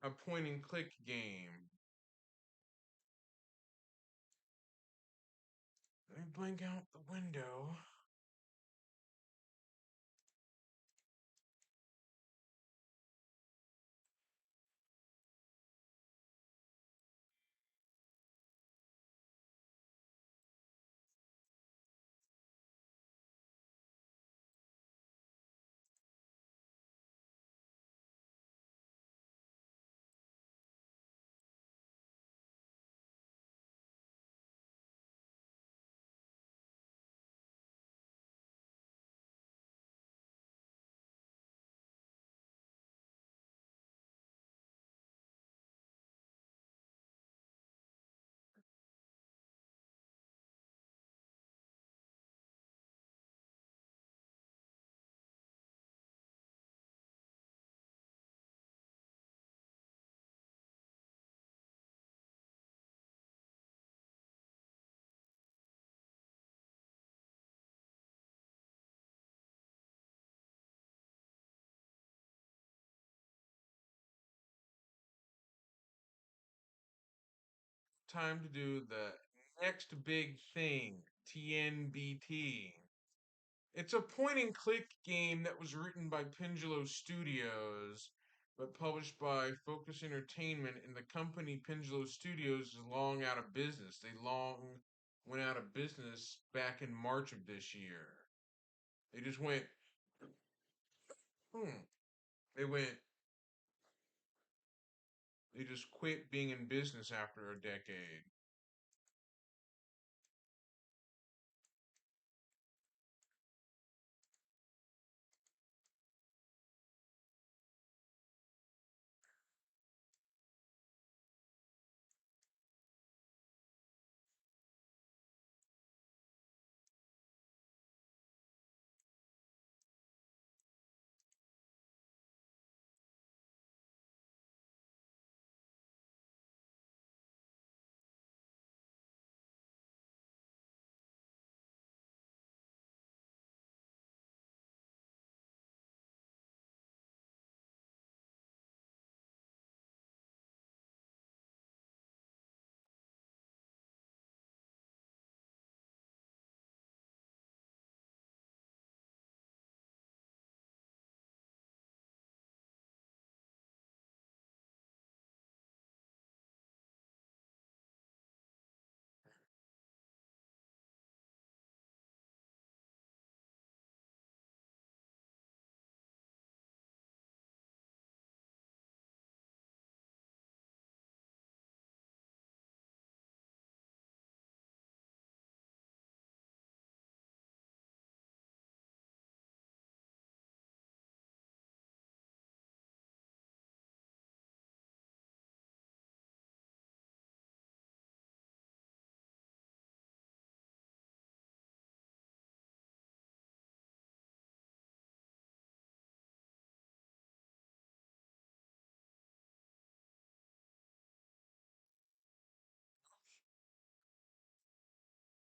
a point and click game. Let me blink out the window. Time to do the next big thing, TNBT. It's a point and click game that was written by Pendulum Studios, but published by Focus Entertainment, and the company Pendulum Studios is long out of business. They long went out of business back in March of this year. They just went, hmm. They went, they just quit being in business after a decade.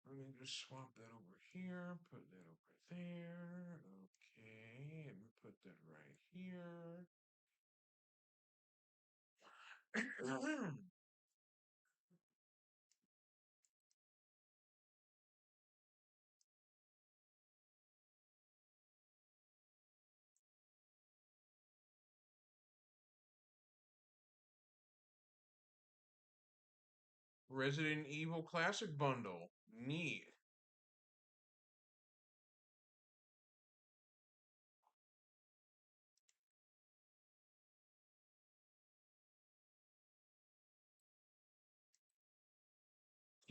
Let me just swap that over here, put that over there. Okay, and put that right here. Resident Evil Classic Bundle. Neat.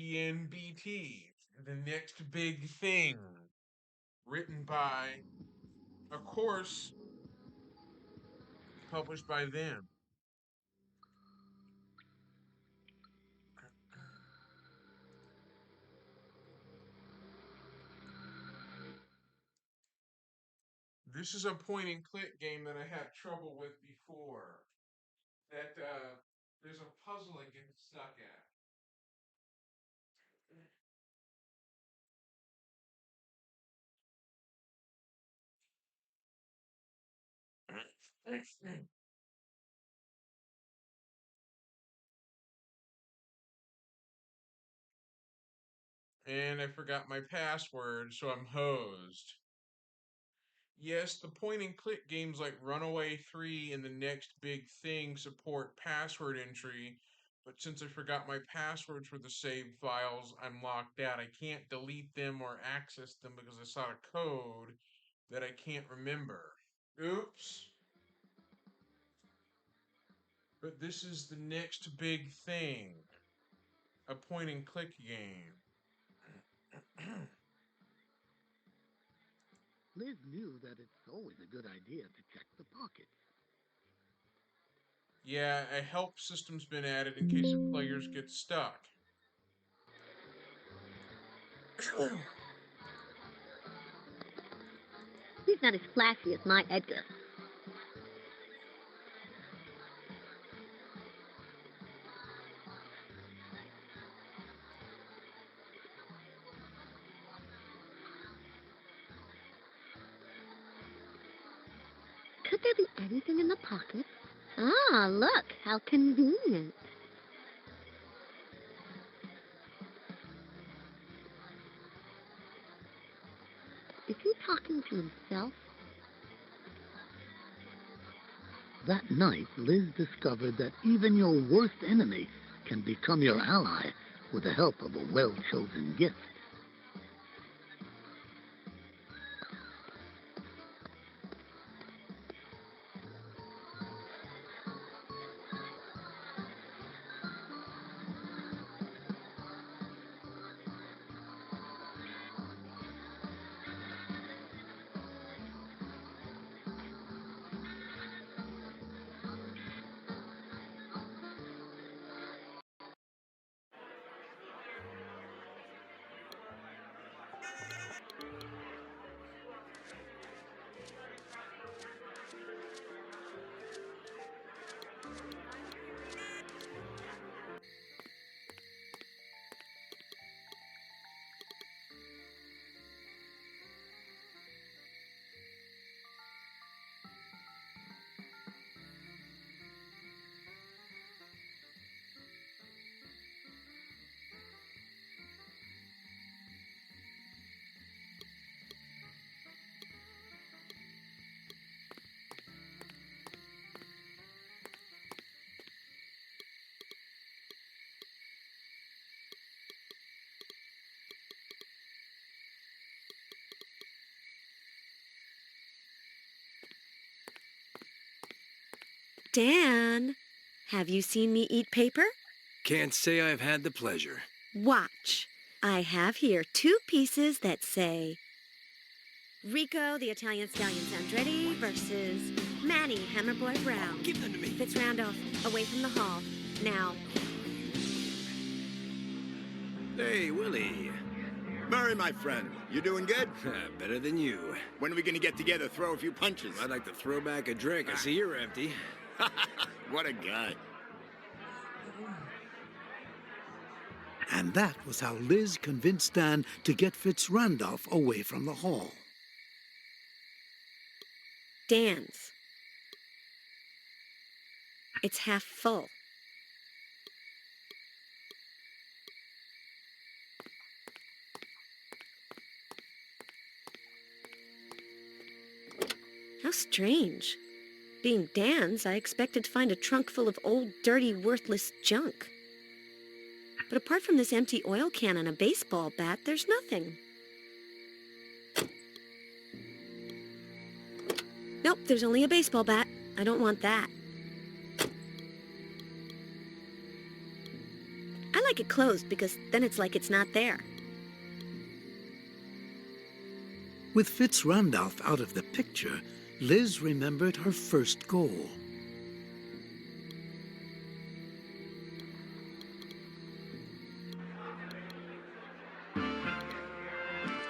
TNBT. The next big thing. Written by, of course, published by them. This is a point and click game that I had trouble with before. That there's a puzzle I get stuck at. And I forgot my password, so I'm hosed. Yes, the point and click games like Runaway 3 and The Next Big Thing support password entry, but since I forgot my passwords for the saved files, I'm locked out. I can't delete them or access them because I saw a code that I can't remember. Oops. But this is The Next Big Thing, a point and click game. Liz knew that it's always a good idea to check the pockets. Yeah, a help system's been added in case the players get stuck. He's not as flashy as my Edgar. Could there be anything in the pockets? Ah, look, how convenient. Is he talking to himself? That night, Liz discovered that even your worst enemy can become your ally with the help of a well-chosen gift. Dan, have you seen me eat paper? Can't say I've had the pleasure. Watch. I have here 2 pieces that say Rico, the Italian Stallions Andretti versus Manny Hammerboy Brown. Give them to me. Fitz Randolph, away from the hall. Now. Hey, Willie. Murray, my friend, you doing good? Better than you. When are we gonna get together, throw a few punches? I'd like to throw back a drink. I see you're empty. What a guy. And that was how Liz convinced Dan to get Fitz Randolph away from the hall. Dan's. It's half full. How strange. Being Dan's, I expected to find a trunk full of old, dirty, worthless junk. But apart from this empty oil can and a baseball bat, there's nothing. Nope, there's only a baseball bat. I don't want that. I like it closed because then it's like it's not there. With Fitz Randolph out of the picture, Liz remembered her first goal.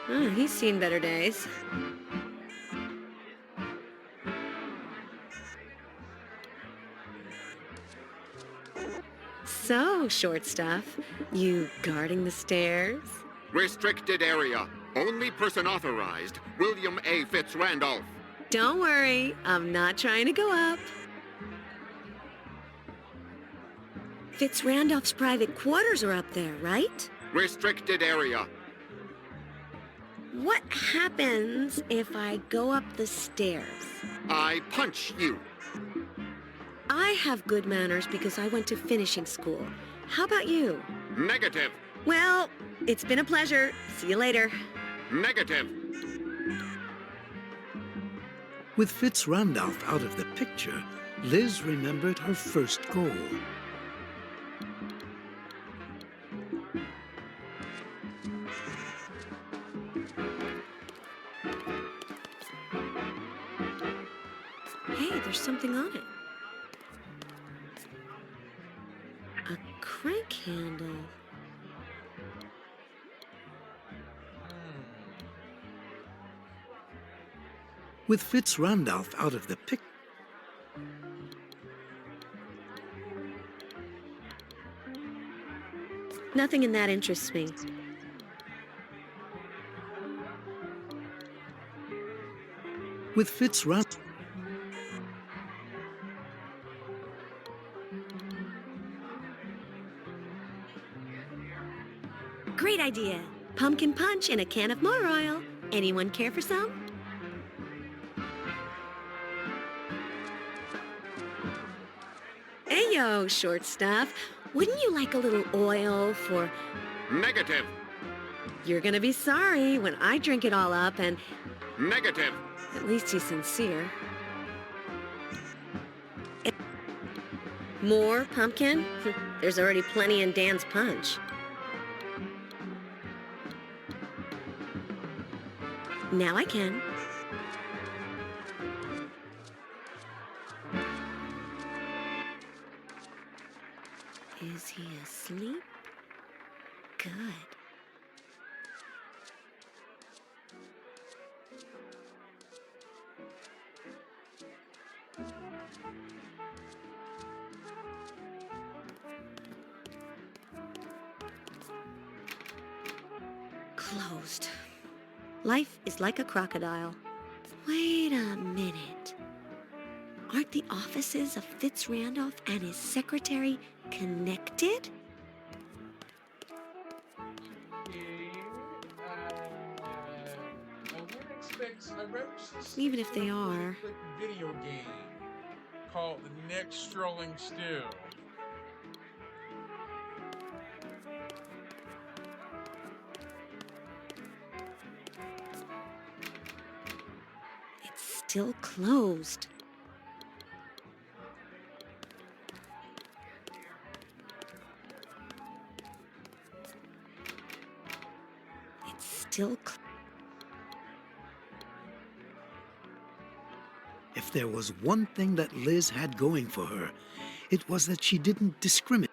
Oh, he's seen better days. So, short stuff, you guarding the stairs? Restricted area. Only person authorized, William A. Fitz Randolph. Don't worry, I'm not trying to go up. Fitz Randolph's private quarters are up there, right? Restricted area. What happens if I go up the stairs? I punch you. I have good manners because I went to finishing school. How about you? Negative. Well, it's been a pleasure. See you later. Negative. With Fitz Randolph out of the picture, Liz remembered her first goal. Hey, there's something on it. A crank handle. With Fitz Randolph out of the picture, Nothing in that interests me. with Fitz Randolph. Great idea. Pumpkin punch in a can of motor oil. Anyone care for some? Heyo, short stuff. Wouldn't you like a little oil for... Negative. You're gonna be sorry when I drink it all up, and Negative. at least he's sincere. More pumpkin? There's already plenty in Dan's punch. Now I can. Is he asleep? Good. Closed. Life is like a crocodile. Wait a minute. Aren't the offices of Fitz Randolph and his secretary connected? I'd rather see Even if they are. quick video game called The Next Strolling Stew. It's still closed. It's still closed. If there was one thing that Liz had going for her, it was that she didn't discriminate.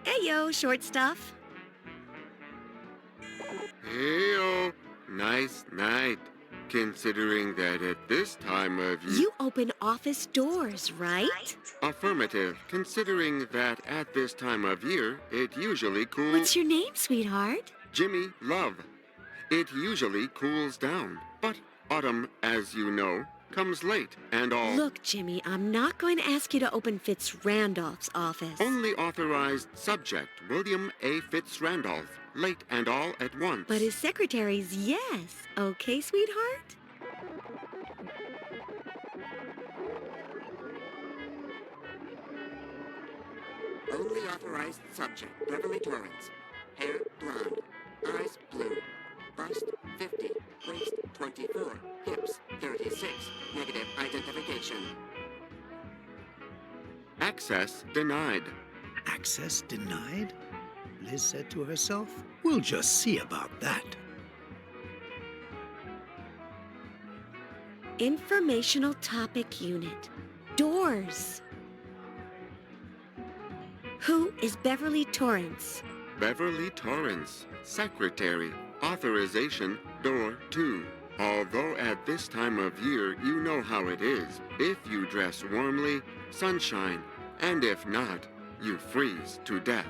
Heyo, short stuff. Hey-o. Nice night. Considering that at this time of year... You open office doors, right? Affirmative. Considering that at this time of year, it usually cools... What's your name, sweetheart? Jimmy Love. It usually cools down. But autumn, as you know, comes late and all... Look, Jimmy, I'm not going to ask you to open Fitz Randolph's office. Only authorized subject, William A. Fitz Randolph. Late and all at once. But his secretary's yes. Okay, sweetheart? Only authorized subject, Beverly Torrance. Hair blonde. Eyes blue. Bust 50. Waist 24. Hips 36. Negative identification. Access denied. Access denied? Liz said to herself, we'll just see about that. Informational topic unit. Doors. Who is Beverly Torrance? Beverly Torrance. Secretary. Authorization door 2. Although at this time of year you know how it is. If you dress warmly, sunshine, and if not, you freeze to death.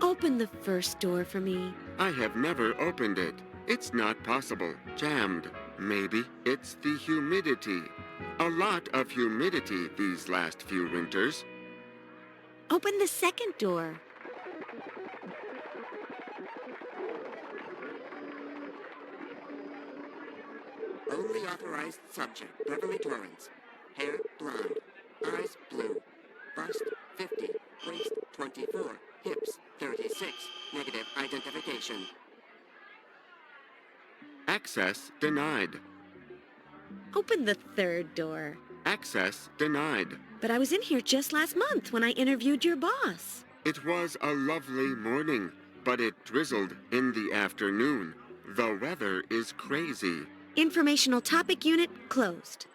Open the first door for me. I have never opened it. It's not possible. Jammed. Maybe it's the humidity. A lot of humidity these last few winters. Open the second door. Only authorized subject, Beverly Torrance. Hair blonde. Eyes blue. Bust 50. Waist 24. Hips 36. Negative identification. Access denied. Open the third door. Access denied. But I was in here just last month when I interviewed your boss. It was a lovely morning, but it drizzled in the afternoon. The weather is crazy. Informational topic unit closed.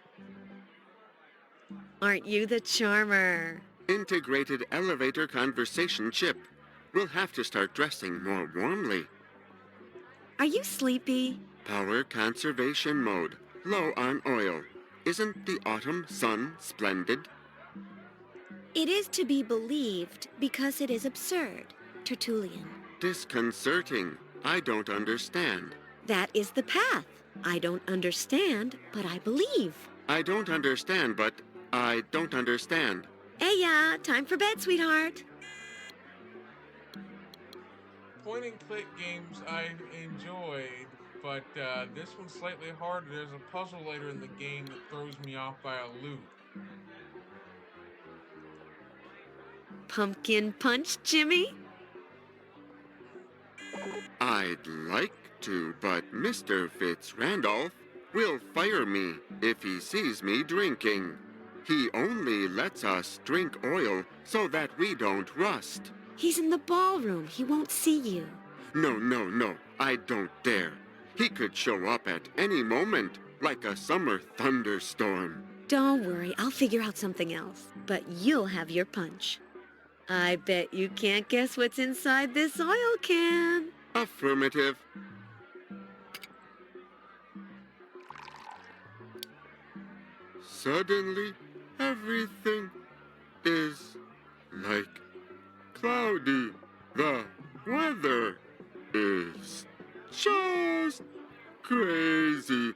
Aren't you the charmer? Integrated elevator conversation chip. We'll have to start dressing more warmly. Are you sleepy? Power conservation mode. Low on oil. Isn't the autumn sun splendid? It is to be believed because it is absurd, Tertullian. Disconcerting. I don't understand. That is the path. I don't understand, but I believe. I don't understand, but I don't understand. Hey, time for bed, sweetheart. Point and click games I've enjoyed, but this one's slightly harder. There's a puzzle later in the game that throws me off by a loop. Pumpkin punch, Jimmy? I'd like to, but Mr. Fitzrandolph will fire me if he sees me drinking. He only lets us drink oil so that we don't rust. He's in the ballroom. He won't see you. No, I don't dare. He could show up at any moment, like a summer thunderstorm. Don't worry, I'll figure out something else. But you'll have your punch. I bet you can't guess what's inside this oil can. Affirmative. Suddenly, everything is like cloudy. The weather is just crazy.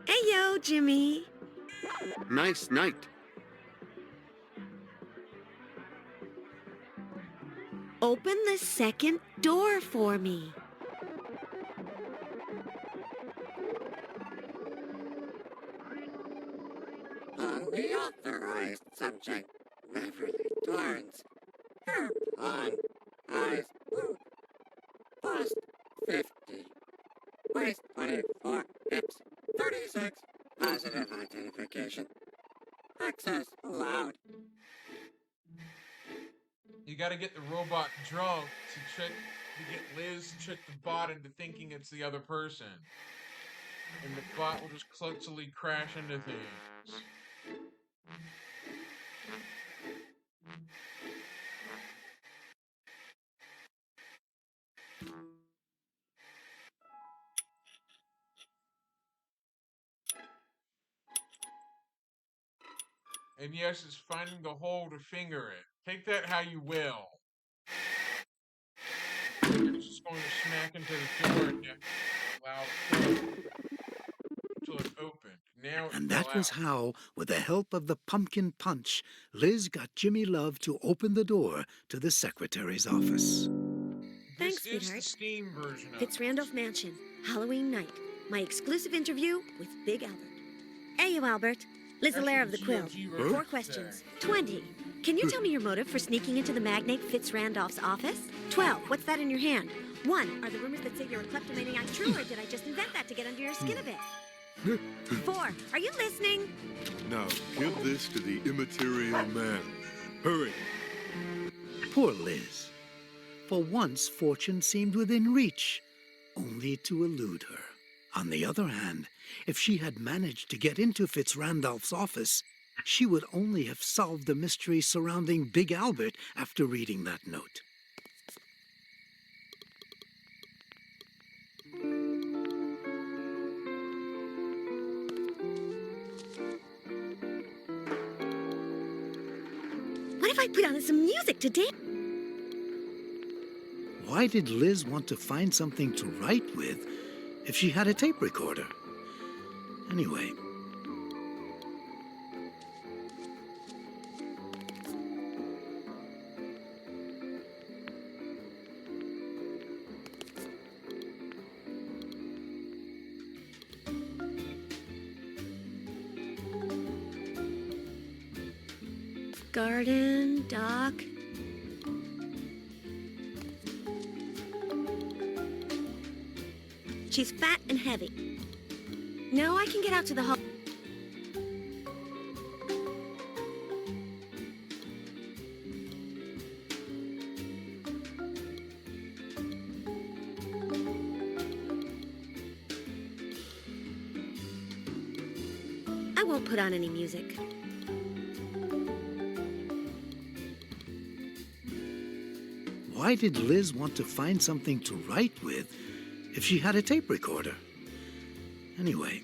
Hey, yo, Jimmy. Nice night. Open the second door for me. Only authorized subject, Beverly Torrance. Hair blonde. Eyes blue. Bust 50. Waist 24. Hips 36. Positive identification. Access allowed. You gotta get the robot drunk to get Liz to trick the bot into thinking it's the other person. And the bot will just clumsily crash into things. And yes, it's finding the hole to finger it. Take that how you will. You're just going to smack into the door and loud until it's opened. Now it's And that allowed. was how, with the help of the pumpkin punch, Liz got Jimmy Love to open the door to the secretary's office. Thanks, This is the sweetheart. Steam version of Fitzrandolph Mansion, Halloween night. My exclusive interview with Big Albert. Hey, you, Albert. Liz That's Allaire what of the Quill. GOG wrote 4 it questions. today. 20. Can you tell me your motive for sneaking into the magnate Fitzrandolph's office? 12. What's that in your hand? 1. Are the rumors that say you're a kleptomaniac true, or did I just invent that to get under your skin a bit? 4. Are you listening? Now, give this to the immaterial man. Hurry. Poor Liz. For once, fortune seemed within reach, only to elude her. On the other hand, if she had managed to get into Fitzrandolph's office, she would only have solved the mystery surrounding Big Albert after reading that note. What if if I put on some music to dance? Why did Liz want to find something to write with if she had a tape recorder? Anyway, Garden, dock. She's fat and heavy. No, I can get out to the hall. I won't put on any music. why did Liz want to find something to write with if she had a tape recorder? Anyway.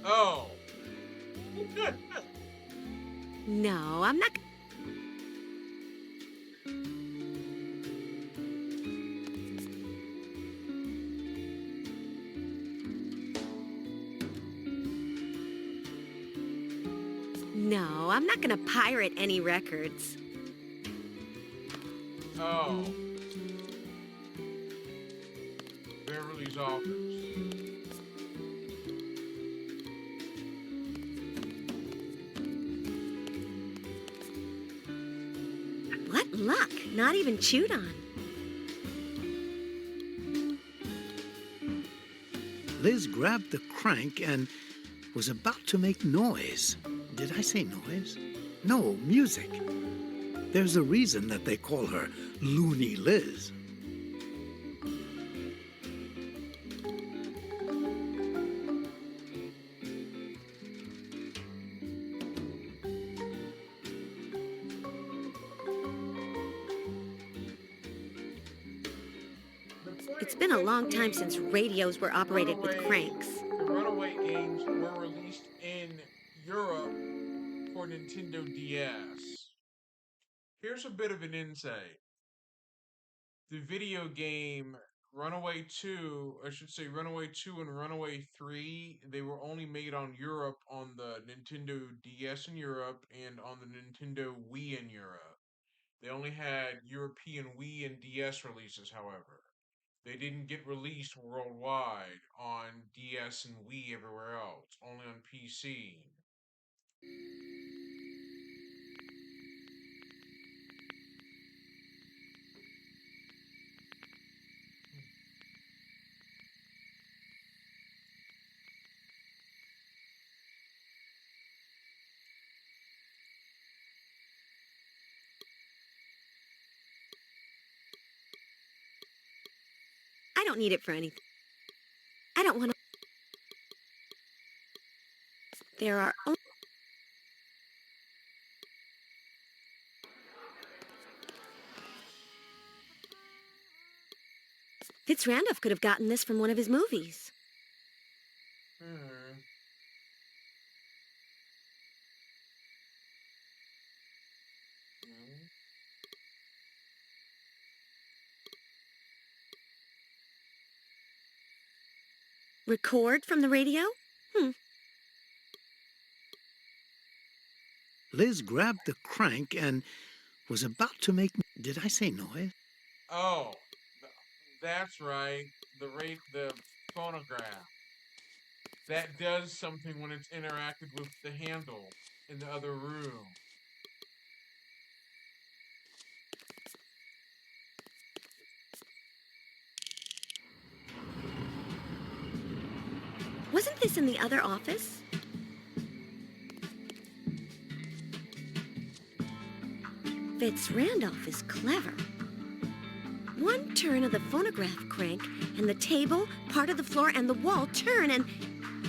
Oh. No, I'm not. No, I'm not gonna pirate any records. Oh. Beverly's office. What luck, not even chewed on. Liz grabbed the crank and was about to make noise. Did I say noise? No, music. There's a reason that they call her Loony Liz. It's been a long time since radios were operated with cranks. The Runaway games were released in Europe for Nintendo DS. Here's a bit of an insight. The video game Runaway 2, I should say Runaway 2 and Runaway 3, they were only made on Europe on the Nintendo DS in Europe and on the Nintendo Wii in Europe. They only had European Wii and DS releases, however. They didn't get released worldwide on DS and Wii everywhere else, only on PC. I don't need it for anything. I don't want to. There are only. Fitz Randolph could have gotten this from one of his movies. Record from the radio? Liz grabbed the crank and was about to make... Did I say noise? Oh, that's right. The phonograph. That does something when it's interacted with the handle in the other room. Wasn't this in the other office? Fitz Randolph is clever. One turn of the phonograph crank, and the table, part of the floor, and the wall turn, and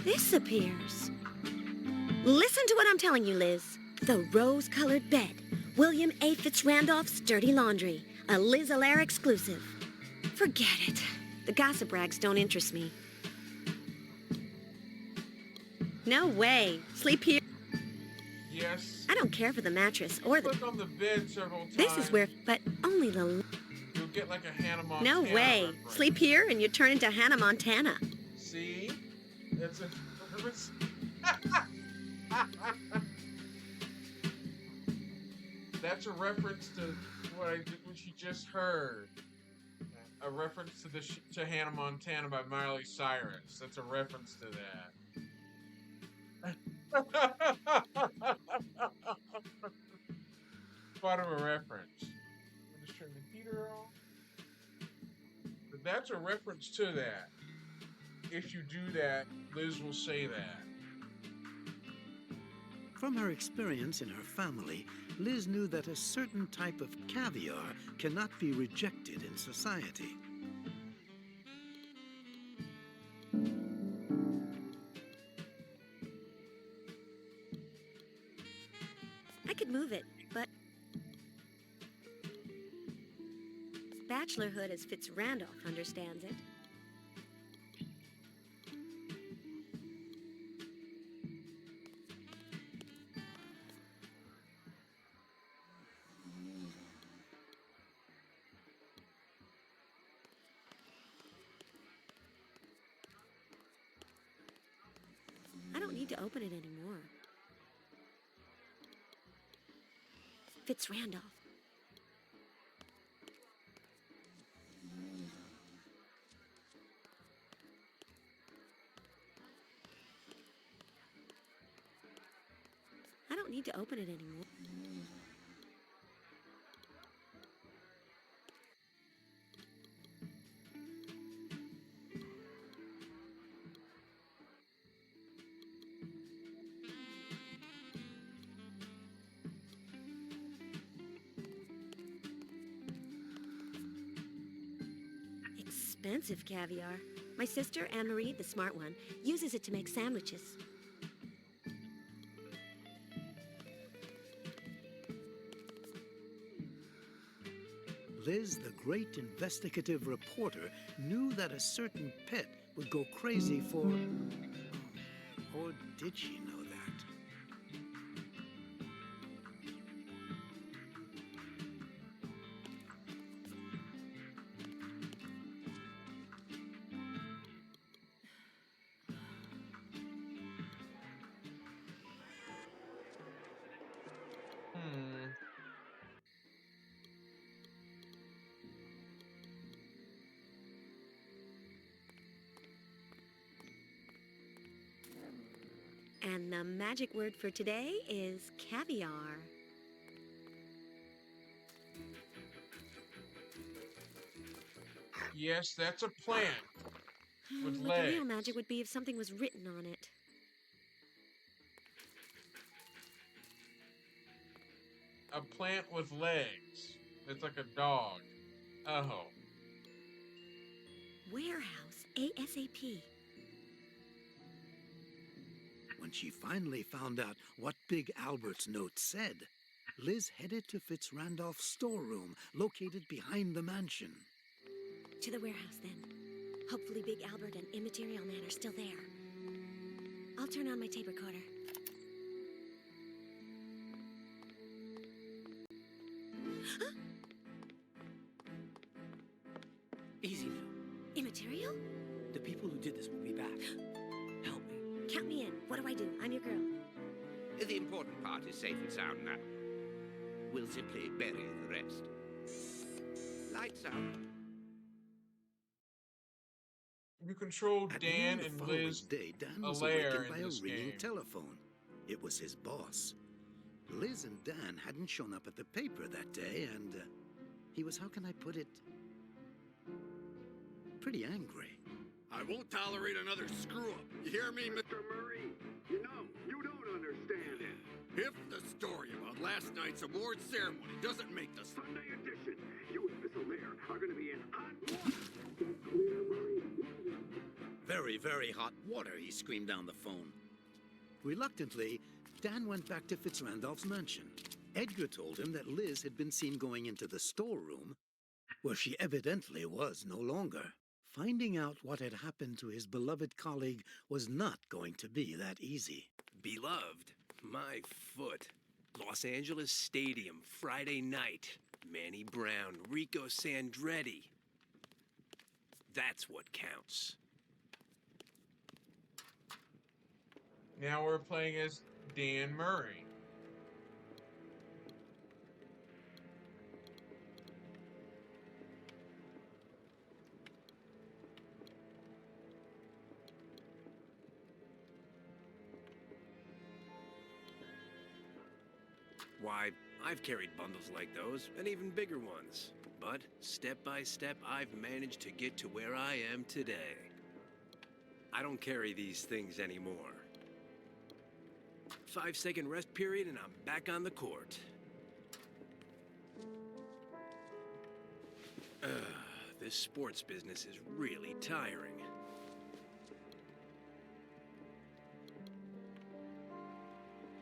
this appears. Listen to what I'm telling you, Liz. The rose-colored bed. William A. Fitz Randolph's Dirty Laundry. A Liz Allaire exclusive. Forget it. The gossip rags don't interest me. No way. Sleep here. don't care for the mattress or the... Click on the bed several times. This is where... But only the... You'll get like a Hannah Montana No way. reference. Sleep here and you turn into Hannah Montana. See? That's a... That's a reference to what you just heard. A reference to to Hannah Montana by Miley Cyrus. That's a reference to that. Part of a reference. I'll just turn the heater on. But that's a reference to that. If you do that, Liz will say that. From her experience in her family, Liz knew that a certain type of caviar cannot be rejected in society. I could move it, but... Bachelorhood as Fitzrandolph understands it. I don't need to open it anymore. Fitzrandolph. I don't need to open it anymore. Expensive caviar. My sister, Anne-Marie, the smart one, uses it to make sandwiches. Liz, the great investigative reporter, knew that a certain pet would go crazy for... Or did she know that? And the magic word for today is caviar. Yes, that's a plant. With But legs. the real magic would be if something was written on it. A plant with legs. It's like a dog. Oh. Warehouse, ASAP. When she finally found out what Big Albert's note said, Liz headed to Fitzrandolph's storeroom, located behind the mansion. To the warehouse, then. Hopefully Big Albert and Immaterial Man are still there. I'll turn on my tape recorder. Easy now. Immaterial? The people who did this will be back. Help me. Count me in. What do? I'm your girl. The important part is safe and sound now. We'll simply bury the rest. Lights out. You control At Dan noon the and following Liz day, Dan was Allaire awakened in by a this ringing game. telephone. It was his boss. Liz and Dan hadn't shown up at the paper that day, and he was, how can I put it, pretty angry. I won't tolerate another screw-up. You hear me, Mr. Murray? You know, you don't understand it. If the story about last night's award ceremony doesn't make the Sunday edition, you and Miss Allaire are going to be in hot water. Clear, Murray? Very, very hot water, he screamed down the phone. Reluctantly, Dan went back to Fitzrandolph's mansion. Edgar told him that Liz had been seen going into the storeroom, where she evidently was no longer. Finding out what had happened to his beloved colleague was not going to be that easy. Beloved? My foot. Los Angeles Stadium, Friday night. Manny Brown, Rico Sandretti. That's what counts. Now we're playing as Dan Murray. Why, I've carried bundles like those, and even bigger ones. But, step by step, I've managed to get to where I am today. I don't carry these things anymore. 5-second rest period and I'm back on the court. This sports business is really tiring.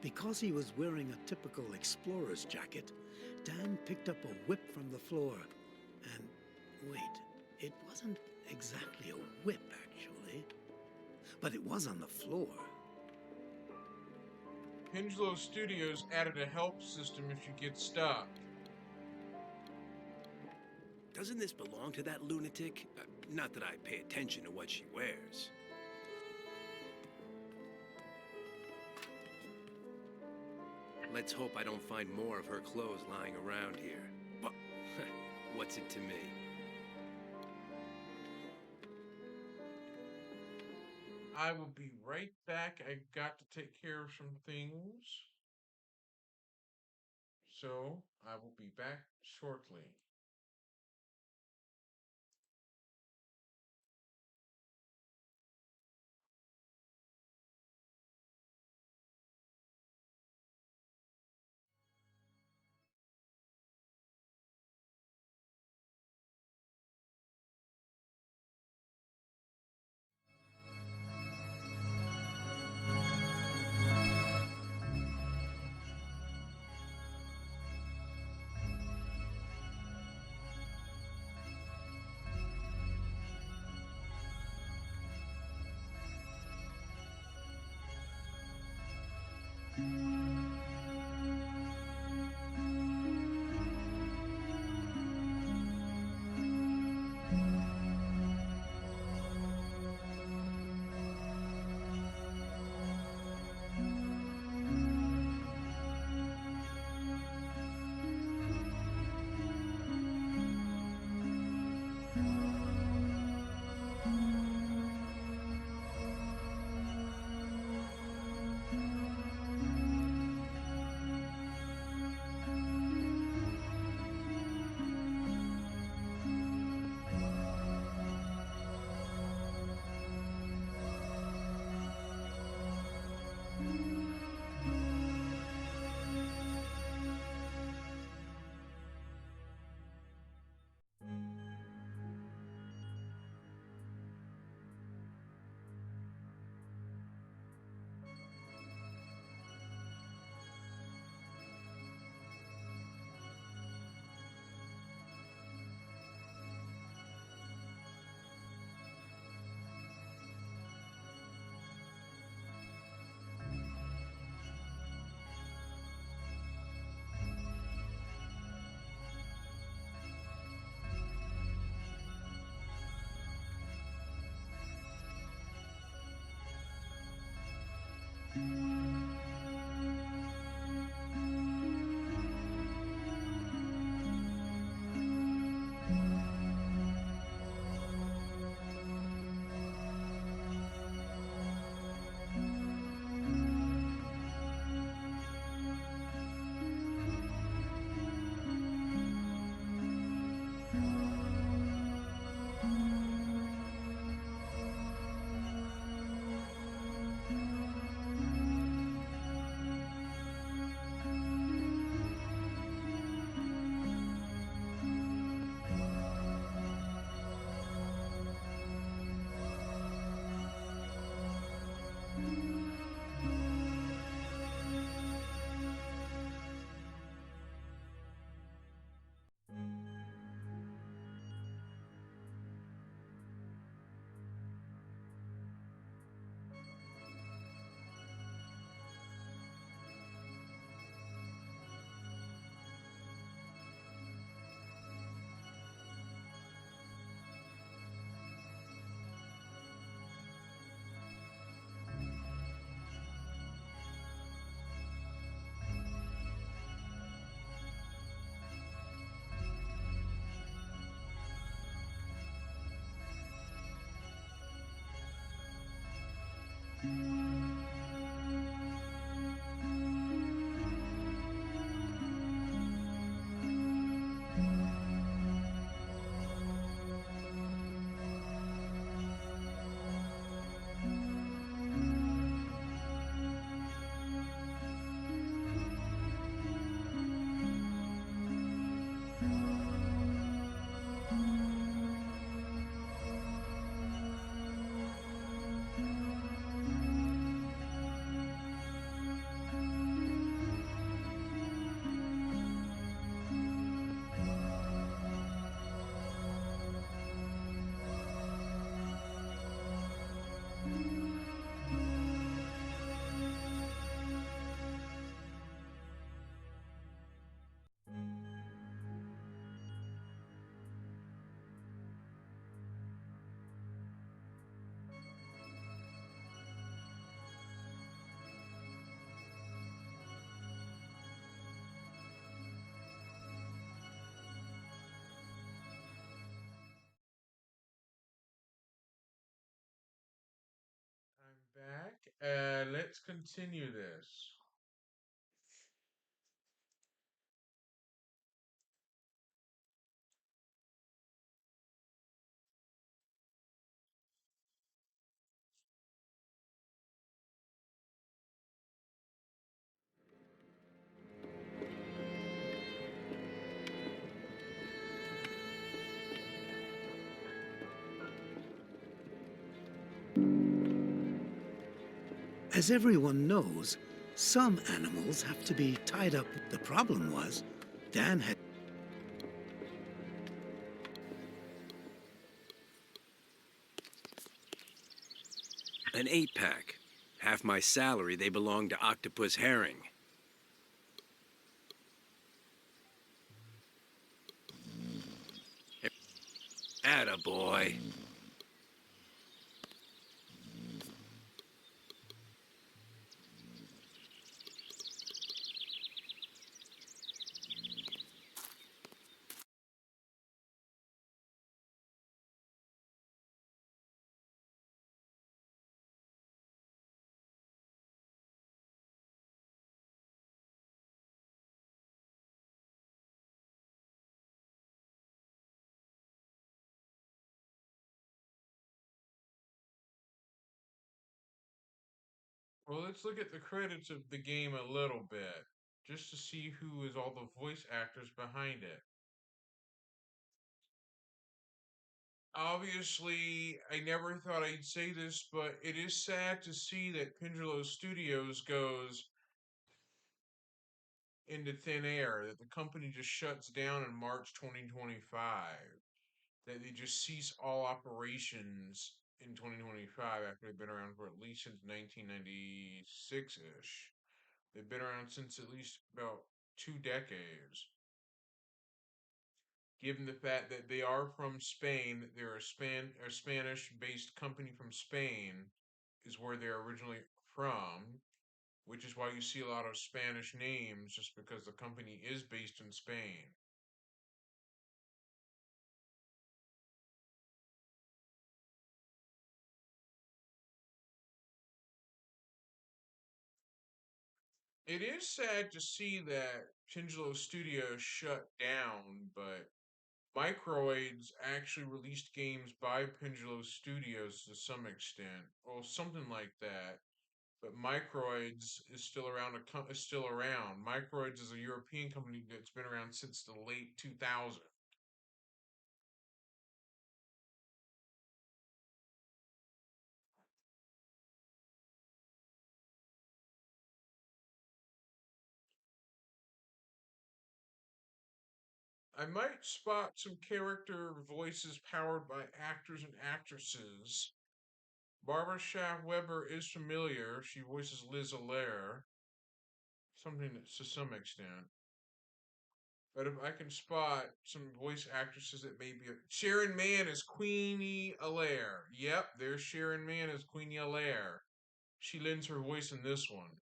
Because he was wearing a typical explorer's jacket, Dan picked up a whip from the floor. And wait, it wasn't exactly a whip, actually. But it was on the floor. Pingelo Studios added a help system if you get stuck. Doesn't this belong to that lunatic? Not that I pay attention to what she wears. Let's hope I don't find more of her clothes lying around here. But what's it to me? I will be right back. I got to take care of some things. So I will be back shortly. I'm back. Let's continue this. As everyone knows, some animals have to be tied up. The problem was, Dan had... An 8-pack. Half my salary, they belong to Octopus Herring. Attaboy. Well, let's look at the credits of the game a little bit, just to see who is all the voice actors behind it. Obviously, I never thought I'd say this, but it is sad to see that Pendulum Studios goes into thin air, that the company just shuts down in March 2025, that they just cease all operations in 2025 after they've been around for at least since 1996 ish. They've been around since at least about 2 decades. Given the fact that they are from Spain, that they're a Spanish-based company from Spain, is where they're originally from, which is why you see a lot of Spanish names, just because the company is based in Spain. It is sad to see that Pendulum Studios shut down, but Microids actually released games by Pendulum Studios to some extent, or something like that. But Microids is still around. Is still around. Microids is a European company that's been around since the late 2000s. I might spot some character voices powered by actors and actresses. Barbara Shaft Weber is familiar. She voices Liz Allaire, something to some extent. But if I can spot some voice actresses that may be Sharon Mann is Queenie Allaire. Yep, there's Sharon Mann as Queenie Allaire. She lends her voice in this one,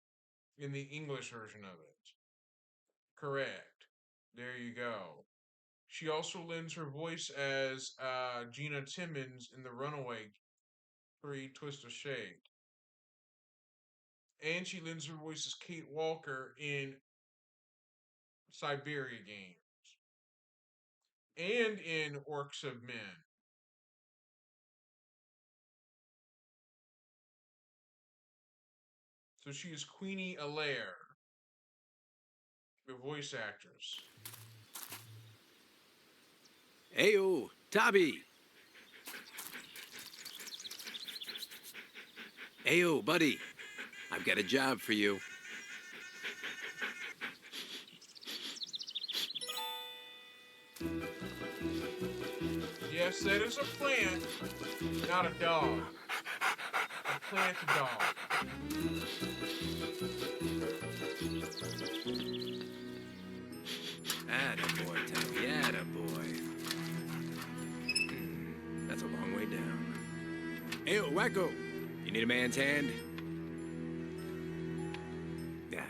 in the English version of it. Correct. There you go. She also lends her voice as Gina Timmons in the Runaway 3 Twist of Shade. and she lends her voice as Kate Walker in Siberia Games and in Orcs of Men. So she is Queenie Allaire, the voice actress. Heyo, Tabby! Heyo, buddy. I've got a job for you. Yes, that is a plant, not a dog. A plant dog. Attaboy, Tabby, attaboy. That's a long way down. Heyo, Wacko! You need a man's hand? Yeah.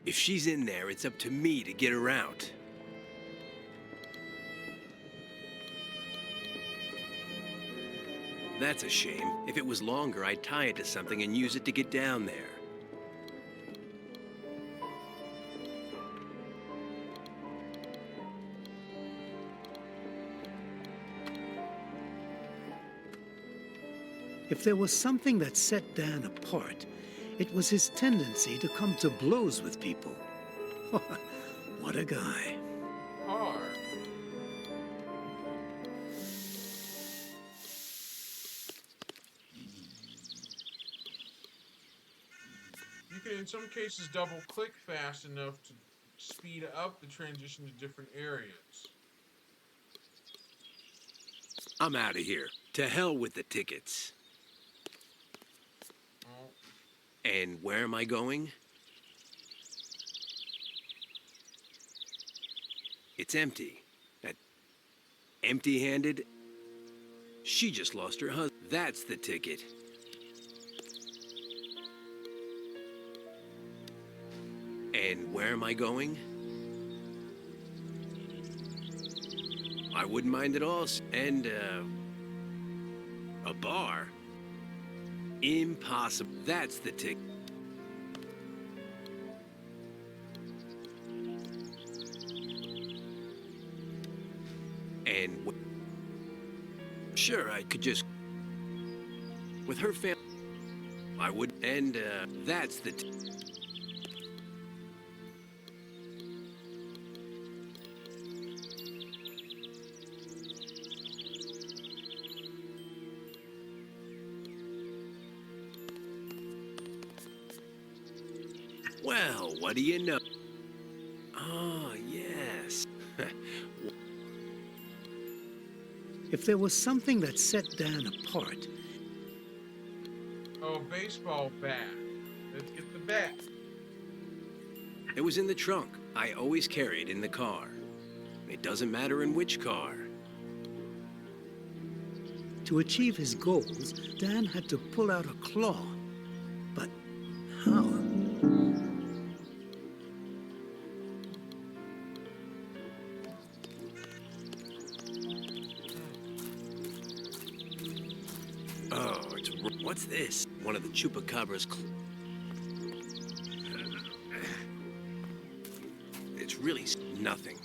If she's in there, it's up to me to get her out. That's a shame. If it was longer, I'd tie it to something and use it to get down there. If there was something that set Dan apart, it was his tendency to come to blows with people. What a guy. Hard. You can, in some cases, double click fast enough to speed up the transition to different areas. I'm out of here. To hell with the tickets. Oh. And where am I going? It's empty. That empty-handed? She just lost her husband. That's the ticket. And where am I going? I wouldn't mind at all. And, a bar? Impossible. That's the ticket. And sure, I could just with her family. I would, and that's the. Well, what do you know? Oh, yes. If there was something that set Dan apart... Oh, baseball bat. Let's get the bat. It was in the trunk. I always carry it in the car. It doesn't matter in which car. To achieve his goals, Dan had to pull out a claw. But how? Oh, what's this? One of the Chupacabra's it's really nothing.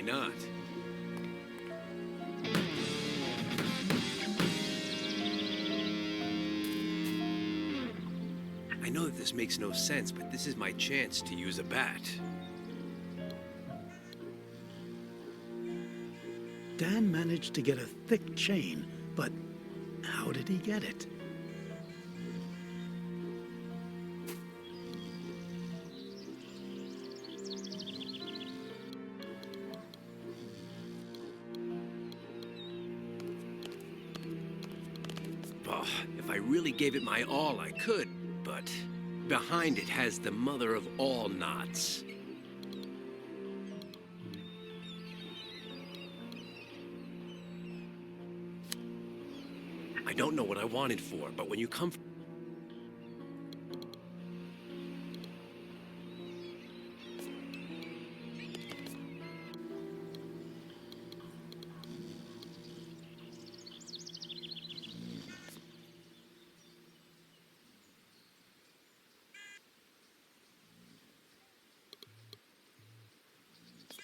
Why not? I know that this makes no sense, but this is my chance to use a bat. Dan managed to get a thick chain, but how did he get it? Oh, if I really gave it my all, I could, but behind it has the mother of all knots. I don't know what I wanted for, but when you come...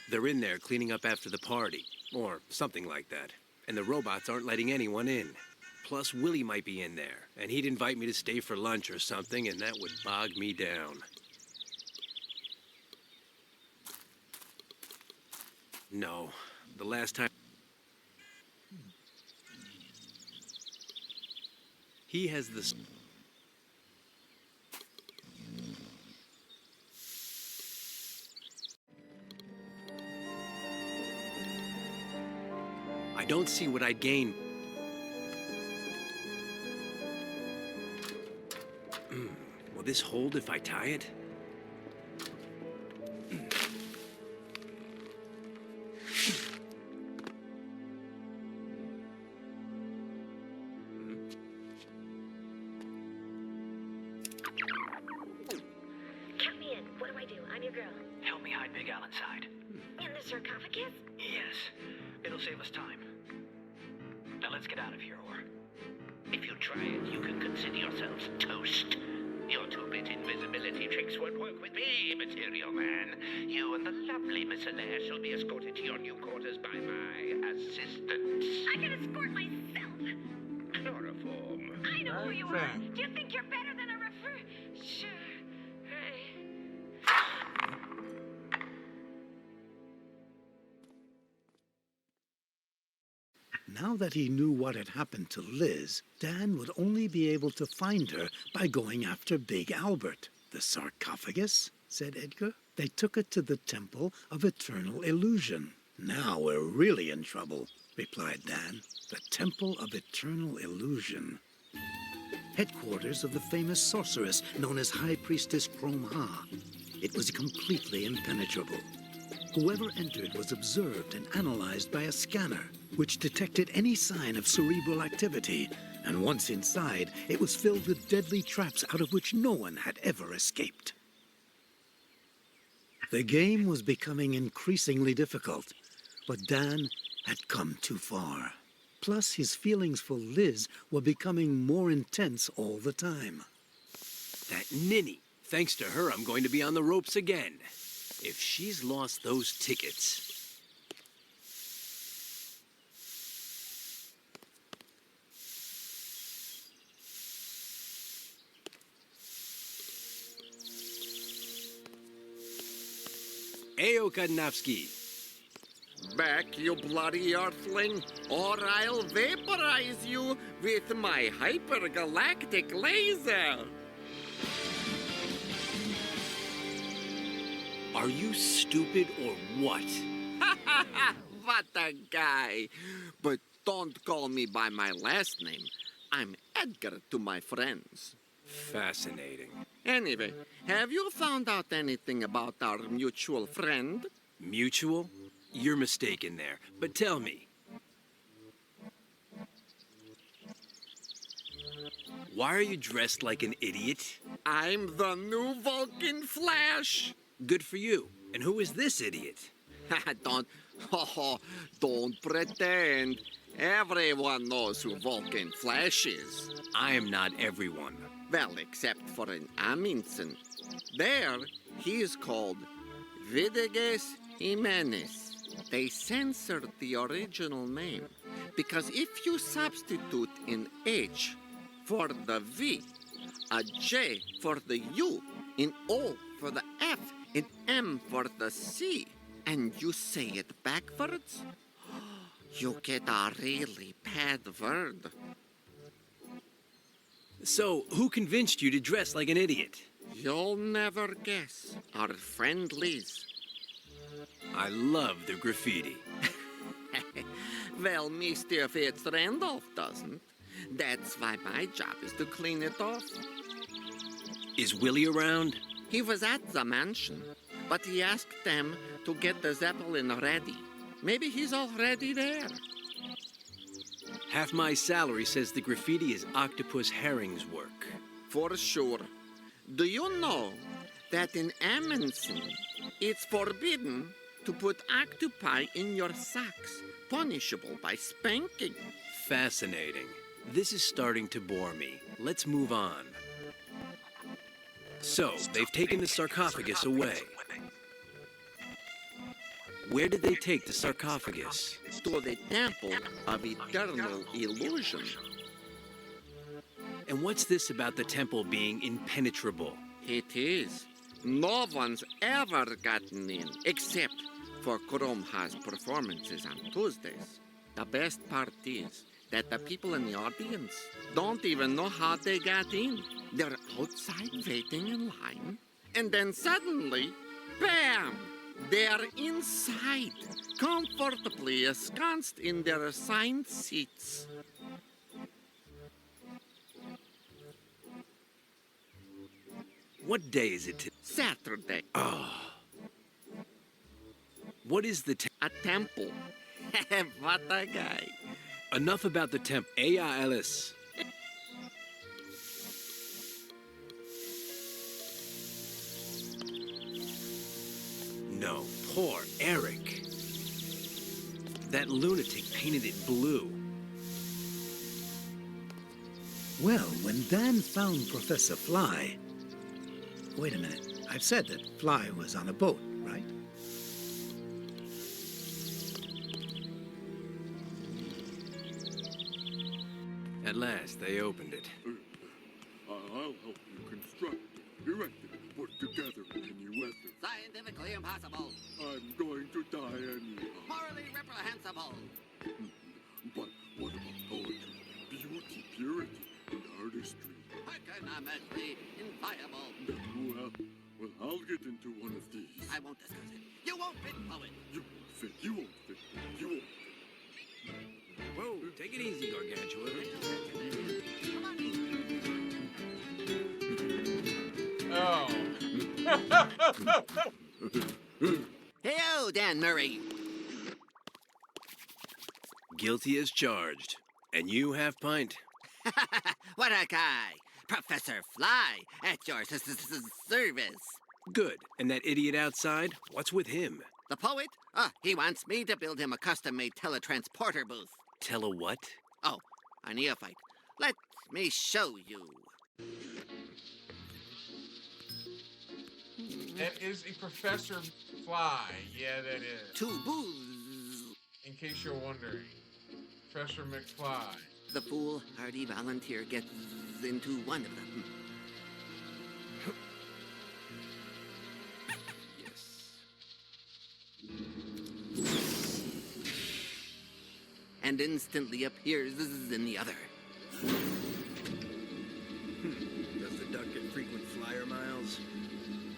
They're in there cleaning up after the party, or something like that. And the robots aren't letting anyone in. Plus, Willie might be in there, and he'd invite me to stay for lunch or something, and that would bog me down. No, the last time... He has this... I don't see what I'd gain. Will this hold if I tie it? Count me in. What do I do? I'm your girl. Help me hide Big Al inside. In the sarcophagus? Yes. It'll save us time. Now let's get out of here, or... If you try it, you can consider yourselves toast. Your two-bit invisibility tricks won't work with me, Material Man. You and the lovely Miss Allaire shall be escorted to your new quarters by my assistant. I can escort myself. Chloroform. I know who you are. Perfect. Do you think you're better than a refer... Sure. Hey. Now that he knew what had happened to Liz, Dan would only be able to find her by going after Big Albert. The sarcophagus? Said Edgar. They took it to the Temple of Eternal Illusion. Now we're really in trouble, replied Dan. The Temple of Eternal Illusion. Headquarters of the famous sorceress known as High Priestess Chrome Ha. It was completely impenetrable. Whoever entered was observed and analyzed by a scanner, which detected any sign of cerebral activity, and once inside, it was filled with deadly traps out of which no one had ever escaped. The game was becoming increasingly difficult, but Dan had come too far. Plus, his feelings for Liz were becoming more intense all the time. That ninny. Thanks to her, I'm going to be on the ropes again. If she's lost those tickets... Ayo, Kadnowski. Back, you bloody earthling, or I'll vaporize you with my hypergalactic laser. Are you stupid or what? What a guy. But don't call me by my last name. I'm Edgar to my friends. Fascinating. Anyway, have you found out anything about our mutual friend? Mutual? You're mistaken there. But tell me. Why are you dressed like an idiot? I'm the new Vulcan Flash. Good for you. And who is this idiot? Don't pretend. Everyone knows who Vulcan Flash is. I am not everyone. Well, except for an Amundsen. There, he is called Vidiges Jimenez. They censored the original name because if you substitute an H for the V, a J for the U, an O for the F, an M for the C, and you say it backwards, you get a really bad word. So, who convinced you to dress like an idiot? You'll never guess. Our friend Liz. I love the graffiti. Well, Mr. Fitz-Randolph doesn't. That's why my job is to clean it off. Is Willie around? He was at the mansion, but he asked them to get the Zeppelin ready. Maybe he's already there. Half my salary says the graffiti is Octopus Herring's work. For sure. Do you know that in Amundsen, it's forbidden to put octopi in your socks, punishable by spanking? Fascinating. This is starting to bore me. Let's move on. So, they've taken the sarcophagus away. Where did they take the sarcophagus? To the Temple of Eternal Illusion. And what's this about the temple being impenetrable? It is. No one's ever gotten in, except for Kromha's performances on Tuesdays. The best part is that the people in the audience don't even know how they got in. They're outside waiting in line, and then suddenly, bam! They're inside, comfortably ensconced in their assigned seats. What day is it? Saturday. Oh. What is the A temple. What a guy. Enough about the temple. Aya Ellis. No, poor Eric. That lunatic painted it blue. Well, when Dan found Professor Fly... Wait a minute. I've said that Fly was on a boat, right? At last, they opened it. I'll help you construct, erect it, put together in any weather. Scientifically impossible. I'm going to die anyhow. Morally reprehensible. But what about poetry, beauty, purity, and artistry? Economically inviable. Well, I'll get into one of these. I won't discuss it. You won't fit, poet. You won't fit, you won't fit, you won't fit. Whoa, take it easy, Gargantua. Oh. Hey-o, Dan Murray. Guilty as charged. And you, Half Pint? What a guy. Professor Fly, at your service. Good. And that idiot outside? What's with him? The poet? He wants me to build him a custom-made teletransporter booth. Tell a what? Oh, a neophyte. Let me show you. That is a Professor Fly. Yeah, that is. Two booths. In case you're wondering. Professor McFly. The foolhardy volunteer gets into one of them. And instantly appears in the other. Does the duck get frequent flyer miles?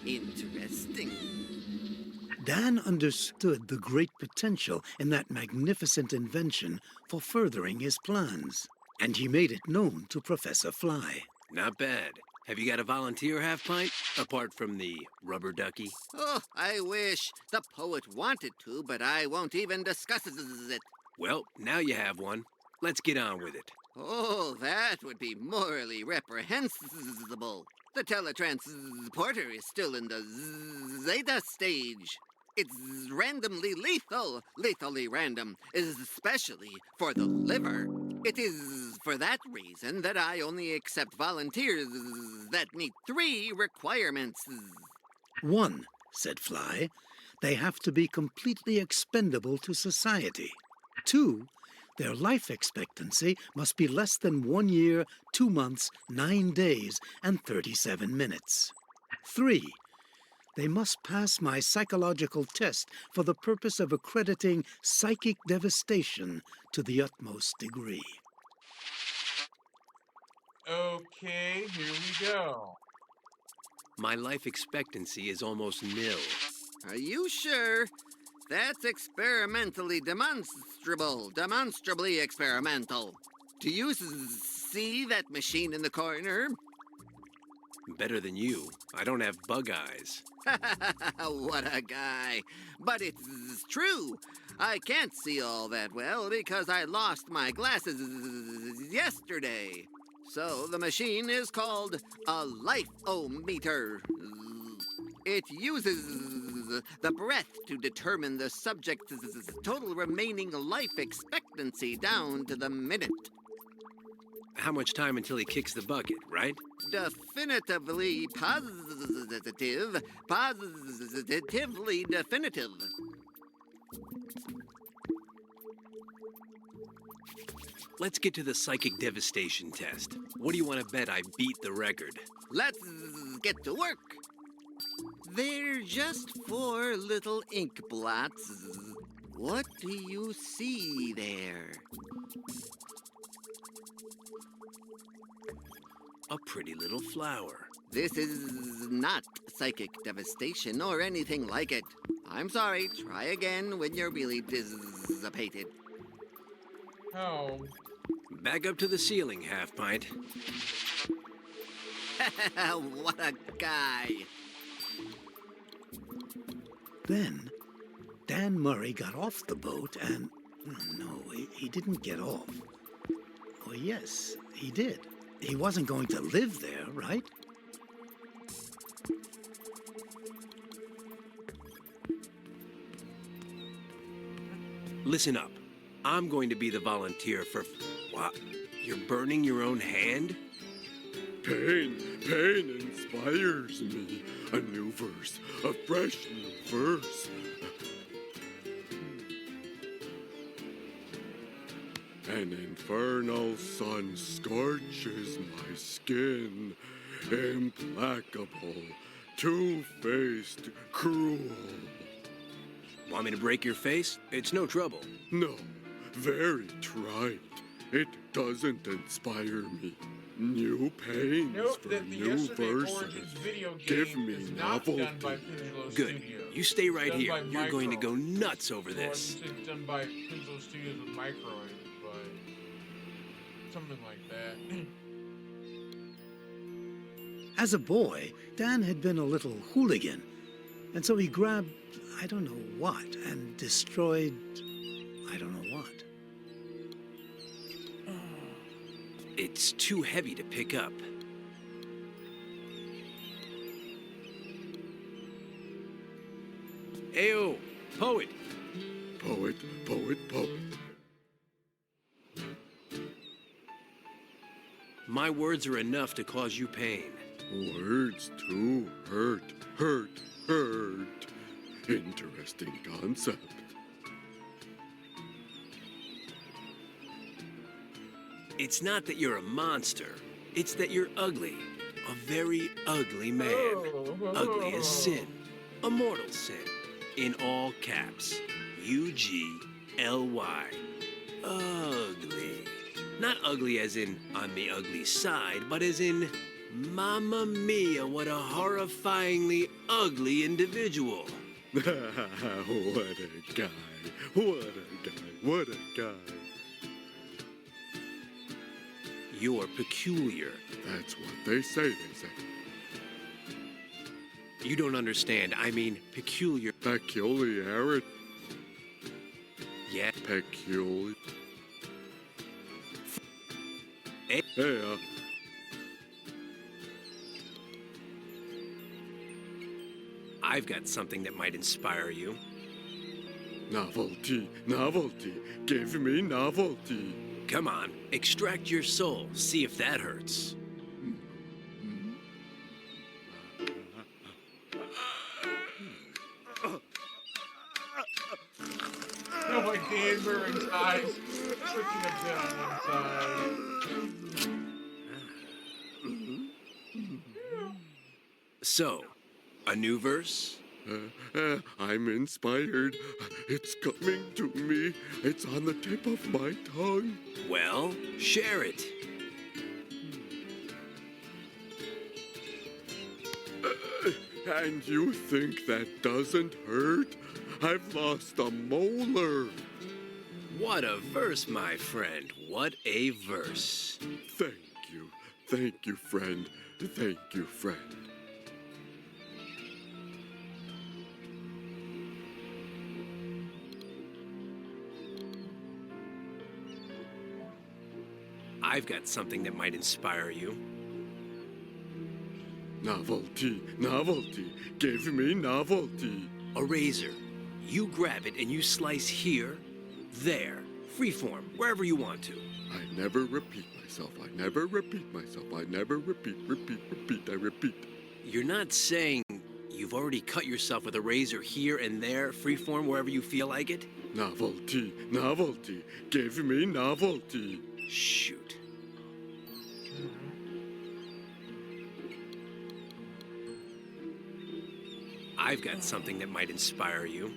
Interesting. Dan understood the great potential in that magnificent invention for furthering his plans, and he made it known to Professor Fly. Not bad. Have you got a volunteer, Half Pint? Apart from the rubber ducky? Oh, I wish the poet wanted to, but I won't even discuss it. Well, now you have one. Let's get on with it. Oh, that would be morally reprehensible. The teletransporter is still in the Zeta stage. It's randomly lethal, lethally random, especially for the liver. It is for that reason that I only accept volunteers that meet 3 requirements. 1, said Fly, they have to be completely expendable to society. 2, their life expectancy must be less than 1 year, 2 months, 9 days, and 37 minutes. 3, they must pass my psychological test for the purpose of accrediting psychic devastation to the utmost degree. Okay, here we go. My life expectancy is almost nil. Are you sure? That's experimentally demonstrably experimental. Do you see that machine in the corner? Better than you. I don't have bug eyes. What a guy. But it's true. I can't see all that well because I lost my glasses yesterday. So the machine is called a life-o-meter. It uses the breath to determine the subject's total remaining life expectancy down to the minute. How much time until he kicks the bucket, right? Definitively positive. Positively definitive. Let's get to the psychic devastation test. What do you want to bet I beat the record? Let's get to work. They're just 4 little ink blots. What do you see there? A pretty little flower. This is not psychic devastation or anything like it. I'm sorry. Try again when you're really dissipated. Oh. Back up to the ceiling, Half Pint. What a guy. Then, Dan Murray got off the boat and... No, he didn't get off. Oh, yes, he did. He wasn't going to live there, right? Listen up. I'm going to be the volunteer for... What? You're burning your own hand? Pain inspires me. A new verse, a fresh new verse. An infernal sun scorches my skin. Implacable, two-faced, cruel. Want me to break your face? It's no trouble. No, very trite. It doesn't inspire me. New pains Note for that the new Yesterday verses. Origins video game Give me is not novelty. done by Pingelo Good. Studios. You stay right Done here. by You're going to go Micro. nuts over Well, this. you said it's done by Pingelo Studios with Microid, but something like that. As a boy, Dan had been a little hooligan, and so he grabbed I don't know what and destroyed I don't know what. It's too heavy to pick up. Ayo, poet. Poet. My words are enough to cause you pain. Words too hurt. Interesting concept. It's not that you're a monster. It's that you're ugly. A very ugly man. Ugly as sin. A mortal sin. In all caps. U-G-L-Y. Ugly. Not ugly as in on the ugly side, but as in, Mamma mia, what a horrifyingly ugly individual. What a guy. What a guy. You're peculiar. That's what they say. You don't understand. I mean, peculiar. Peculiarity. Yeah. Peculiar. Hey. I've got something that might inspire you. Novelty. Give me novelty. Come on, extract your soul. See if that hurts. Dan Burns' eyes twitching up down one side. So, a new verse? I'm inspired. It's coming to me. It's on the tip of my tongue. Well, share it. And you think that doesn't hurt? I've lost a molar. What a verse, my friend. What a verse. Thank you. Thank you, friend. Thank you, friend. I've got something that might inspire you. Novelty, novelty. Give me novelty. A razor. You grab it and you slice here, there, freeform, wherever you want to. I never repeat myself. I never repeat myself. I never repeat. I repeat. You're not saying you've already cut yourself with a razor here and there, freeform, wherever you feel like it? Novelty, novelty. Give me novelty. Shoot. I've got something that might inspire you.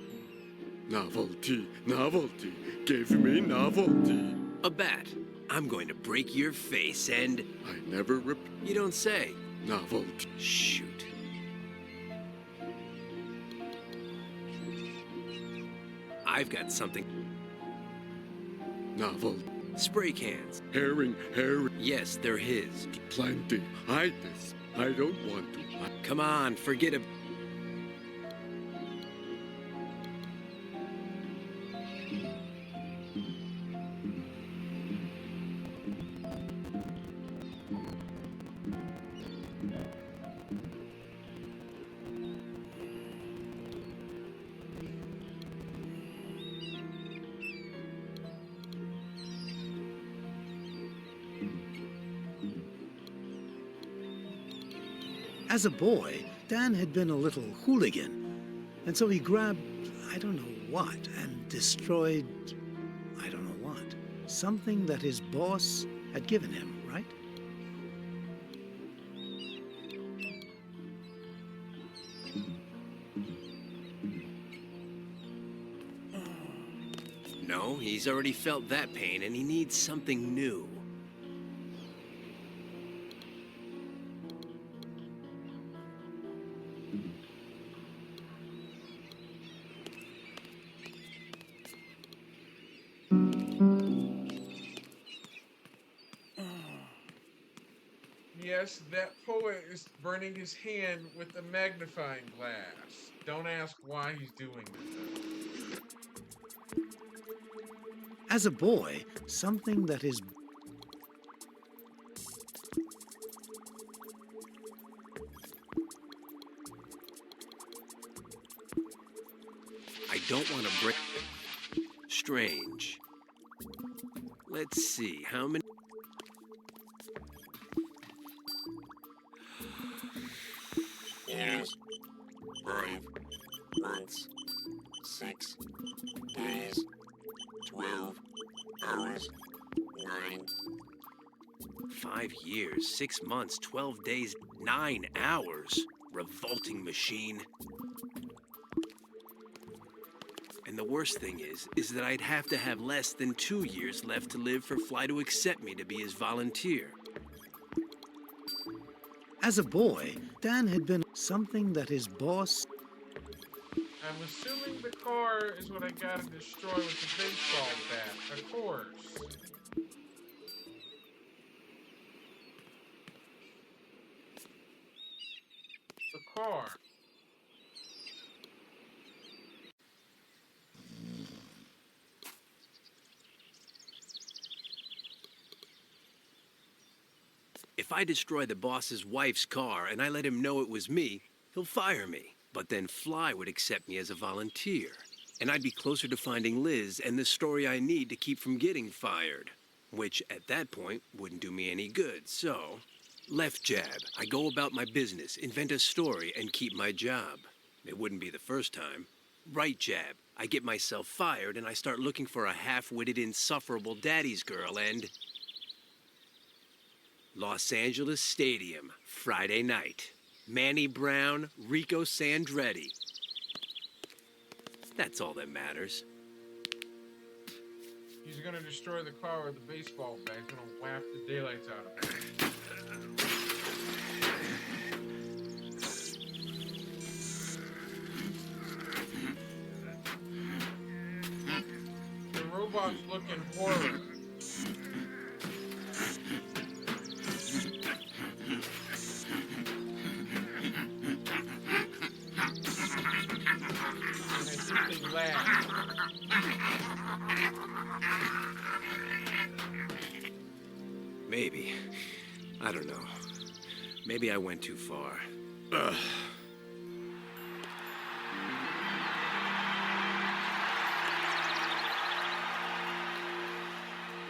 Novelty, novelty. Give me novelty. A bat. I'm going to break your face and... I never repeat. You don't say. Novelty. Shoot. I've got something. Novelty. Spray cans. Herring. Yes, they're his. Plenty. Hide this. I don't want to. Come on, forget it. As a boy, Dan had been a little hooligan, and so he grabbed, I don't know what, and destroyed, I don't know what, something that his boss had given him, right? No, he's already felt that pain, and he needs something new. Yes, that poet is burning his hand with a magnifying glass. Don't ask why he's doing it, though. As a boy, something that his... I don't want to break... Strange. Let's see, how many... Years, 5 months, 6 days, 12 hours, 9. 5 years, 6 months, 12 days, 9 hours. Revolting machine. And the worst thing is that I'd have to have less than 2 years left to live for Fly to accept me to be his volunteer. As a boy, Dan had been something that his boss... I'm assuming the car is what I gotta destroy with the baseball bat, of course. The car. If I destroy the boss's wife's car and I let him know it was me, he'll fire me. But then Fly would accept me as a volunteer. And I'd be closer to finding Liz and the story I need to keep from getting fired. Which, at that point, wouldn't do me any good, so... Left jab. I go about my business, invent a story, and keep my job. It wouldn't be the first time. Right jab. I get myself fired and I start looking for a half-witted, insufferable daddy's girl and... Los Angeles Stadium, Friday night. Manny Brown, Rico Sandretti. That's all that matters. He's gonna destroy the car with a baseball bat. He's gonna whap the daylights out of it. The robot's looking horrible. And I think they laugh. Maybe. I don't know. Maybe I went too far. Ugh.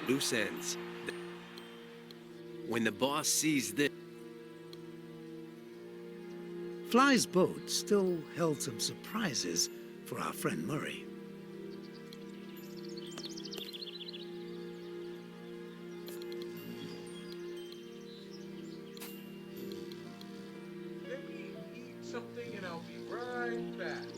Loose ends. When the boss sees this... Fly's boat still held some surprises for our friend Murray. Let me eat something and I'll be right back.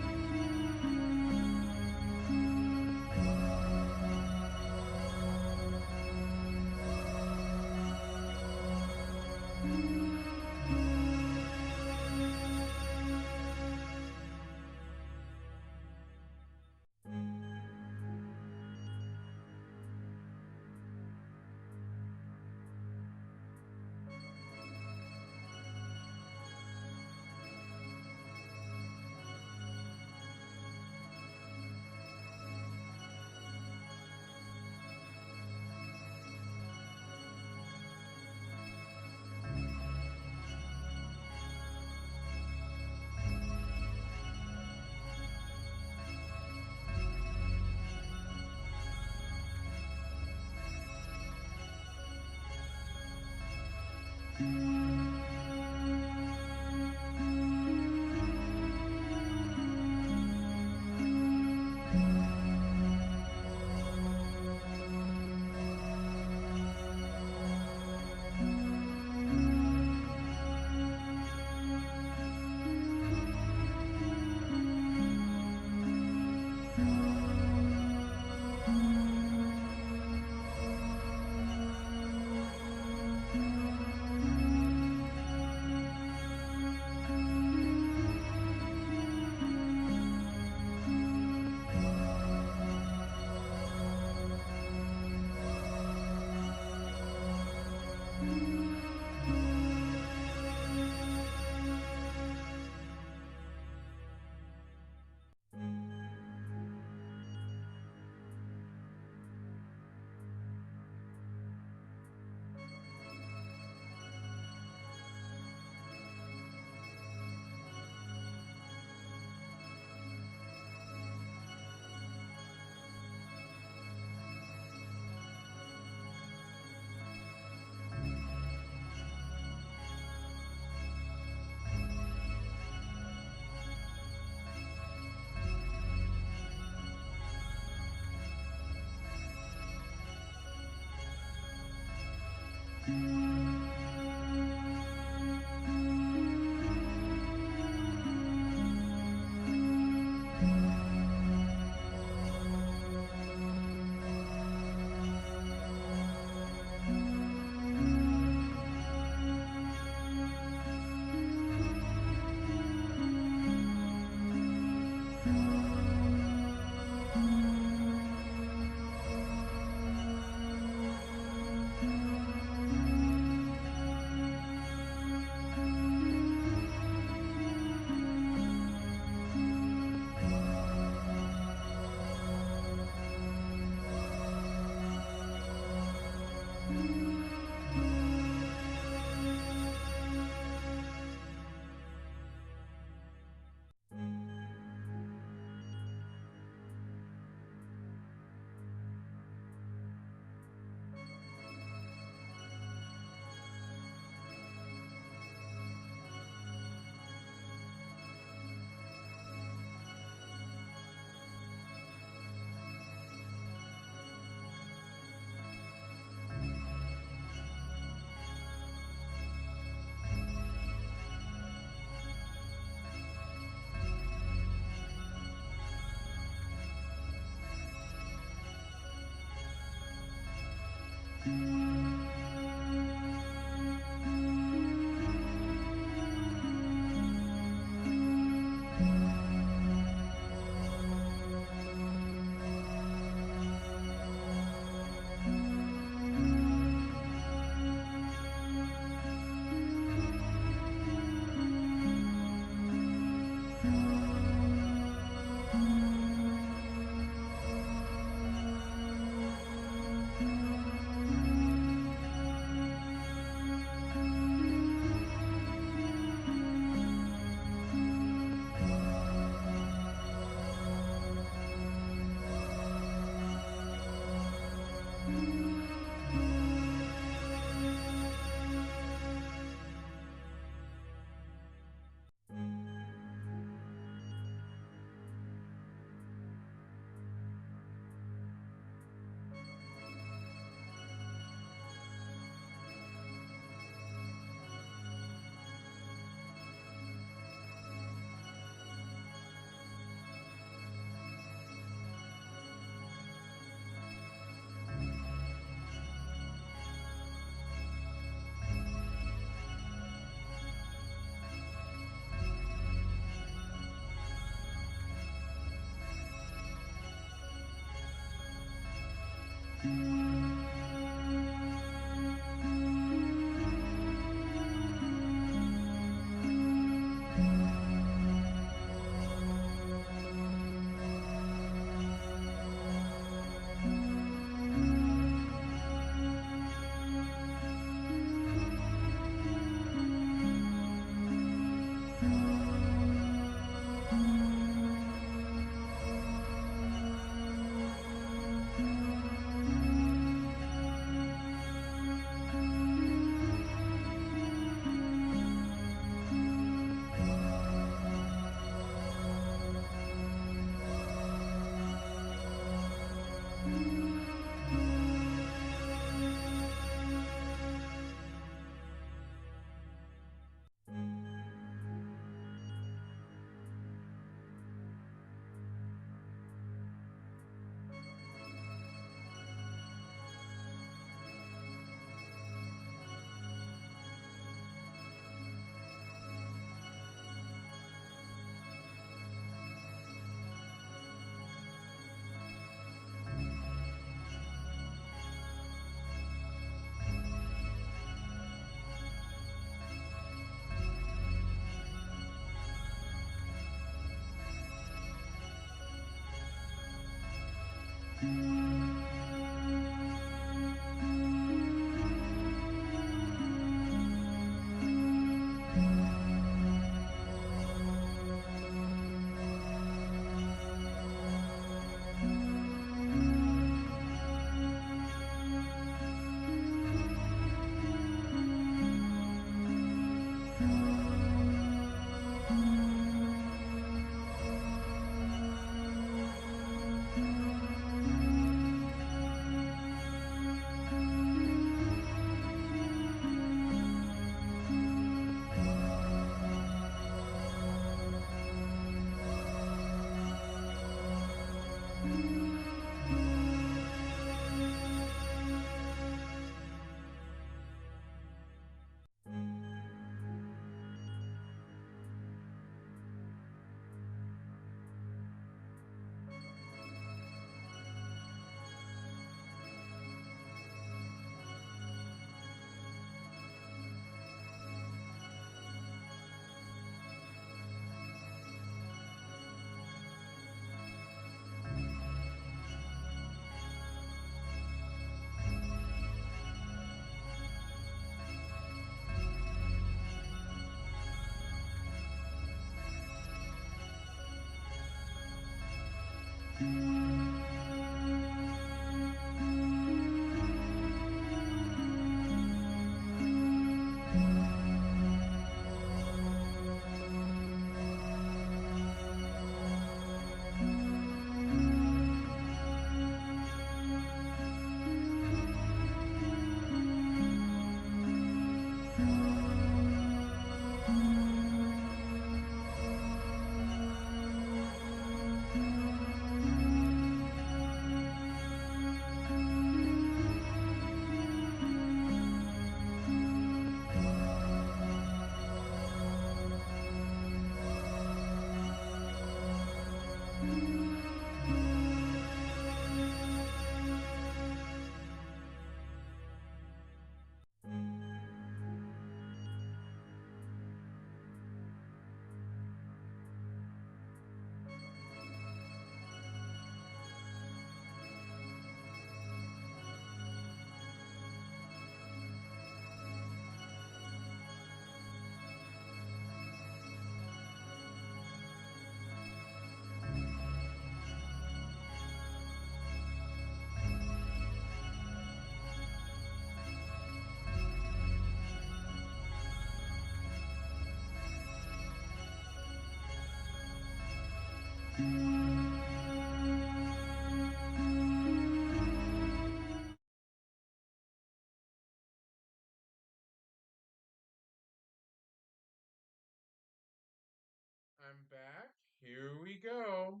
I'm back. Here we go.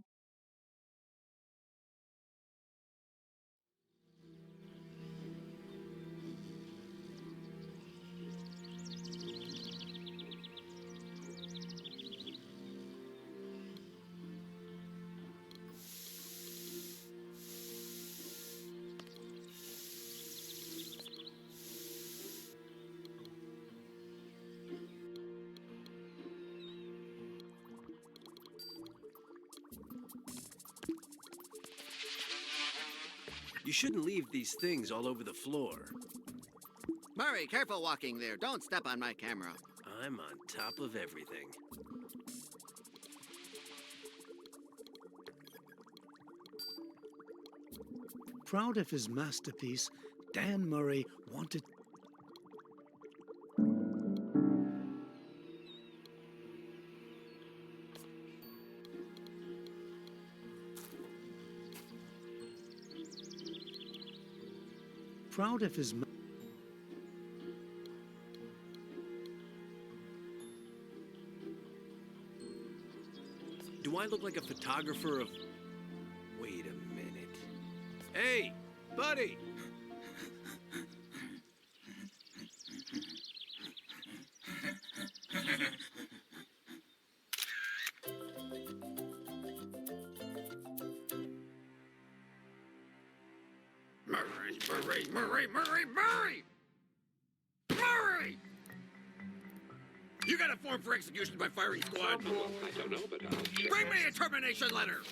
You shouldn't leave these things all over the floor. Murray, careful walking there. Don't step on my camera. I'm on top of everything. Proud of his masterpiece, Dan Murray wanted... Proud of his... Do I look like a photographer of... Wait a minute. Hey, buddy! Murray, Murray, Murray, Murray, Murray! Murray! You got a form for execution by firing squad? I don't know, but I'll check. Bring me a termination letter!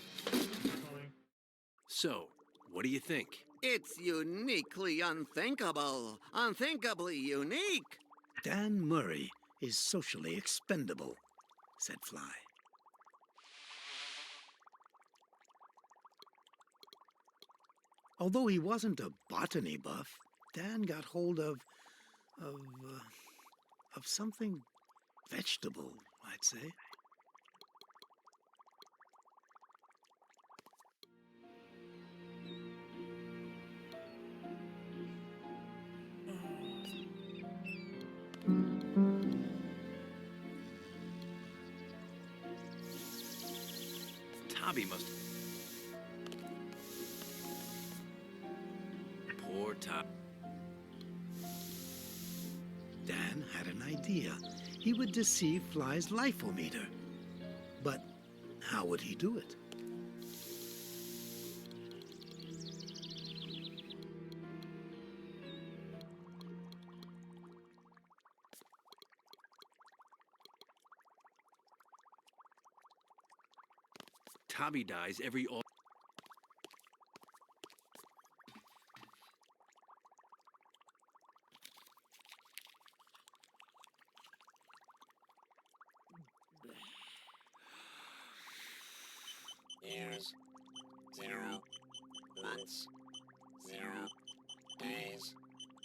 So, what do you think? It's uniquely unthinkable. Unthinkably unique. Dan Murray is socially expendable, said Fly. Although he wasn't a botany buff, Dan got hold of something vegetable, I'd say. Tobby must... Poor Tob... Dan had an idea. He would deceive Fly's life-o-meter. But how would he do it? Tobby dies every... Years, 0 months, 0 days,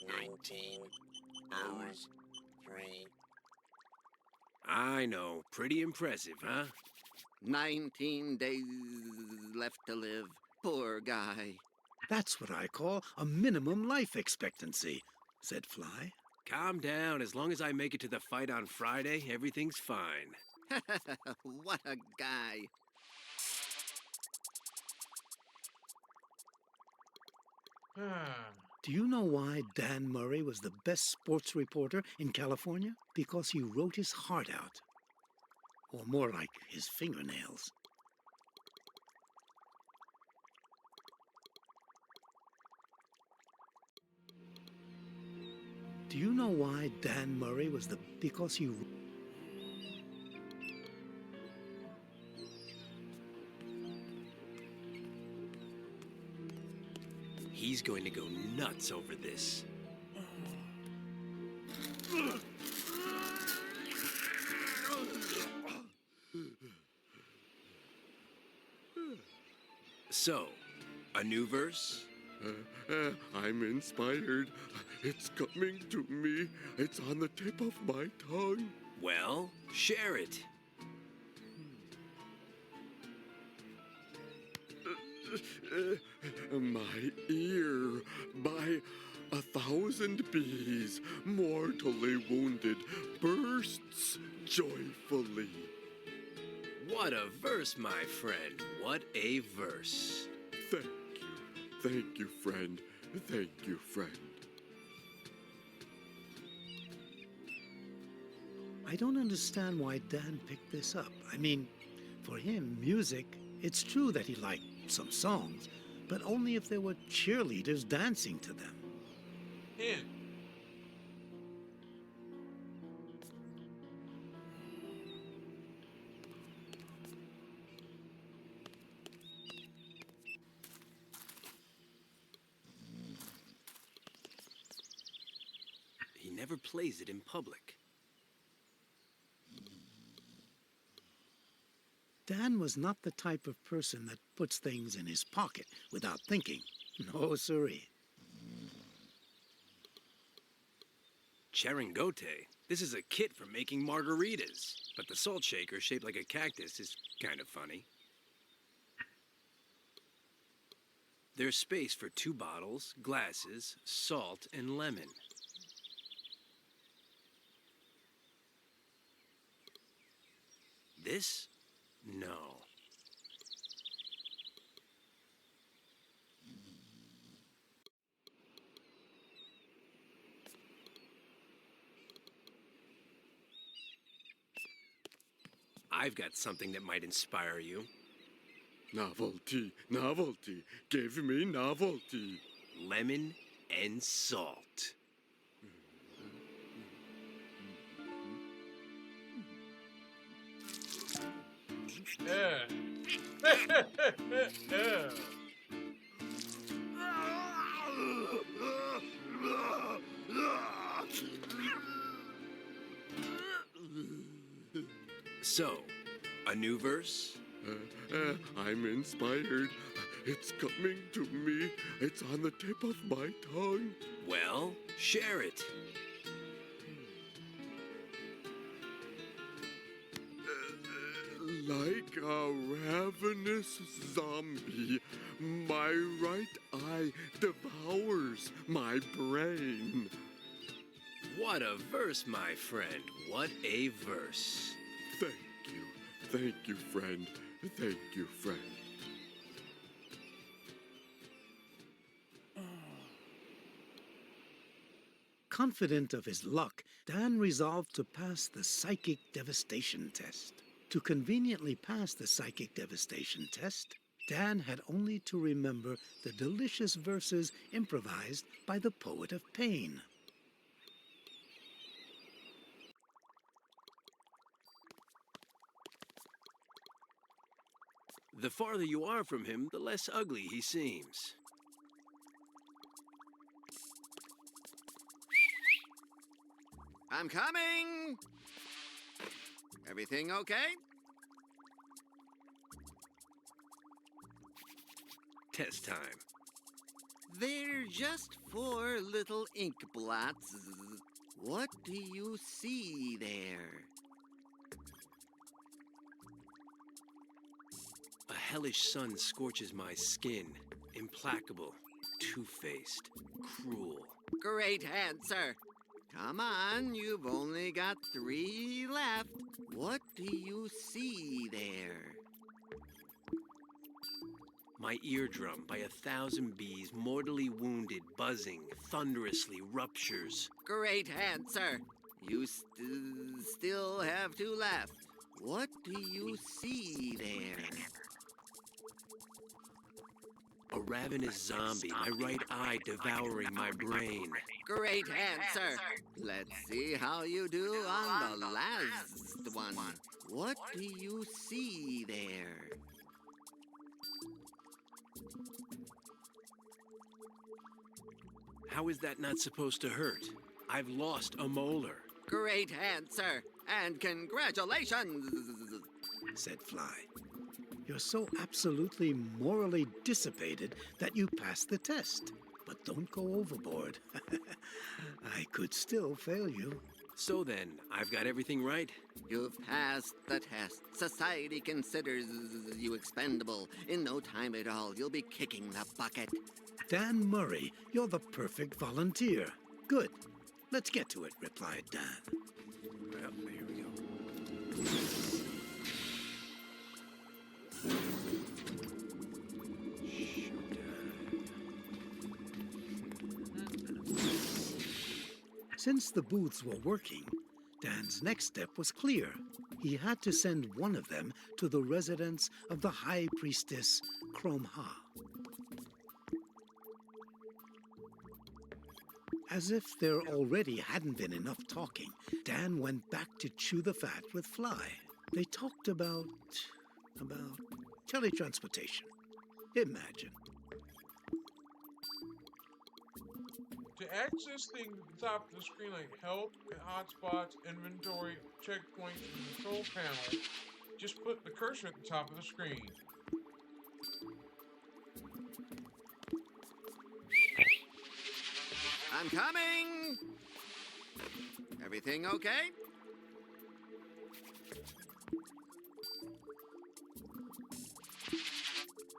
19 hours, 3. I know. Pretty impressive, huh? 19 days left to live. Poor guy. That's what I call a minimum life expectancy, said Fly. Calm down. As long as I make it to the fight on Friday, everything's fine. What a guy. Do you know why Dan Murray was the best sports reporter in California? Because he wrote his heart out. Or more like his fingernails. Do you know why Dan Murray was the... Because he... He's going to go nuts over this. So, a new verse? I'm inspired. It's coming to me. It's on the tip of my tongue. Well, share it. My ear, by 1,000 bees, mortally wounded, bursts joyfully. What a verse, my friend. What a verse. Thank you. Thank you, friend. Thank you, friend. I don't understand why Dan picked this up. I mean, for him, music, it's true that he liked some songs, but only if there were cheerleaders dancing to them. Hint. He never plays it in public. Dan was not the type of person that puts things in his pocket without thinking. No, siree. Cheringote. This is a kit for making margaritas. But the salt shaker shaped like a cactus is kind of funny. There's space for 2 bottles, glasses, salt, and lemon. This? No. I've got something that might inspire you. Novelty, novelty. Give me novelty. Lemon and salt. Yeah. Yeah. So, a new verse? I'm inspired. It's coming to me. It's on the tip of my tongue. Well, share it. Like a ravenous zombie, my right eye devours my brain. What a verse, my friend. What a verse. Thank you. Thank you, friend. Thank you, friend. Confident of his luck, Dan resolved to pass the psychic devastation test. To conveniently pass the psychic devastation test, Dan had only to remember the delicious verses improvised by the poet of pain. The farther you are from him, the less ugly he seems. I'm coming! Everything okay? Test time. They're just 4 little ink blots. What do you see there? A hellish sun scorches my skin. Implacable, two-faced, cruel. Great answer. Come on, you've only got 3 left. What do you see there? My eardrum by 1,000 bees, mortally wounded, buzzing, thunderously ruptures. Great answer. You still have 2 left. What do you see there? A ravenous zombie, my right eye devouring my brain. Great answer. Let's see how you do on the last one. What do you see there? How is that not supposed to hurt? I've lost a molar. Great answer. And congratulations, said Fly. You're so absolutely morally dissipated that you passed the test. But don't go overboard. I could still fail you. So then, I've got everything right? You've passed the test. Society considers you expendable. In no time at all, you'll be kicking the bucket. Dan Murray, you're the perfect volunteer. Good. Let's get to it, replied Dan. Well, here we go. Since the booths were working, Dan's next step was clear. He had to send one of them to the residence of the High Priestess Chrome-Ha. As if there already hadn't been enough talking, Dan went back to chew the fat with Fly. They talked about teletransportation. Imagine. To access things at the top of the screen like help, hotspots, inventory, checkpoints, and control panel, just put the cursor at the top of the screen. I'm coming! Everything okay?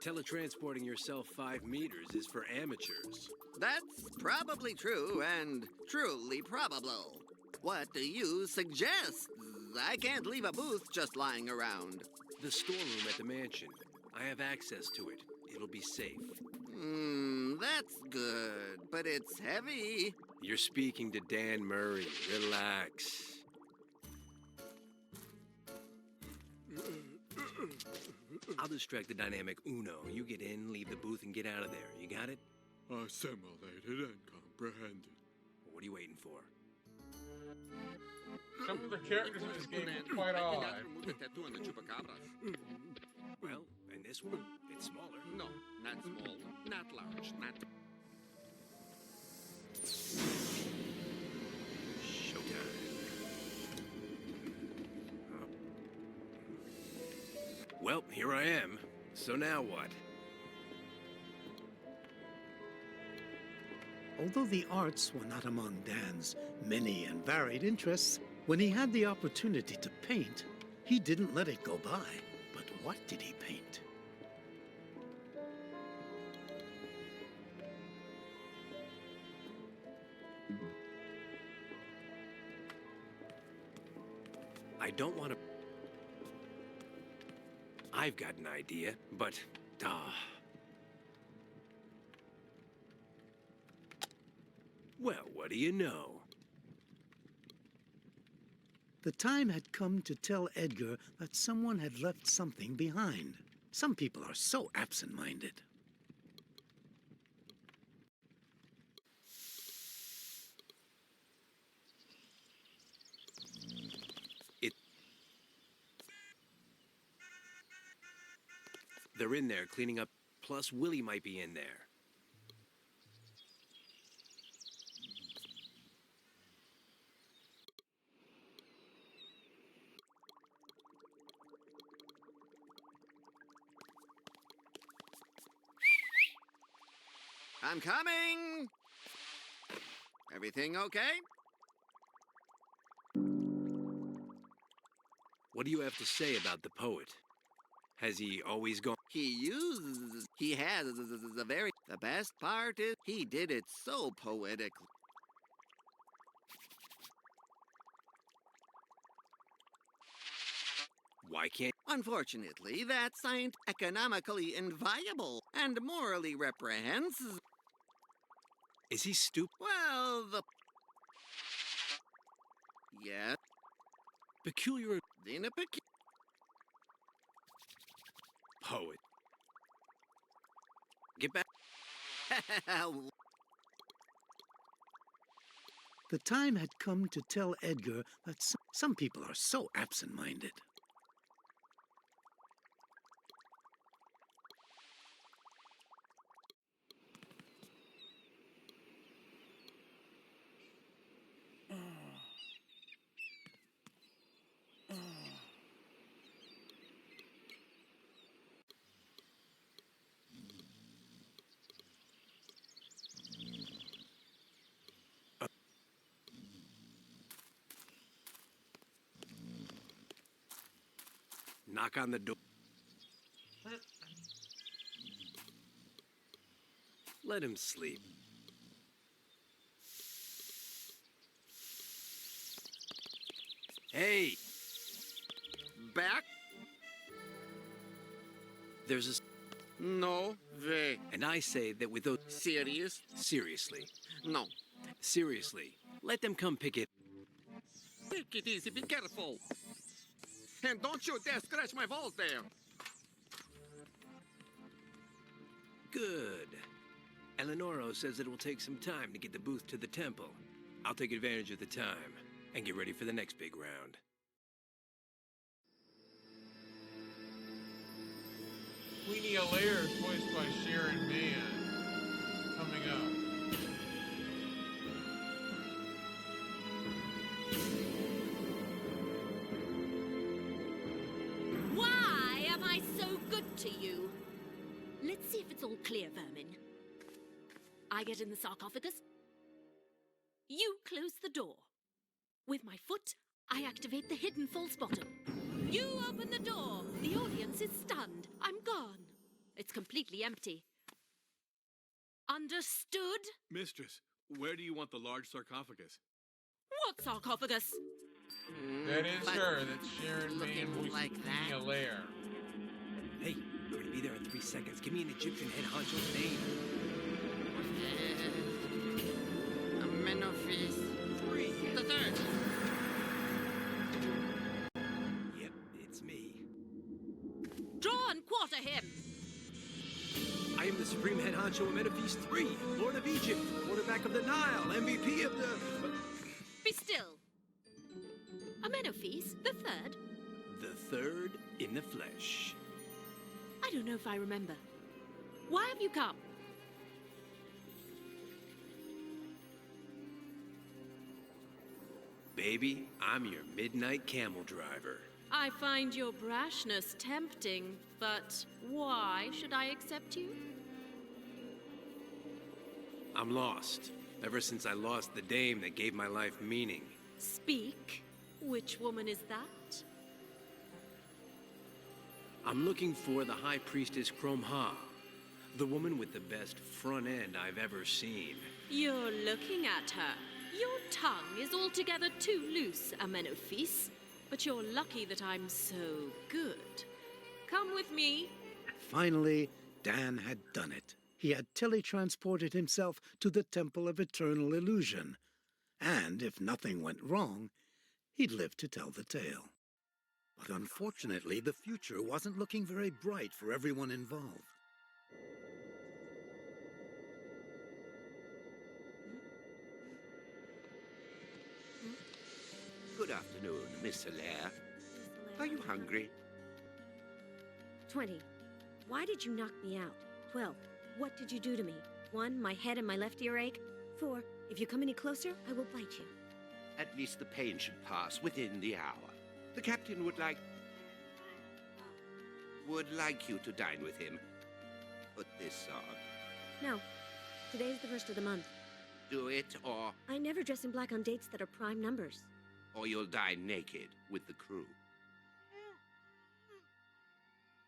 Teletransporting yourself 5 meters is for amateurs. That's probably true and truly probable. What do you suggest? I can't leave a booth just lying around. The storeroom at the mansion. I have access to it. It'll be safe. That's good, but it's heavy. You're speaking to Dan Murray. Relax. I'll distract the dynamic Uno. You get in, leave the booth, and get out of there. You got it? Assimilated and comprehended. What are you waiting for? Some of the characters in this game are quite odd. Well, and this one, it's smaller. No, not small, not large, not... Showtime. Well, here I am. So now what? Although the arts were not among Dan's many and varied interests, when he had the opportunity to paint, he didn't let it go by. But what did he paint? I don't want to... I've got an idea, but... Well, what do you know? The time had come to tell Edgar that someone had left something behind. Some people are so absent-minded. They're in there cleaning up, plus Willie might be in there. I'm coming! Everything okay? What do you have to say about the poet? Has he always gone? He has the best part is he did it so poetically. Why can't... Unfortunately, that science economically inviable and morally reprehensible. Is he stupid? Well, yeah. Peculiar... In a poet. Get back. The time had come to tell Edgar that some people are so absent-minded. Knock on the door. Let him sleep. Hey! Back? There's a... No way. And I say that with those... Serious? Seriously. No. Seriously. Let them come pick it. Take it easy, be careful. And don't you dare scratch my balls there. Good. Eleonoro says it will take some time to get the booth to the temple. I'll take advantage of the time and get ready for the next big round. Queenie Allaire, voiced by Sharon Mann, coming up. Why am I so good to you? Let's see if it's all clear, vermin. I get in the sarcophagus. You close the door. With my foot, I activate the hidden false bottom. You open the door. The audience is stunned. I'm gone. It's completely empty. Understood? Mistress, where do you want the large sarcophagus? What sarcophagus? That is But her. That's Sharon Mann, looking voicing like Queenie that. Allaire. Hey, we're gonna be there in 3 seconds. Give me an Egyptian head honcho's name. Amenophis. 3. The third. Yep, it's me. Draw and quarter him. I am the Supreme Head Honcho Amenophis III, Lord of Egypt, quarterback of the Nile, MVP of the... Be still. Amenophis, the third? The third in the flesh. I don't know if I remember. Why have you come? Baby, I'm your midnight camel driver. I find your brashness tempting, but why should I accept you? I'm lost. Ever since I lost the dame that gave my life meaning. Speak. Which woman is that? I'm looking for the High Priestess Chrome-Ha, the woman with the best front end I've ever seen. You're looking at her. Your tongue is altogether too loose, Amenophis. But you're lucky that I'm so good. Come with me. Finally, Dan had done it. He had teletransported himself to the Temple of Eternal Illusion. And if nothing went wrong, he'd live to tell the tale. But unfortunately, the future wasn't looking very bright for everyone involved. Good afternoon, Miss Allaire. Are you hungry? 20. Why did you knock me out? 12. What did you do to me? 1. My head and my left ear ache. 4. If you come any closer, I will bite you. At least the pain should pass within the hour. The captain would like you to dine with him. Put this on. No. Today's the first of the month. Do it, or I never dress in black on dates that are prime numbers. you'll die naked with the crew.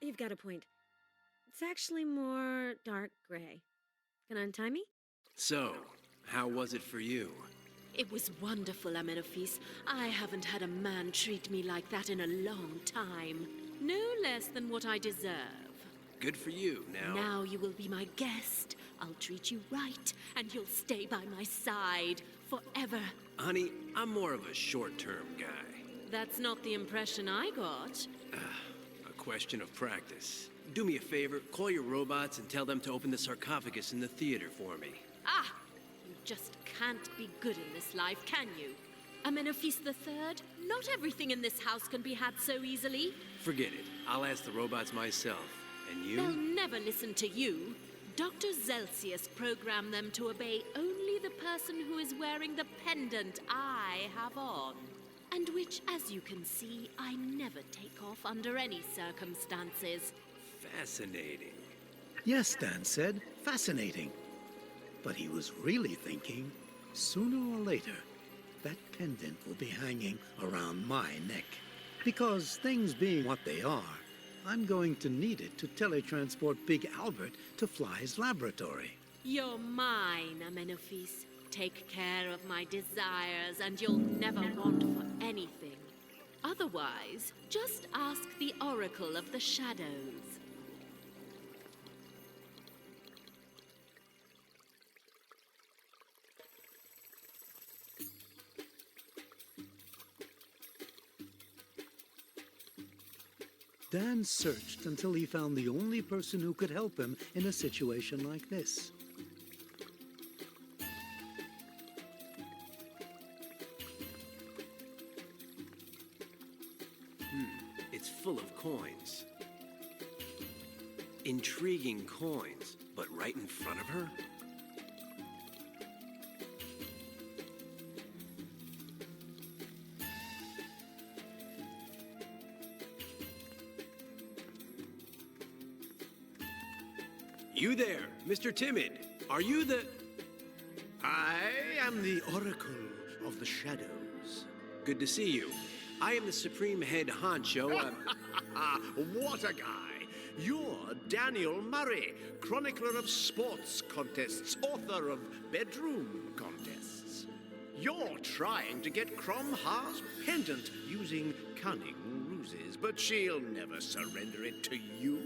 You've got a point. It's actually more dark gray. Can I untie me? So, how was it for you? It was wonderful, Amenophis. I haven't had a man treat me like that in a long time. No less than what I deserve. Good for you, now. Now you will be my guest. I'll treat you right, and you'll stay by my side forever. Honey, I'm more of a short-term guy. That's not the impression I got. A question of practice. Do me a favor, call your robots and tell them to open the sarcophagus in the theater for me. Ah! You just can't be good in this life, can you? Amenophis III, not everything in this house can be had so easily. Forget it. I'll ask the robots myself. And you? They'll never listen to you. Dr. Zelsius programmed them to obey only the person who is wearing the pendant I have on. And which, as you can see, I never take off under any circumstances. Fascinating. Yes, Dan said, fascinating. But he was really thinking, sooner or later, that pendant will be hanging around my neck. Because things being what they are, I'm going to need it to teletransport Big Albert to Fly's laboratory. You're mine, Amenophis. Take care of my desires, and you'll never want for anything. Otherwise, just ask the Oracle of the Shadows. Dan searched until he found the only person who could help him in a situation like this. It's full of coins. Intriguing coins, but right in front of her? You there, Mr. Timid. Are you the... I am the Oracle of the Shadows. Good to see you. I am the Supreme Head Honcho. What a guy! You're Daniel Murray, chronicler of sports contests, author of bedroom contests. You're trying to get Crom Ha's pendant using cunning ruses, but she'll never surrender it to you.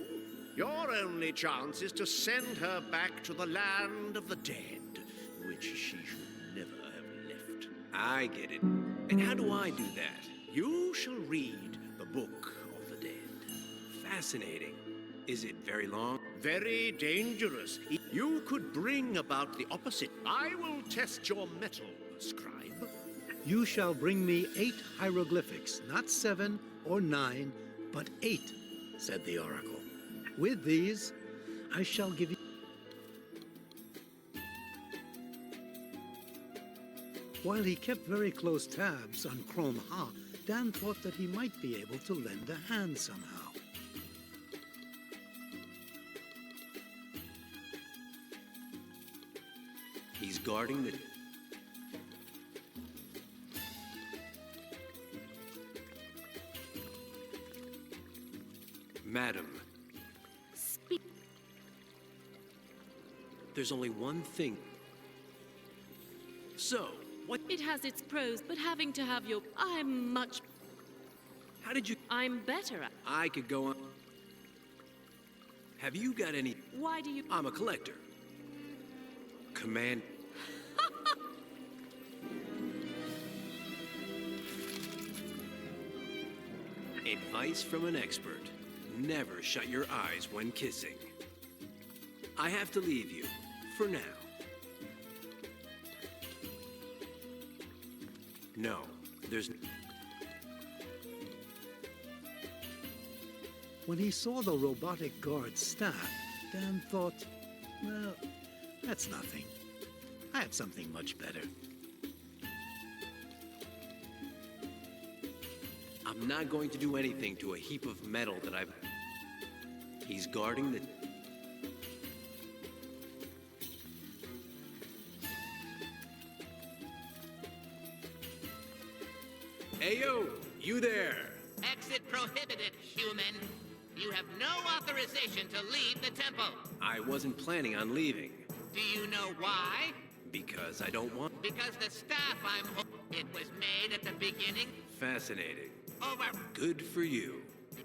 Your only chance is to send her back to the land of the dead, which she should never have left. I get it. And how do I do that? You shall read the Book of the Dead. Fascinating. Is it very long? Very dangerous. You could bring about the opposite. I will test your mettle, scribe. You shall bring me 8 hieroglyphics, not 7 or 9, but 8, said the oracle. With these, I shall give you... While he kept very close tabs on Crom Ha, Dan thought that he might be able to lend a hand somehow. He's guarding the... Madam. Speak. There's only one thing. So, what... It has its pros, but having to have your... I'm much... How did you... I'm better at... I could go on... Have you got any... Why do you... I'm a collector. Command... Advice from an expert. Never shut your eyes when kissing. I have to leave you, for now. No, there's... When he saw the robotic guard's staff, Dan thought, well, that's nothing. I have something much better. I'm not going to do anything to a heap of metal that I've... He's guarding the... Ayo, you there! Exit prohibited, human. You have no authorization to leave the temple. I wasn't planning on leaving. Do you know why? Because I don't want... Because the staff I'm holding, it was made at the beginning. Fascinating. Over. Good for you.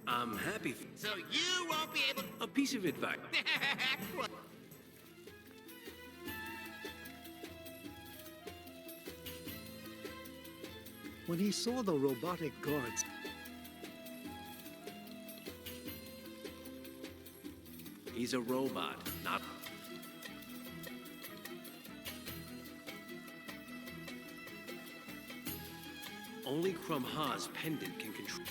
I'm happy. So you won't be able... A piece of advice. When he saw the robotic guards, He's a robot, not... Only Crom Ha's pendant can control...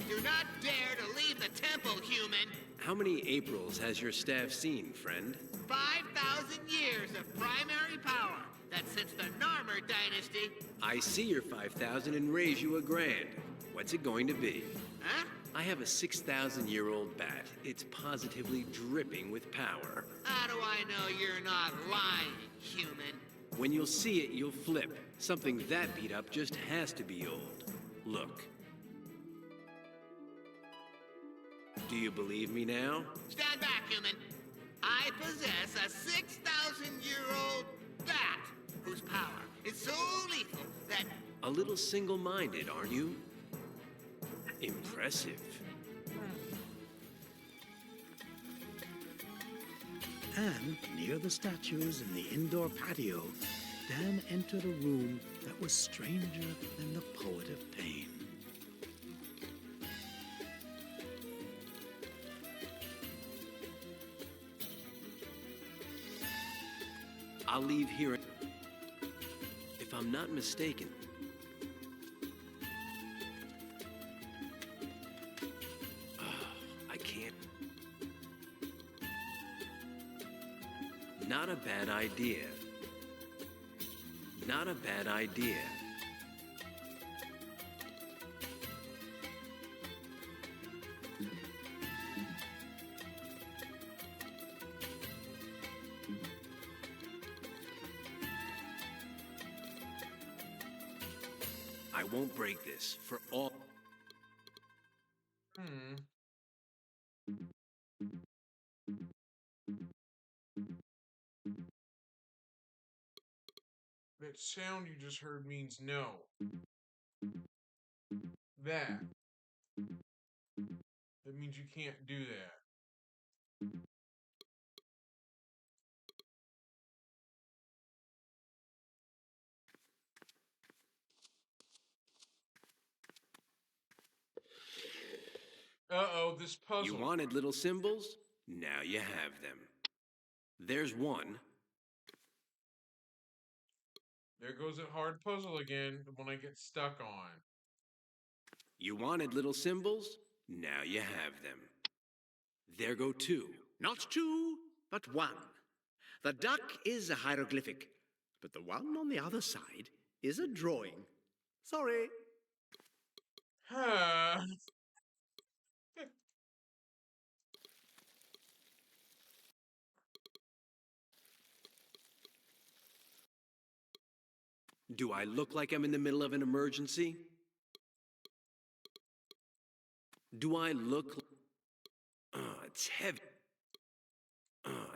Do not dare to leave the temple, human. How many Aprils has your staff seen, friend? 5,000 years of primary power. That's since the Narmer dynasty. I see your 5,000 and raise you a grand. What's it going to be? Huh? I have a 6,000-year-old bat. It's positively dripping with power. How do I know you're not lying, human? When you'll see it, you'll flip. Something that beat up just has to be old. Look. Do you believe me now? Stand back, human. I possess a 6,000-year-old bat whose power is so lethal that... A little single-minded, aren't you? Impressive. And near the statues in the indoor patio, Dan entered a room that was stranger than the poet of pain. I'll leave here if I'm not mistaken. I can't. Not a bad idea. Not a bad idea. I won't break this for all. That sound you just heard means no. That. That means you can't do that. Uh-oh, this puzzle. You wanted little symbols? Now you have them. There's one. There goes that hard puzzle again, the one I get stuck on. You wanted little symbols? Now you have them. There go two. Not two, but one. The duck is a hieroglyphic, but the one on the other side is a drawing. Sorry. Do I look like I'm in the middle of an emergency? Do I look... it's heavy.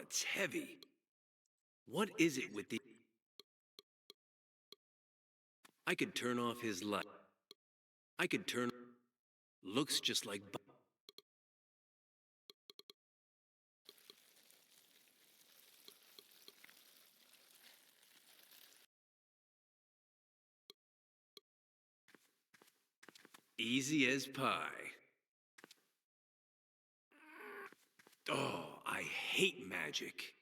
It's heavy. What is it with the... I could turn off his light. I could turn... Looks just like... Easy as pie. Oh, I hate magic.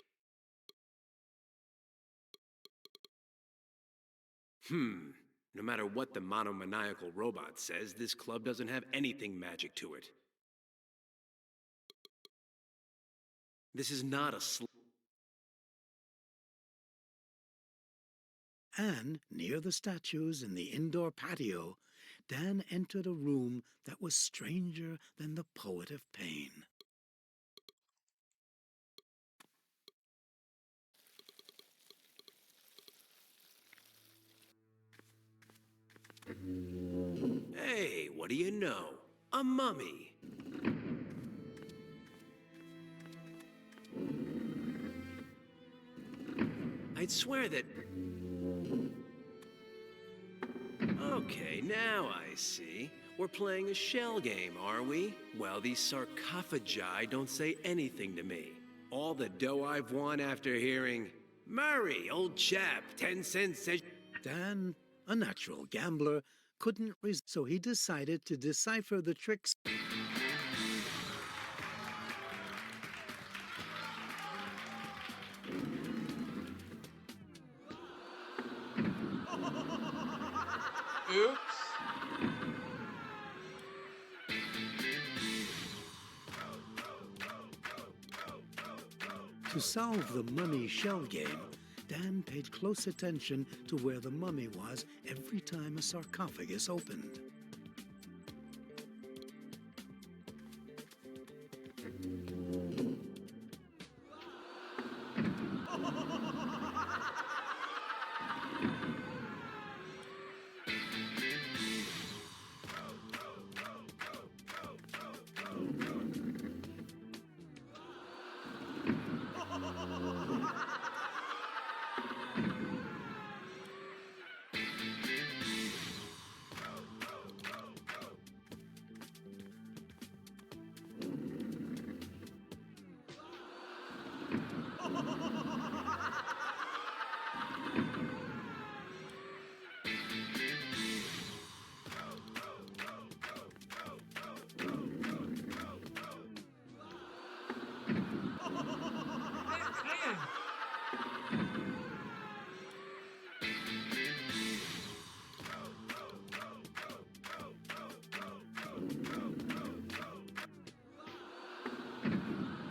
No matter what the monomaniacal robot says, this club doesn't have anything magic to it. This is not a And near the statues in the indoor patio, Dan entered a room that was stranger than the poet of pain. Hey, what do you know? A mummy. I'd swear that... Okay, now I see. We're playing a shell game, are we? Well, these sarcophagi don't say anything to me. All the dough I've won after hearing, Murray, old chap, 10 cents says... Dan, a natural gambler, couldn't resist, so he decided to decipher the tricks. Oops. To solve the mummy shell game, Dan paid close attention to where the mummy was every time a sarcophagus opened.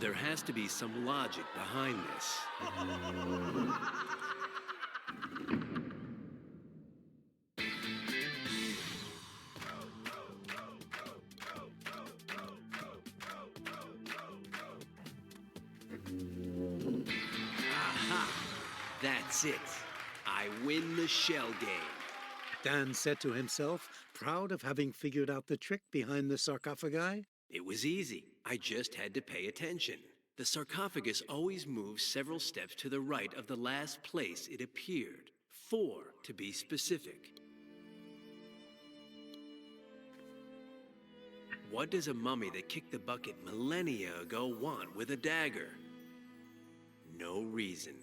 There has to be some logic behind this. Aha! That's it. I win the shell game. Dan said to himself, proud of having figured out the trick behind the sarcophagi. It was easy. I just had to pay attention. The sarcophagus always moves several steps to the right of the last place it appeared. 4, to be specific. What does a mummy that kicked the bucket millennia ago want with a dagger? No reason.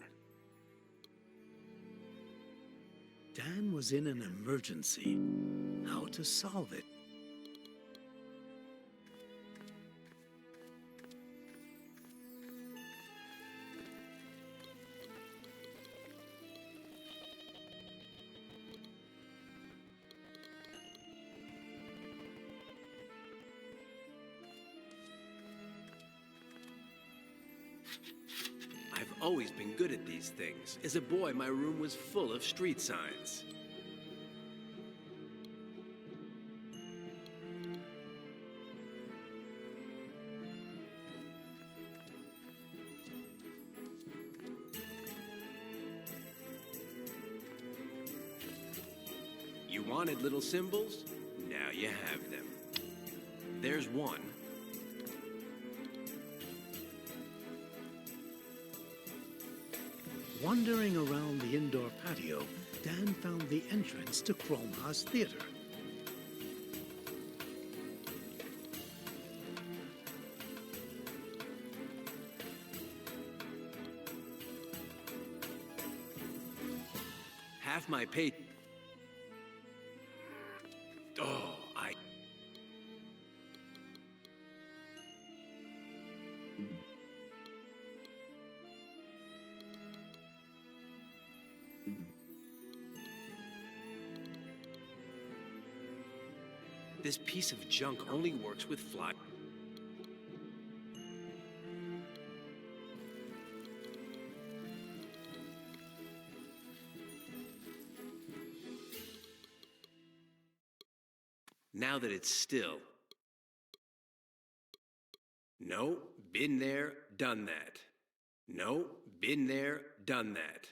Dan was in an emergency. How to solve it? I've always been good at these things. As a boy, my room was full of street signs. You wanted little symbols? Now you have them. There's one. Wandering around the indoor patio, Dan found the entrance to Kromha's Theater. Half my pay... Oh, I... This piece of junk only works with fly... Now that it's still. No, been there, done that. No, been there, done that.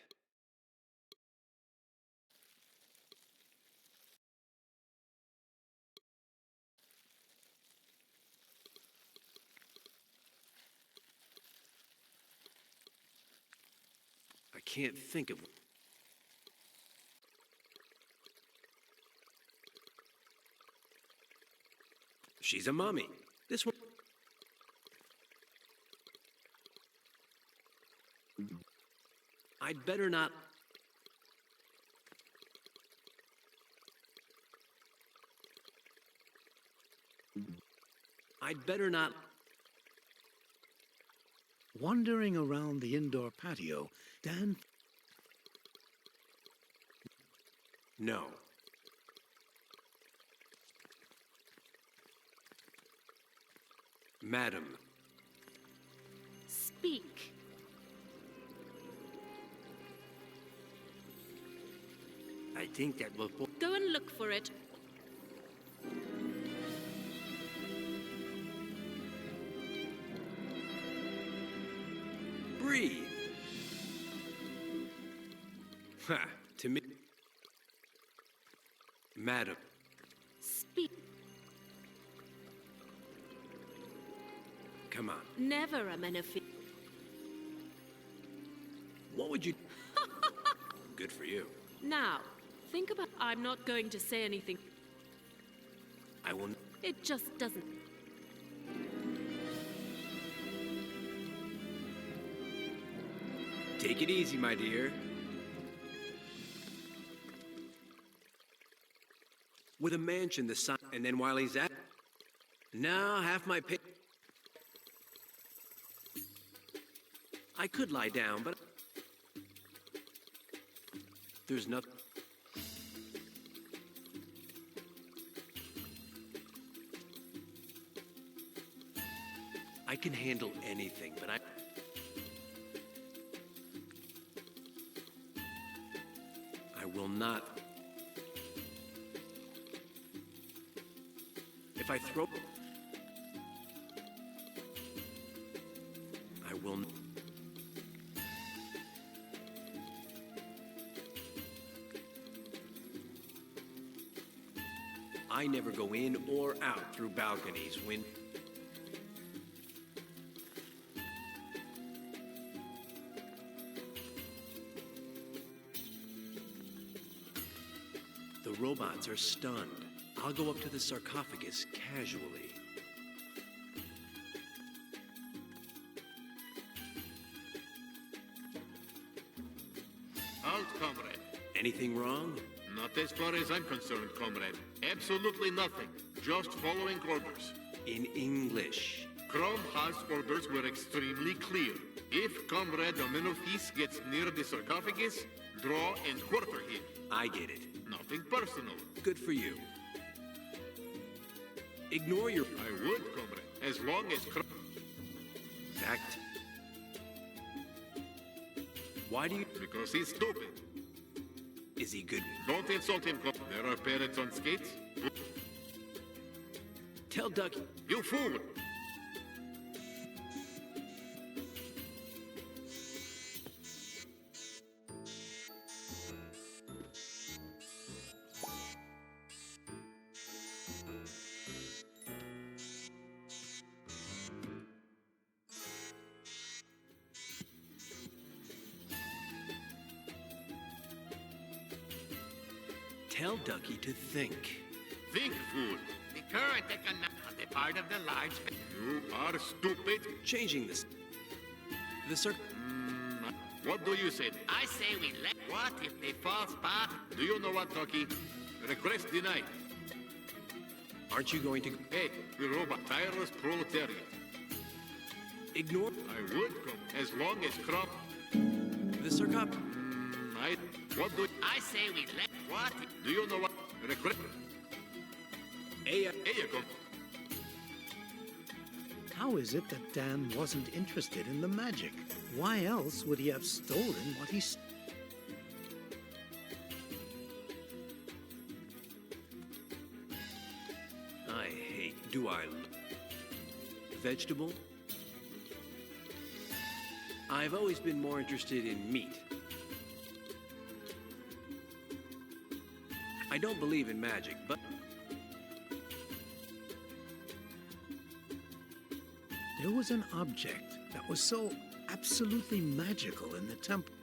I can't think of... She's a mummy. This one... I'd better not... I'd better not... Wandering around the indoor patio, Dan... No. Madam. Speak. I think that will... Go and look for it. Breathe. Ha, to me... Madam. Speak. Come on. Never a Menefee. What would you... Good for you. Now, think about... I'm not going to say anything. I will... It just doesn't... Take it easy, my dear. With a mansion the size... And then while he's at... Now, half my pay... I could lie down, but... There's nothing... I can handle anything, but I will not. If I throw... I will... I never go in or out through balconies when... The robots are stunned. I'll go up to the sarcophagus casually. Halt, comrade. Anything wrong? Not as far as I'm concerned, comrade. Absolutely nothing. Just following orders. In English. Chrome Haas orders were extremely clear. If Comrade Amenophis gets near the sarcophagus, draw and quarter him. I get it. Nothing personal. Good for you. Ignore your... I would, comrade, as long as... Fact. Why do you... Because he's stupid. Is he good? Don't insult him, comrade. There are parrots on skates. Tell Ducky... You fool! Tell Ducky to think. Think, fool. The current economic part of the large... You are stupid. Changing this. The What do you say? I say we let... What if the false pop... Do you know what, Ducky? Request denied. Aren't you going to... Hey, you robot, tireless proletariat. Ignore... I would come, as long as crop... The sarcophagus... What do... I say we let... What? Do you know what? Request... Here you go. How is it that Dan wasn't interested in the magic? Why else would he have stolen what he... I hate... Do I... Vegetable? I've always been more interested in meat. I don't believe in magic, but... There was an object that was so absolutely magical in the temple.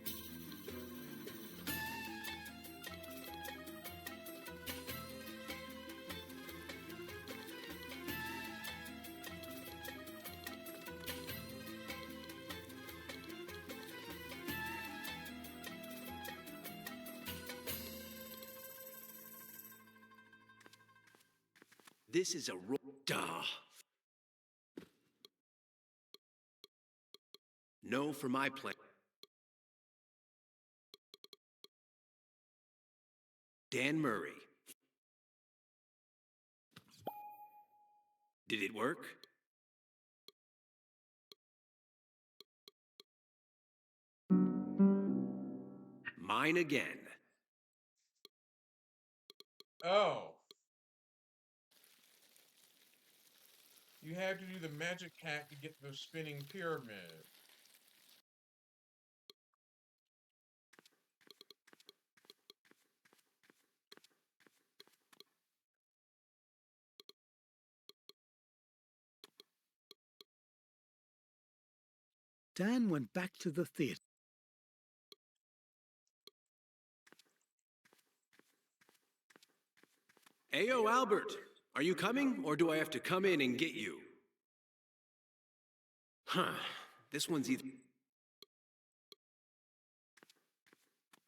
This is a duh. No for my plan. Dan Murray. Did it work? Mine again. Oh. You had to do the magic hack to get the spinning pyramid. Dan went back to the theater. Ayo, Albert, are you coming, or do I have to come in and get you? Huh, this one's either...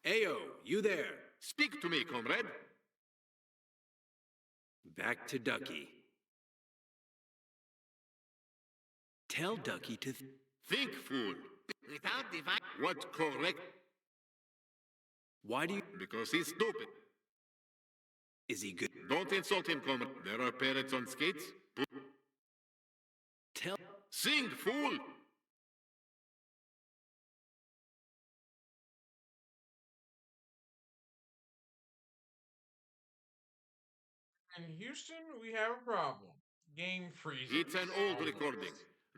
Ayo, you there? Speak to me, comrade. Back to Ducky. Tell Ducky to... Think, fool. Without divine... What correct? Why do you... Because he's stupid. Is he good? Don't insult him, comrade. There are parrots on skates. Tell... Sing, fool! In Houston, we have a problem. Game freezing. It's an old recording.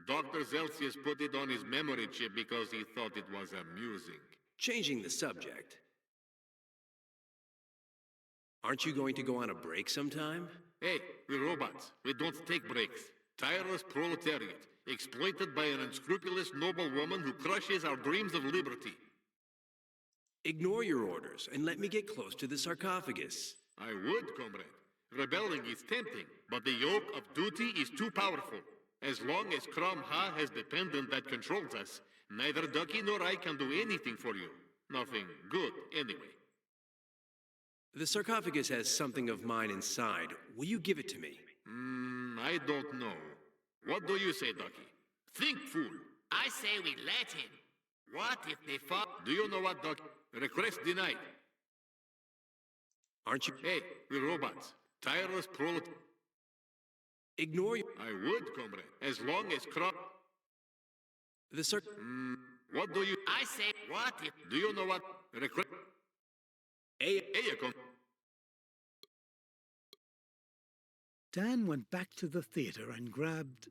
Dr. Celsius put it on his memory chip because he thought it was amusing. Changing the subject. Aren't you going to go on a break sometime? Hey, we're robots. We don't take breaks. Tireless proletariat, exploited by an unscrupulous noblewoman who crushes our dreams of liberty. Ignore your orders and let me get close to the sarcophagus. I would, comrade. Rebelling is tempting, but the yoke of duty is too powerful. As long as Crom Ha has dependent that controls us, neither Ducky nor I can do anything for you. Nothing good, anyway. The sarcophagus has something of mine inside. Will you give it to me? I don't know. What do you say, Ducky? Think, fool. I say we let him. What if they fall? Do you know what, Ducky? Request denied. Aren't you? Hey, we're robots. Tireless prolet. Ignore you. I would, comrade. As long as Crom... The What do you... I say, what if... Do you know what? Request... Dan went back to the theater and grabbed...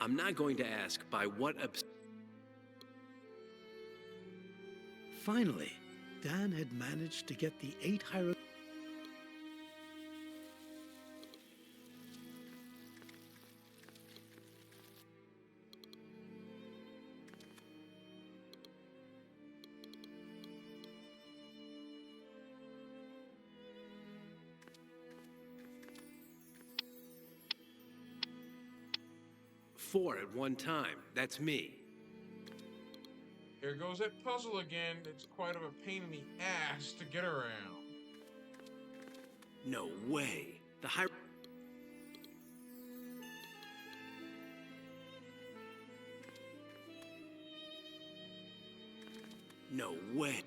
I'm not going to ask by what Finally, Dan had managed to get the 8 hieroglyphs. Four at one time. That's me. Here goes that puzzle again. It's quite of a pain in the ass to get around. No way. The high... No way.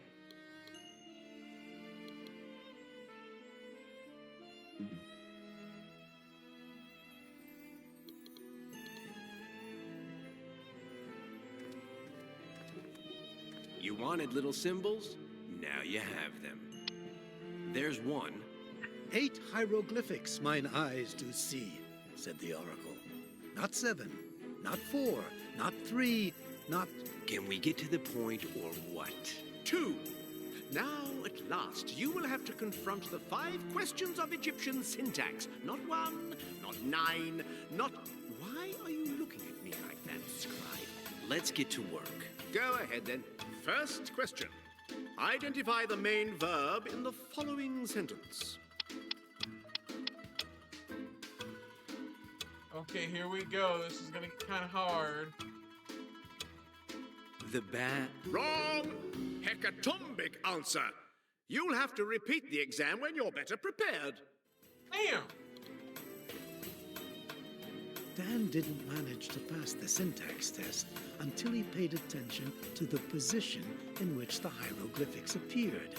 You wanted little symbols? Now you have them. There's one. 8 hieroglyphics mine eyes do see, said the oracle. Not 7, not 4, not 3, not... Can we get to the point or what? 2. Now, at last, you will have to confront the 5 questions of Egyptian syntax. Not 1, not 9, not... Why are you looking at me like that, scribe? Let's get to work. Go ahead, then. First question. Identify the main verb in the following sentence. Okay, here we go. This is gonna get kind of hard. The bat. Wrong! Hecatombic answer. You'll have to repeat the exam when you're better prepared. Damn! Dan didn't manage to pass the syntax test until he paid attention to the position in which the hieroglyphics appeared.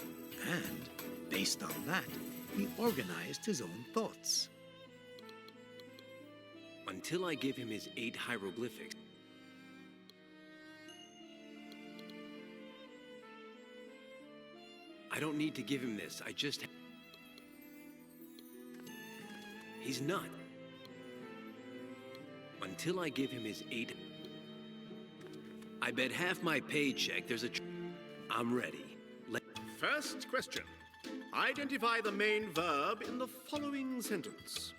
And, based on that, he organized his own thoughts. Until I give him his 8 hieroglyphics. I don't need to give him this. I just... He's not. Until I give him his 8... I bet half my paycheck there's a... I'm ready. First question. Identify the main verb in the following sentence.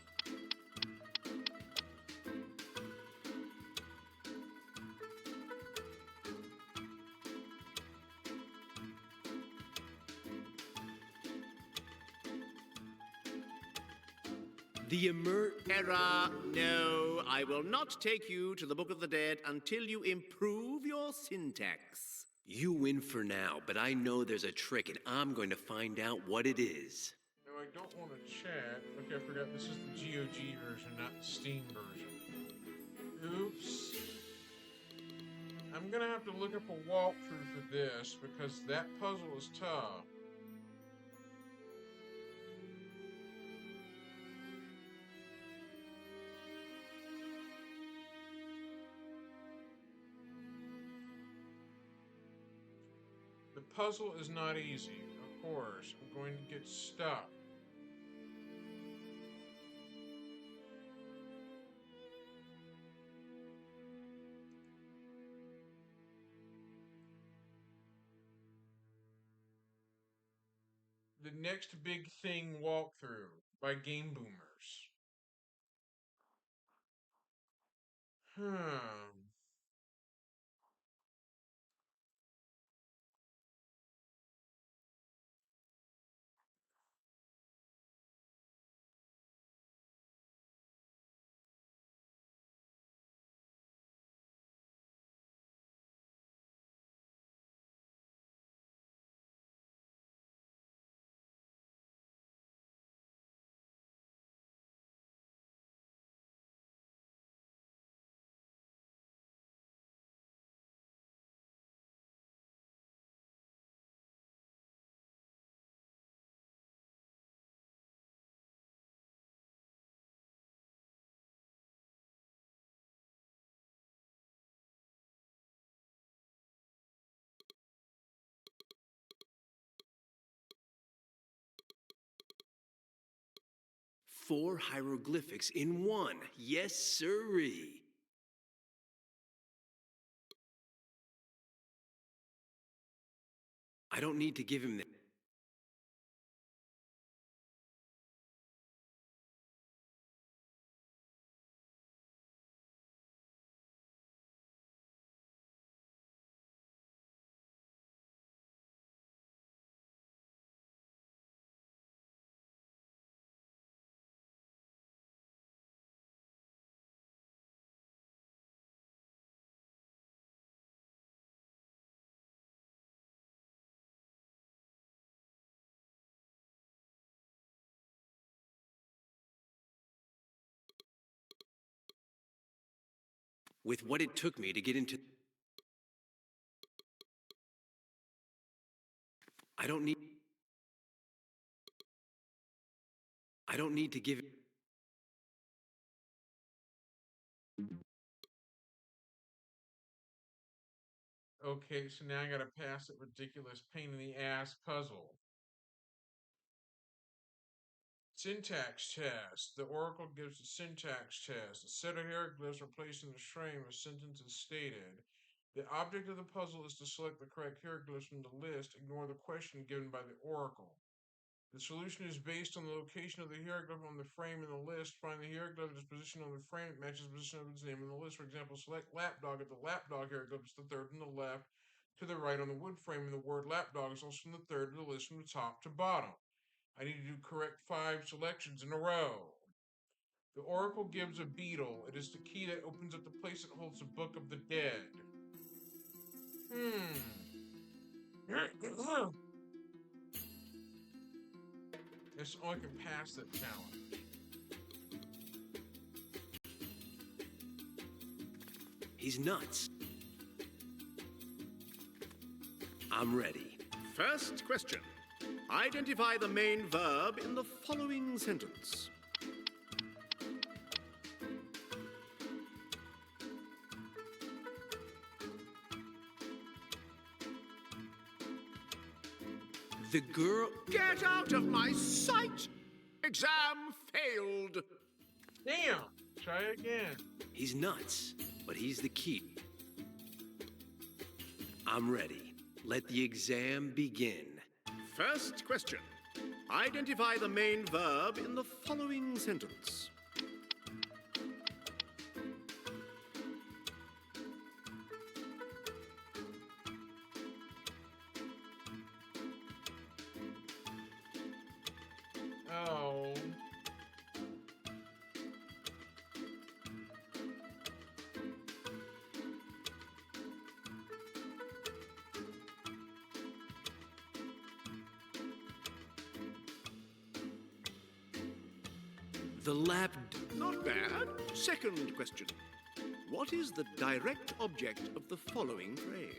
The Error. No, I will not take you to the Book of the Dead until you improve your syntax. You win for now, but I know there's a trick, and I'm going to find out what it is. No, I don't want to chat. Okay, I forgot this is the GOG version, not the Steam version. Oops. I'm gonna have to look up a walkthrough for this because that puzzle is tough. The puzzle is not easy. Of course, I'm going to get stuck. The Next Big Thing walkthrough by Game Boomers. Four hieroglyphics in one. Yes, sirree. I don't need to give him the... With what it took me to get into... I don't need to give... Okay, so now I gotta pass that ridiculous pain in the ass puzzle. Syntax test. The oracle gives a syntax test. A set of hieroglyphs are placed in the frame. A sentence is stated. The object of the puzzle is to select the correct hieroglyphs from the list. Ignore the question given by the oracle. The solution is based on the location of the hieroglyph on the frame in the list. Find the hieroglyph at its position on the frame. It matches the position of its name in the list. For example, select lapdog. If the lapdog hieroglyph is the third from the left to the right on the wood frame, and the word lapdog is also from the third of the list from the top to bottom. I need to do correct 5 selections in a row. The oracle gives a beetle. It is the key that opens up the place that holds the Book of the Dead. That's all I can pass that challenge. He's nuts. I'm ready. First question. Identify the main verb in the following sentence. The girl... Get out of my sight! Exam failed! Damn! Try again. He's nuts, but he's the key. I'm ready. Let the exam begin. First question. Identify the main verb in the following sentence. Oh. The lap... Not bad. Second question. What is the direct object of the following phrase?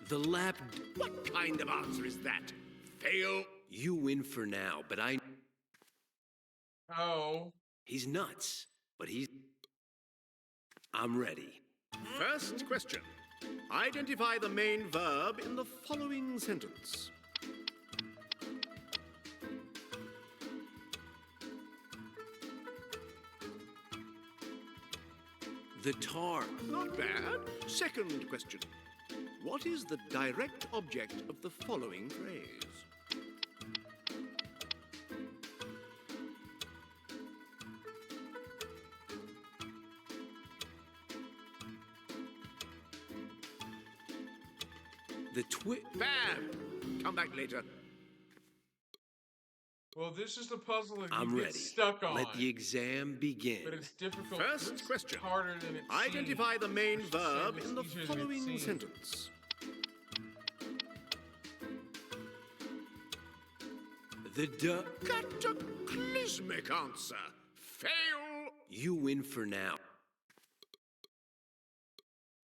The lap... What kind of answer is that? Fail? You win for now, but I... Oh. He's nuts, but he's... I'm ready. First question. Identify the main verb in the following sentence. The tar. Not bad. Second question. What is the direct object of the following phrase? Bad. Come back later. Well, this is the puzzle that I'm you get ready. stuck on. Let the exam begin. But it's difficult. First It's question. harder than it Identify seems. the main It's verb easier in the than it following seems. sentence. The Cataclysmic answer. Fail. You win for now.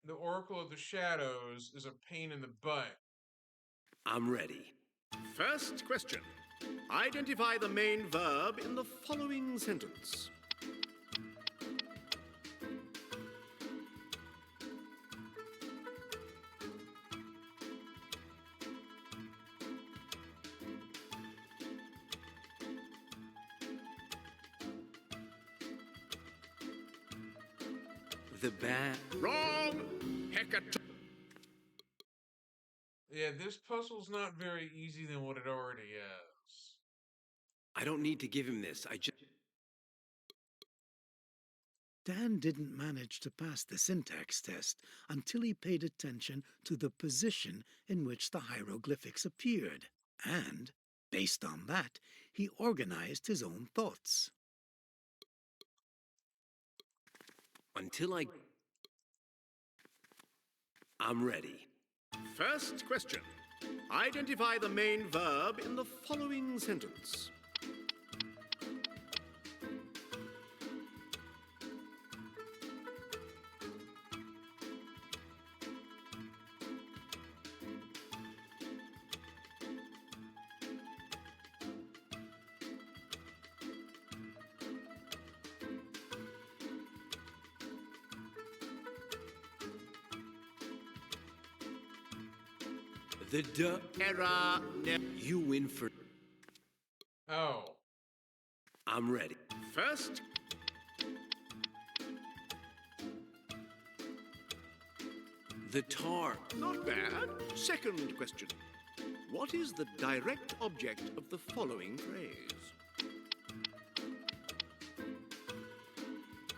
The Oracle of the Shadows is a pain in the butt. I'm ready. First question. Identify the main verb in the following sentence. The bat. Wrong. Hecatomb. Yeah, this puzzle's not very easy than what it already is. I don't need to give him this. I just... Dan didn't manage to pass the syntax test until he paid attention to the position in which the hieroglyphics appeared, and, based on that, he organized his own thoughts. Until I'm ready. First question. Identify the main verb in the following sentence. The Error. You win for... Oh. I'm ready. First. The tar. Not bad. Second question. What is the direct object of the following phrase?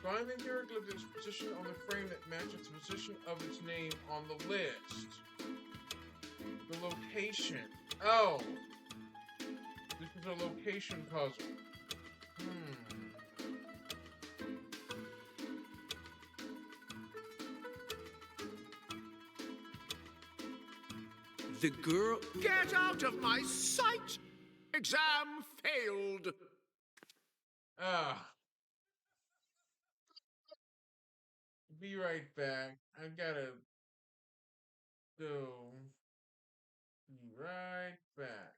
Find the hieroglyph's position on the frame that matches the position of its name on the list. The location. Oh! This is a location puzzle. The girl... Get out of my sight! Exam failed! Ah. Be right back. I gotta go. Be right back.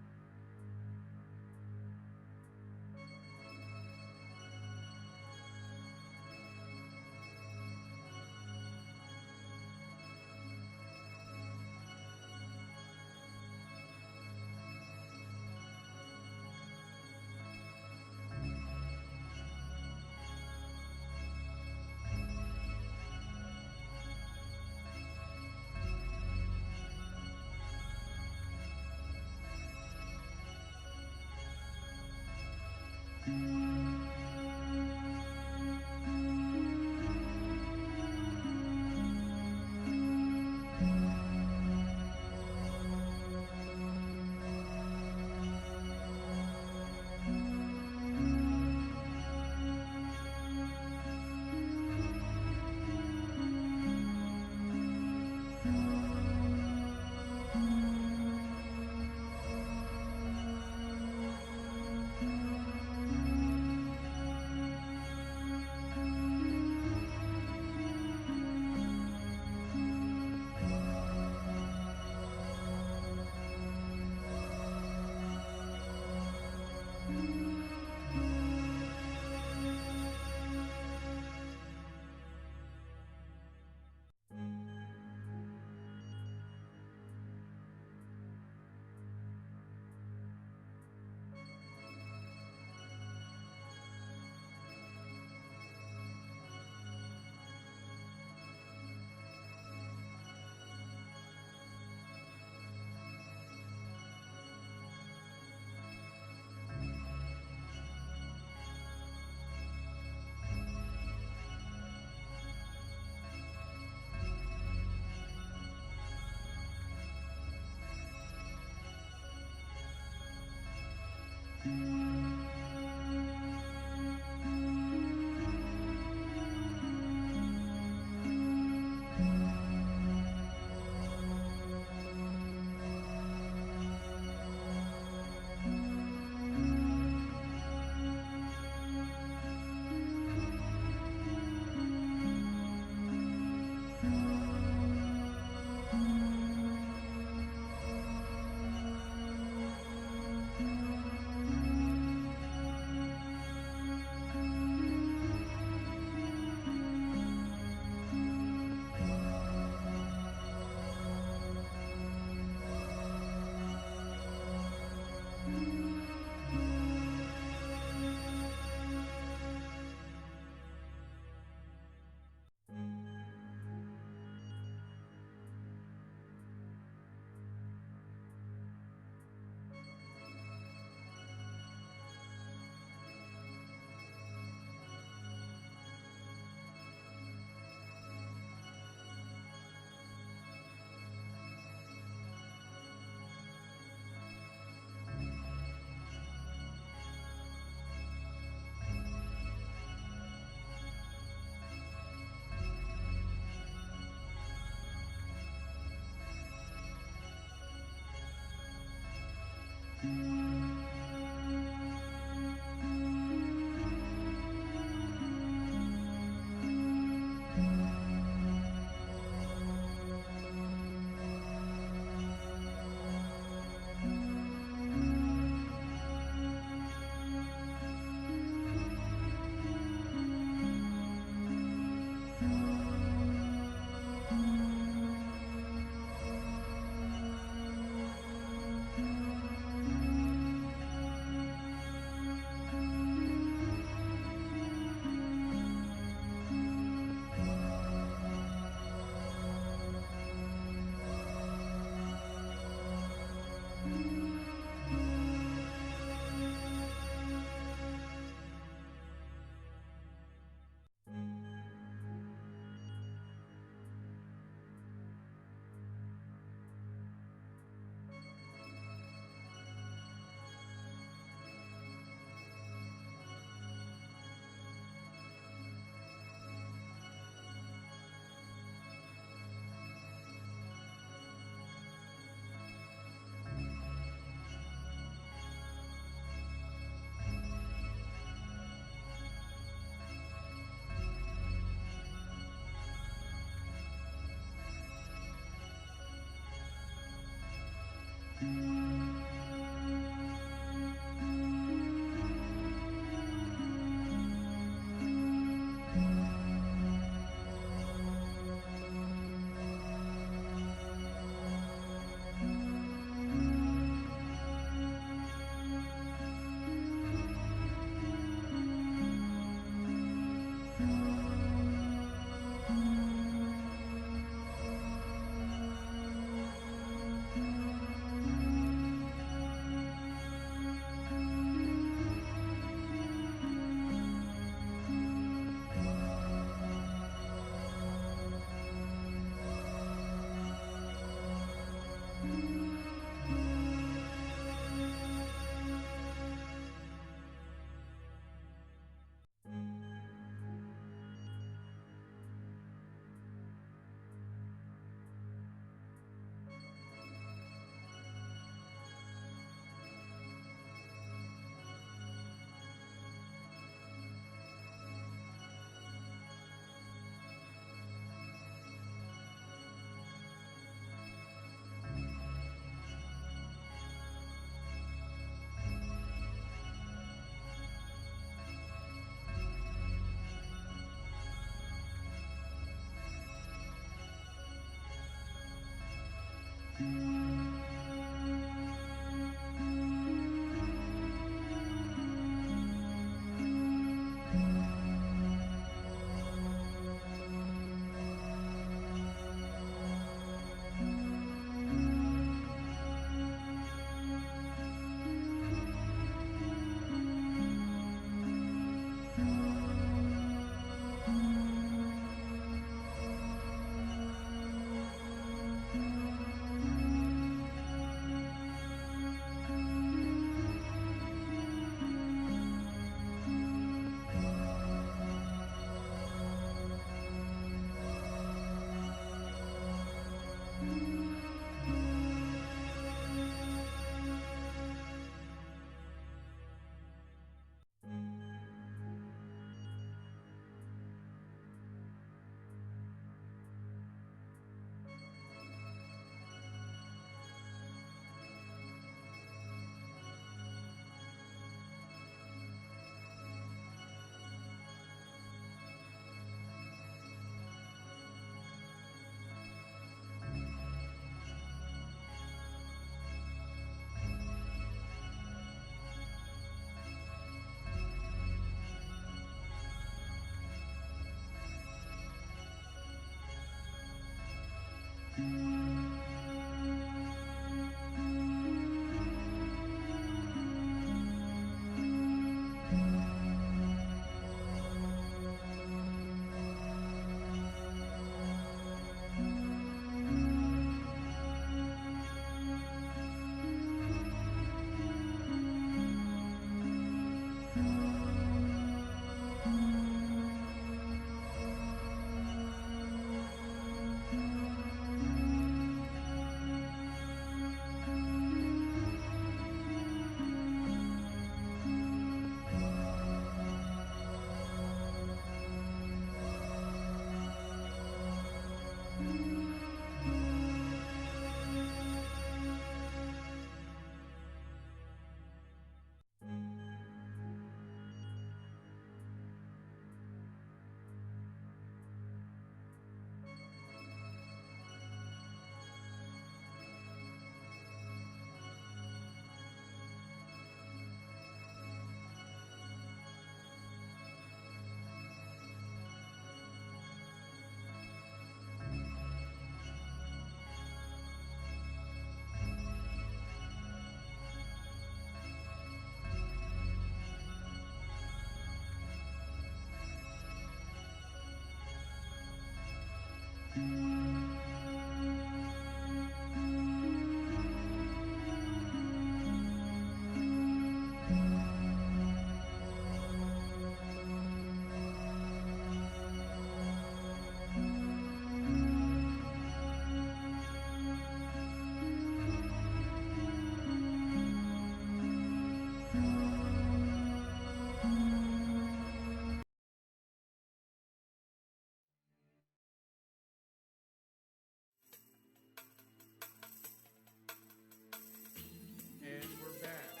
And we're back.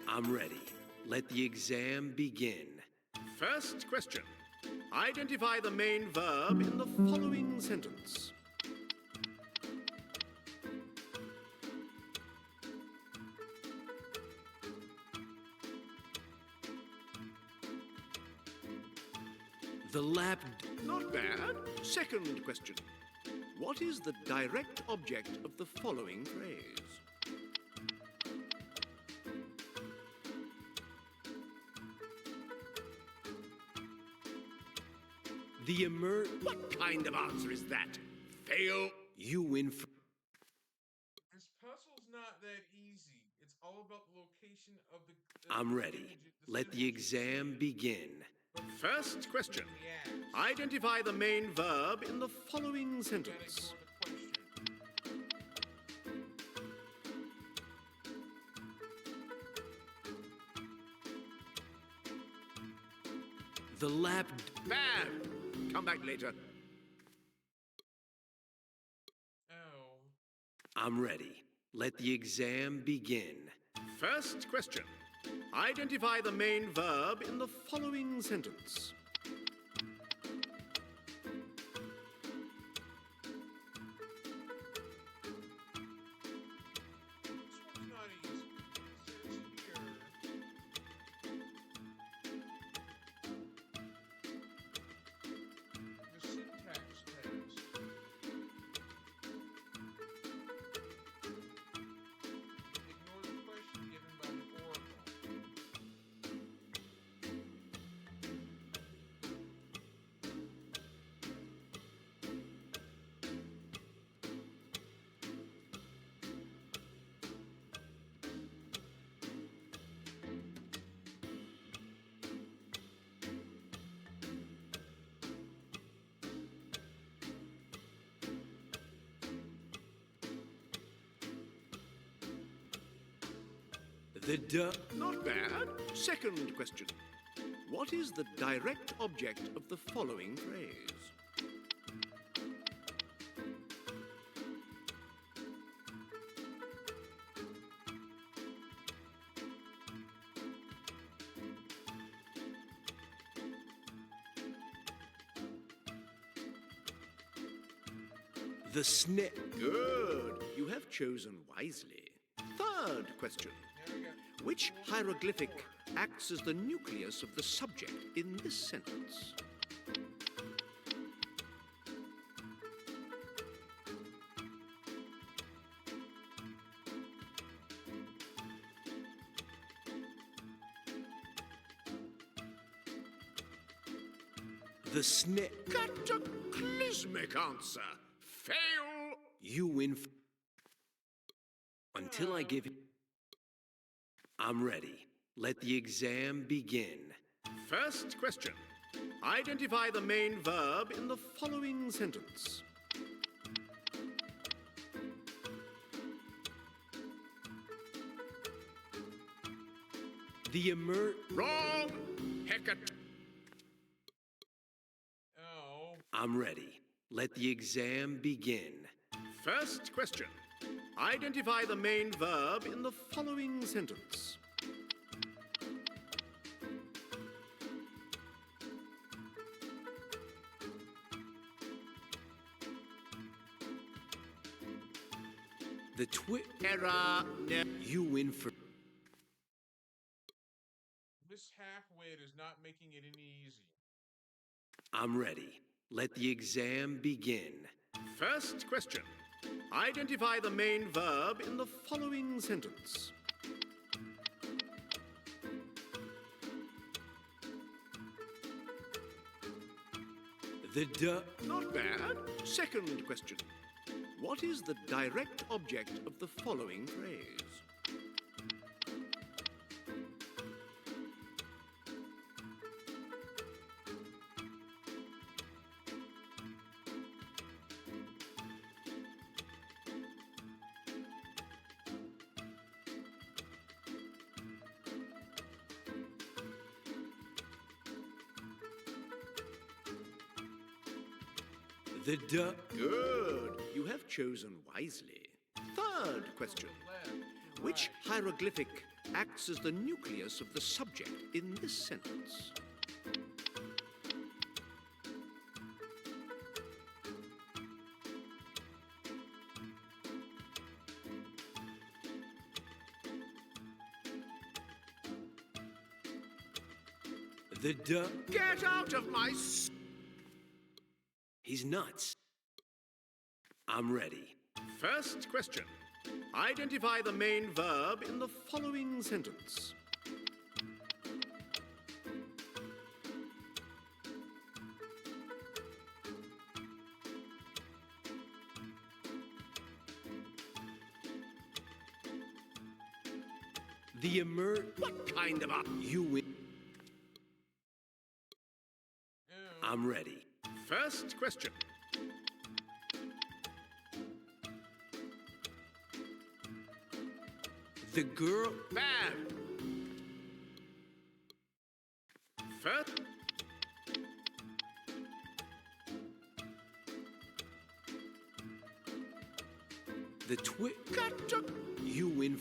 I'm ready. Let the exam begin. First question. Identify the main verb in the following sentence. The lap... Not bad. Second question. What is the direct object of the following phrase? The What kind of answer is that? Fail. You win for... This puzzle's not that easy. It's all about the location of the... I'm ready. Let the exam begin. First question. Identify the main verb in the following sentence. The lap... Bad. Come back later. I'm ready. Let the exam begin. First question. Identify the main verb in the following sentence. Not bad. Second question. What is the direct object of the following phrase? The snip. Good. You have chosen wisely. Third question. Which hieroglyphic acts as the nucleus of the subject in this sentence? The snip. Cataclysmic answer. Fail. You win. Until I give it. I'm ready. Let the exam begin. First question. Identify the main verb in the following sentence. The Wrong! Hecate. Oh. I'm ready. Let the exam begin. First question. Identify the main verb in the following sentence. The Error. You win for. This halfwit is not making it any easy. I'm ready. Let the exam begin. First question. Identify the main verb in the following sentence. Not bad. Second question. What is the direct object of the following phrase? Good. You have chosen wisely. Third question. Which hieroglyphic acts as the nucleus of the subject in this sentence? Get out of my... He's nuts. I'm ready. First question. Identify the main verb in the following sentence. What kind of a... You win. I'm ready. First question. The girl... Bad. First... The You win.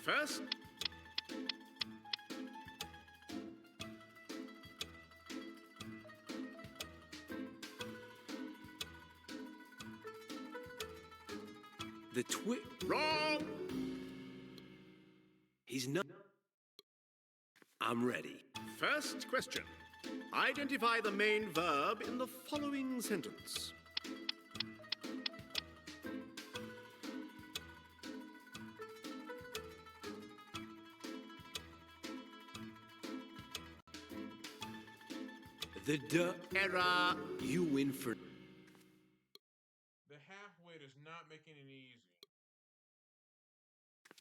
First, The wrong. He's not. I'm ready. First question. Identify the main verb in the following sentence. The duh. Error. You win for. The halfway does not make it easy.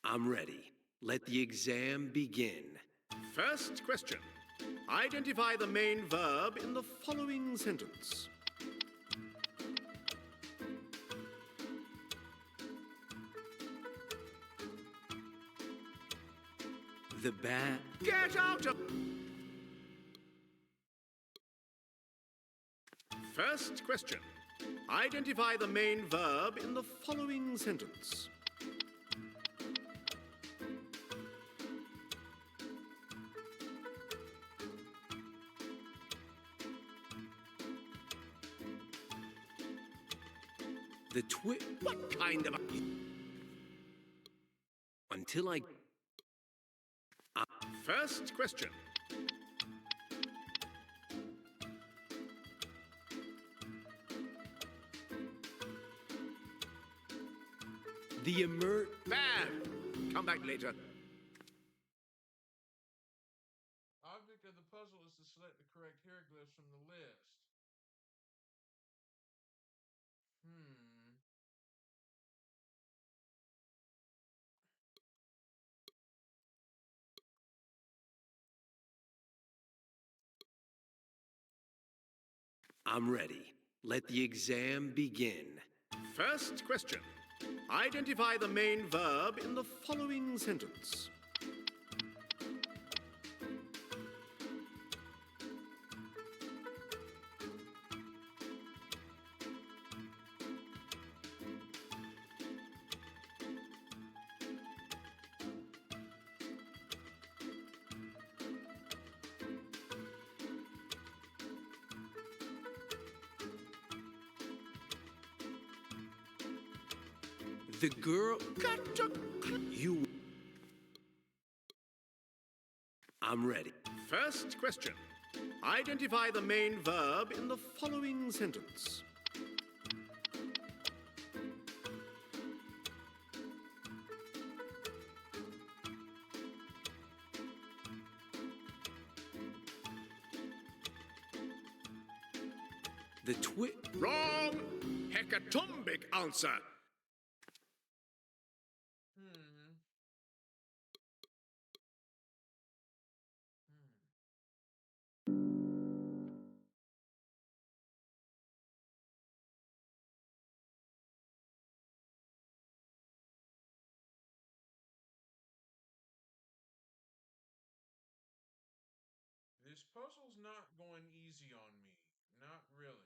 I'm ready. Let the exam begin. First question. Identify the main verb in the following sentence. The bat. Get out of... First question. Identify the main verb in the following sentence. The What kind of... Until I... First question. The Bad. Come back later. Object of the puzzle is to select the correct hieroglyphs from the list. I'm ready. Let the exam begin. First question. Identify the main verb in the following sentence. The girl. You. I'm ready. First question. Identify the main verb in the following sentence. The Wrong! Hecatombic answer. This puzzle's not going easy on me. Not really.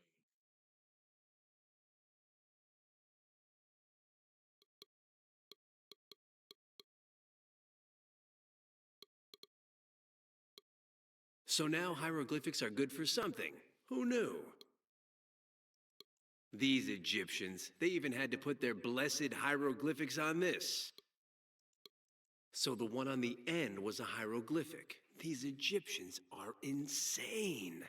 So now hieroglyphics are good for something. Who knew? These Egyptians, they even had to put their blessed hieroglyphics on this. So the one on the end was a hieroglyphic. These Egyptians are insane.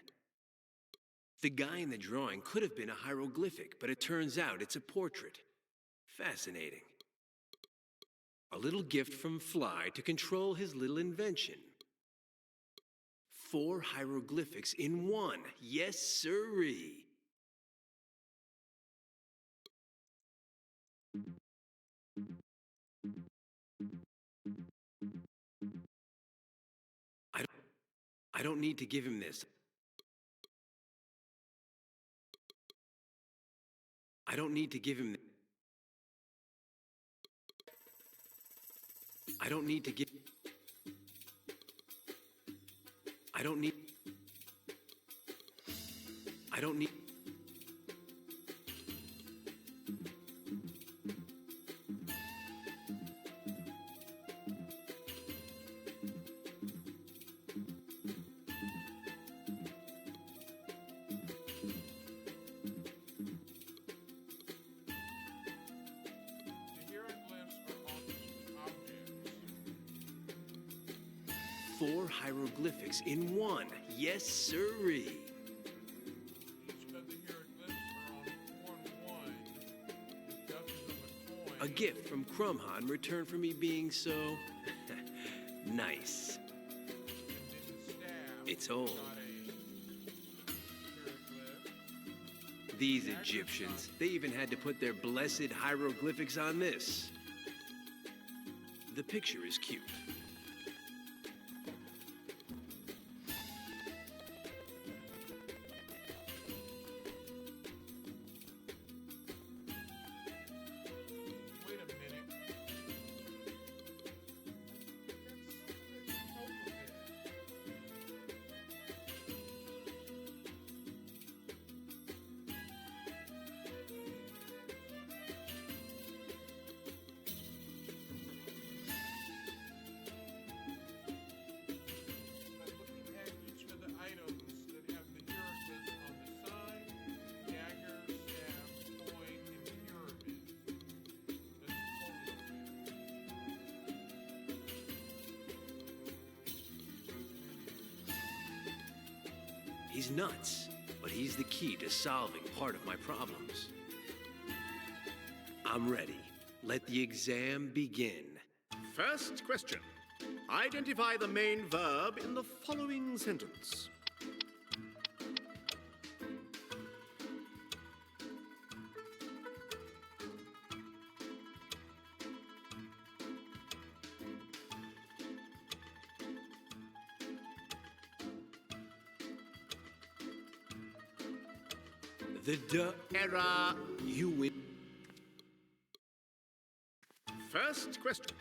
The guy in the drawing could have been a hieroglyphic, but it turns out it's a portrait. Fascinating. A little gift from Fly to control his little invention. 4 hieroglyphics in one. Yes, sirree. I don't need to give him this. I don't need to give him. I don't need to give. I don't need. I don't need. 4 hieroglyphics in one. Yes, sirree. Each of the hieroglyphs are on 1-1. The dozens of a coin. A gift from Crumha in return for me being so nice. It's old. These Egyptians, they even had to put their blessed hieroglyphics on this. The picture is cute. Wait a minute. He's nuts, but he's the key to solving part of my problems. I'm ready. Let the exam begin. First question. Identify the main verb in the following sentence. The error. You win. First question.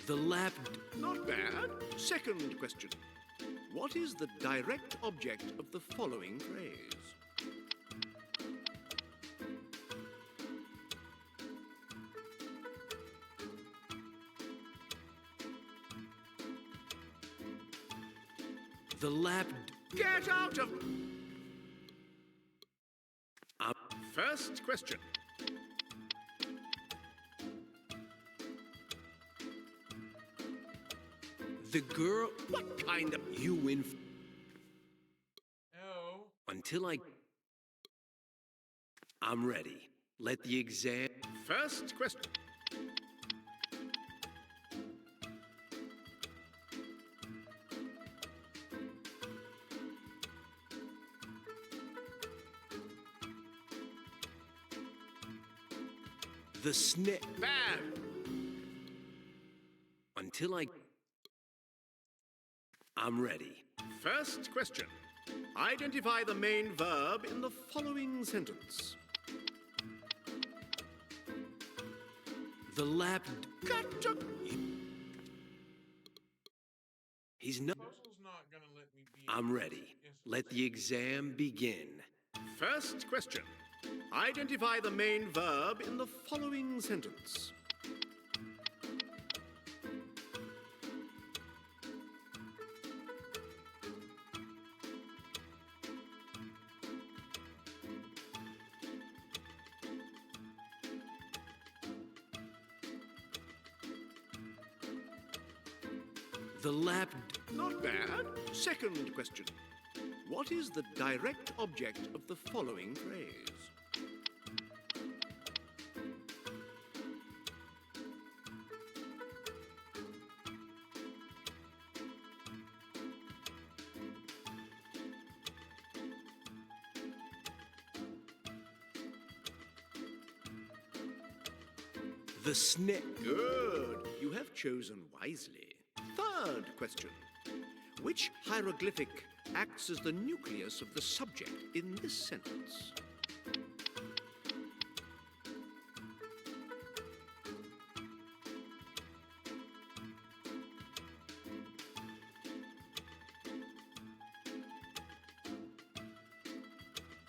The lap. Not bad. Second question. What is the direct object of the following phrase? The lap. Get out of... First question. The girl. What kind of... You win. Oh. Until I'm ready. Let the exam. First question. The snake. Bad. Until I'm ready. First question. Identify the main verb in the following sentence. The lap. Gotcha. He's not. Puzzle's not gonna let me be. I'm ready. Let the exam begin. First question. Identify the main verb in the following sentence. The lap. Not bad. Second question. What is the direct object of the following phrase? The snake. Good. You have chosen wisely. Third question. Which hieroglyphic acts as the nucleus of the subject in this sentence?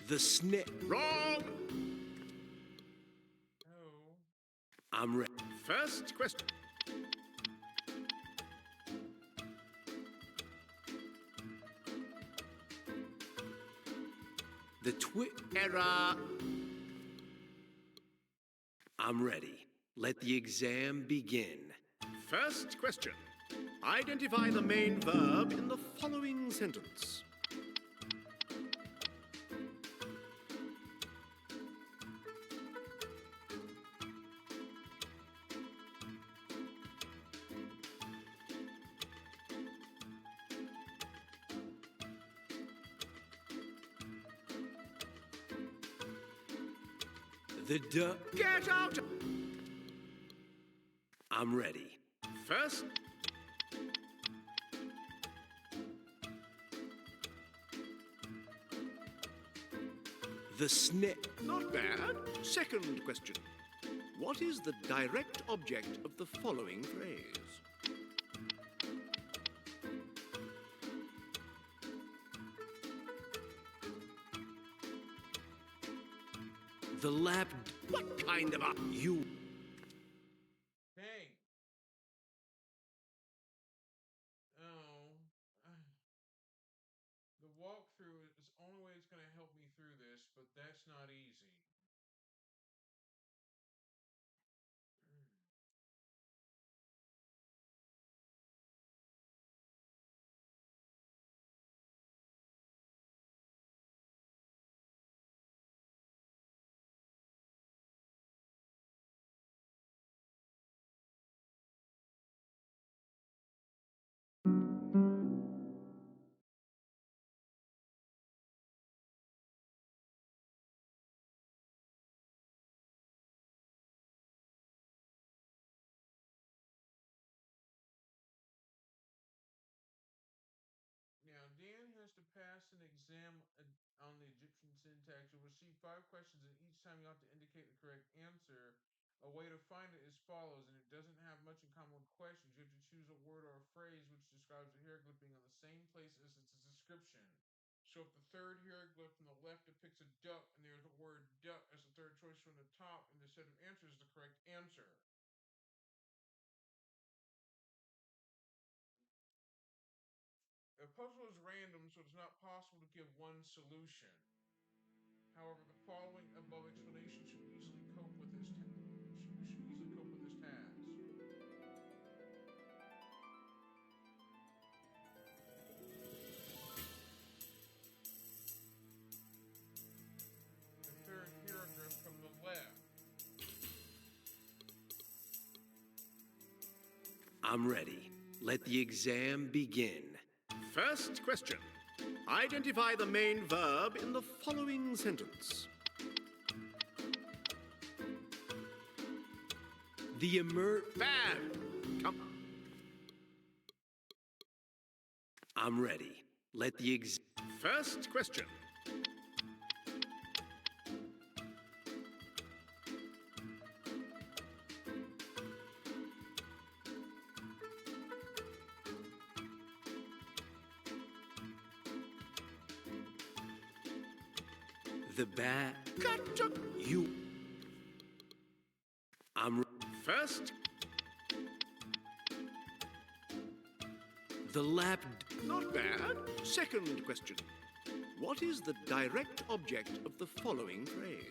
The snake. Wrong. Oh. I'm ready. First question. The Error. I'm ready. Let the exam begin. First question. Identify the main verb in the following sentence. The duck. Get out! I'm ready. First. The snip. Not bad. Second question. What is the direct object of the following phrase? The lap. What kind of a... You. Hey. Oh. The walkthrough is the only way it's going to help me through this, but that's not easy. Now, Dan has to pass an exam on the Egyptian syntax. You'll receive 5 questions, and each time you have to indicate the correct answer. A way to find it is follows, and it doesn't have much in common with questions. You have to choose a word or a phrase which describes the hieroglyph being on the same place as its description. So if the third hieroglyph from the left depicts a duck, and there's the word duck as the third choice from the top, and the set of answers is the correct answer. The puzzle is random, so it's not possible to give one solution. However, the following above explanation should easily cope with this task. The third hieroglyph from the left. I'm ready. Let the exam begin. First question. Identify the main verb in the following sentence. The Bad. Come. I'm ready. Let the First question. The bat. Gotcha. You. I'm First. The lap. Not bad. Second question. What is the direct object of the following phrase?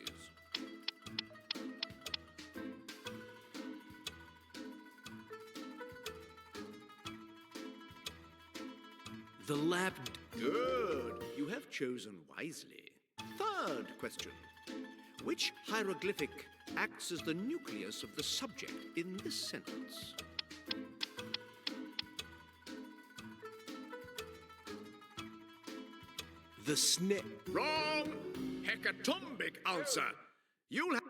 The lap. Good. You have chosen wisely. Third question. Which hieroglyphic acts as the nucleus of the subject in this sentence? The snip. Wrong! Hecatombic answer. You'll have...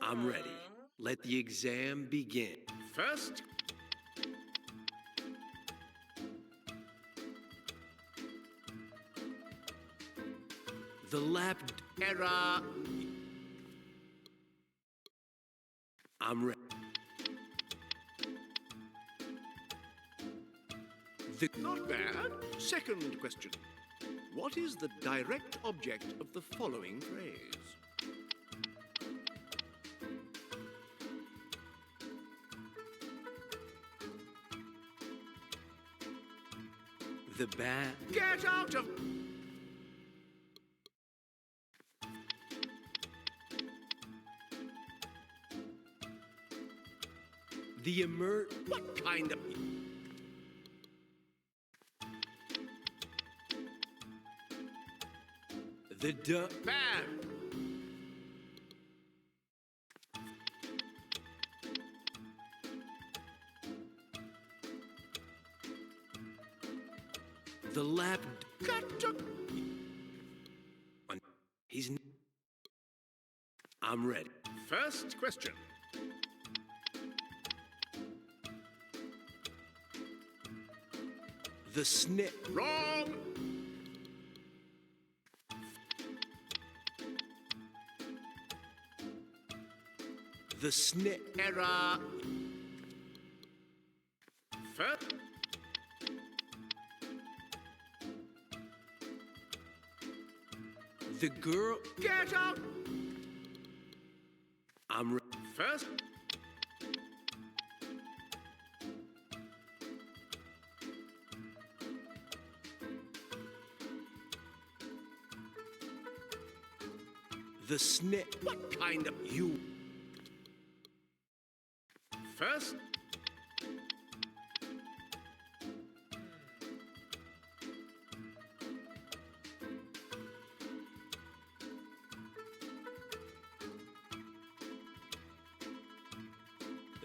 I'm ready. Let the exam begin. First. The lap. Error. I'm ready. Not bad. Second question. What is the direct object of the following phrase? The bat. Get out of... The What kind of... The Bad. The lap... Gotcha. He's... I'm ready. First question. The snip... Wrong. The snip... Error. First... The girl... Get out. I'm ready. First... The snip... What kind of... You... First...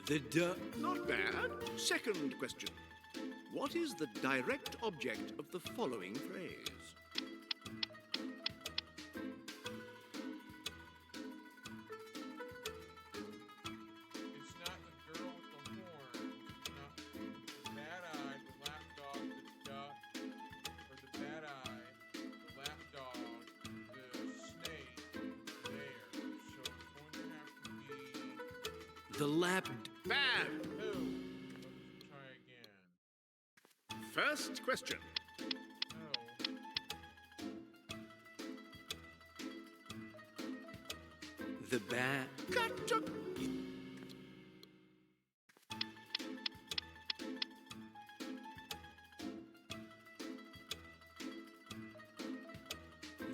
The Not bad. Second question. What is the direct object of the following phrase? It's not the girl with the horn. It's not the bad eye, the lapdog, the duck, or the bad eye, the lapdog, the snake are there. So it's going to have to be... The lap... Bad. Who? Let's try again. First question. Oh. The bat... Gotcha.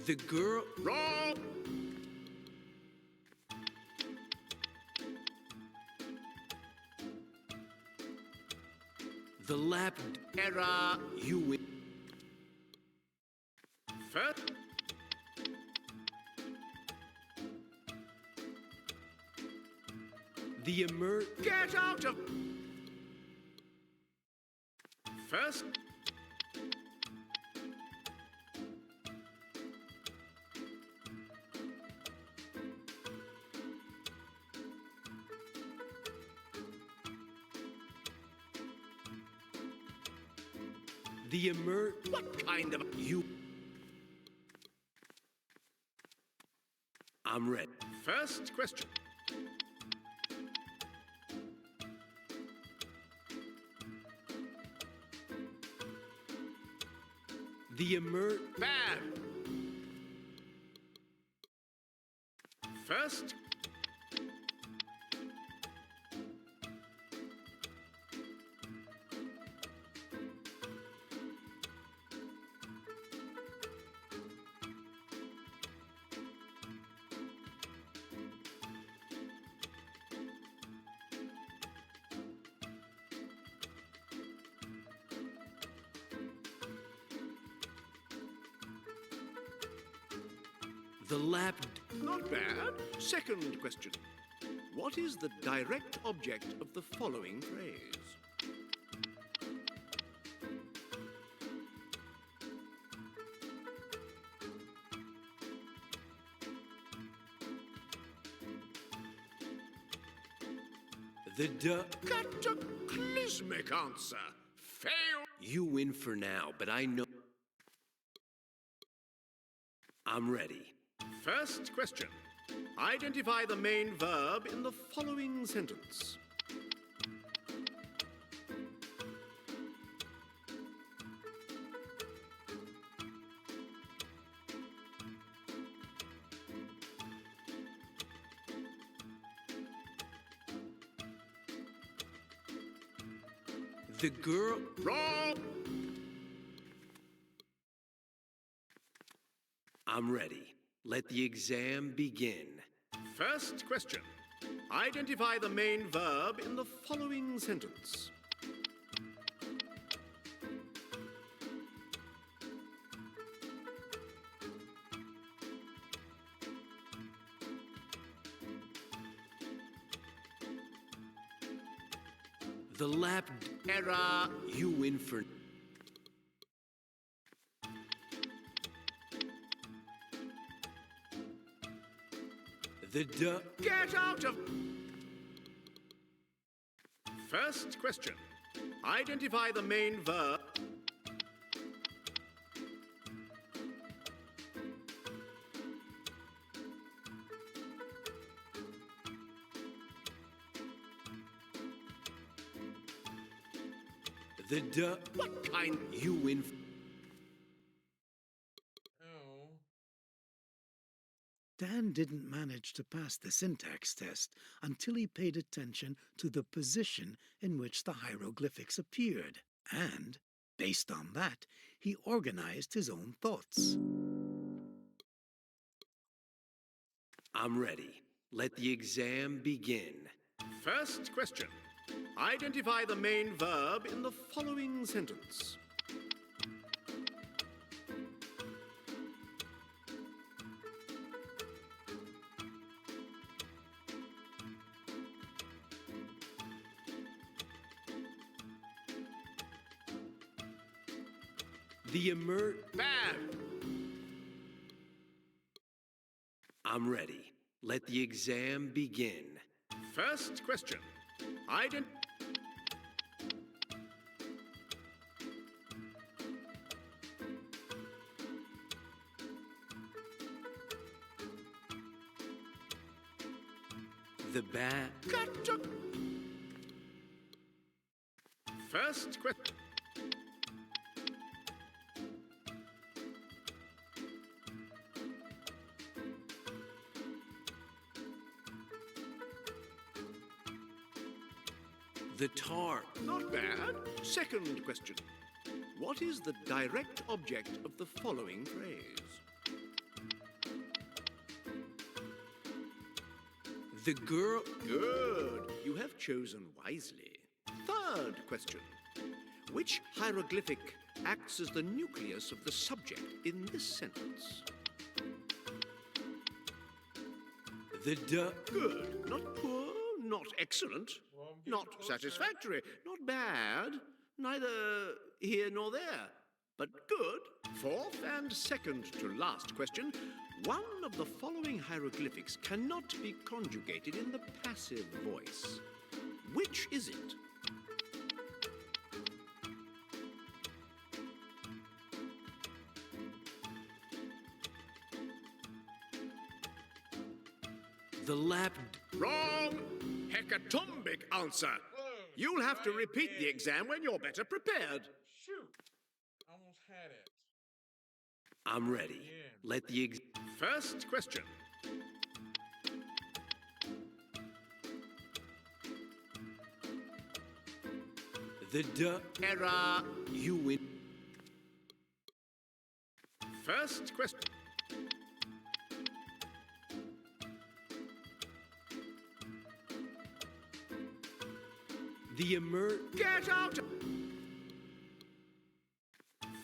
The girl... Wrong. The lap... Error. You win. First... The Get out of... First... The What kind of... You... I'm ready. First question. The Bad. First... The lap... Not bad. Second question. What is the direct object of the following phrase? The Cataclysmic answer. Fail. You win for now, but I know... I'm ready. First question. Identify the main verb in the following sentence. The girl... Wrong. I'm ready. Let the exam begin. First question. Identify the main verb in the following sentence. The lap... Error. You win for... The Get out of... First question. Identify the main verb. The What kind? You win... Oh. Dan didn't manage to pass the syntax test until he paid attention to the position in which the hieroglyphics appeared, and, based on that, he organized his own thoughts. I'm ready. Let the exam begin. First question. Identify the main verb in the following sentence. The Bad. I'm ready. Let the exam begin. First question. The bat. Gotcha. First question. The tar. Not bad. Second question. What is the direct object of the following phrase? The girl. Good. You have chosen wisely. Third question. Which hieroglyphic acts as the nucleus of the subject in this sentence? The Good. Not poor, not excellent, not satisfactory, not bad, neither here nor there, but good. Fourth and second to last question. One of the following hieroglyphics cannot be conjugated in the passive voice. Which is it? The lap. Wrong! Hecatombic answer. You'll have to repeat the exam when you're better prepared. Shoot. Almost had it. I'm ready. Let the First question. The Error. You win. First question. The Get out!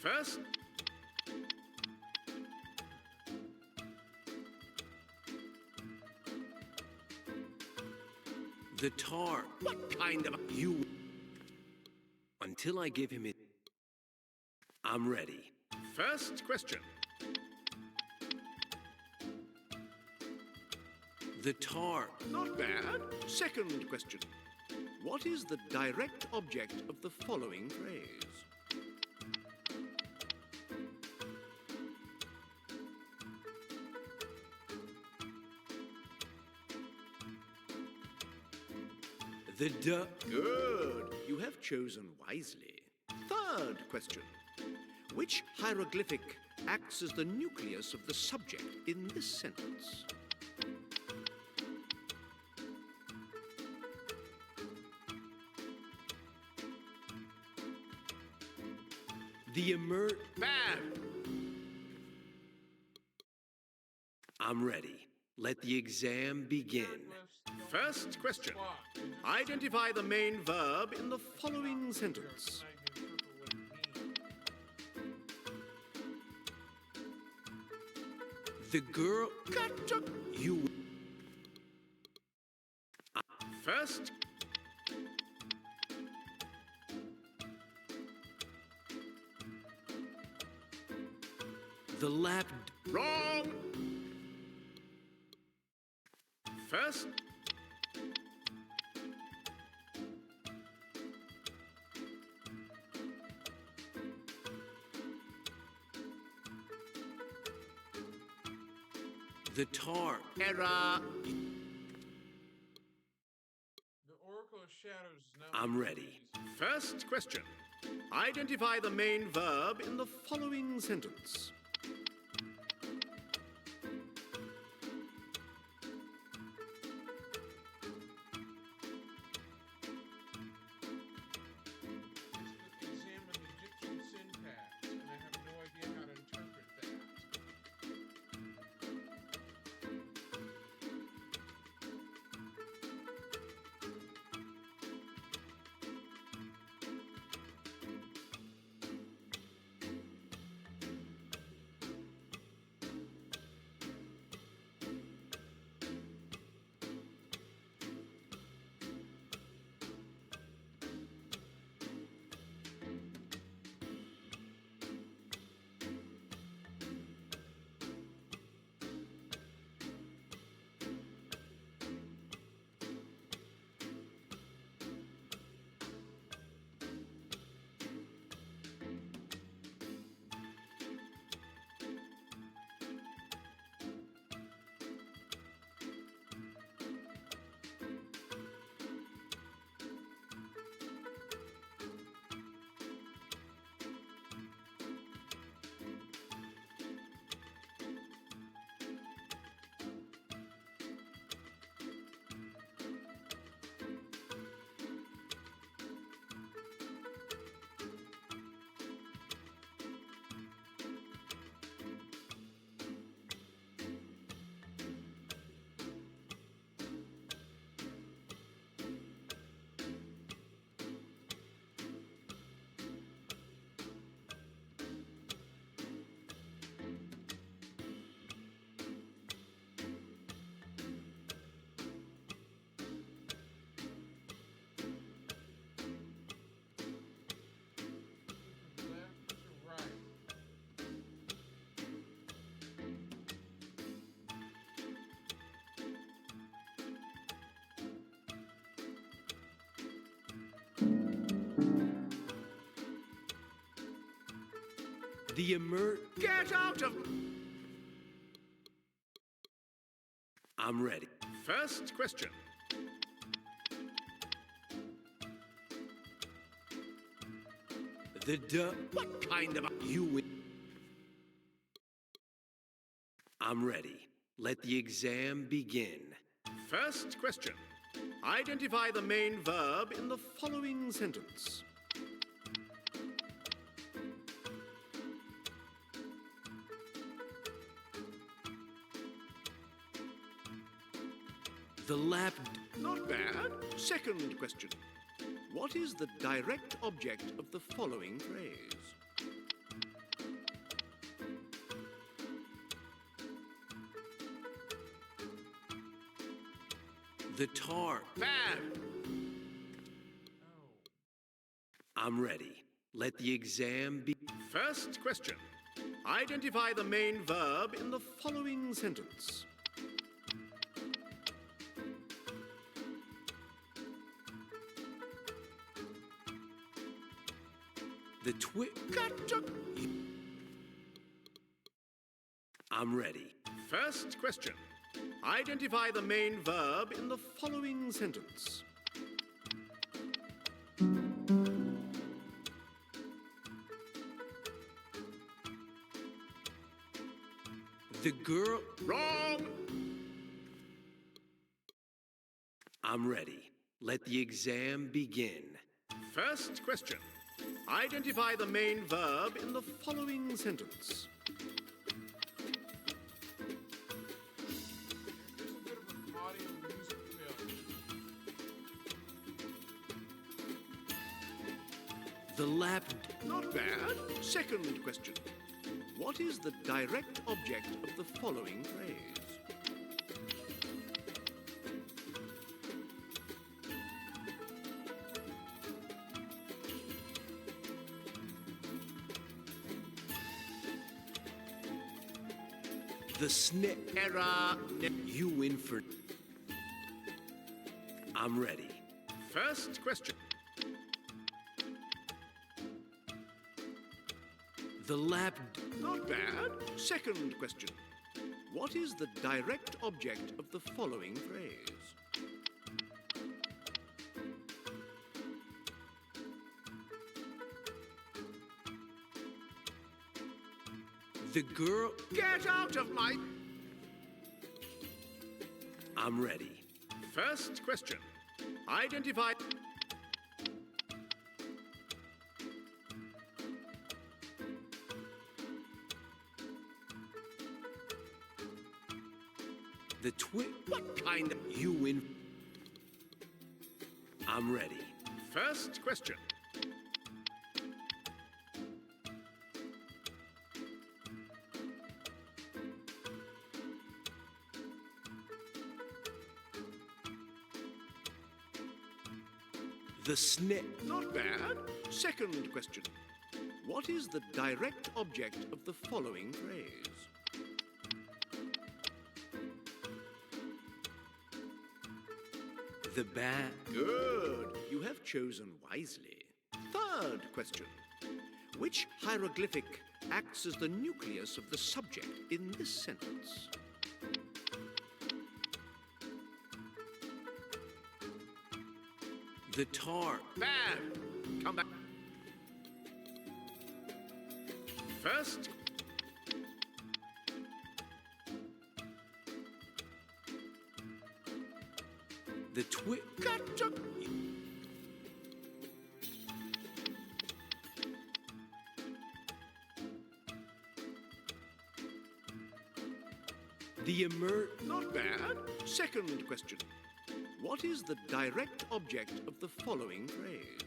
First. The tar. What kind of... You... Until I give him it... I'm ready. First question. The tar. Not bad. Second question. What is the direct object of the following phrase? The Good. You have chosen wisely. Third question. Which hieroglyphic acts as the nucleus of the subject in this sentence? The Bad. I'm ready. Let the exam begin. First question. Identify the main verb in the following sentence. The girl... Gotcha. You... First. The lap... Wrong. First. The tar... Error. The Oracle of Shadows is not. I'm ready. First question. Identify the main verb in the following sentence. Examine Egyptian syntax, and I have no idea how to interpret that. Left to right. The Get out of... I'm ready. First question. The What kind of a... You win. I'm ready. Let the exam begin. First question. Identify the main verb in the following sentence. The lap... Not bad. Second question. What is the direct object of the following phrase? The tar... Bad. I'm ready. Let the exam be... First question. Identify the main verb in the following sentence. The Gotcha. I'm ready. First question. Identify the main verb in the following sentence. The girl... Wrong. I'm ready. Let the exam begin. First question. Identify the main verb in the following sentence. There's a bit of an audio music failure. The lap... Not bad. Second question. What is the direct object of the following phrase? The snip... Error. You win for... I'm ready. First question. The lap... Not bad. Second question. What is the direct object of the following phrase? The girl... Get out of my... I'm ready. First question. Identify... The What kind of... You win... I'm ready. First question. The snip... Not bad. Second question. What is the direct object of the following phrase? The bat... Good. You have chosen wisely. Third question. Which hieroglyphic acts as the nucleus of the subject in this sentence? The tar... Bad. Come back. First... The Gotcha. The Not bad. Second question. What is the direct object of the following phrase?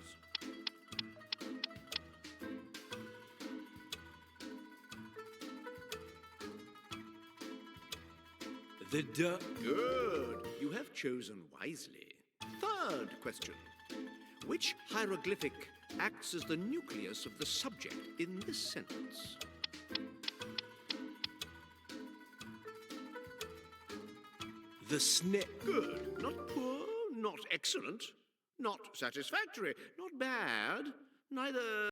The duck... Good. You have chosen wisely. Third question. Which hieroglyphic acts as the nucleus of the subject in this sentence? The snip... Good. Not poor, not excellent, not satisfactory, not bad, neither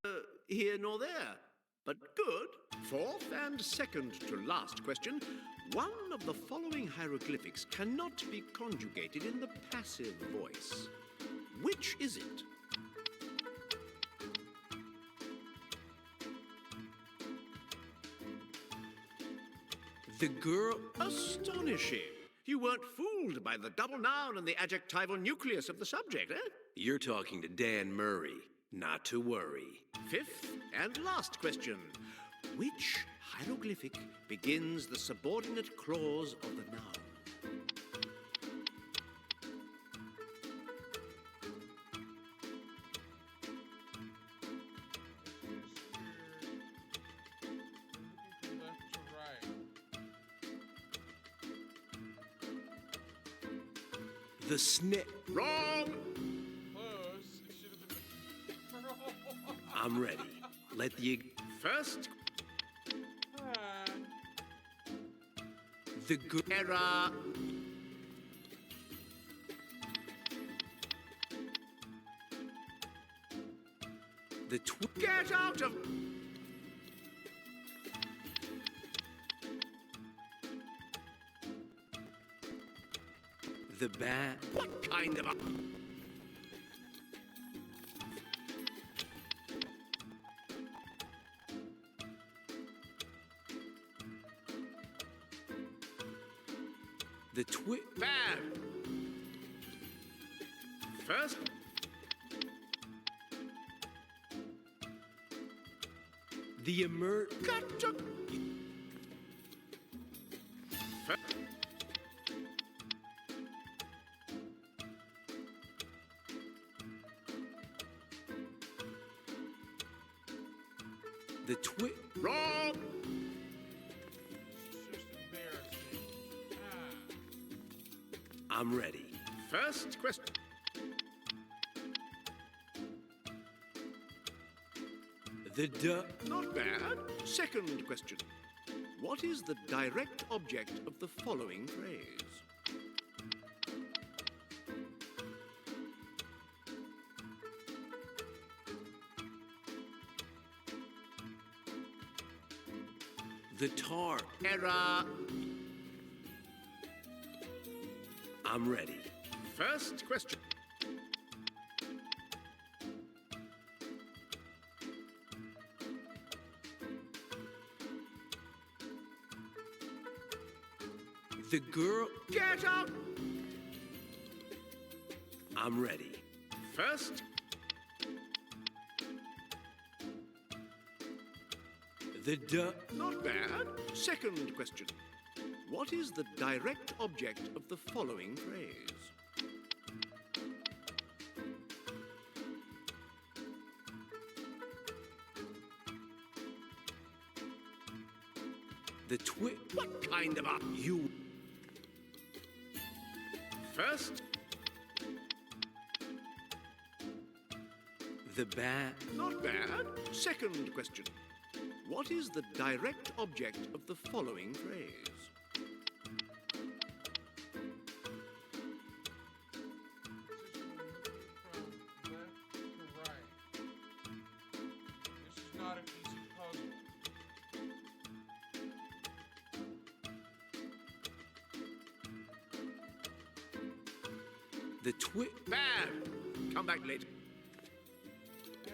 here nor there, but good. Fourth and second to last question. One of the following hieroglyphics cannot be conjugated in the passive voice. Which is it? The girl... Astonishing. You weren't fooled by the double noun and the adjectival nucleus of the subject, eh? You're talking to Dan Murray. Not to worry. Fifth and last question. Which hieroglyphic begins the subordinate clause of the noun? Left to right. The snip... Wrong! Close. It should have been the... I'm ready. Let the... First... The girl... Error! The Get out of... The bat... What kind of a... The Bad. First... The Gotcha. First... The twit. Wrong! It's just embarrassing. I'm ready. First question. The duh. Not bad. Second question. What is the direct object of the following phrase? The tar. Error. I'm ready. First question. The girl. Get out! I'm ready. First. The duh. Not bad. Second question. What is the direct object of the following phrase? The twit. What kind of a... You. First. The bat. Not bad. Second question. What is the direct object of the following phrase? From left to right. This is not an easy puzzle. The twit. Bad. Come back later. Yeah.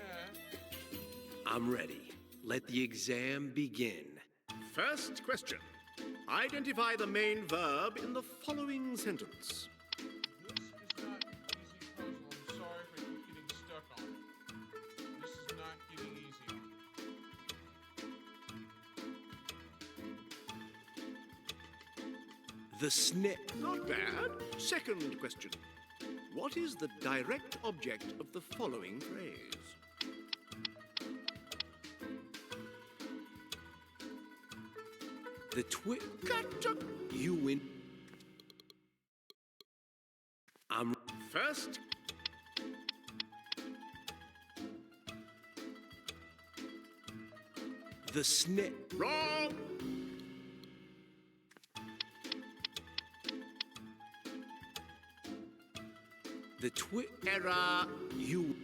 I'm ready. Let the exam begin. First question. Identify the main verb in the following sentence. This is not an easy puzzle. I'm sorry if I keep getting stuck on it. This is not getting easy on me. The snip. Not bad. Second question. What is the direct object of the following phrase? The twit. Gotcha. You win. I'm First. the snip. Wrong. The twit. Error. You.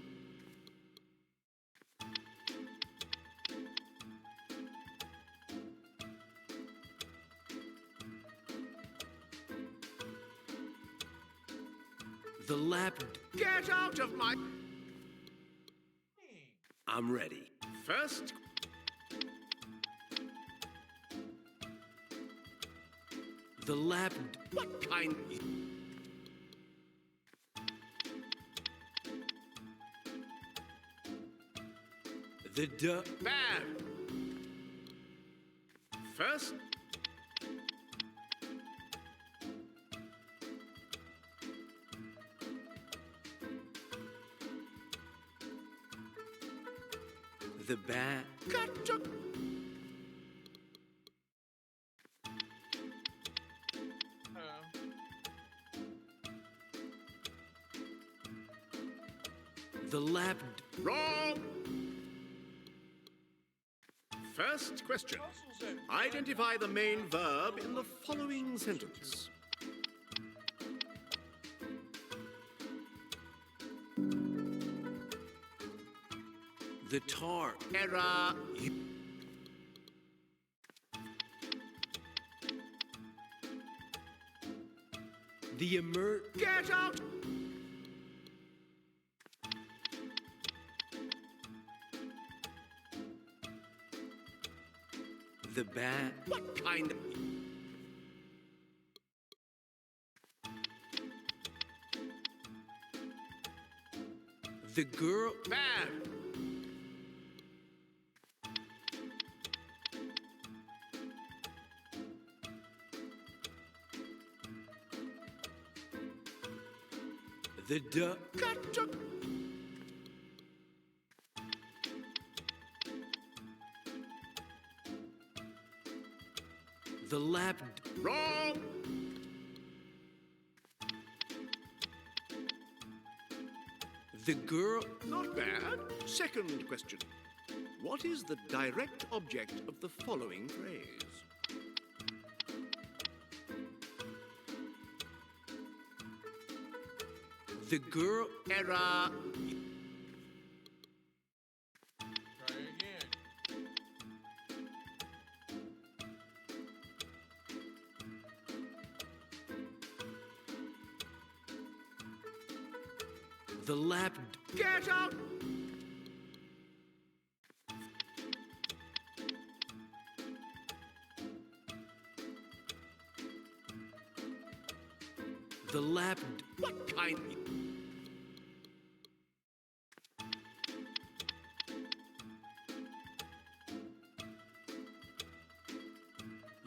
The lap. Get out of my... I'm ready. First. The lap. What kind... The duh. Bad. First. The bat. Gotcha. The lap. Wrong. First question. Identify the main verb in the following sentence. The tar. Error. You. The Get out! The bat. What kind of... The girl. Bad. The duck. Gotcha. The lap... Wrong! The girl... Not bad. Second question. What is the direct object of the following phrase? The girl... Error. Try again. The lap... Get out! The lap... What kind?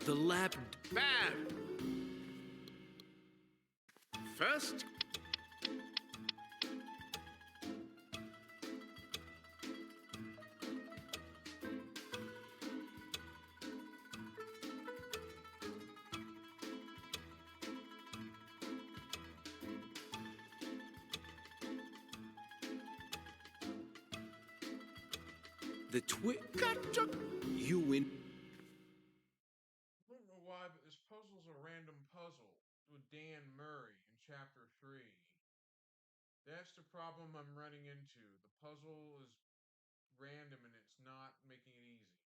The lap... Bad. First. The Gotcha. You win. I don't know why, but this puzzle's a random puzzle with Dan Murray in Chapter 3. That's the problem I'm running into. The puzzle is random and it's not making it easy.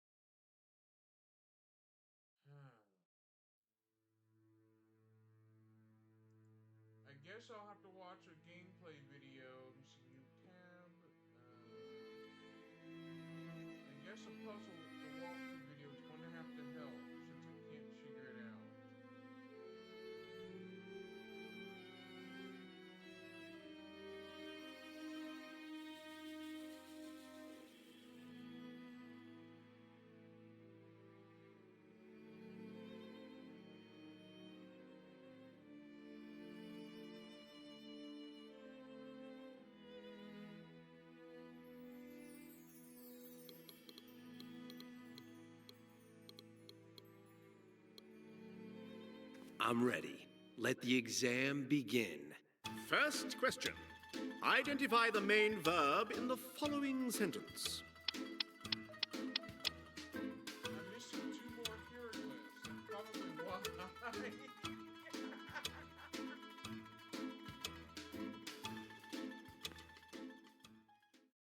I guess I'll have to watch a gameplay video, MCU tab. I guess a puzzle, the walkthrough video is going to have to help since I can't figure it out. I'm ready. Let the exam begin. First question. Identify the main verb in the following sentence. I'm missing 2 more hieroglyphs. That's probably why.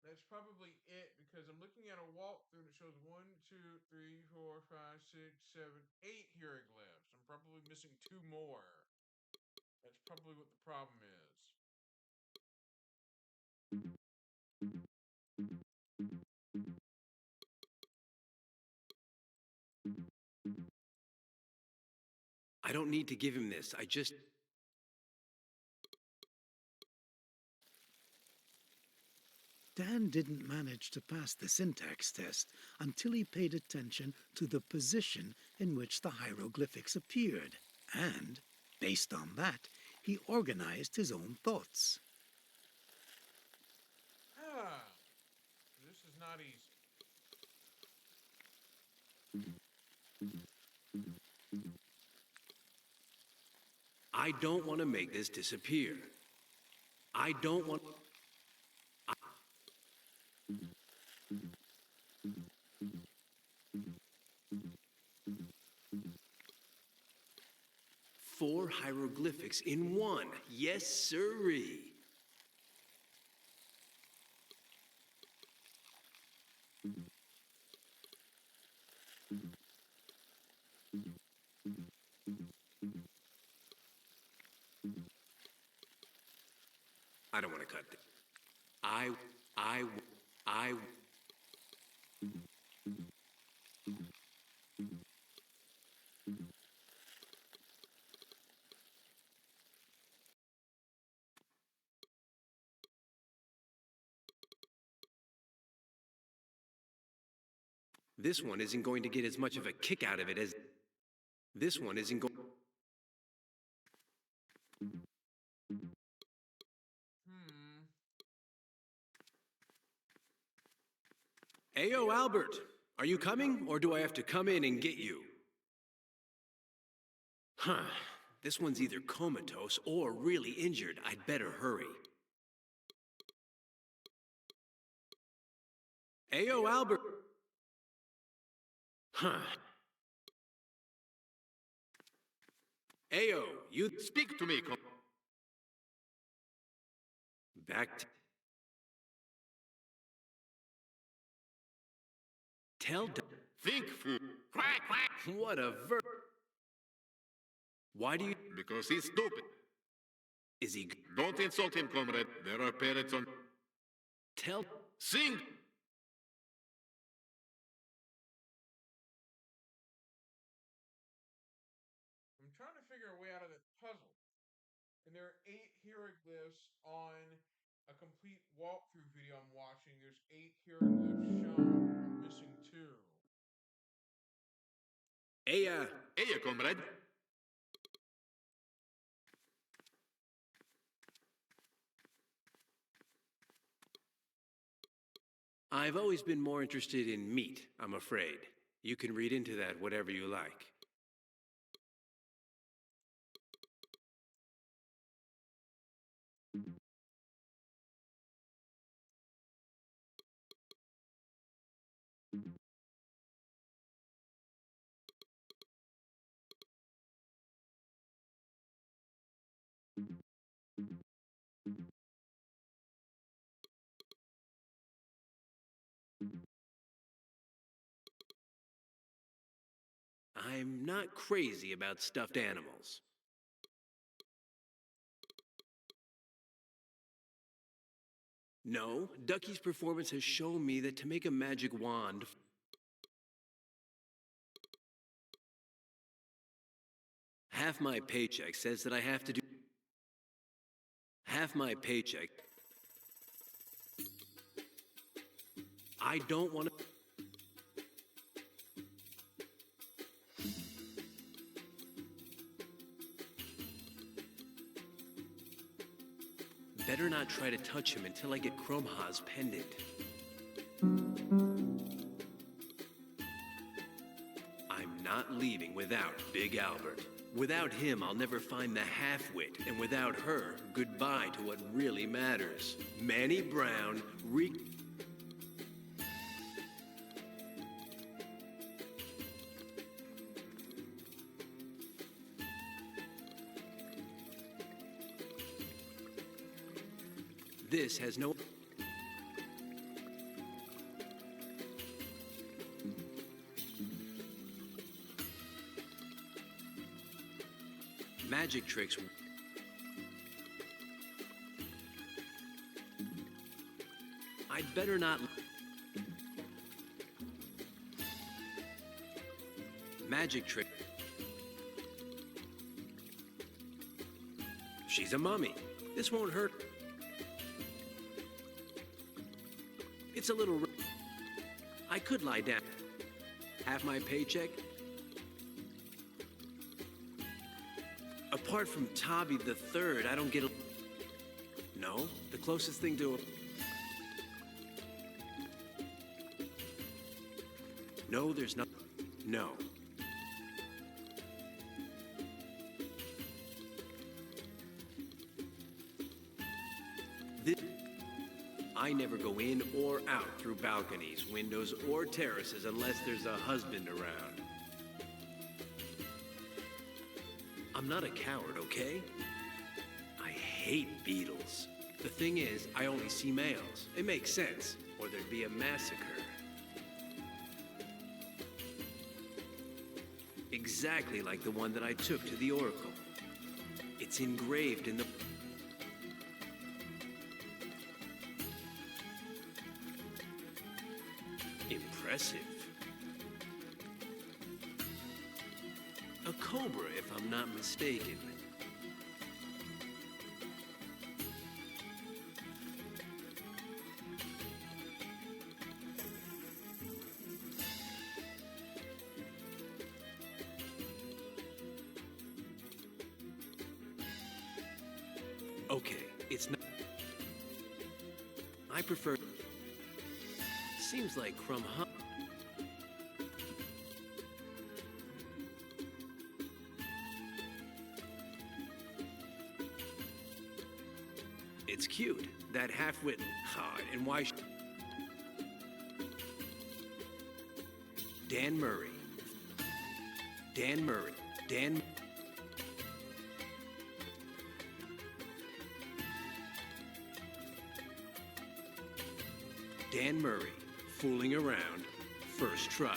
That's probably it because I'm looking at a walkthrough that shows 1, 2, 3, 4, 5, 6, 7, 8 hieroglyphs. I'm probably missing 2 more. That's probably what the problem is. I don't need to give him this. I just... Dan didn't manage to pass the syntax test until he paid attention to the position in which the hieroglyphics appeared, and, based on that, he organized his own thoughts. This is not easy. I don't want to make this disappear. I don't want... Four hieroglyphics in one. Yes, sirree. I don't want to cut this. I... This one isn't going to get as much of a kick out of it as... This one isn't going... Ayo, Albert, are you coming, or do I have to come in and get you? Huh. This one's either comatose or really injured. I'd better hurry. Ayo, Albert. Huh. Ayo, you Speak to me, back to... Tell... Think, fool. Quack, quack. What a Why do you... Because he's stupid. Is he... Don't insult him, comrade. There are parrots on... Tell... Sing! I'm trying to figure a way out of that puzzle. And there are 8 hieroglyphs on a complete walkthrough video I'm watching. There's 8 hieroglyphs shown. I'm missing 2. Hey, comrade. I've always been more interested in meat, I'm afraid. You can read into that whatever you like. I'm not crazy about stuffed animals. No, Ducky's performance has shown me that to make a magic wand... Half my paycheck says that I have to do... Half my paycheck... I don't want to... Better not try to touch him until I get Chromha's pendant. I'm not leaving without Big Albert. Without him, I'll never find the half-wit, and without her, goodbye to what really matters. Manny Brown, This has no... Magic tricks... I'd better not... Magic trick... She's a mummy. This won't hurt... It's a little... I could lie down. Half my paycheck? Apart from Tobby the Third, I don't get a... No, the closest thing to a... No, there's no... No. I never go in or out through balconies, windows, or terraces unless there's a husband around. I'm not a coward, okay? I hate beetles. The thing is, I only see males. It makes sense, or there'd be a massacre. Exactly like the one that I took to the Oracle. It's engraved in the... Impressive. A cobra, if I'm not mistaken. Okay, it's not... I prefer... Seems like Crumb... but half-wit. And why? Dan Murray. Dan Murray. Dan. Dan Murray, fooling around, first try.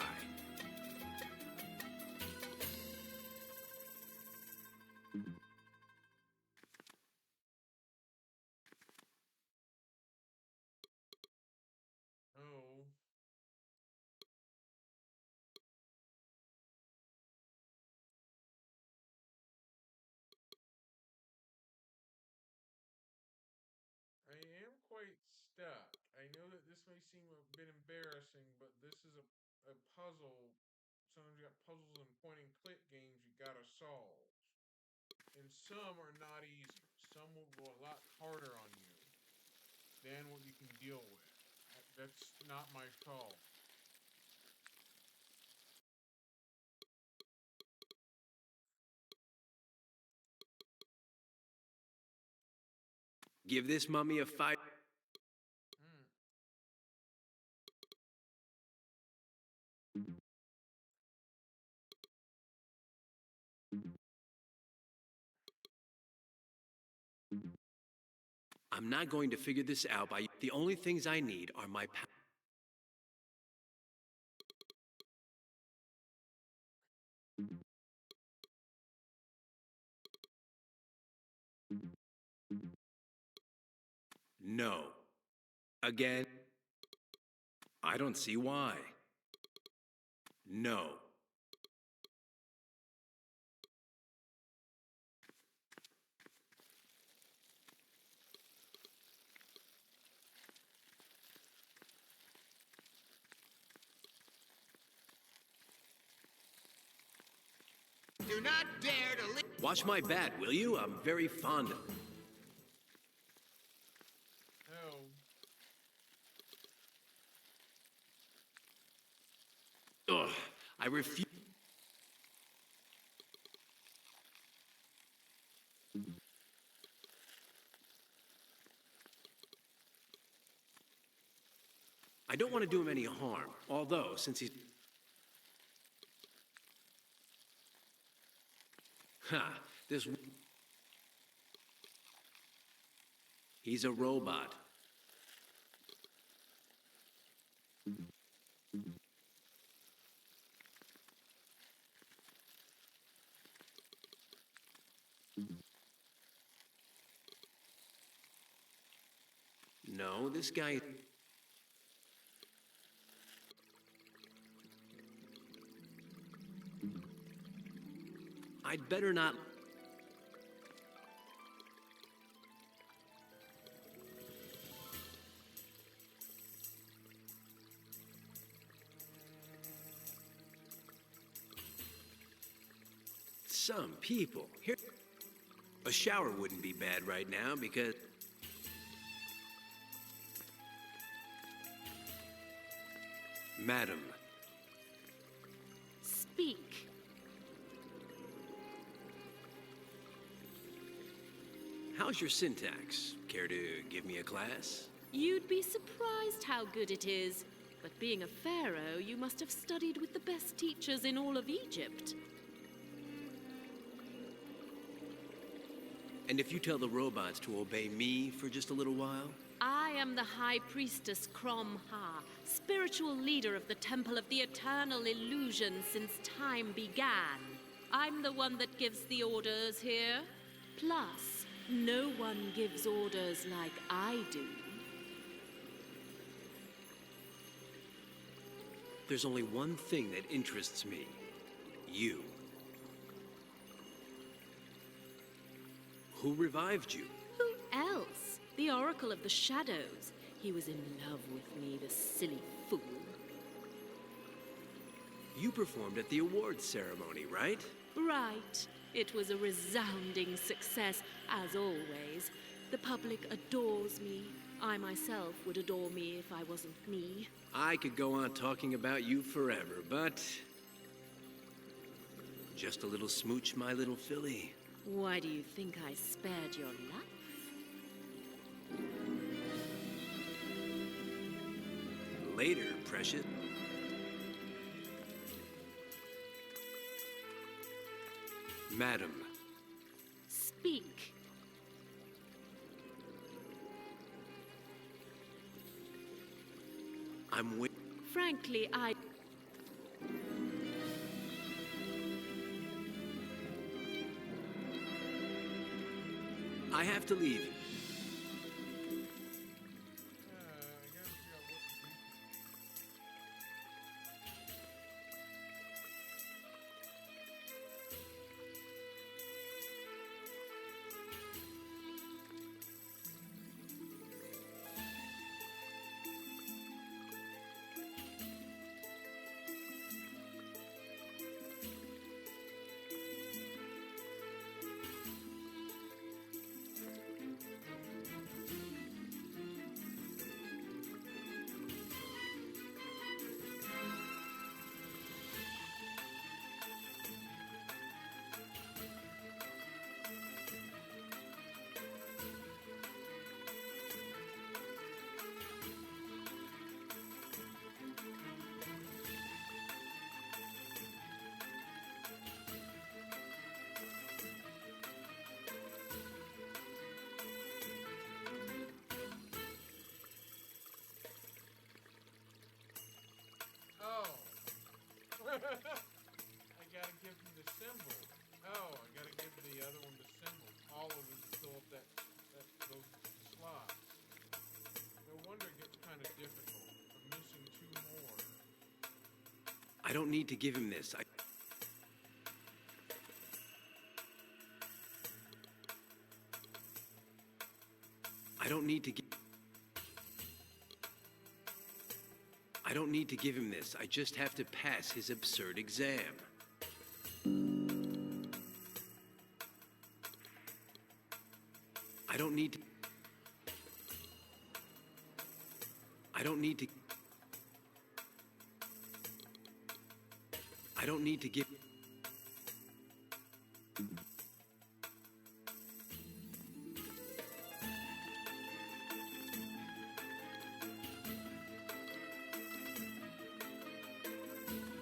Oh. I am quite stuck. I know that this may seem a bit embarrassing, but this is a puzzle. Sometimes you got puzzles and point and click games you gotta solve. And some are not easy. Some will go a lot harder on you than what you can deal with. That's not my fault. Give this mummy a fight. I'm not going to figure this out by. The only things I need are my. No. Again? I don't see why. No. Do not dare to leave. Watch my bat, will you? I'm very fond of. Oh. Ugh, I refuse. I don't want to do him any harm, although, since he's... Ha, this... He's a robot. No, this guy... I'd better not... Some people. Here... A shower wouldn't be bad right now because... Madam. Speak. How's your syntax? Care to give me a class? You'd be surprised how good it is. But being a pharaoh, you must have studied with the best teachers in all of Egypt. And if you tell the robots to obey me for just a little while? I am the High Priestess Crom Ha, spiritual leader of the Temple of the Eternal Illusion since time began. I'm the one that gives the orders here. Plus, no one gives orders like I do. There's only one thing that interests me. You. Who revived you? Who else? The Oracle of the Shadows. He was in love with me, the silly fool. You performed at the awards ceremony, right? Right. It was a resounding success, as always. The public adores me. I myself would adore me if I wasn't me. I could go on talking about you forever, but... Just a little smooch, my little filly. Why do you think I spared your life? Later, Precious. Madam, Speak. I'm wait. Frankly, I have to leave. I gotta give him the symbol. Oh, I gotta give the other one the symbol. All of them to fill up those slots. No wonder it gets kind of difficult. I'm missing 2 more. I don't need to give him this. I don't need to give. I don't need to give him this. I just have to pass his absurd exam. I don't need to. I don't need to. I don't need to give.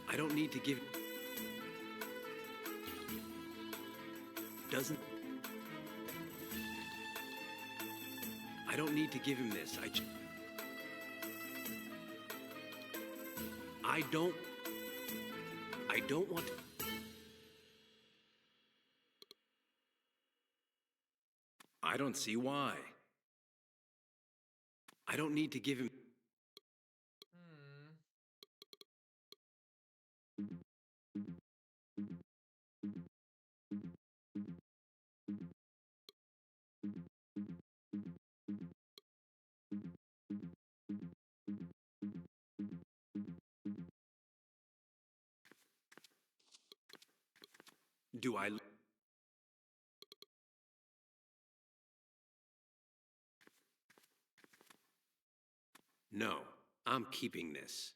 I don't need to give. Doesn't. I don't need to give him this. I don't want to. I don't see why. I don't need to give him. Do I? No, I'm keeping this.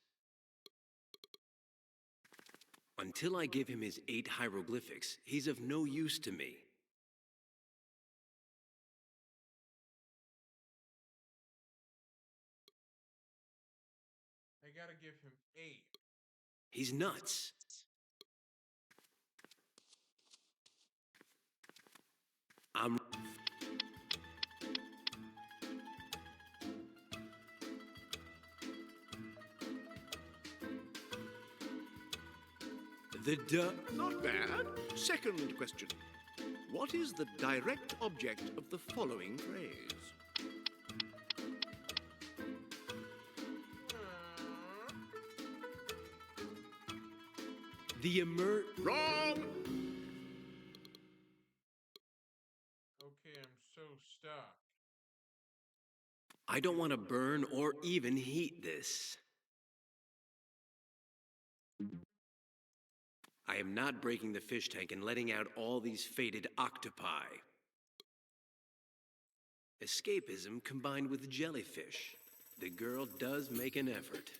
Until I give him his 8 hieroglyphics, he's of no use to me. I gotta give him 8. He's nuts. I'm... Not bad. Second question. What is the direct object of the following phrase? Wrong! Okay, I'm so stuck. I don't want to burn or even heat this. I am not breaking the fish tank and letting out all these fated octopi. Escapism combined with jellyfish. The girl does make an effort.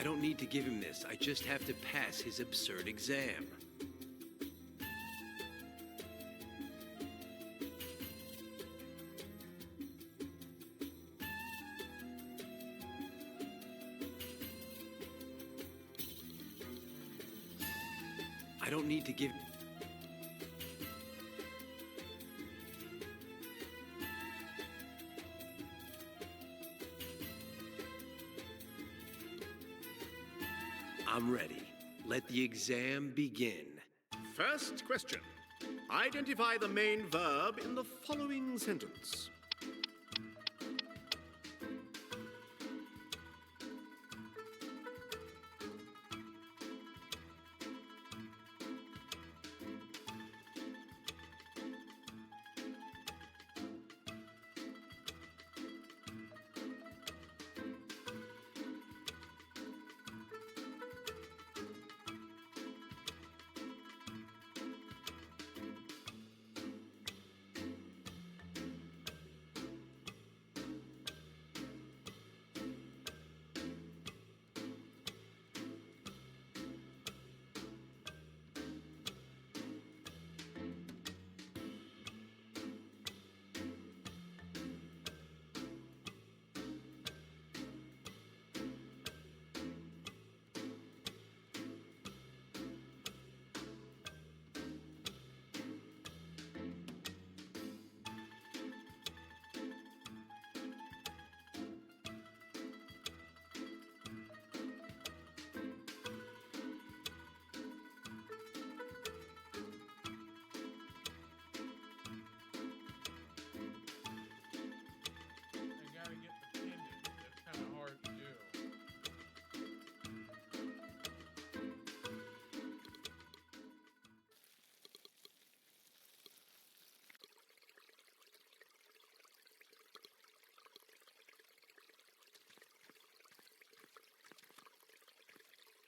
I don't need to give him this. I just have to pass his absurd exam. I don't need to give... I'm ready. Let the exam begin. First question. Identify the main verb in the following sentence.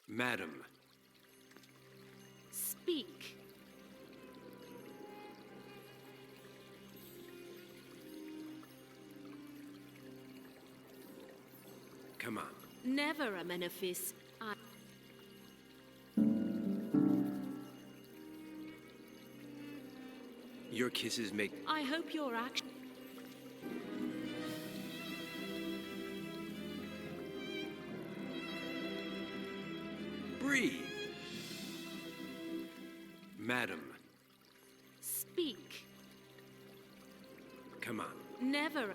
Madam. Speak. Come on. Never, Amenophis. Your kisses make... I hope your action... Breathe. Madam. Speak. Come on. Never...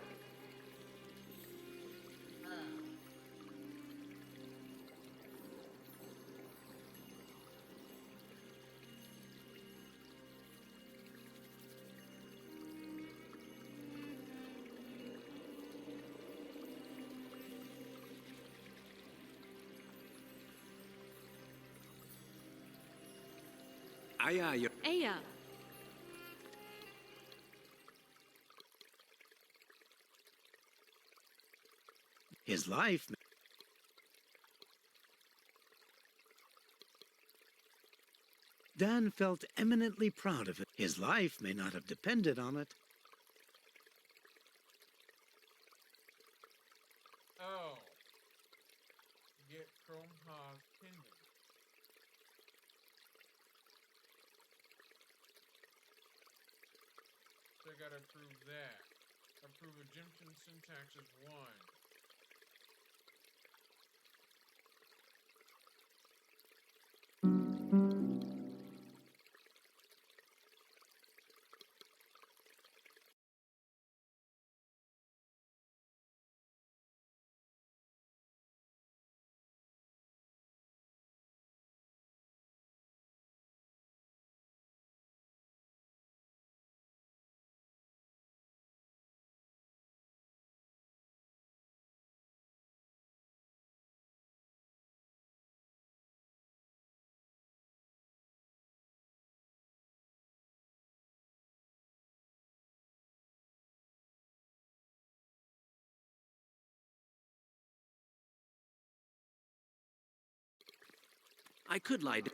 Aye, aye. Aya. His life... Dan felt eminently proud of it. His life may not have depended on it. Oh. Get Chrome Hog pendant. So I gotta approve that. Approve Egyptian syntax as 1. I could lie to...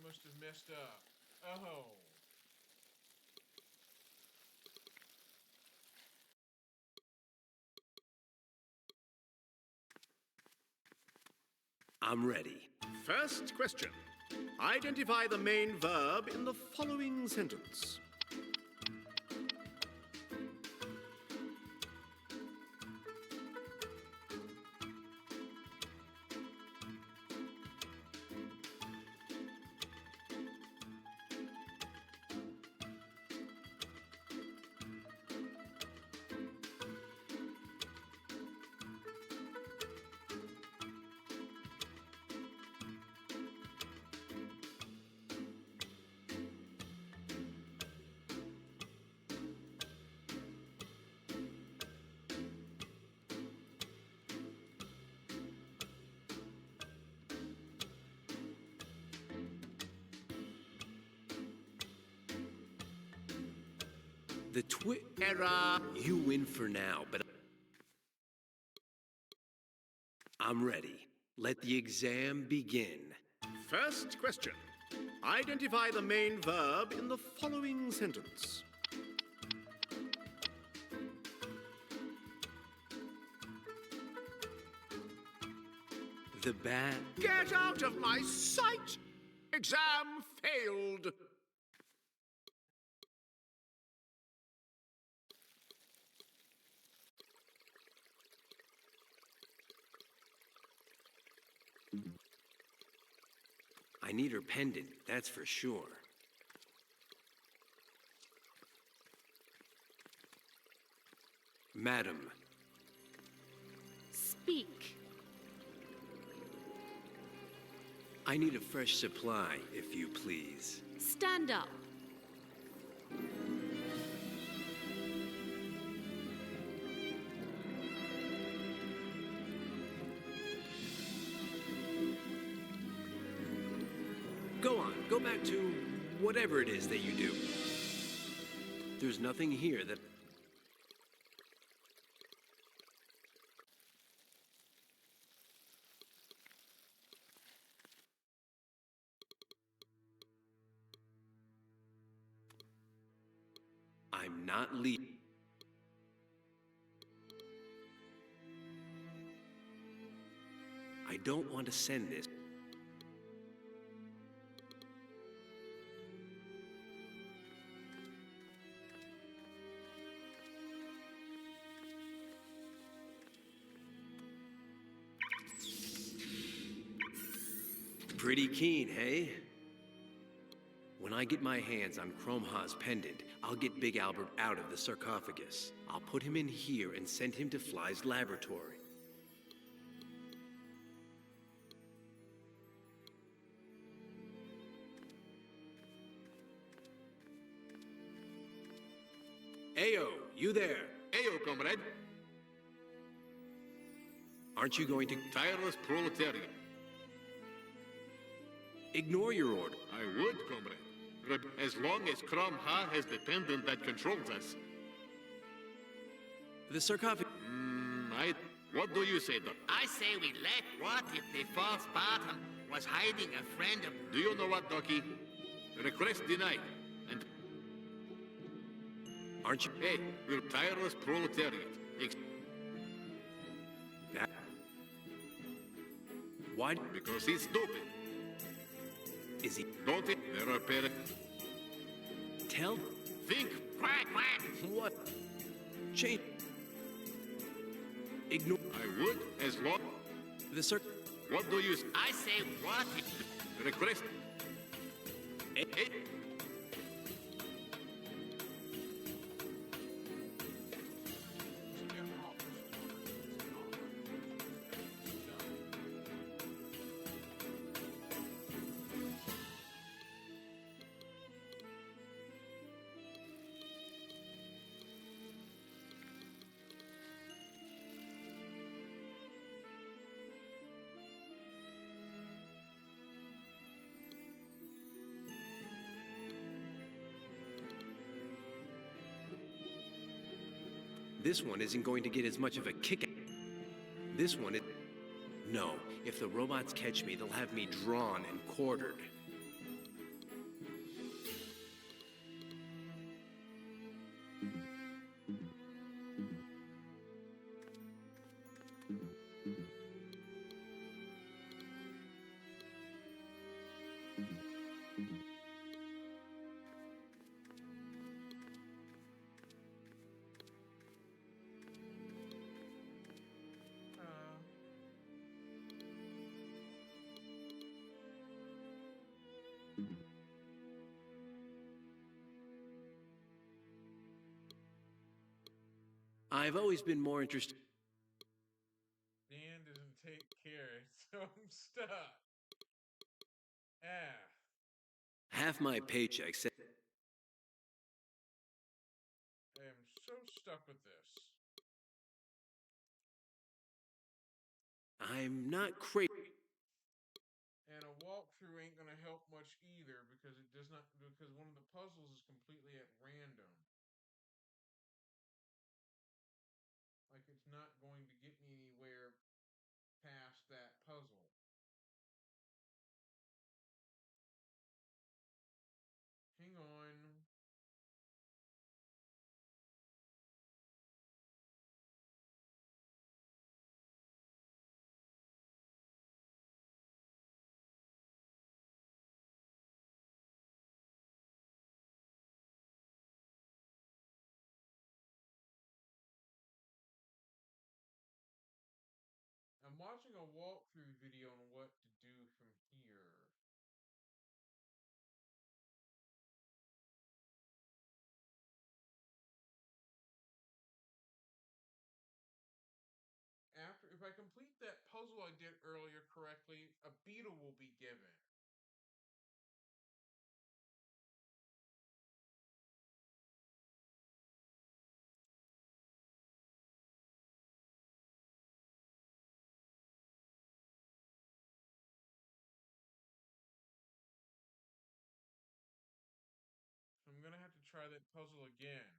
must have messed up. Oh. I'm ready. First question. Identify the main verb in the following sentence. The error. You win for now, but I'm ready. Let the exam begin. First question. Identify the main verb in the following sentence. The bat. Get out of my sight! Exam failed! I need her pendant, that's for sure. Madam. Speak. I need a fresh supply, if you please. Stand up. Go on, go back to whatever it is that you do. There's nothing here that... I'm not leaving. I don't want to send this. Pretty keen, hey? When I get my hands on Chrome Ha's pendant, I'll get Big Albert out of the sarcophagus. I'll put him in here and send him to Fly's laboratory. Ayo, you there? Ayo, comrade. Aren't you going to... Tireless proletariat. Ignore your order. I would, comrade. As long as Crom Ha has the pendant that controls us. The sarcophagus... What do you say, Doc? I say we let. What if the false bottom was hiding a friend of... Do you know what, Docky? Request denied. And... Aren't you... Hey, we're tireless proletariat. Why? Because he's stupid. Is he? Don't it? There are parents. Tell. Think. Quack, quack. What? Change. Ignore. I would, as long. The circ. What do you say? I say what if... Request. Hey. This one isn't going to get as much of a kick. This one is... No, if the robots catch me, they'll have me drawn and quartered. I've always been more interested. Dan doesn't take care, so I'm stuck. Ah. Half my paycheck said I am so stuck with this. I'm not crazy. And a walkthrough ain't gonna help much either because it does not because one of the puzzles is completely at random. Like it's not going to get me anywhere past that puzzle. Hang on. I'm watching a walkthrough video on what to do from here. If I complete that puzzle I did earlier correctly, a beetle will be given. So I'm gonna have to try that puzzle again.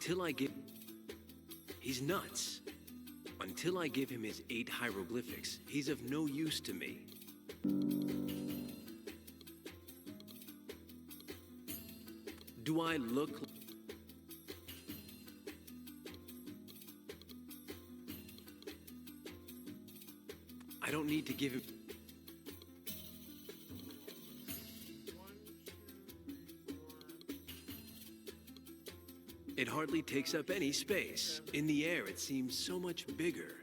Until I give... He's nuts. Until I give him his 8 hieroglyphics, he's of no use to me. Do I look... I don't need to give him... It hardly takes up any space. In the air, it seems so much bigger.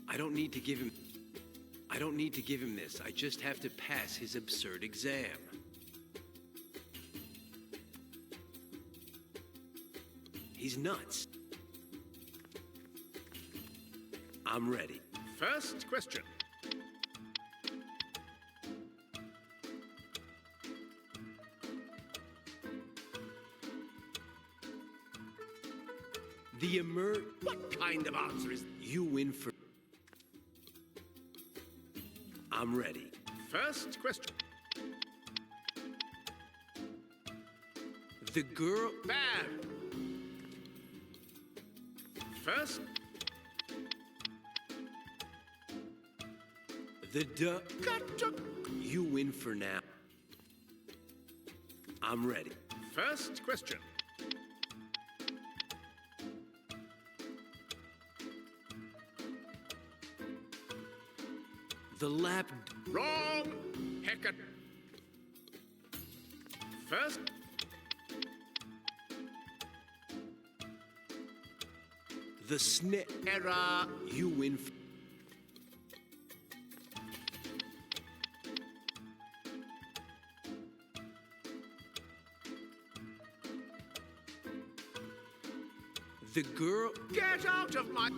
I don't need to give him this. I just have to pass his absurd exam. He's nuts. I'm ready. First question. What kind of answer is... You win for... I'm ready. First question. The girl... Bad. First... The duck... Gotcha. You win for now. I'm ready. First question. The lap... Wrong! Hecket. First... The snake... Error! You win... The girl... Get out of my...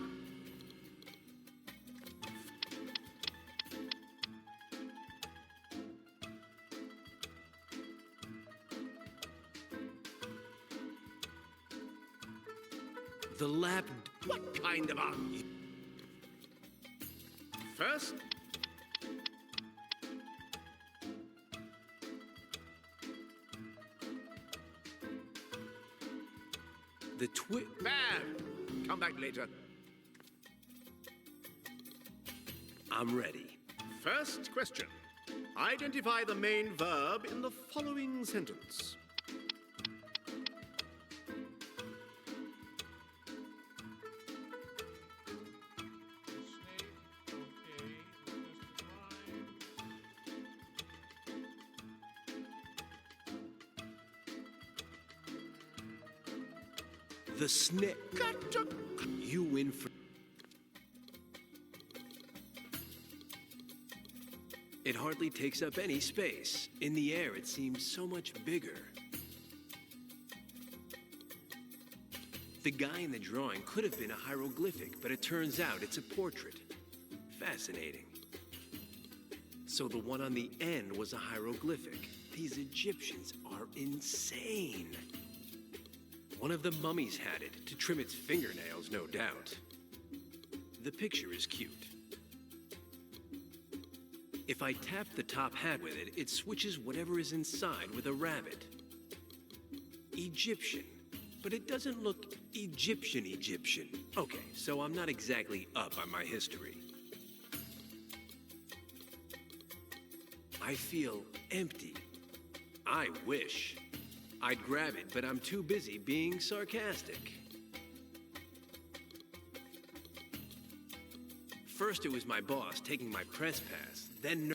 The lap... What kind of answer? First... The Bad! Come back later. I'm ready. First question. Identify the main verb in the following sentence. The snake. Gotcha. You win for... It hardly takes up any space. In the air, it seems so much bigger. The guy in the drawing could have been a hieroglyphic, but it turns out it's a portrait. Fascinating. So the one on the end was a hieroglyphic. These Egyptians are insane. One of the mummies had it to trim its fingernails, no doubt. The picture is cute. If I tap the top hat with it, it switches whatever is inside with a rabbit. Egyptian, but it doesn't look Egyptian. Okay, so I'm not exactly up on my history. I feel empty. I wish. I'd grab it, but I'm too busy being sarcastic. First it was my boss taking my press pass, then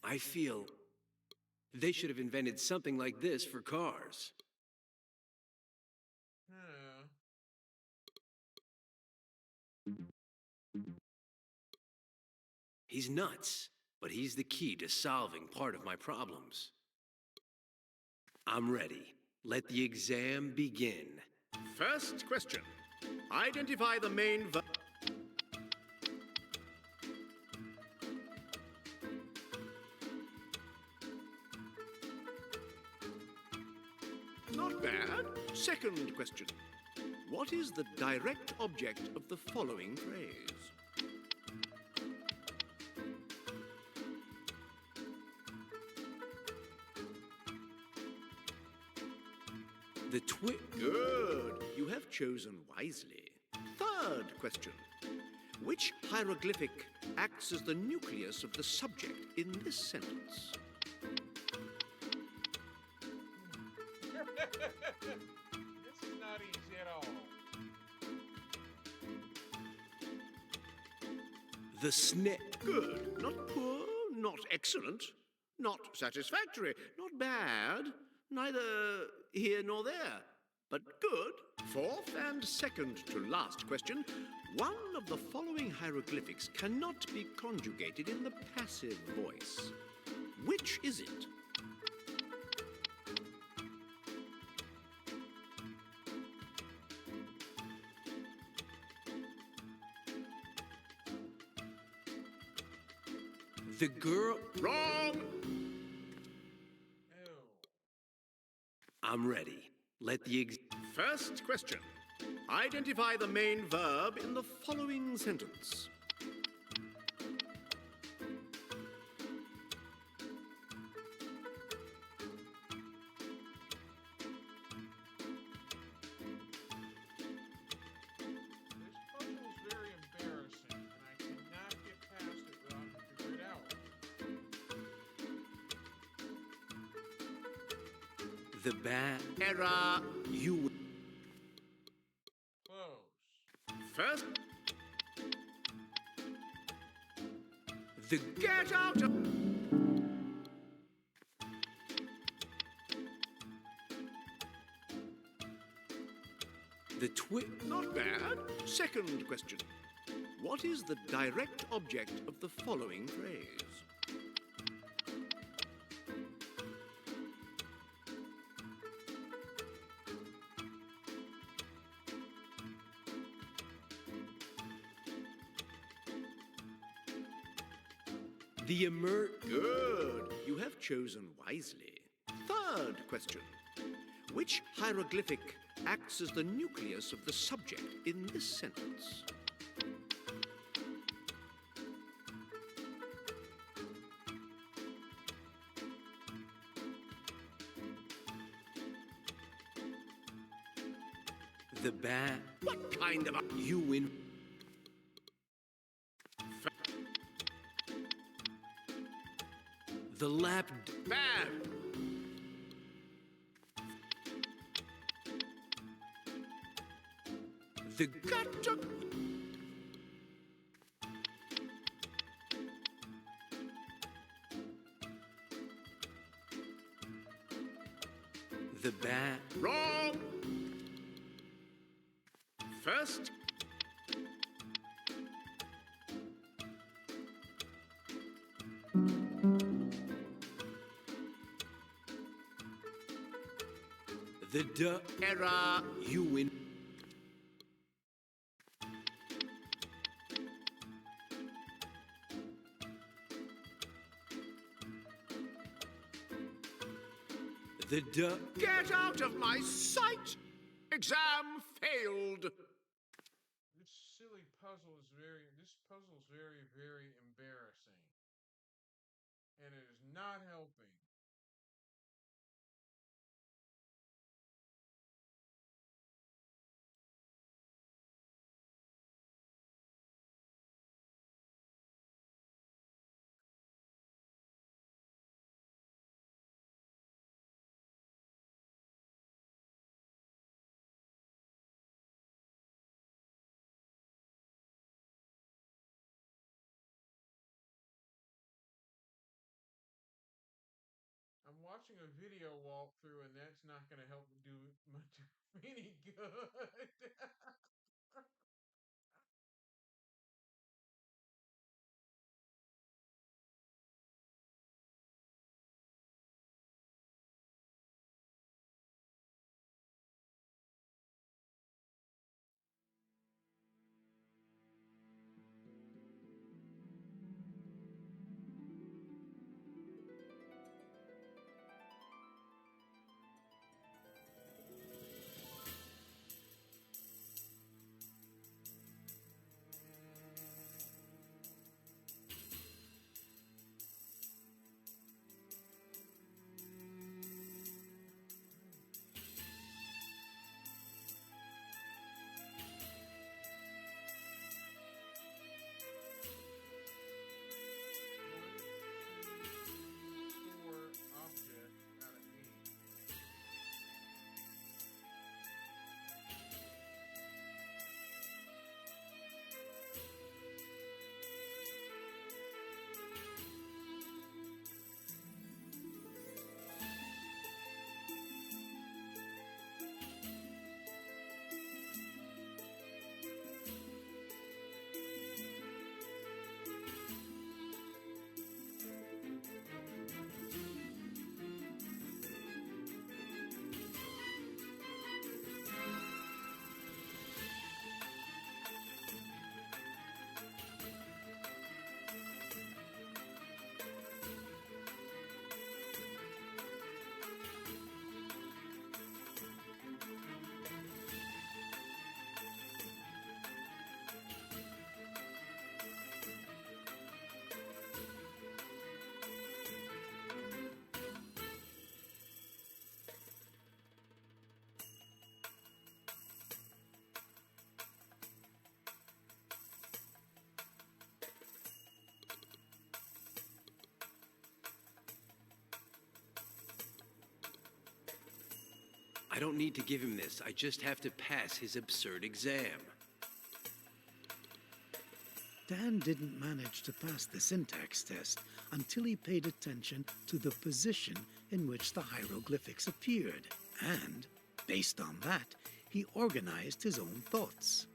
I feel they should have invented something like this for cars. He's nuts, but he's the key to solving part of my problems. I'm ready. Let the exam begin. First question. Identify the main verb. Not bad. Second question. What is the direct object of the following phrase? The Good. You have chosen wisely. Third question. Which hieroglyphic acts as the nucleus of the subject in this sentence? This is not easy at all. The snake. Good. Not poor, not excellent, not satisfactory, not bad, neither here nor there, but good. Fourth and second to last question. One of the following hieroglyphics cannot be conjugated in the passive voice. Which is it? The girl. Wrong! I'm ready. Let the First question. Identify the main verb in the following sentence. The bat. Error. You. Close. First. The. Get out of. The Not bad. Second question. What is the direct object of the following phrase? The Good. You have chosen wisely. Third question. Which hieroglyphic acts as the nucleus of the subject in this sentence? The bat. What kind of a... You win. The lap... Bad! The... Gotcha! The bat... Wrong! First... The duh... Error! You win... The duh... Get out of my sight! Exam failed! This silly puzzle is very, very embarrassing. And it is not helping. I'm watching a video walkthrough, and that's not going to help do much any good. I don't need to give him this. I just have to pass his absurd exam. Dan didn't manage to pass the syntax test until he paid attention to the position in which the hieroglyphics appeared. And, based on that, he organized his own thoughts.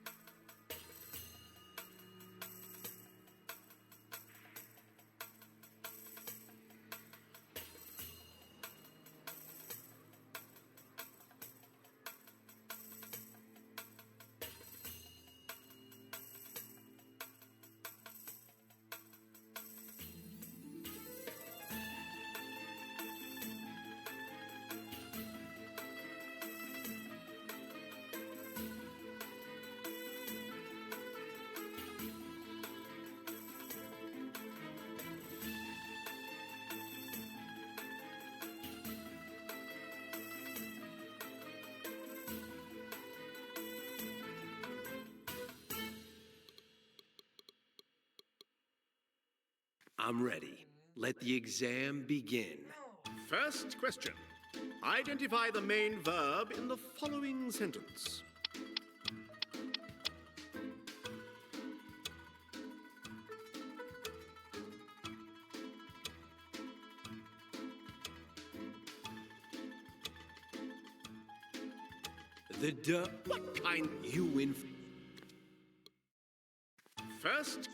I'm ready. Let the exam begin. First question. Identify the main verb in the following sentence. What kind? You win. First.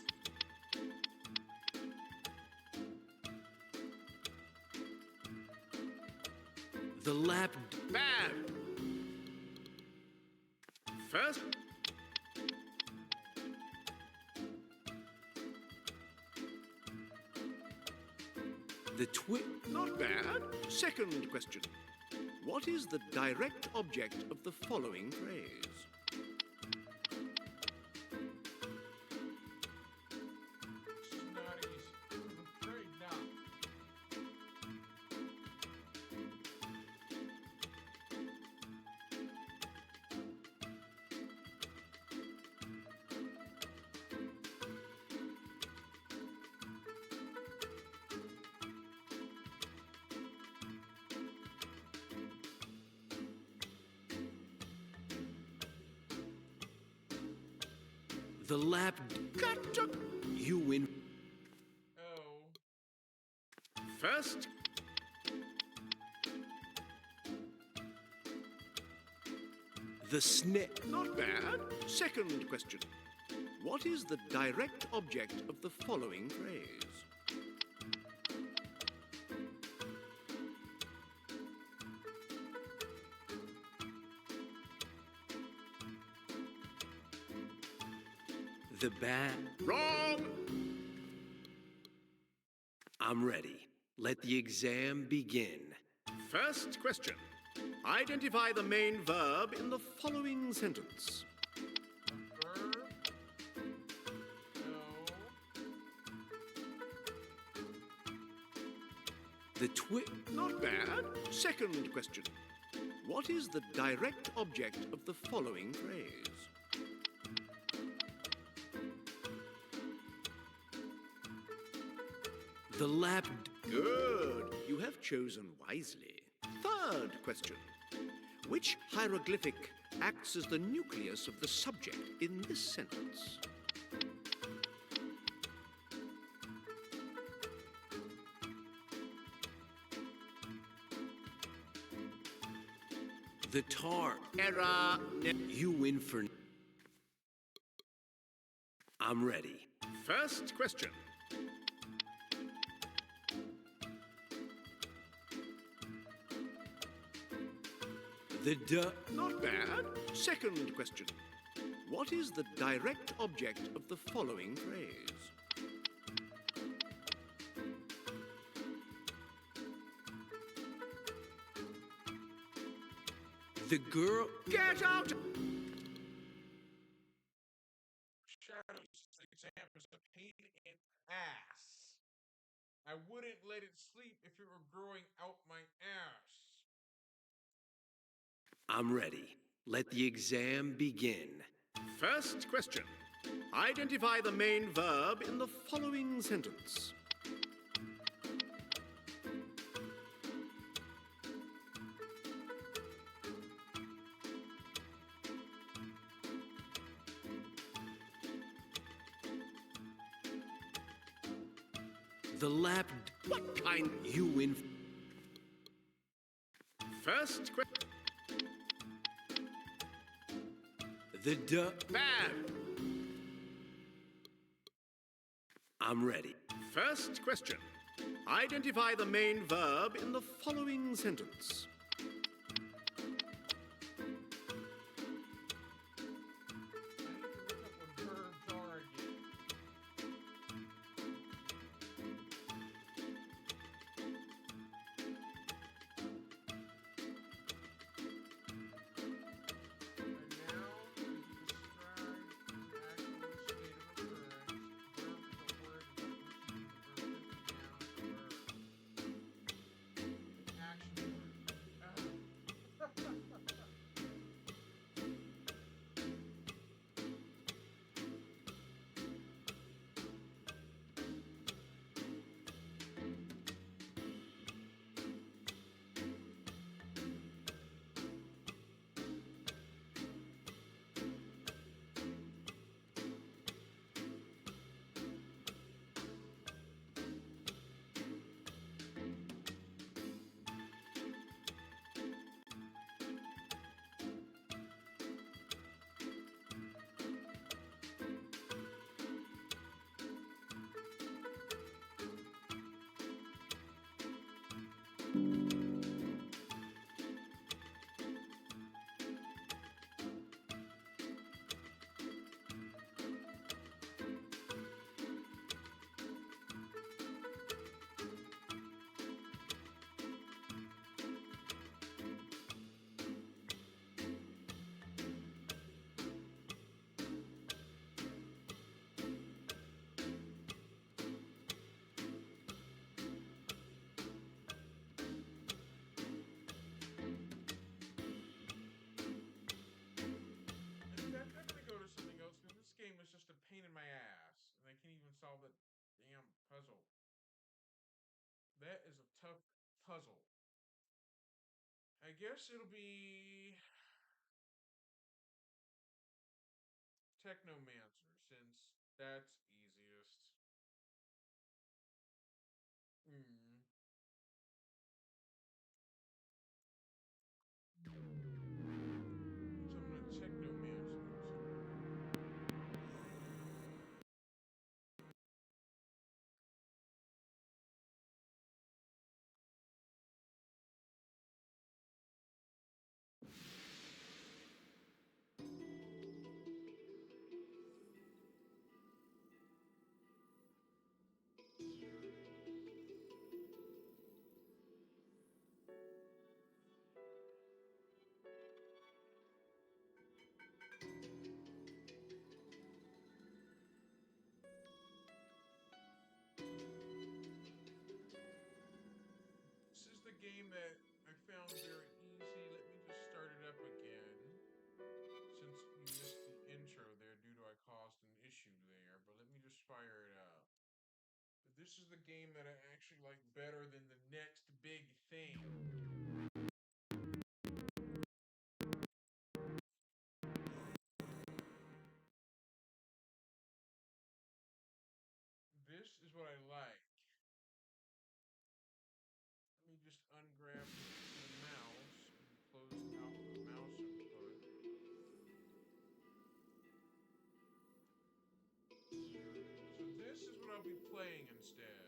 The lap. Bad. First. The twit. Not bad. Second question. What is the direct object of the following phrase? The lap. Gotcha. You win. Oh. First. The snip. Not bad. Second question. What is the direct object of the following phrase? The bat. Wrong! I'm ready. Let the exam begin. First question. Identify the main verb in the following sentence. Verb? No. The twit. Not bad. Second question. What is the direct object of the following phrase? The lap. Good. You have chosen wisely. Third question. Which hieroglyphic acts as the nucleus of the subject in this sentence? The tar. Error. You win for. I'm ready. First question. The Not bad. Second question. What is the direct object of the following phrase? The girl. Get out! Shadows exam is a pain in the ass. I wouldn't let it sleep if it were growing out my ass. I'm ready. Let the exam begin. First question. Identify the main verb in the following sentence. The lap. What kind? You win. First question. The Bad. I'm ready. First question. Identify the main verb in the following sentence. Damn puzzle. That is a tough puzzle. I guess it'll be Technomancer, since that's easiest. Hmm. So I'm gonna Technomancer. This is the game that I found very easy. Let me just start it up again. Since you missed the intro there due to I caused an issue there, but let me just fire it up. But this is the game that I actually like better than the next big thing. This is what I like. Let me just ungrab the mouse and close out the mouse input. So this is what I'll be playing instead.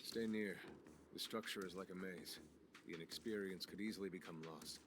Stay near. The structure is like a maze. The inexperienced could easily become lost.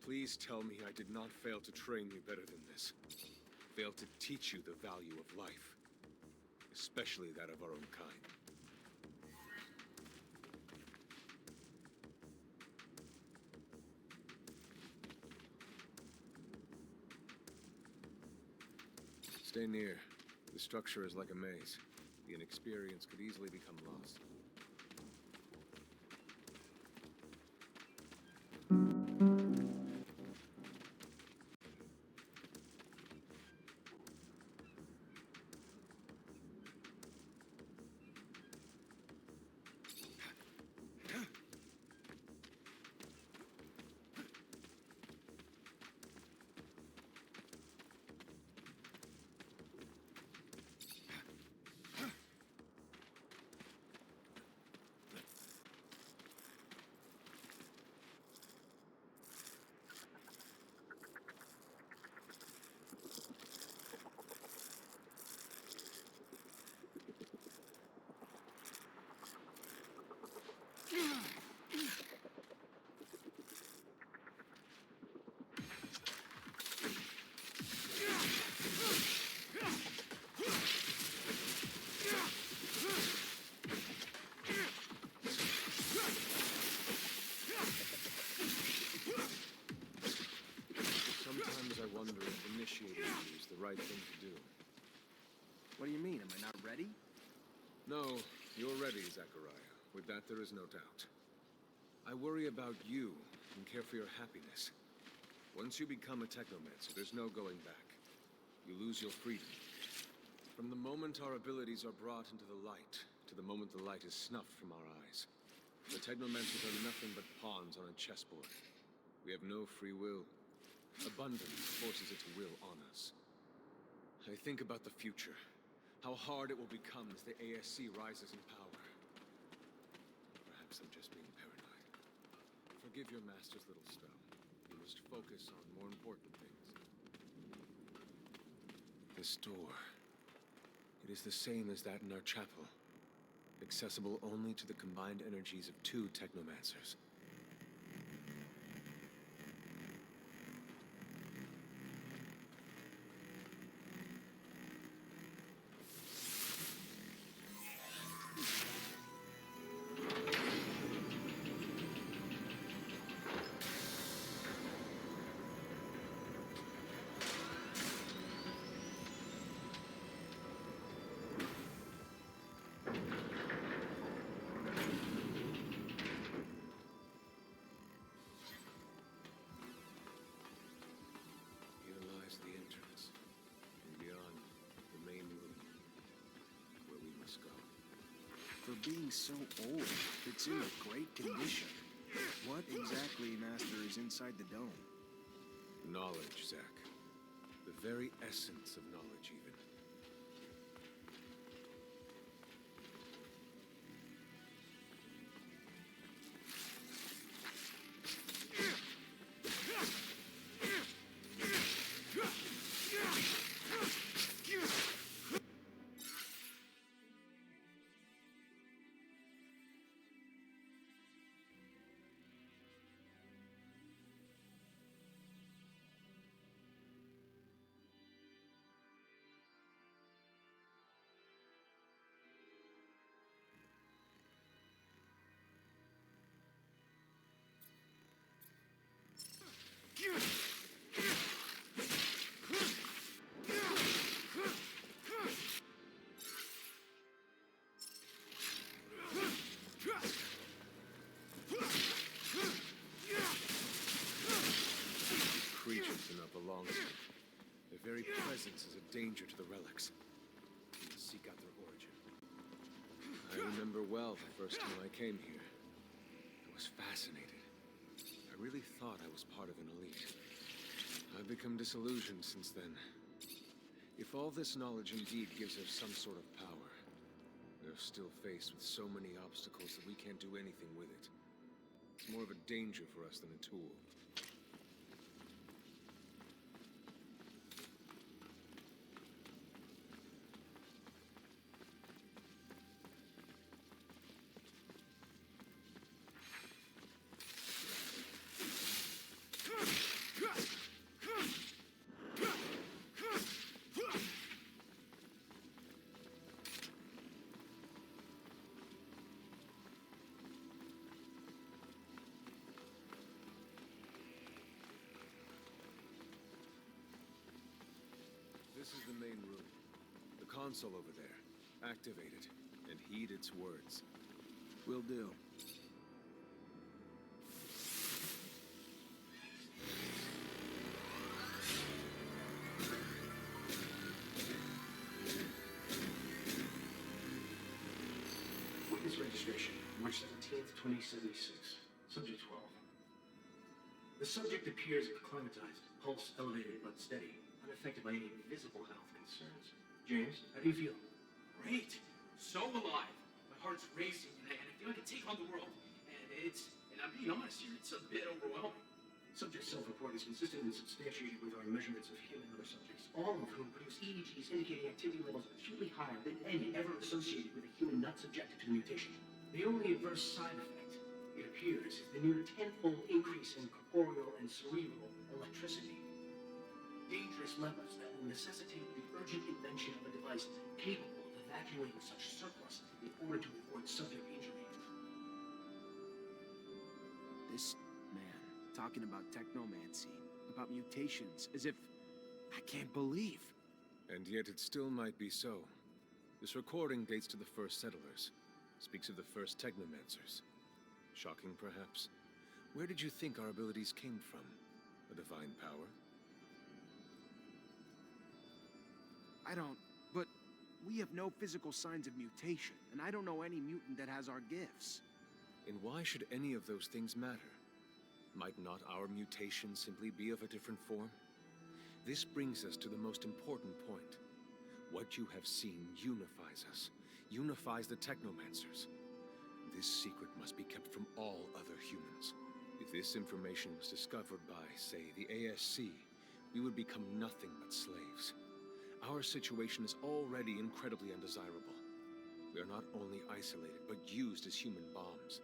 Please tell me I did not fail to train you better than this. Fail to teach you the value of life. Especially that of our own kind. Stay near. The structure is like a maze. The inexperienced could easily become lost. Sometimes I wonder if initiating you is the right thing to do. What do you mean? Am I not ready? No, you're ready, Zachariah. With that, there is no doubt. I worry about you and care for your happiness. Once you become a technomancer, there's no going back. You lose your freedom. From the moment our abilities are brought into the light, to the moment the light is snuffed from our eyes, the technomancers are nothing but pawns on a chessboard. We have no free will. Abundance forces its will on us. I think about the future. How hard it will become as the ASC rises in power. Perhaps I'm just being paranoid. Forgive your master's little stone. You must focus on more important things. This door. It is the same as that in our chapel. Accessible only to the combined energies of 2 technomancers. For being so old, it's in a great condition. What exactly, Master, is inside the dome? Knowledge, Zach. The very essence of knowledge, even. Creatures do not belong to me. Their very presence is a danger to the relics. We must seek out their origin. I remember well the first time I came here. I was fascinated. I really thought I was part of an elite. I've become disillusioned since then. If all this knowledge indeed gives us some sort of power, we're still faced with so many obstacles that we can't do anything with it. It's more of a danger for us than a tool. This is the main room. The console over there. Activate it, and heed its words. Will do. Witness registration, March 17th, 2076. Subject 12. The subject appears acclimatized, pulse elevated but steady, unaffected by any visible health concerns. James, how do you feel? Great. So alive. My heart's racing, and I feel like I can take on the world. And I'm being honest here, it's a bit overwhelming. Subject's self-report is consistent and substantiated with our measurements of him and other subjects, all of whom produce EEGs indicating activity levels acutely higher than any ever associated with a human not subjected to the mutation. The only adverse side effect, it appears, is the near tenfold increase in corporeal and cerebral electricity. Dangerous levels that will necessitate the urgent invention of a device capable of evacuating such surplus in order to avoid subject injury. This man talking about technomancy, about mutations, as if I can't believe. And yet it still might be so. This recording dates to the first settlers. Speaks of the first technomancers. Shocking, perhaps. Where did you think our abilities came from? A divine power? I don't... But we have no physical signs of mutation, and I don't know any mutant that has our gifts. And why should any of those things matter? Might not our mutation simply be of a different form? This brings us to the most important point. What you have seen unifies us, unifies the Technomancers. This secret must be kept from all other humans. If this information was discovered by, say, the ASC, we would become nothing but slaves. Our situation is already incredibly undesirable. We are not only isolated, but used as human bombs.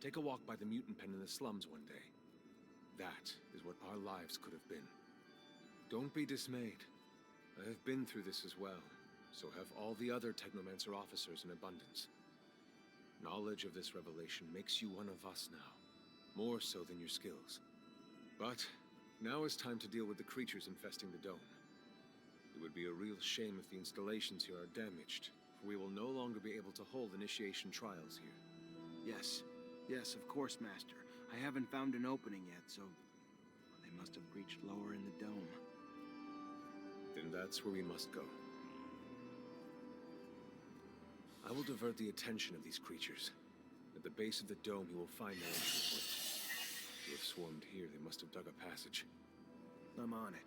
Take a walk by the mutant pen in the slums one day. That is what our lives could have been. Don't be dismayed. I have been through this as well, so have all the other Technomancer officers in abundance. Knowledge of this revelation makes you one of us now, more so than your skills. But now is time to deal with the creatures infesting the dome. It would be a real shame if the installations here are damaged, for we will no longer be able to hold initiation trials here. Yes. Yes, of course, Master. I haven't found an opening yet, so they must have breached lower in the dome. Then that's where we must go. I will divert the attention of these creatures. At the base of the dome, you will find their entry point. If they have swarmed here, they must have dug a passage. I'm on it.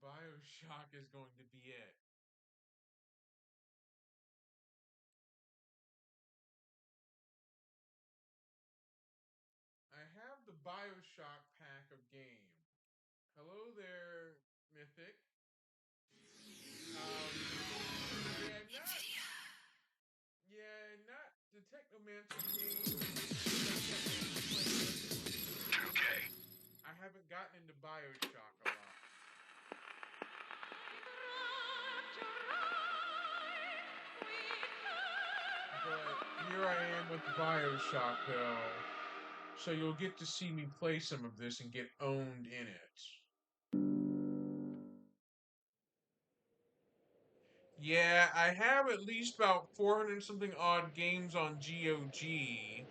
BioShock is going to be it. I have the BioShock pack of game. Hello there, Mythic. Not the Technomancer game. Okay. I haven't gotten into BioShock a lot. But here I am with BioShock, though. So you'll get to see me play some of this and get owned in it. Yeah, I have at least about 400 something odd games on GOG,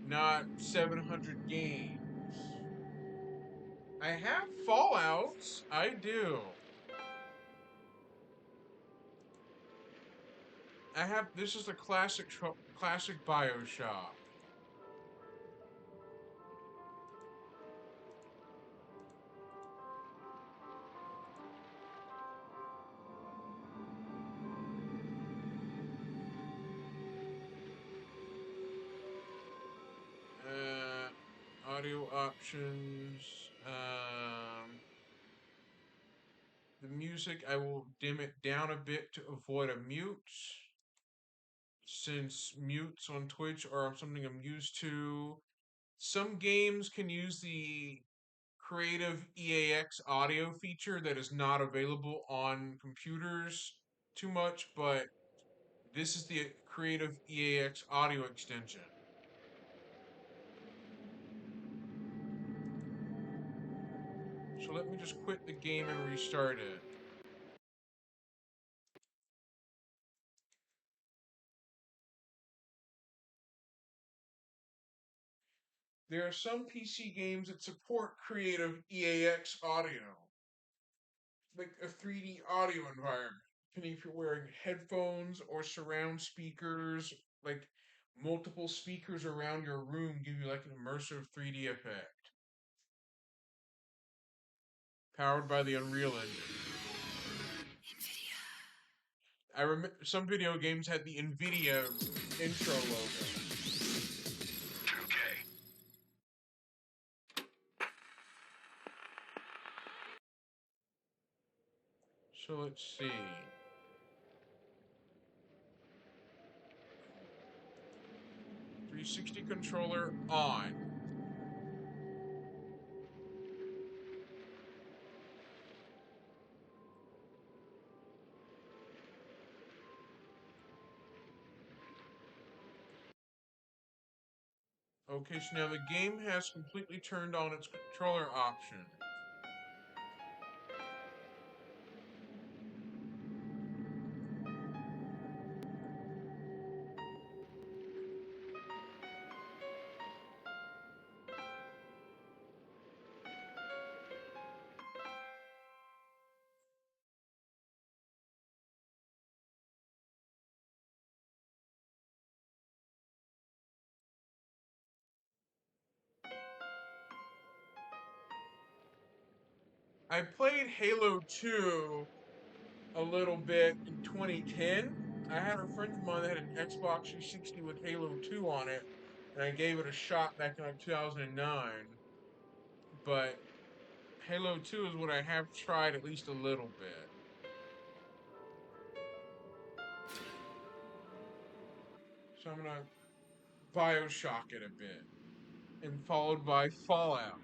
not 700 games. I have Fallouts. I do. This is a classic BioShock. Audio options. The music, I will dim it down a bit to avoid a mute, since mutes on Twitch are something I'm used to. Some games can use the Creative EAX audio feature that is not available on computers too much, but this is the Creative EAX audio extension. So let me just quit the game and restart it. There are some PC games that support Creative EAX audio, like a 3D audio environment. Depending if you're wearing headphones or surround speakers, like multiple speakers around your room give you like an immersive 3D effect. Powered by the Unreal Engine. I remember some video games had the NVIDIA intro logo. Okay. So let's see. .360 controller on. Okay, so now the game has completely turned on its controller option. I played Halo 2 a little bit in 2010. I had a friend of mine that had an Xbox 360 with Halo 2 on it, and I gave it a shot back in like 2009. But Halo 2 is what I have tried at least a little bit. So I'm gonna BioShock it a bit. And followed by Fallout.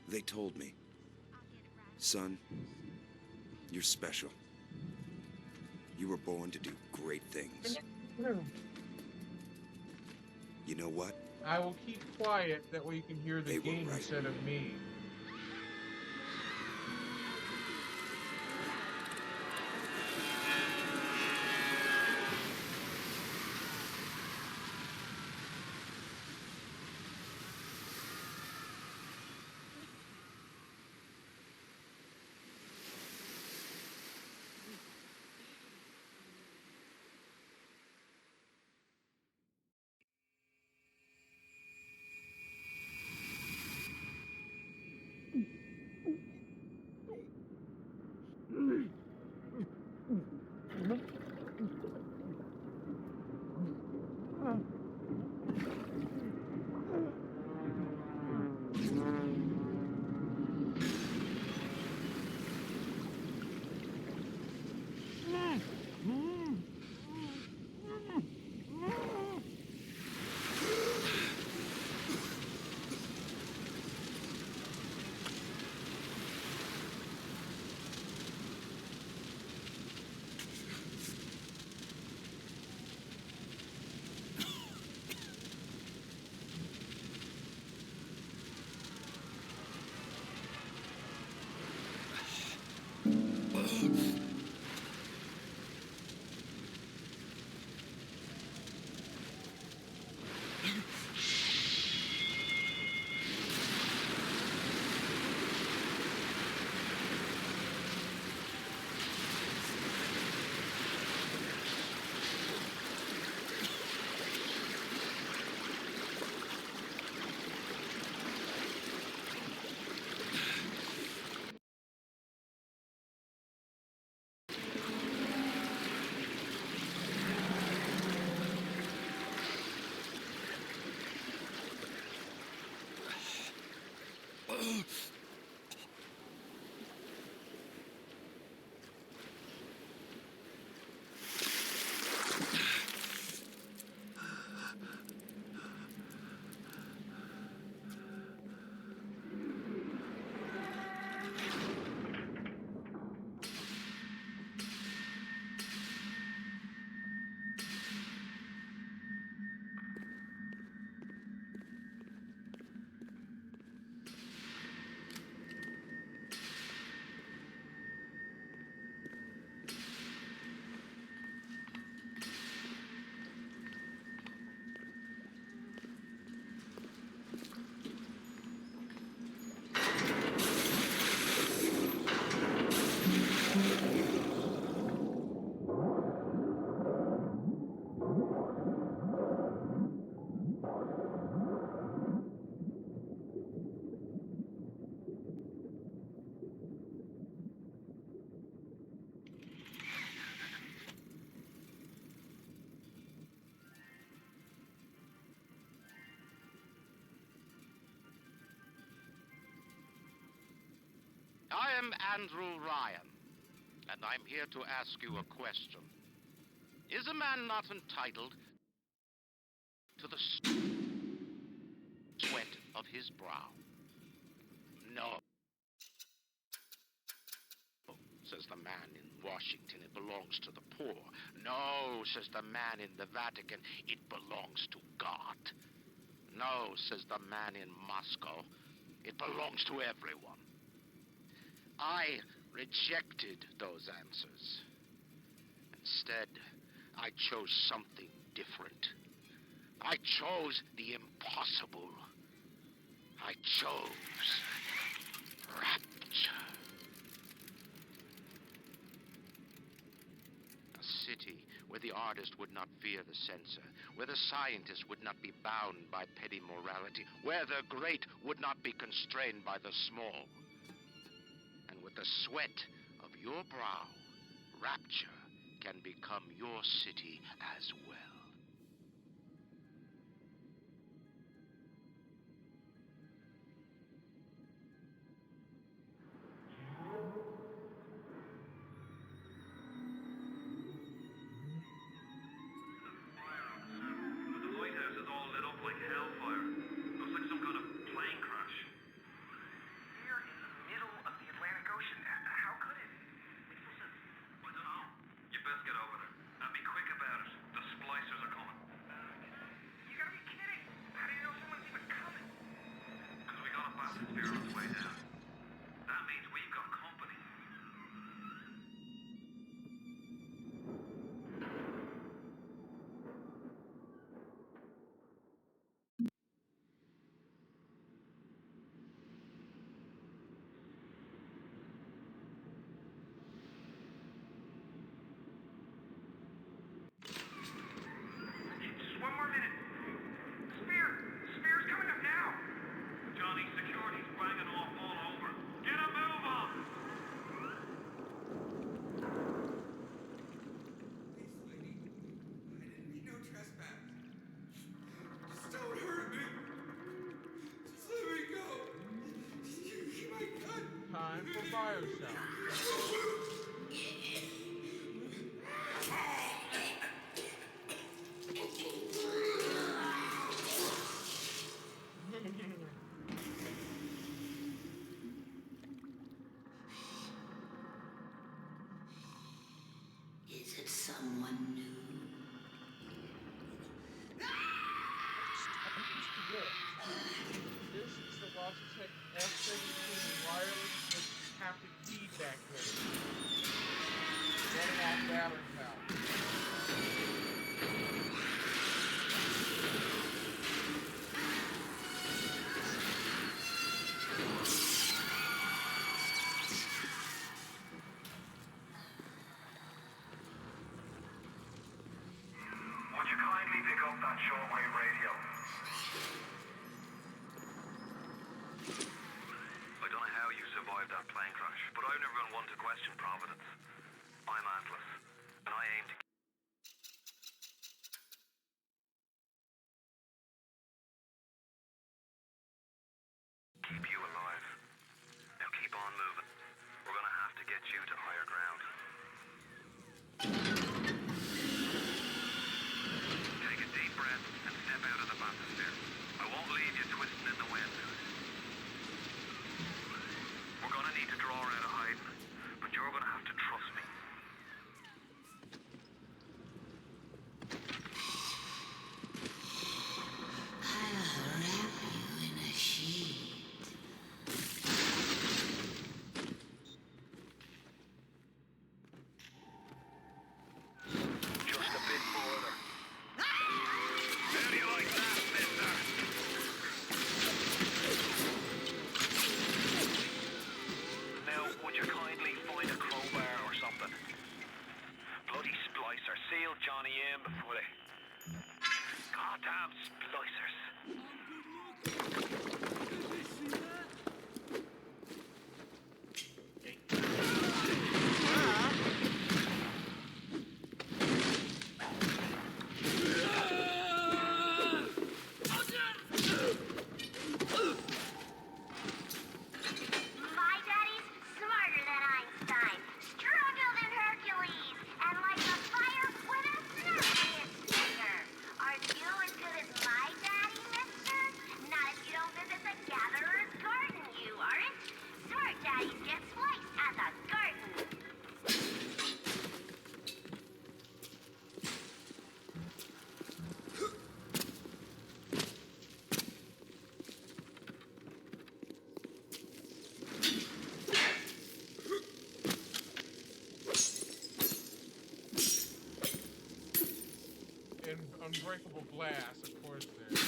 They told me. Son, you're special. You were born to do great things. You know what? I will keep quiet, that way you can hear the game right. instead of me. I am Andrew Ryan, and I'm here to ask you a question. Is a man not entitled to the sweat of his brow? No, says the man in Washington, it belongs to the poor. No, says the man in the Vatican, it belongs to God. No, says the man in Moscow, it belongs to everyone. I rejected those answers. Instead, I chose something different. I chose the impossible. I chose rapture. A city where the artist would not fear the censor, where the scientist would not be bound by petty morality, where the great would not be constrained by the small. And with the sweat of your brow, rapture can become your city as well. The lighthouse is all lit up like hellfire. Looks like some kind of plane crash. We're in the middle of the Atlantic Ocean. How could it? I don't know. You best get over there. And be quick about it. The splicers are coming. You gotta be kidding. How do you know someone's even coming? Because we got a bathysphere on its way down. That means we've got company. Just one more minute. Spear's coming up now. Johnny, security's banging off all over. Get a move on. No trespass. Just don't hurt me. Just let me go. You my gun. Time for Bioshock. Is it someone new? This is the Logitech F17 wireless with haptic feedback mode. Running off battery power. Would you kindly pick up that shortwave radio? I don't know how you survived that plane crash, but I've never been one to question Providence. I'm Atlas, and I aim to keep you alive. get you to higher ground. Take a deep breath and step out of the bathysphere. I won't leave you twisting in the wind. We're gonna need to draw her out of hiding, but you're gonna have to trust me. I'll wrap you in a sheet. Just a bit further. How do you like that, mister? Now, would you kindly find a crowbar or something? Bloody splicer. Seal Johnny in before they... Goddamn splicers. My daddy's smarter than Einstein, stronger than Hercules, and like a fire with a snap in its finger. Are you as good as my daddy, mister? Not if you don't visit the gatherer's garden, you aren't. Smart daddies get sliced at the garden. And Unbreakable Glass, of course, there.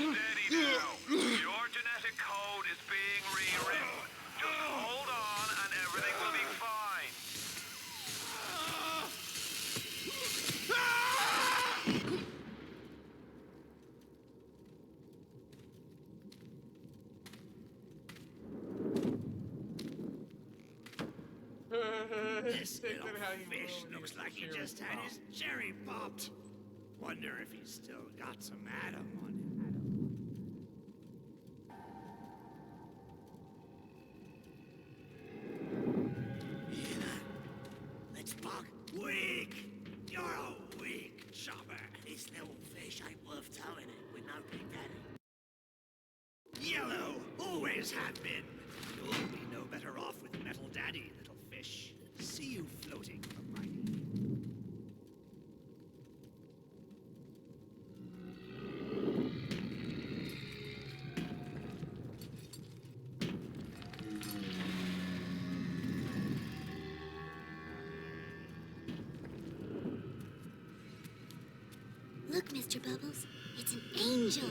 Steady now. Your genetic code is being rewritten. Just hold on and everything will be fine. This little Thinking how you fish will looks use like he cherry just had pop. his cherry popped. Wonder if he's still got some Adam on him. Let's bug. Weak! You're a weak chopper. This little fish ain't worth towing it with no big daddy. Yellow! Always have been. You'll be no better off with metal daddy, little fish. See you floating from my knee. Look, Mr. Bubbles, it's an angel.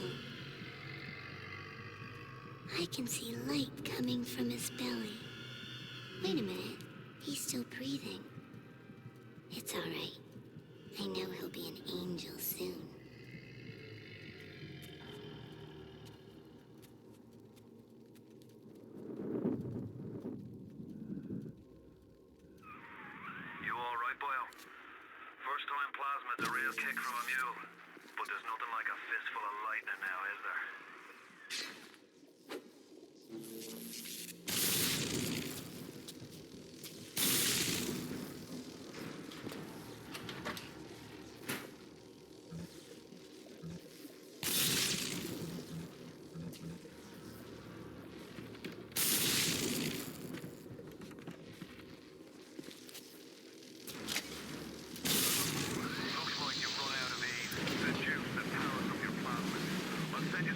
I can see light coming from his belly. Wait a minute, he's still breathing. It's all right. I know he'll be an angel soon. You all right, boyo? First time plasma's a real kick from a mule. But there's nothing like a fistful of lightning now, is there? Looks like you've run out of Eve, the juice that powers up your plasma. I'll send you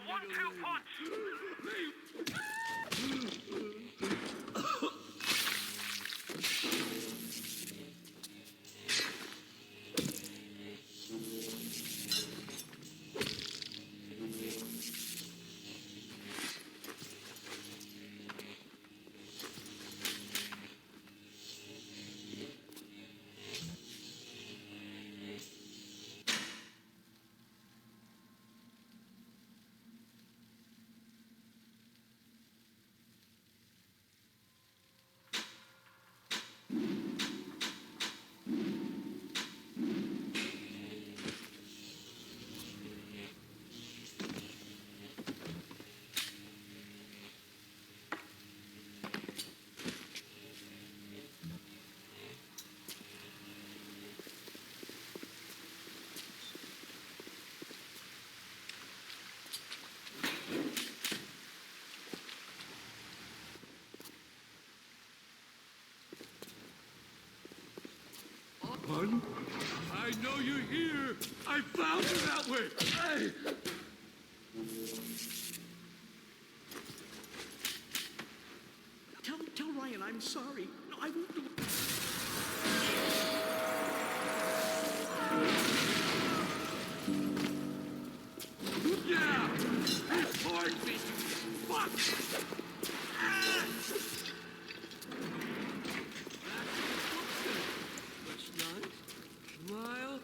1-2 punch! Hun, I know you're here. I found you that way. Hey. Tell Ryan I'm sorry. No, I won't do it. Yeah! He poured me! Fuck! Ah! That's nice. Smile.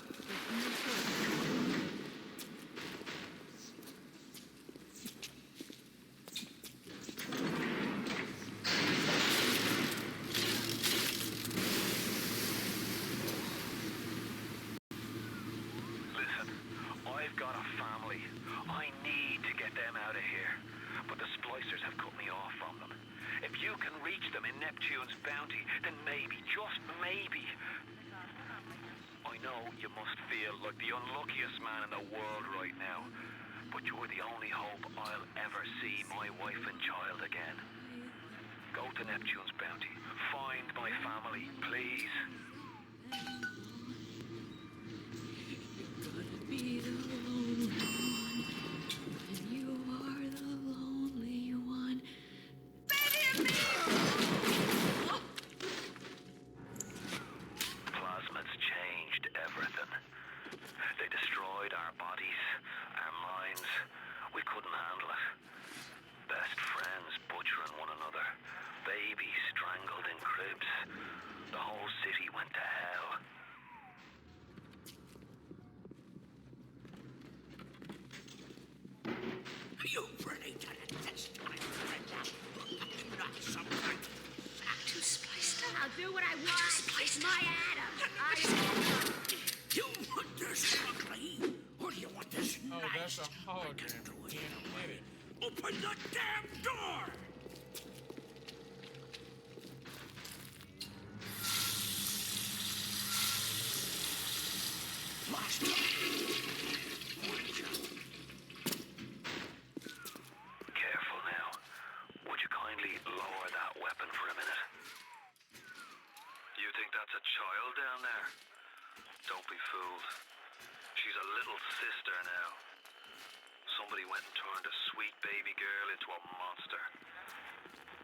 Listen, I've got a family. I need to get them out of here. But the splicers have cut me off from them. If you can reach them in Neptune's bounty, then maybe, just maybe. I know you must feel like the unluckiest man in the world right now. But you're the only hope I'll ever see my wife and child again. Go to Neptune's bounty. Find my family, please. Be the lonely one, and you are the lonely one. Plasmids changed everything. They destroyed our bodies, our minds. We couldn't handle it. Best friends butchering one another. Babies strangled in cribs. The whole city went to hell. You really done it this time, Brenda. Not some kind of Too spliced up. I'll do what I want. It's my Adam. You want this ugly? Or do you want this Oh, nice? that's a hologram. Can't hit it. Open the damn door! Careful now. Would you kindly lower that weapon for a minute? You think that's a child down there? Don't be fooled. She's a little sister now. Somebody went and turned a sweet baby girl into a monster.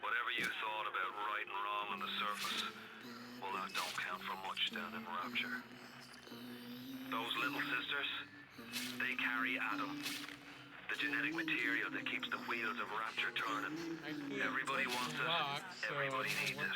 Whatever you thought about right and wrong on the surface, well, that don't count for much down in Rapture. Those little sisters, they carry Adam. The genetic material that keeps the wheels of Rapture turning. Everybody wants it. Everybody needs it.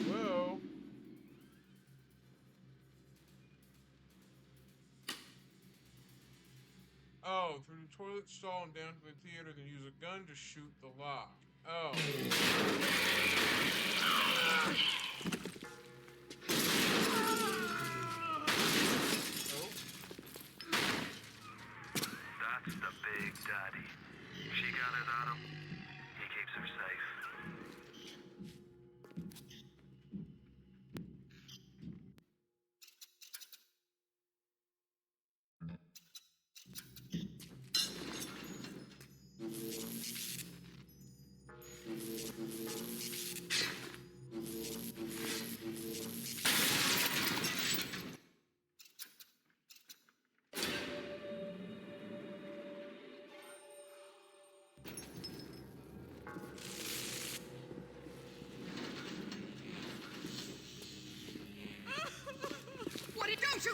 Whoa. Oh, through the toilet stall and down to the theater, then use a gun to shoot the lock. Oh. That's the big daddy. She gathers Adam. He keeps her safe.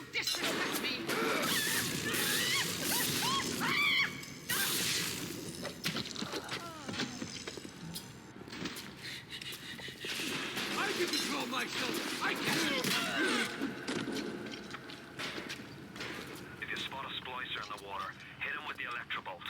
You disrespect me! I can control myself! I can! If you spot a splicer in the water, hit him with the electrobolt.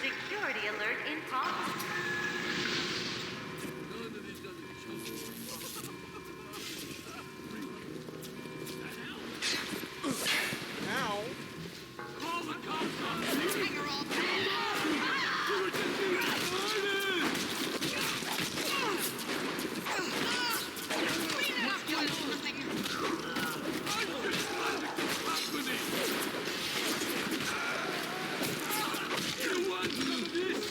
Security alert in progress. Now? Call the cops on me! Finger off me! You were just being started! Clean it up, you little thing! I'm just trying to keep company! You want some of this?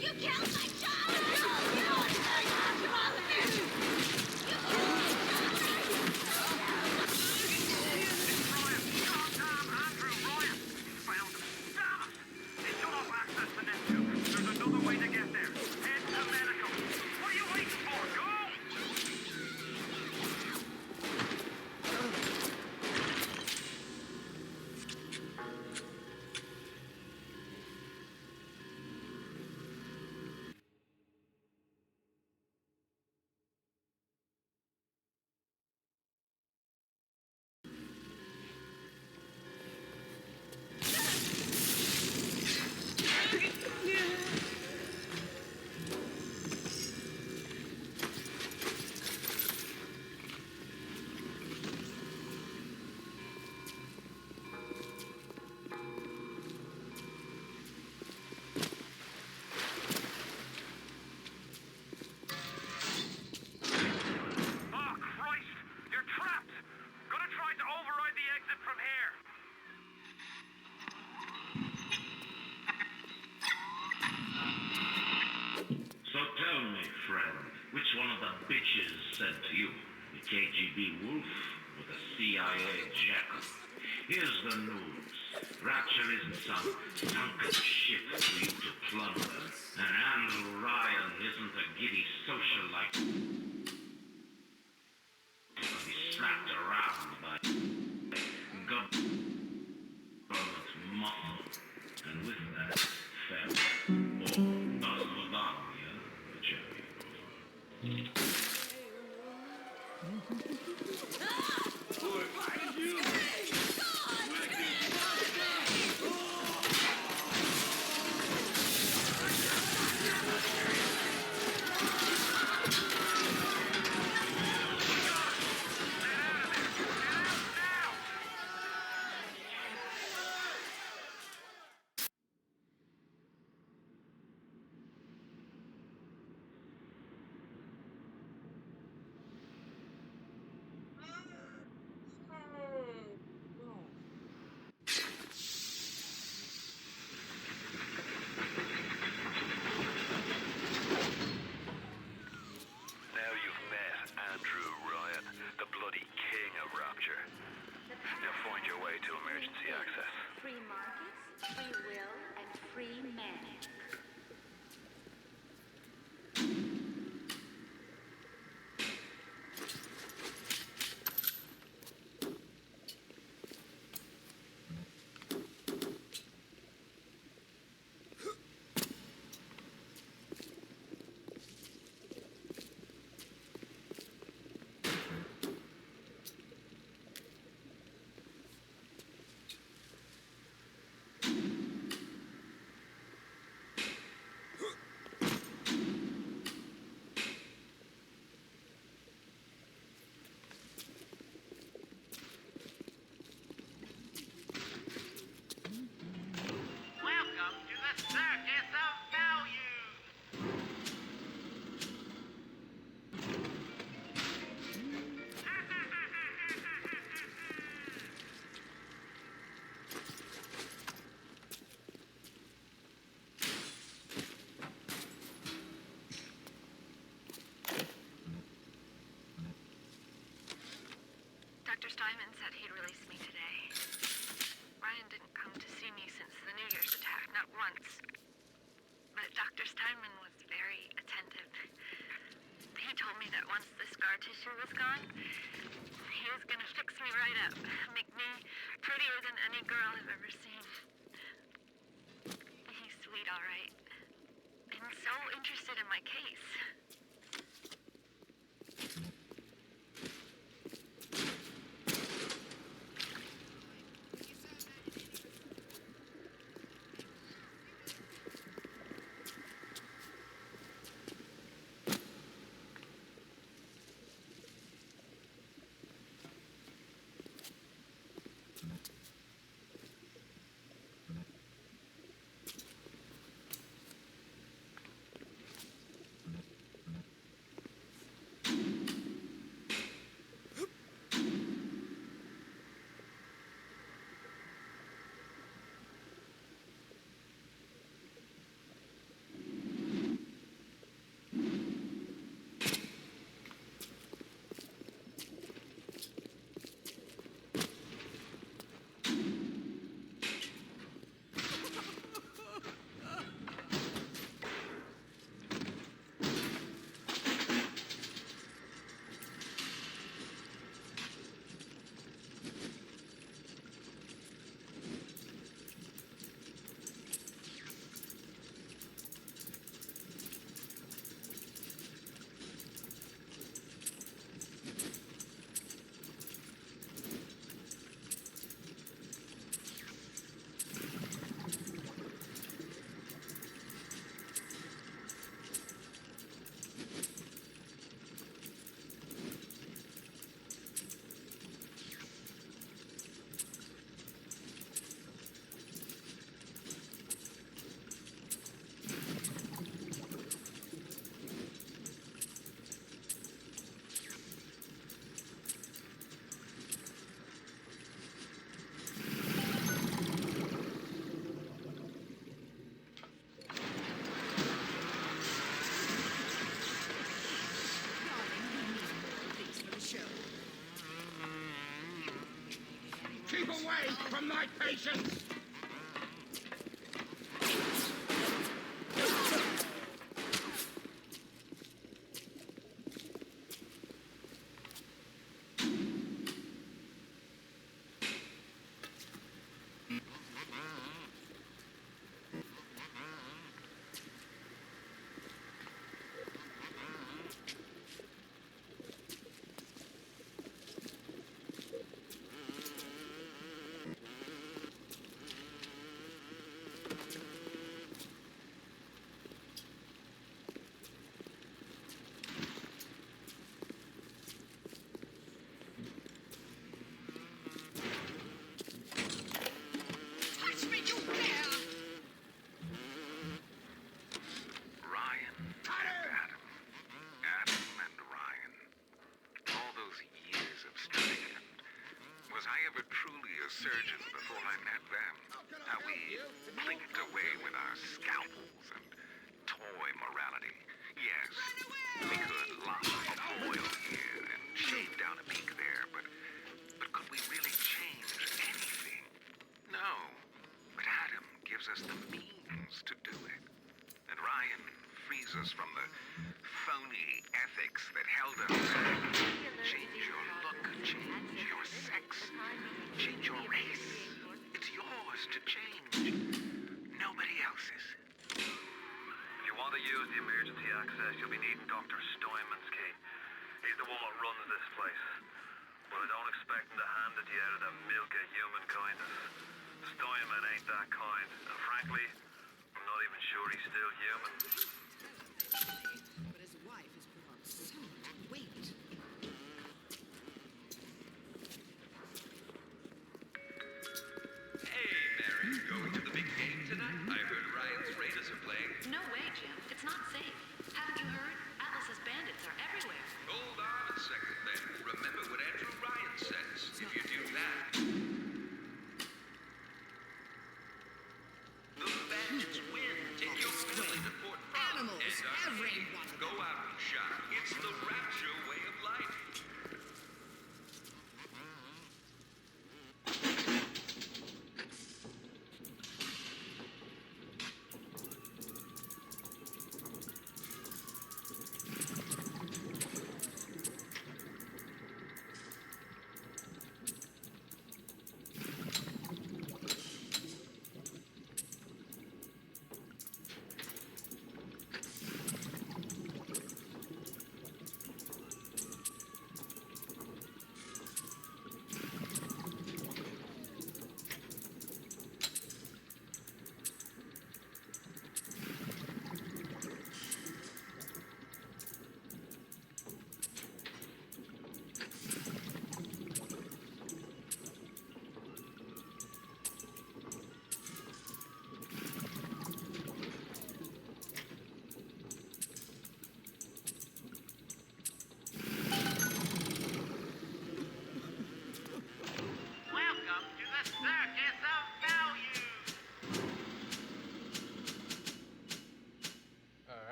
You killed my child! There's another way to get there. Head to medical. What are you waiting for? Go! Oh, Christ! You're trapped! Gonna try to override the exit from here. So tell me, friend, which one of the bitches sent to you? The KGB wolf or the CIA jackal? Here's the news. Rapture isn't some sunken ship for you to plunder. And Andrew Ryan isn't a giddy socialite to be slapped around by government muscle. And with that, farewell. Or До свидания, Cherry. Steinman said he'd release me today. Ryan didn't come to see me since the New Year's attack, not once. But Dr. Steinman was very attentive. He told me that once the scar tissue was gone, he was gonna fix me right up, make me prettier than any girl I've ever seen. He's sweet, all right. And so interested in my case. Keep away from my patients! Surgeons before I met them. How we blinked away with our scalpels and toy morality. Yes, we could lock a boil here and shave down a peak there, but could we really change anything? No. But Adam gives us the means to do it. And Ryan frees us from the phony ethics that held us. Change your look, change your sex, change your race. It's yours to change. Nobody else's. If you want to use the emergency access, you'll be needing Dr. Steinman's key. He's the one that runs this place. But I don't expect him to hand it to you out of the milk of human kindness. Steinman ain't that kind. And frankly, I'm not even sure he's still human. But his wife has put on so much weight. Hey, Mary, going to the big game tonight? I heard Ryan's Raiders are playing. No way, Jim. It's not safe. Haven't you heard? Atlas's bandits are everywhere. Hold on a second, then. Remember what Andrew Ryan says. If you do that... The bandits win. Take your family to Fort Farm.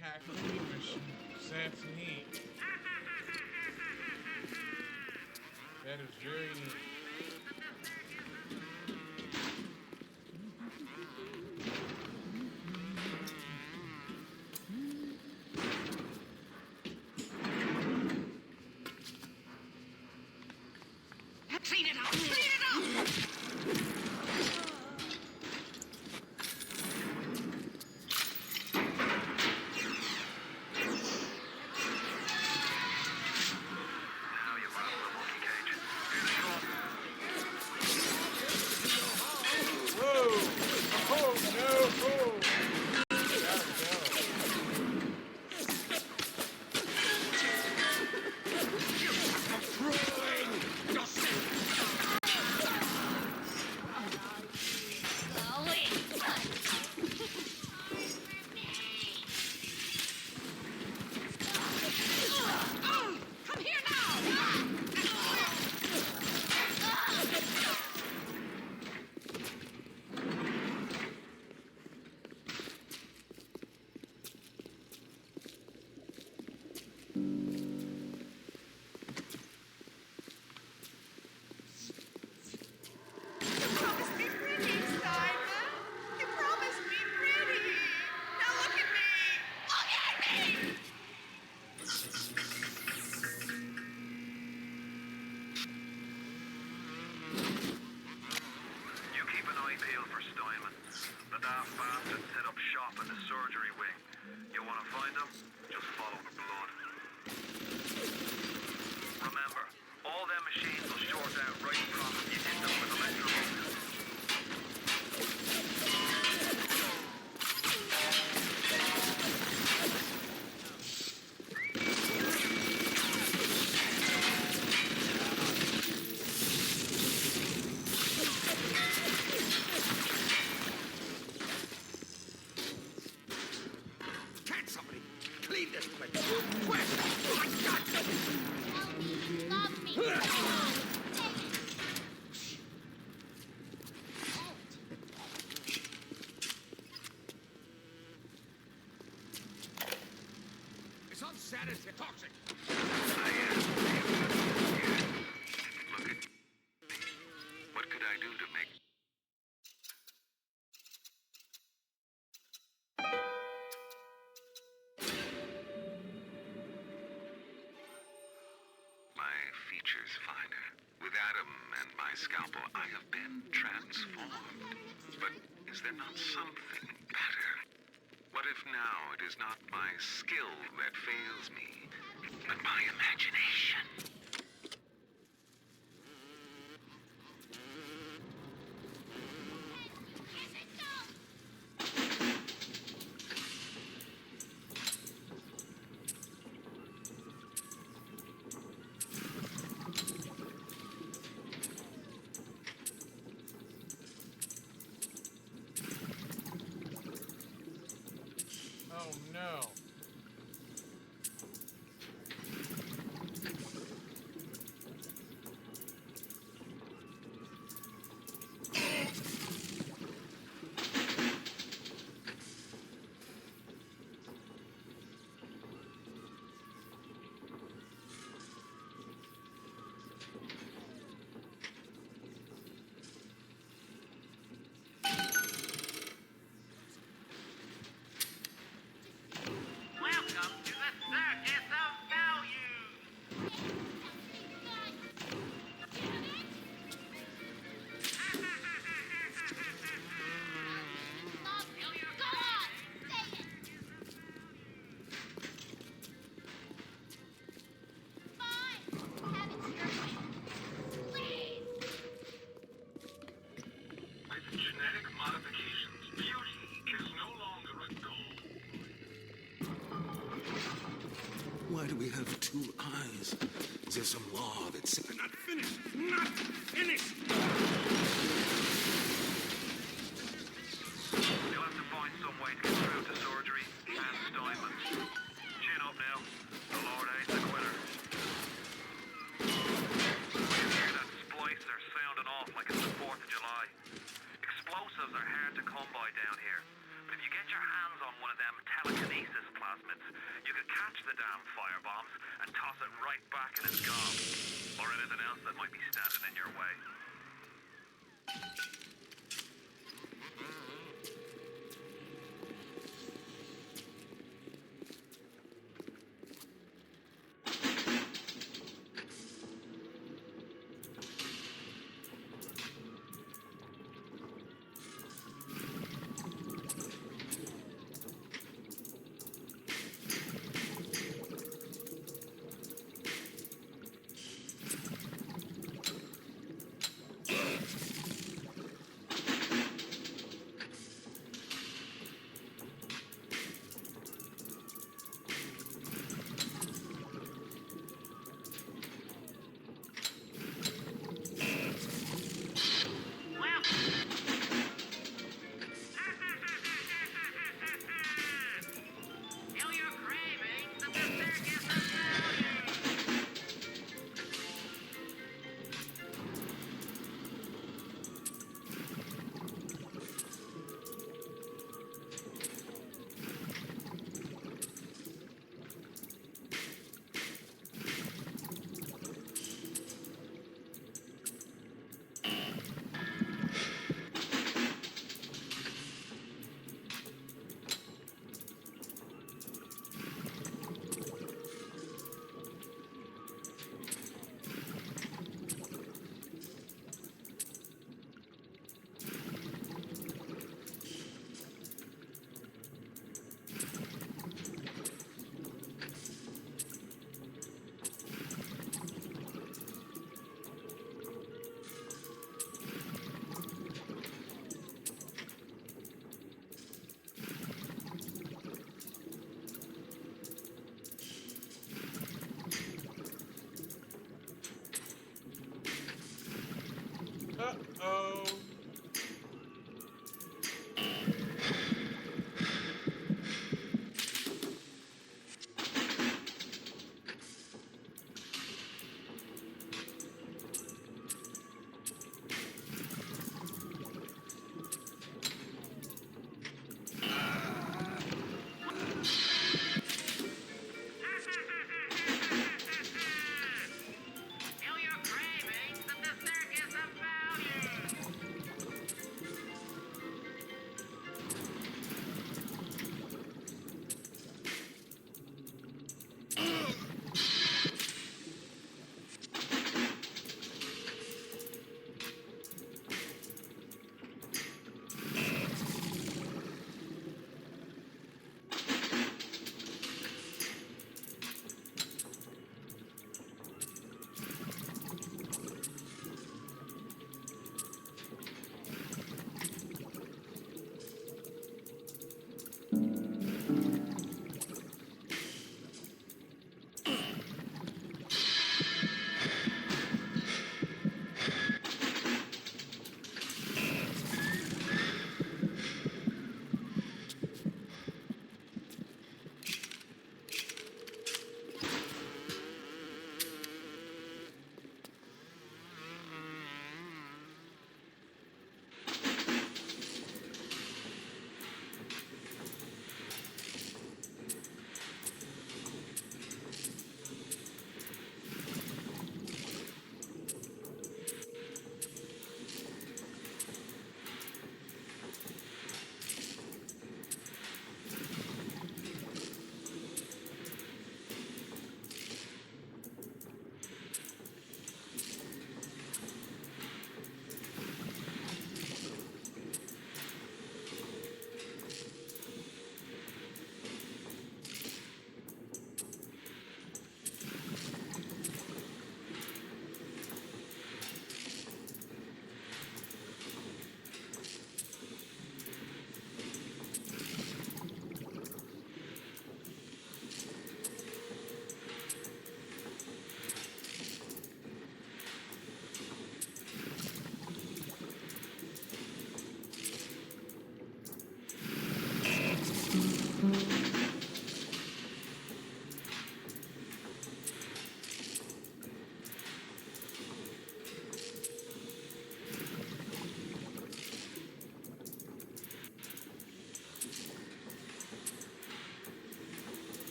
hack vending machines. That's neat. That is very neat. Clean it up! Clean it up! It's unsanitary, toxic. What could I do to make... my features finer? With Adam and my scalpel, I have been transformed. But is there not something better? What if now it is not my skill that fails me, but my imagination? Oh no. Welcome to the Circus of Value! With genetic modifications, beauty is no longer a goal. Why do we have two eyes? Is there some law that says... Not finished! Not finished! You'll have to find some way to get through to surgery and Steinman. Chin up now. The Lord hates a quitter. I can hear that splicer sounding off like it's the 4th of July. Explosives are hard to come by down here. But if you get your hands on one of them telekinesis plasmas, plasmids. You could catch the damn firebombs and toss it right back in its gob. Or anything else that might be standing in your way.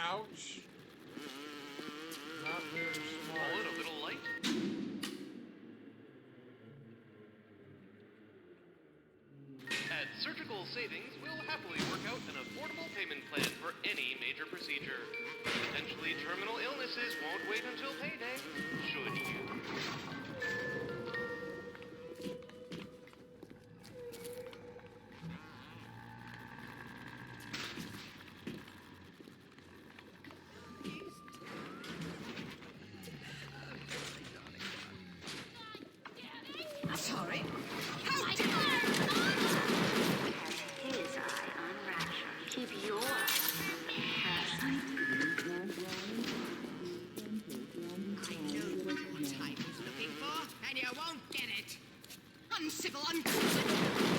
Ouch. Not very smart. Call it a little light. At Surgical Savings, we'll happily work out an affordable payment plan for any major procedure. Potentially terminal illnesses won't wait until payday, should you? Sorry. His eye on Rapture. Keep your eye on I know what your type is looking for, and you won't get it. Uncivil, uncivil.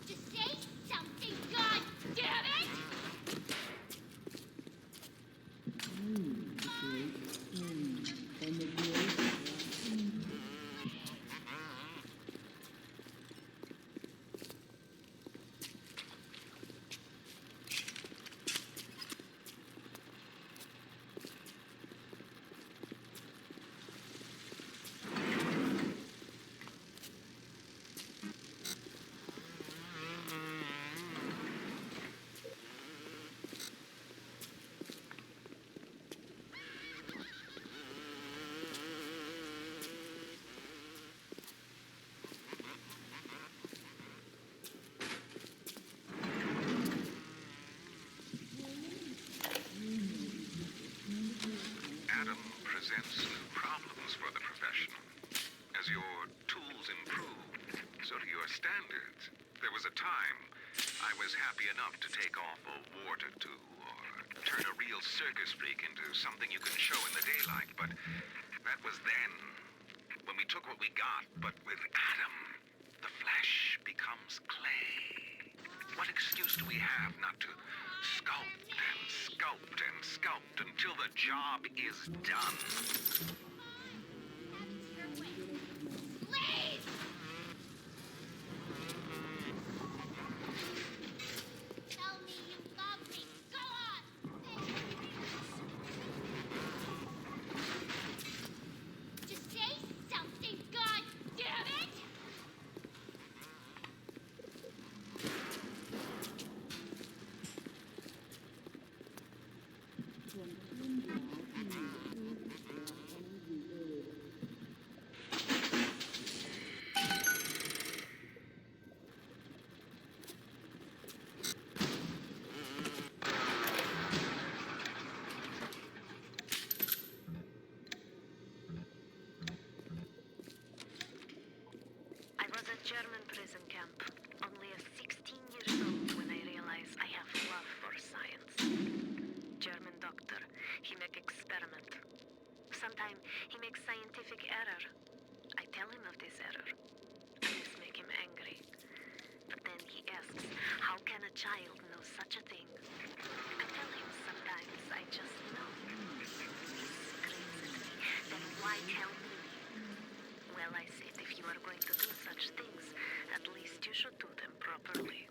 Just say something, God damn it! Adam presents new problems for the profession. As your tools improve, so do your standards. There was a time I was happy enough to take off a wart or two, or turn a real circus freak into something you can show in the daylight, but that was then, when we took what we got. But with Adam, the flesh becomes clay. What excuse do we have not to sculpt and sculpt and sculpt until the job is done? Please! Tell me you love me. Go on! Just say something, God damn it! I was at German prison camp, only 16 years old when I realized I have love for science. German doctor, he make experiment. Sometimes he makes scientific error. I tell him of this error. This make him angry. But then he asks, how can a child know such a thing? I tell him sometimes I just know. He screams at me, then why tell me? Well, I said, if you are going to do such things, at least you should do them properly.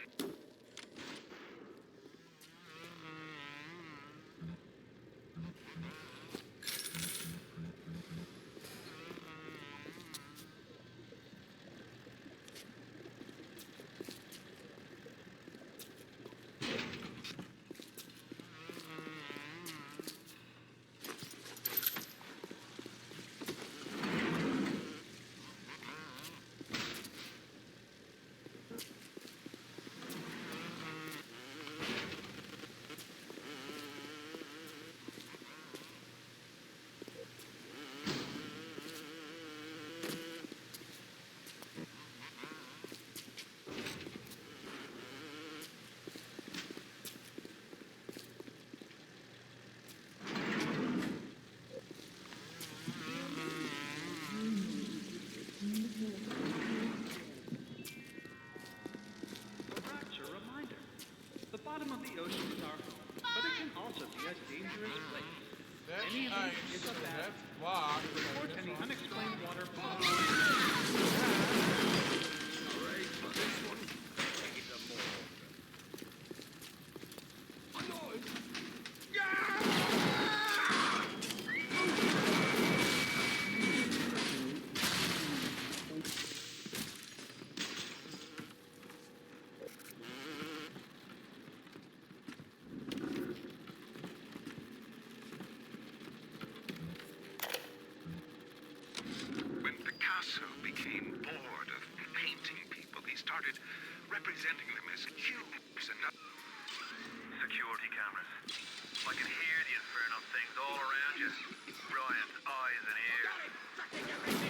A reminder. The bottom of the ocean is our home. but it can also be a dangerous place. That's Any nice. leak is a So bad. that's blocked. but I Report guess any I'll- unexplained water flow. All right, for this one, take it to more. When Picasso became bored of painting people, he started representing them as cubes and not... Security cameras. I can hear the infernal things all around you. Ryan's eyes and ears.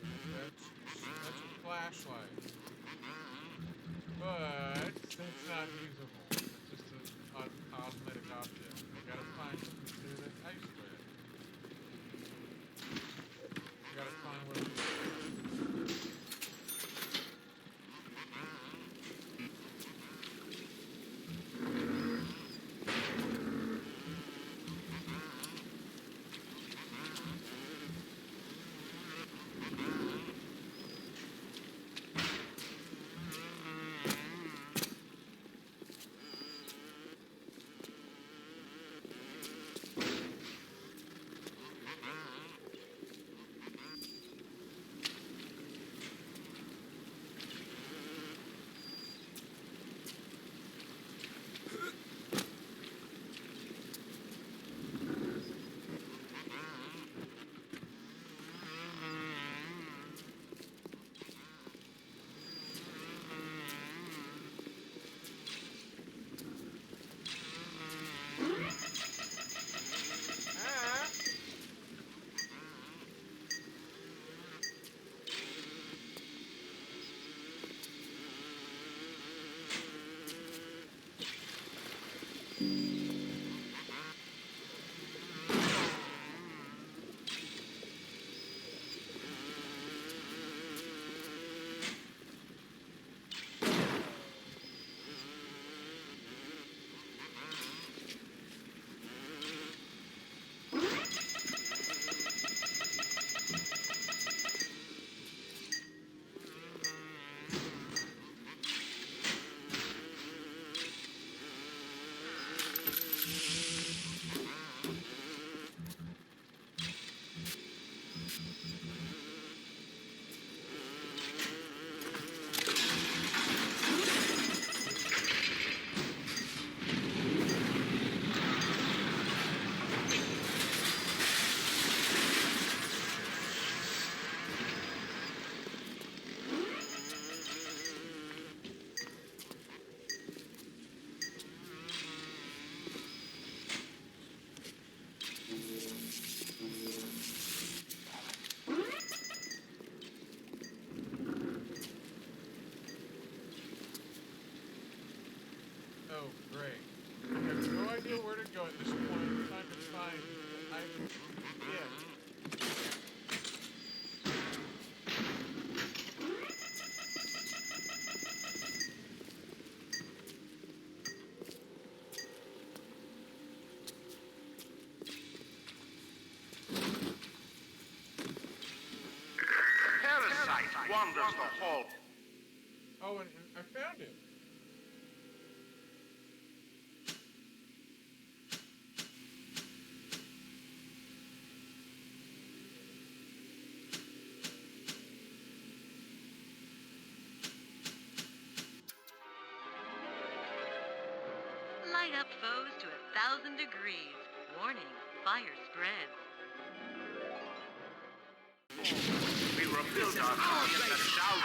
That's a flashlight. But that's not usable. It's just a cosmetic object. I gotta find something to do that ice with. I gotta find what it is. Oh, great. I have no idea where to go at this point. I'm trying to find the item. Yeah. Parasite wanders the hall. Oh, and I found it. up foes to 1,000 degrees. Warning, fire spreads. We rebuilt our city in the south,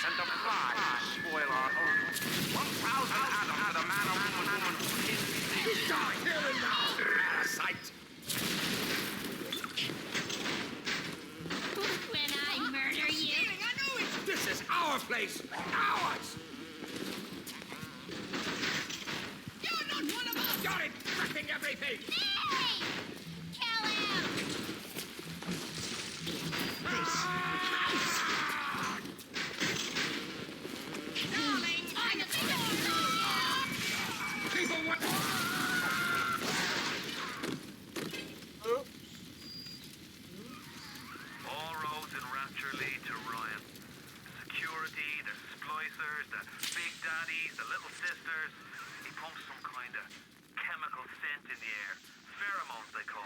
and the flies spoil our home. 1,000 atoms to the man or woman who Stop here and now, parasite! When I murder you. I know it! This is our place! Ours! You're not one of us! You're infecting everything! Hey! Kill him! Darling, I'm a people want... All roads in Rapture lead to Ryan. Security, the splicers, the big daddies, the little sisters. He pumps some kind of chemical scent in the air. Pheromones, they call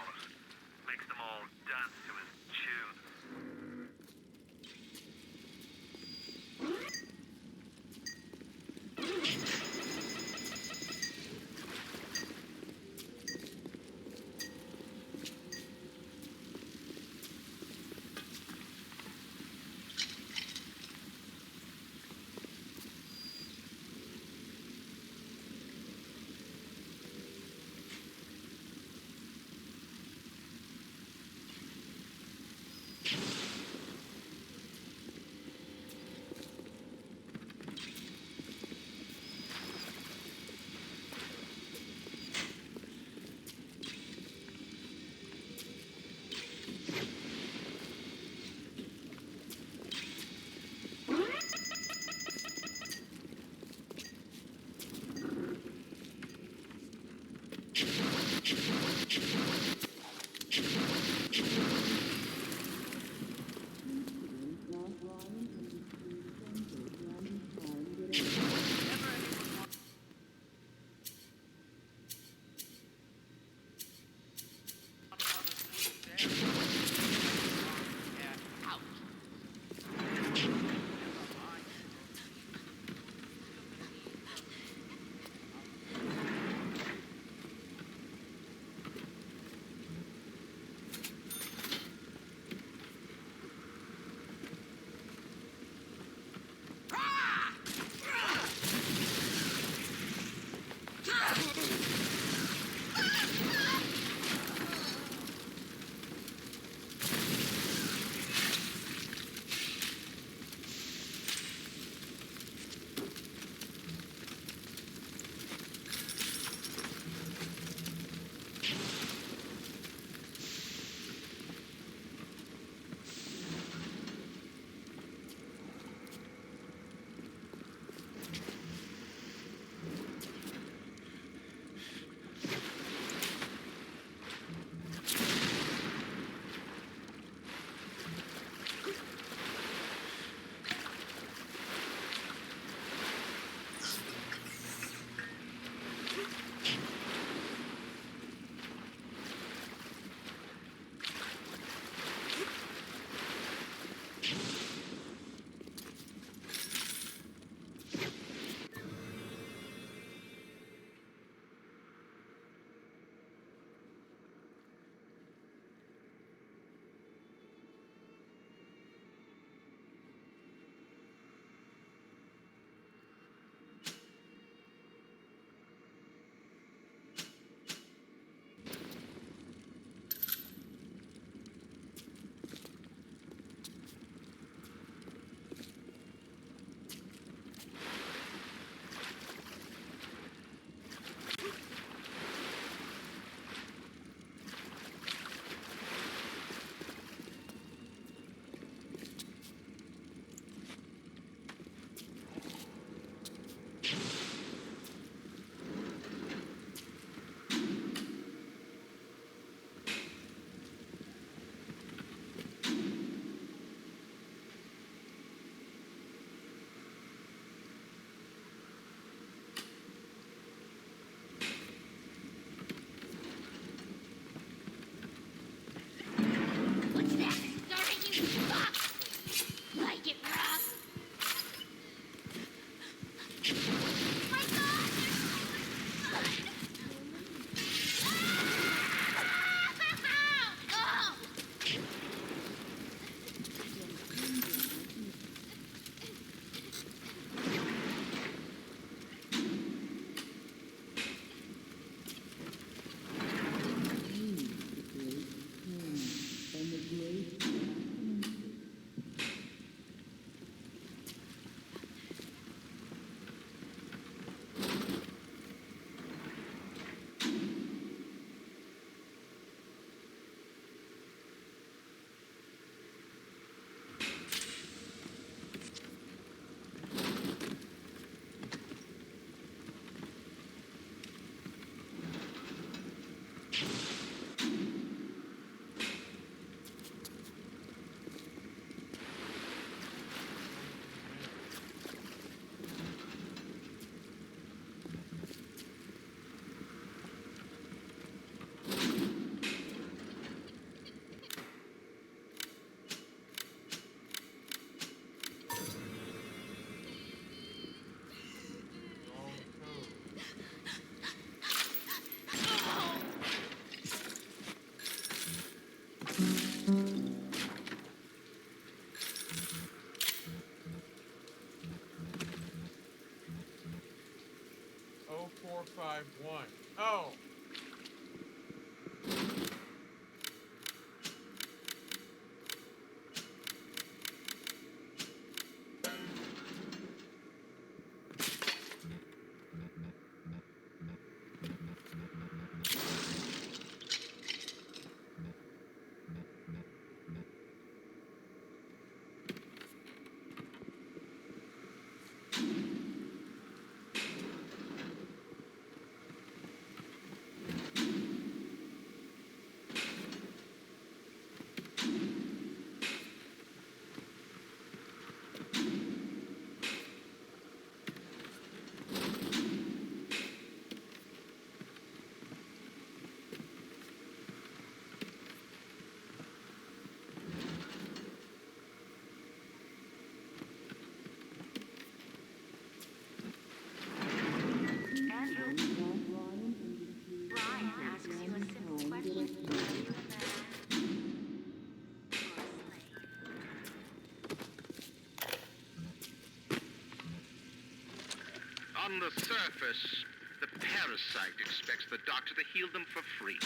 the surface, the parasite expects the doctor to heal them for free,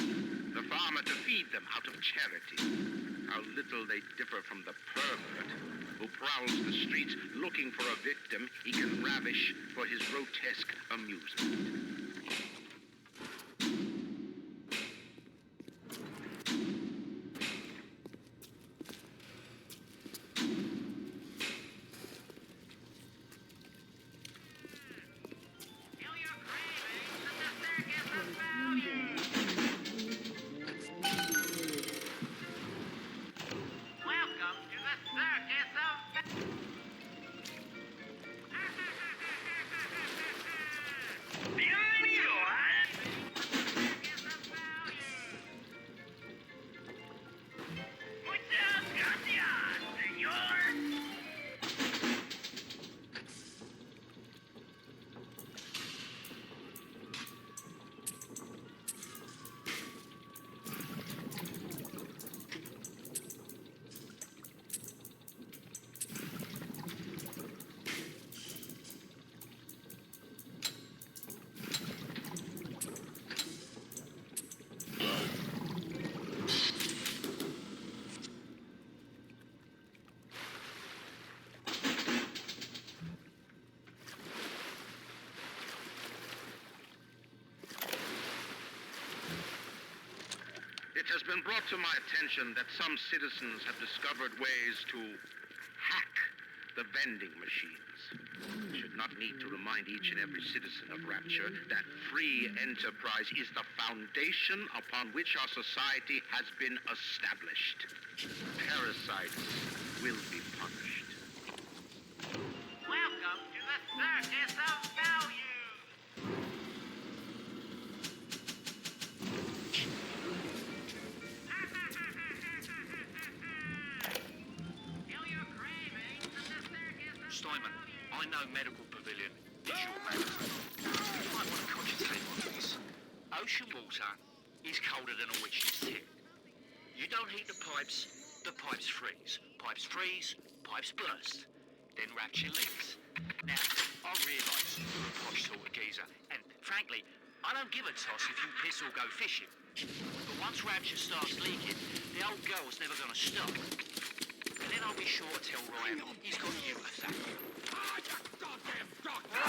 the farmer to feed them out of charity. How little they differ from the pervert who prowls the streets looking for a victim he can ravish for his grotesque amusement. It has been brought to my attention that some citizens have discovered ways to hack the vending machines. I should not need to remind each and every citizen of Rapture that free enterprise is the foundation upon which our society has been established. Parasites will be punished. Welcome to the Circus of Value! Steinman, I know Medical Pavilion is your man. You might want to concentrate on this. Ocean water is colder than a witch's tip. You don't heat the pipes freeze. Pipes freeze, pipes burst. Then Rapture leaks. Now, I realise you're a posh sort of geezer, and frankly, I don't give a toss if you piss or go fishing. But once Rapture starts leaking, the old girl's never going to stop. And then I'll be sure to tell Ryan he's got you to thank. Ah, you goddamn doctor!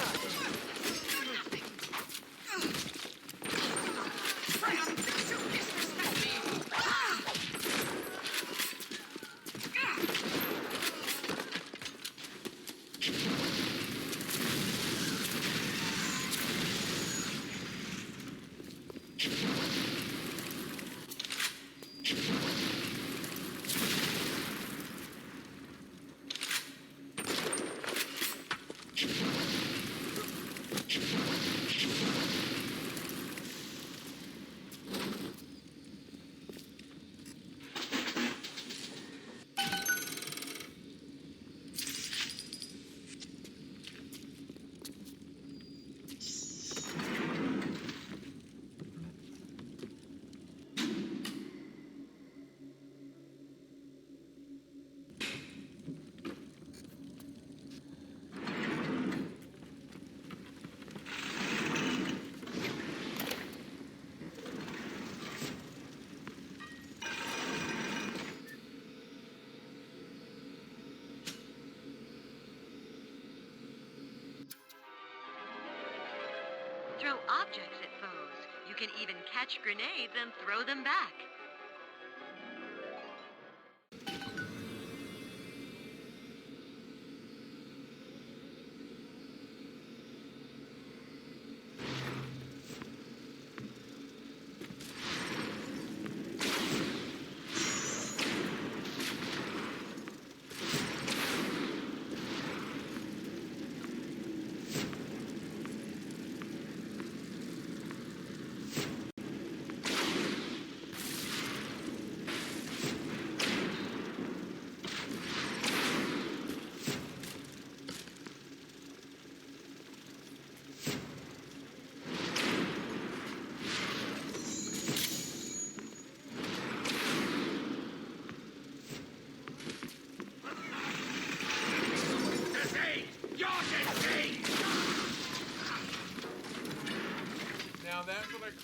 Throw objects at foes. You can even catch grenades and throw them back.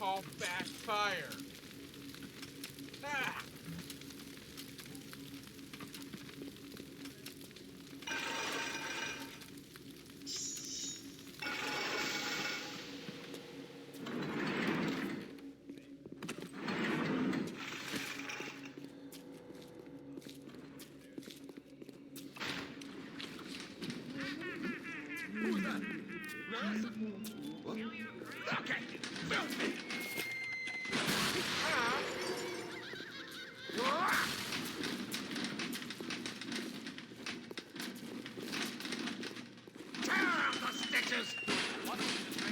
all backfire. Ah! Who was that? Nurse? What? Okay, film me! Tear out the stitches! What is the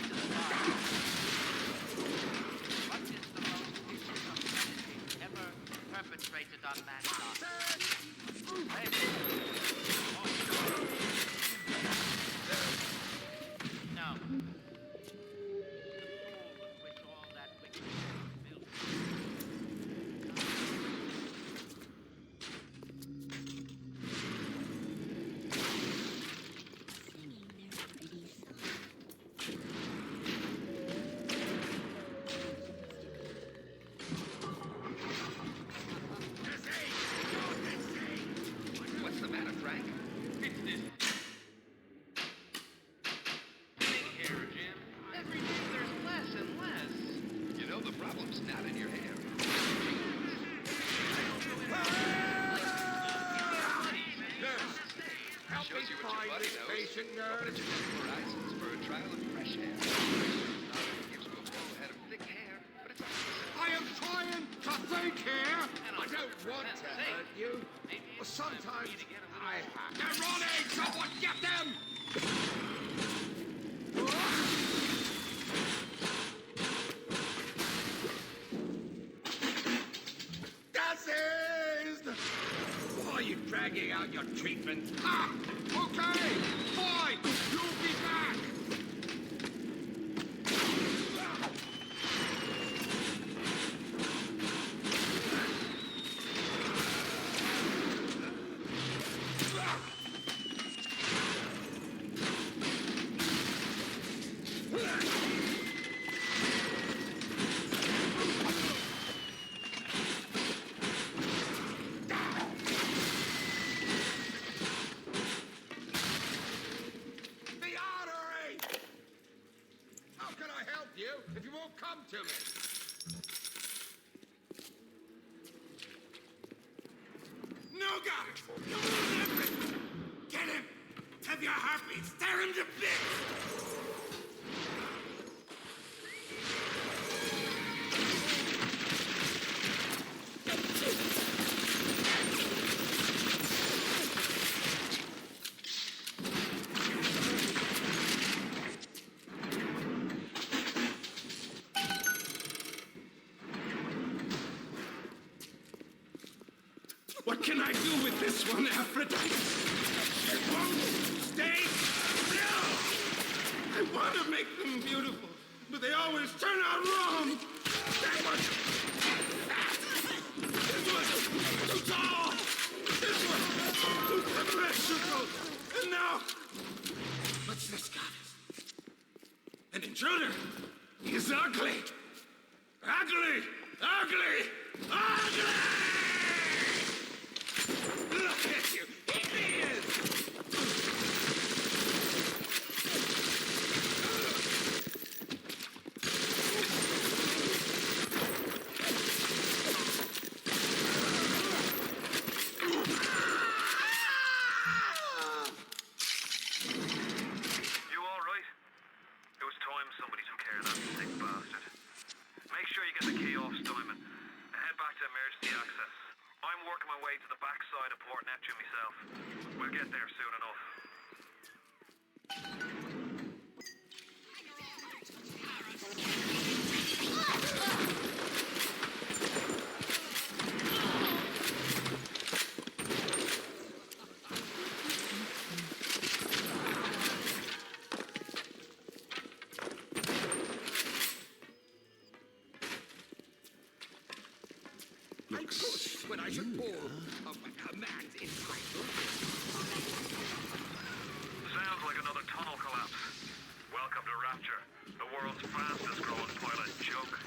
most vicious offense ever perpetrated on mankind? No. The pool with which all that wickedness is built. What's the matter, Frank? It's this thing here, Jim. Every day there's less and less. You know, the problem's not in your hair. Nurse, help me Shows you what find your buddy this knows. patient, Open nurse. at Genetic Horizons for a trial of fresh hair. Not only gives you a full head of thick hair, but it's also... I am trying to think here. I don't want to hurt you. But sometimes I have. They're running! Someone get them! Das ist! Why are you dragging out your treatment? Ah! Okay! Fine! You'll be back! The artery! How can I help you if you won't come to me? No God! You ruined everything! Get him! Have your heartbeats! Tear him to bits! What can I do with this one, Aphrodite? It won't stay still! I want to make them beautiful, but they always turn out wrong! That one! This one! Too tall! This one! Too symmetrical! And now... What's this, goddess? An intruder! He's ugly! Ugly! Ugly! Ugly! Look at you! Here he is! You all right? It was time somebody took care of that sick bastard. Make sure you get the key off Steinman and head back to emergency access. I'm working my way to the backside of Port Neptune myself. We'll get there soon enough. I push when I should pull. A man's entitled. Sounds like another tunnel collapse. Welcome to Rapture, the world's fastest growing pilot joke.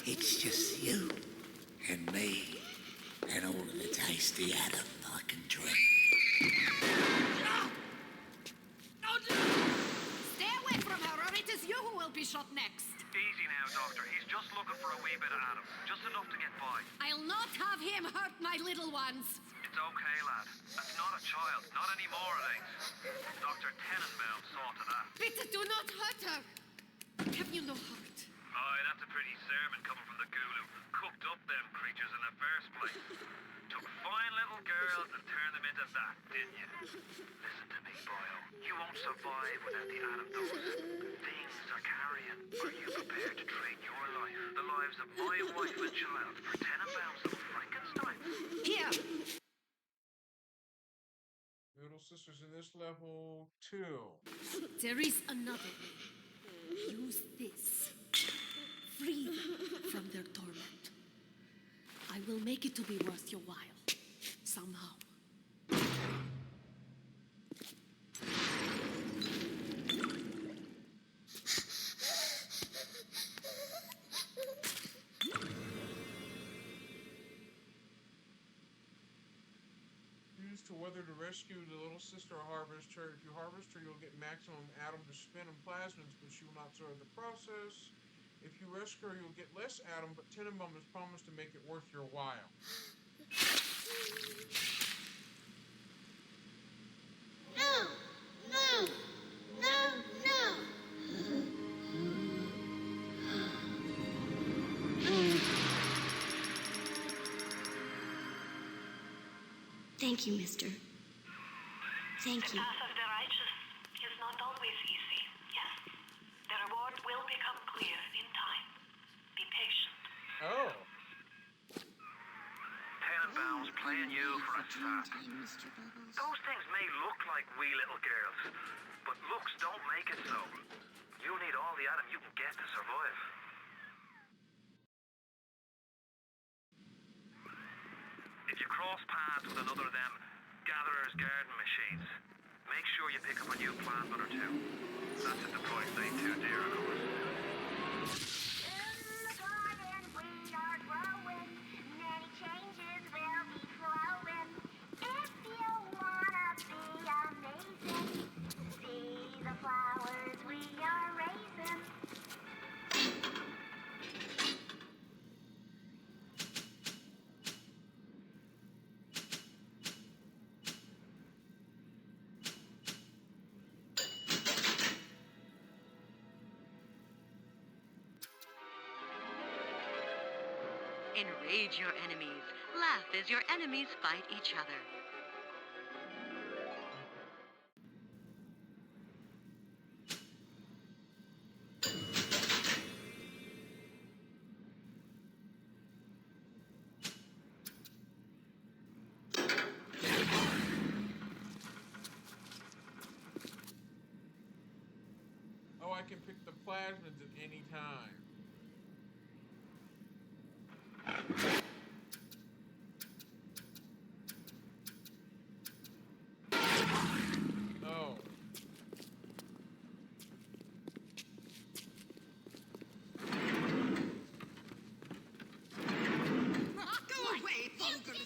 It's just you and me and all of the tasty Adam I can drink. Stay away from her, or it is you who will be shot next. Easy now, Doctor. He's just looking for a wee bit of Adam. Just enough to get by. I'll not have him hurt my little ones. It's okay, lad. That's not a child. Not anymore, it ain't. Dr. Tenenbaum saw to that. Bitte do not hurt her. Have you no heart? Aye, that's a pretty sermon coming from the ghoul who cooked up them creatures in the first place. Took fine little girls and turned them into that, didn't you? Listen to me, boyo. You won't survive without the antidote. Things are carrying. Are you prepared to trade your life, the lives of my wife and child, for Tenenbaum's little Frankenstein? Here! Little sisters in this level 2. There is another way. Use this. Free them from their torment. I will make it to be worth your while. Somehow. Choose to whether to rescue the little sister or harvest her. If you harvest her, you'll get maximum Adam to spin and plasmids, but she will not survive the process. If you rescue her, you'll get less Adam, but Tenenbaum has promised to make it worth your while. No! No! No! No! Thank you, mister. Thank you. The path of the righteous is not always easy, yes. The reward will become clear in time. Be patient. Oh. Tenenbaum's playing you for a sap. Those things may look like wee little girls, but looks don't make it so. You need all the Adam you can get to survive. If you cross paths with another of them gatherer's garden machines, make sure you pick up a new plant or two. That's at the price they too dear, of course. In the garden we are growing, many changes will be flowing. If you wanna be amazing, see the flowers we are raising. Enrage your enemies. Laugh as your enemies fight each other. Oh, I can pick the plasmids at any time. Oh. Go away, vulgar!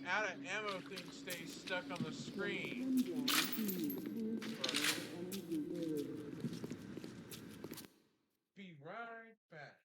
out of ammo thing stays stuck on the screen. Be right back.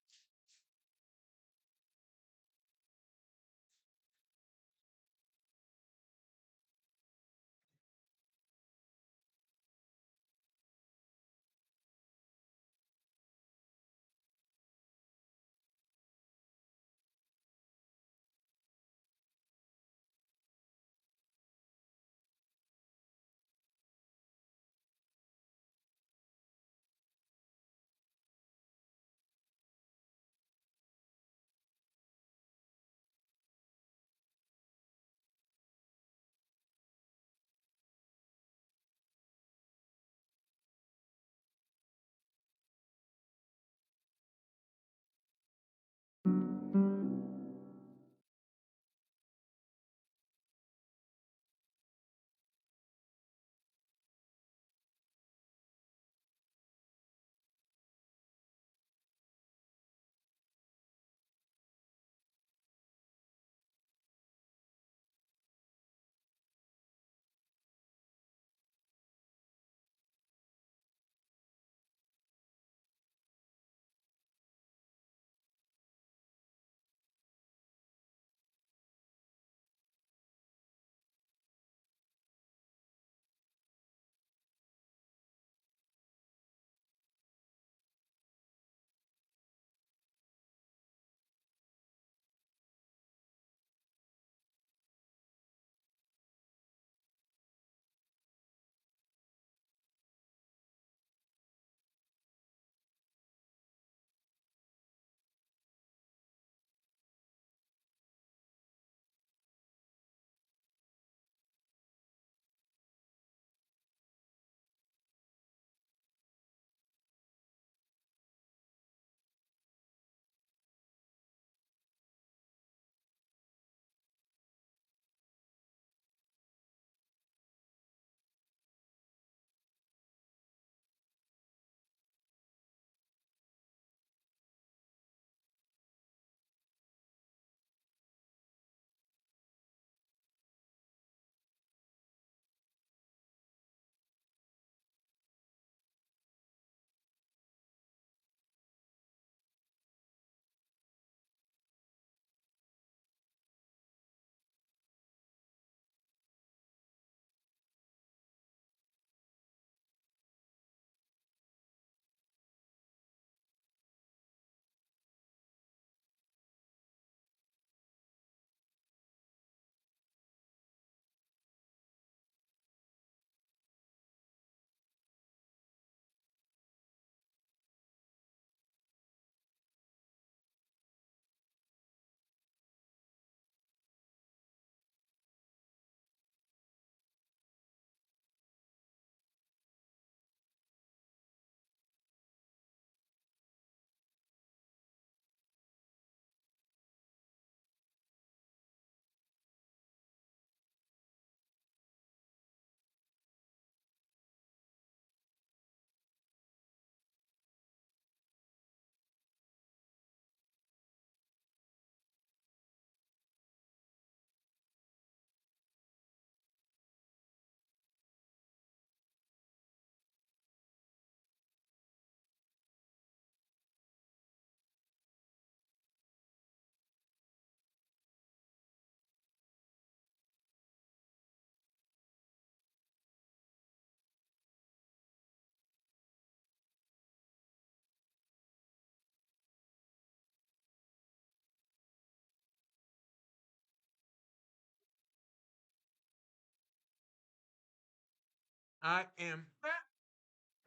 I am back.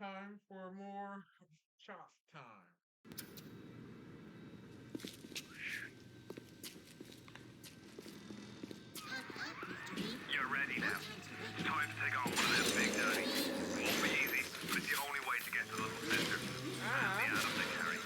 Time for more chop time. You're ready now. It's time to take on one of them big daddies. It won't be easy, but it's the only way to get to little sister. And the Adam they carry.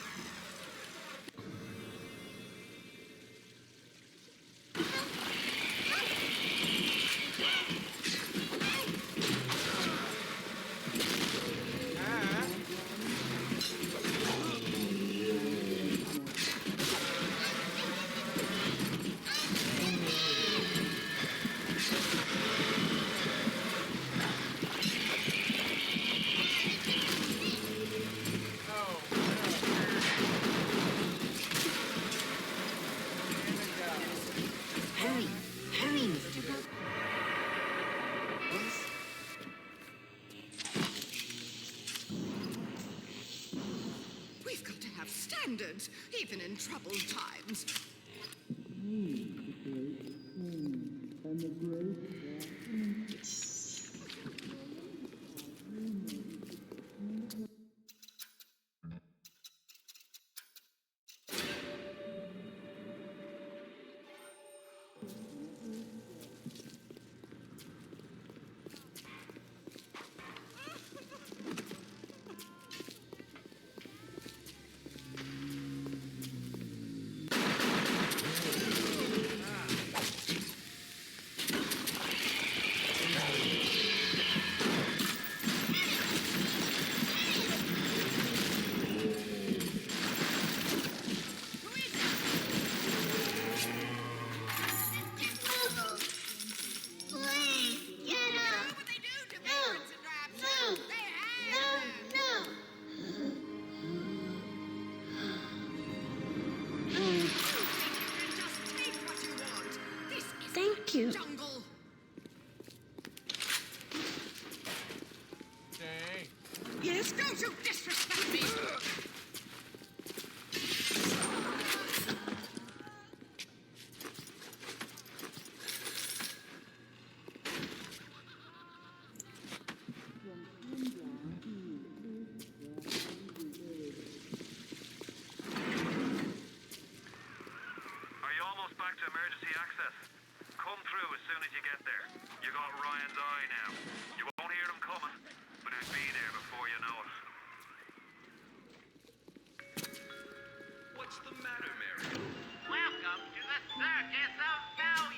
friends, even in troubled times. Thank you. Jungle. Dang. Yes, don't you disrespect me! Are you almost back to emergency access? Come through as soon as you get there. You got Ryan's eye now. You won't hear them coming, but it'll be there before you know it. What's the matter, Mary? Welcome to the Circus of Value!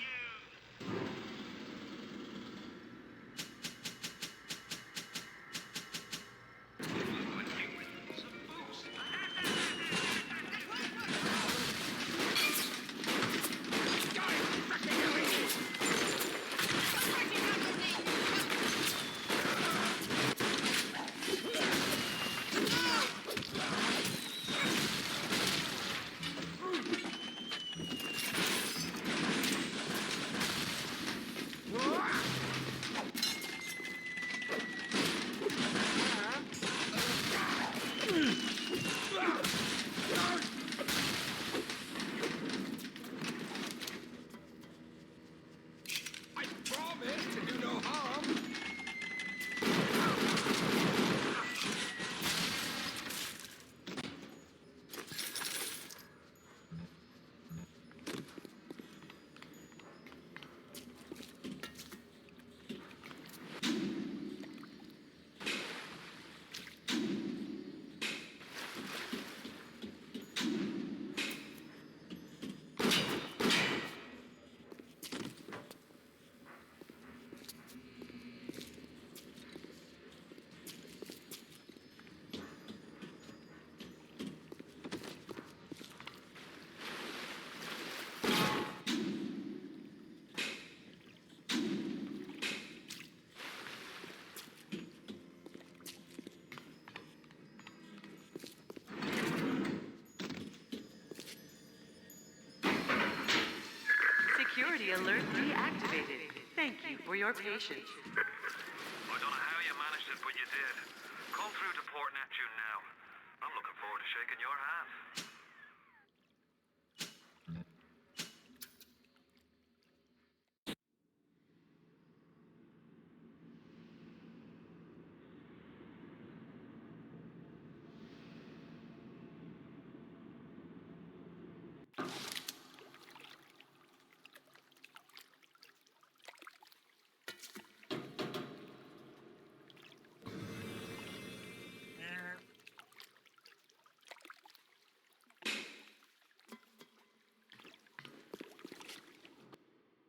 I promise to do no harm. Security alert deactivated. Thank you for your patience. I don't know how you managed it, but you did. Come through to Port Neptune now. I'm looking forward to shaking your hand.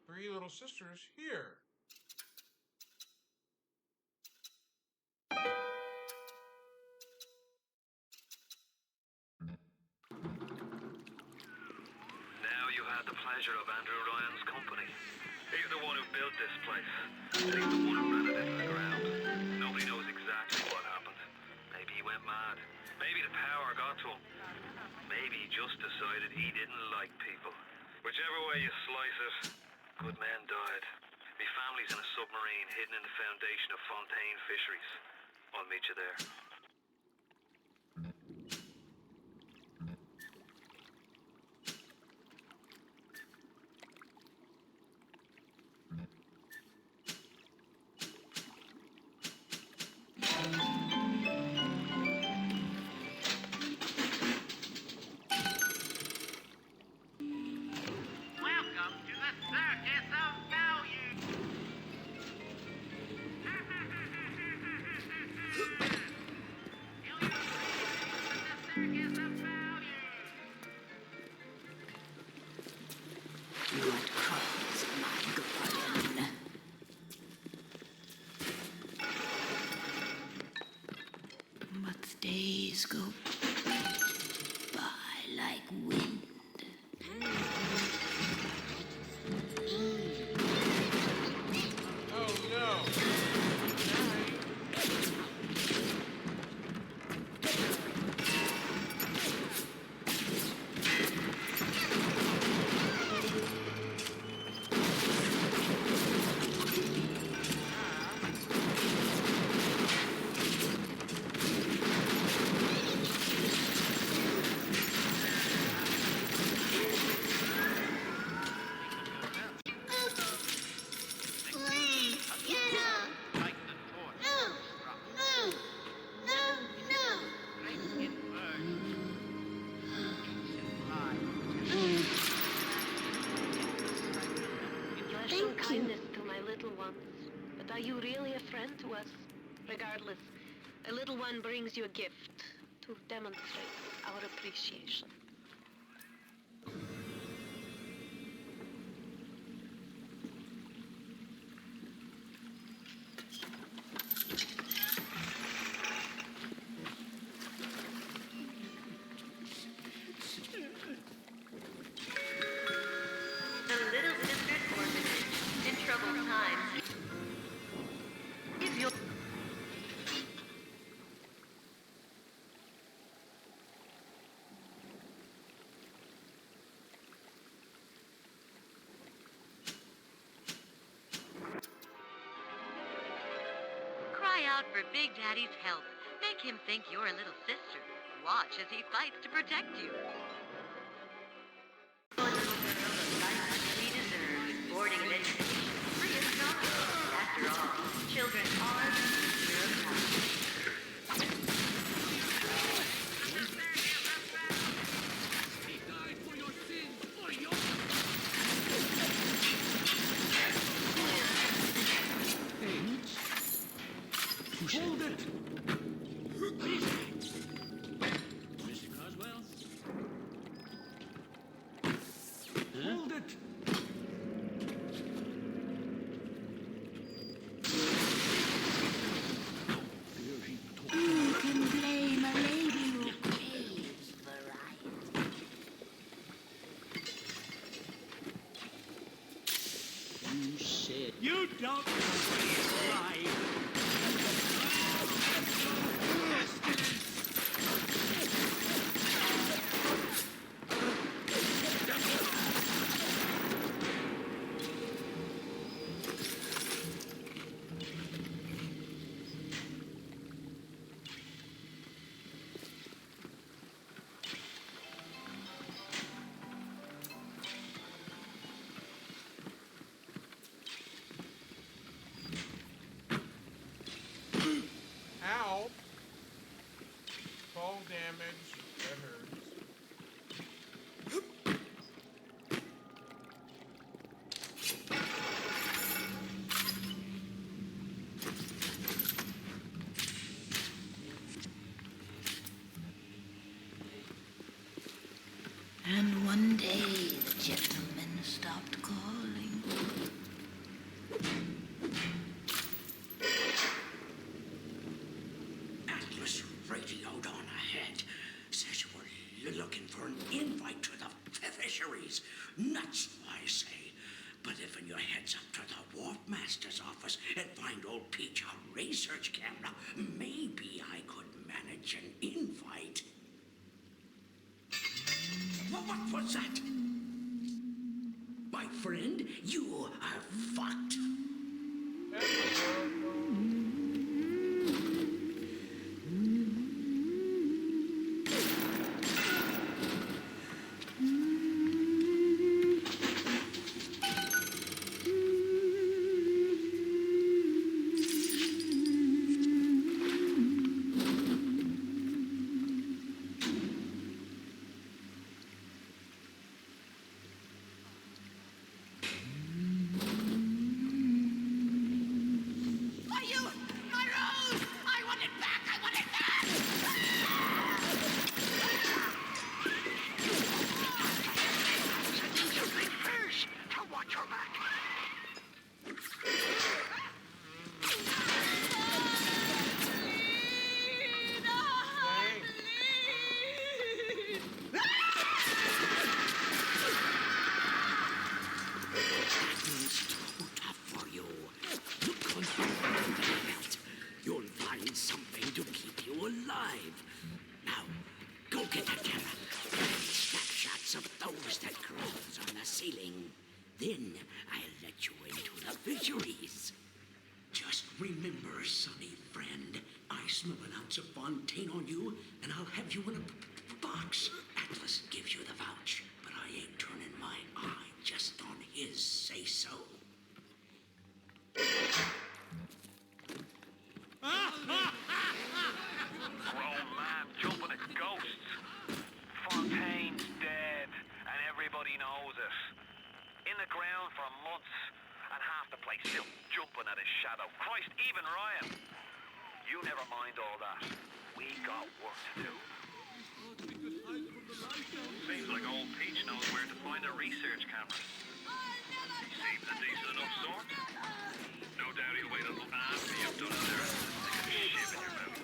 Three little sisters here. Now you had the pleasure of Andrew Ryan's company. He's the one who built this place. And he's the one who ran it into the ground. Nobody knows exactly what happened. Maybe he went mad. Maybe the power got to him. Maybe he just decided he didn't like people. Whichever way you slice it, good men died. Me family's in a submarine hidden in the foundation of Fontaine Fisheries. I'll meet you there. once, but are you really a friend to us? Regardless, a little one brings you a gift to demonstrate our appreciation. The Little Sisters Orphanage, in troubled times, is your... Cry out for Big Daddy's help. Make him think you're a little sister. Watch as he fights to protect you. Your little girl the life she deserves. Boarding and education free of charge. After all, children are the future of college. He died for your sins, for your... Hold it! Mr. Croswell? Hold it! You can blame a lady who craves variety. You said you don't know what it's like. Ow! Fall damage. That hurts. And one day the gentleman stopped calling. Atlas radioed on ahead. Says you were looking for an invite to the fisheries. Nuts, I say. But if your head's up to the Wharf Master's office and find old Peach a research camera, maybe I could manage an invite. What was that? My friend, you are fucked. Then I'll let you into the fisheries. Just remember, sonny friend, I smell an ounce of Fontaine on you, and I'll have you in a box. Atlas gives you the vouch, but I ain't turning my eye just on his say-so. Grown man jumping at ghosts. Fontaine's dead, and everybody knows it. In the ground for months, and half the place still jumping at his shadow. Christ, even Ryan. You never mind all that. We got work to do. Seems like old Peach knows where to find a research camera. He seems a decent enough sort. No doubt he'll wait until after you've done it there. Stick a shiv in your mouth.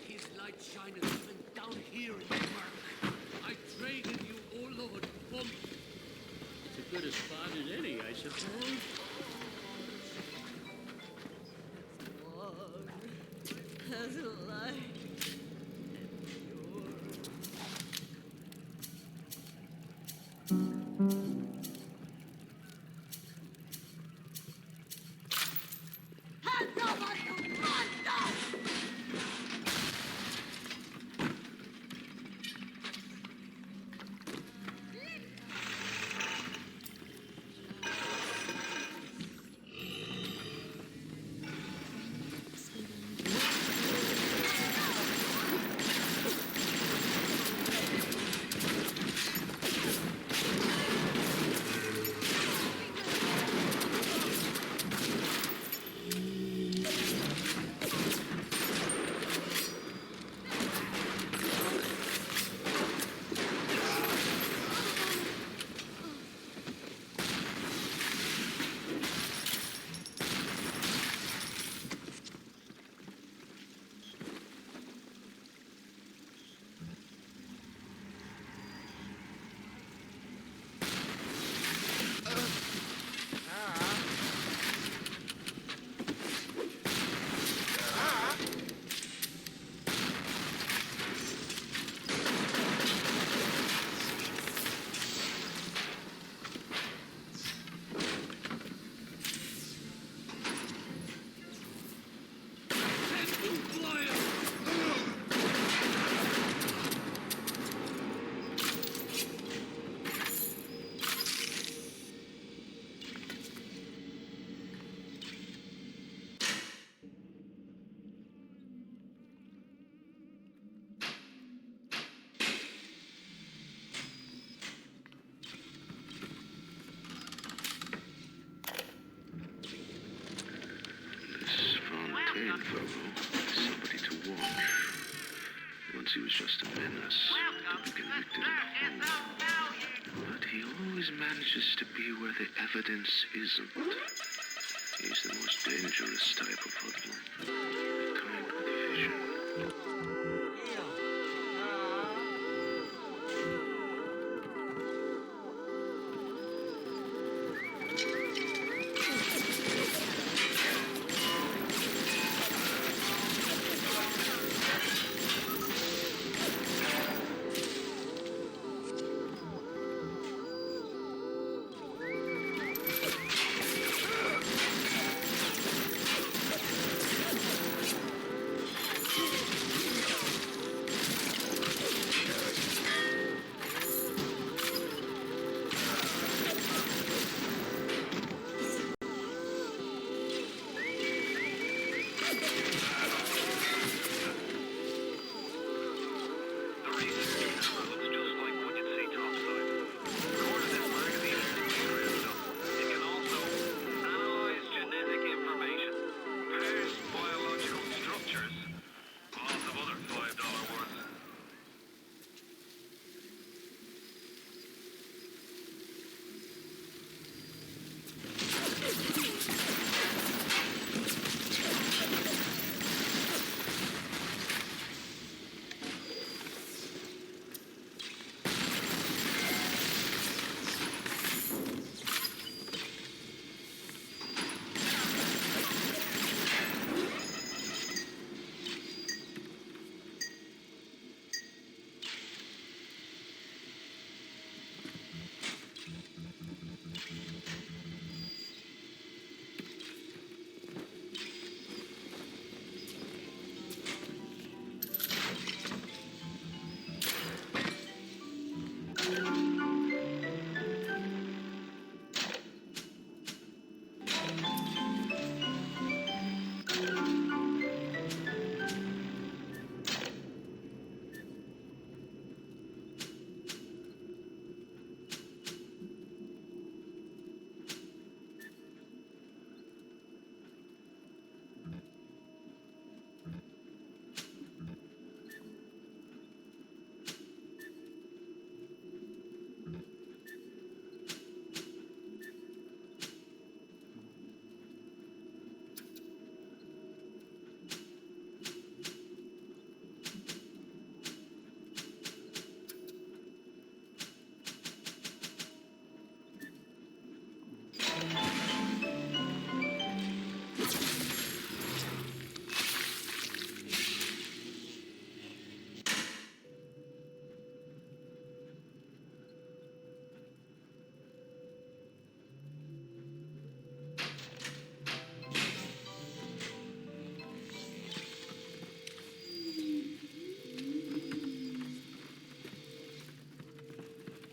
His light shineth even down here in the murk. I traded you, O Lord, for me. It's as good a spot as any, I suppose. As light. Somebody to watch. Once he was just a menace, to be convicted and hung. But he always manages to be where the evidence isn't. He's the most dangerous type of hoodlum. The kind with vision.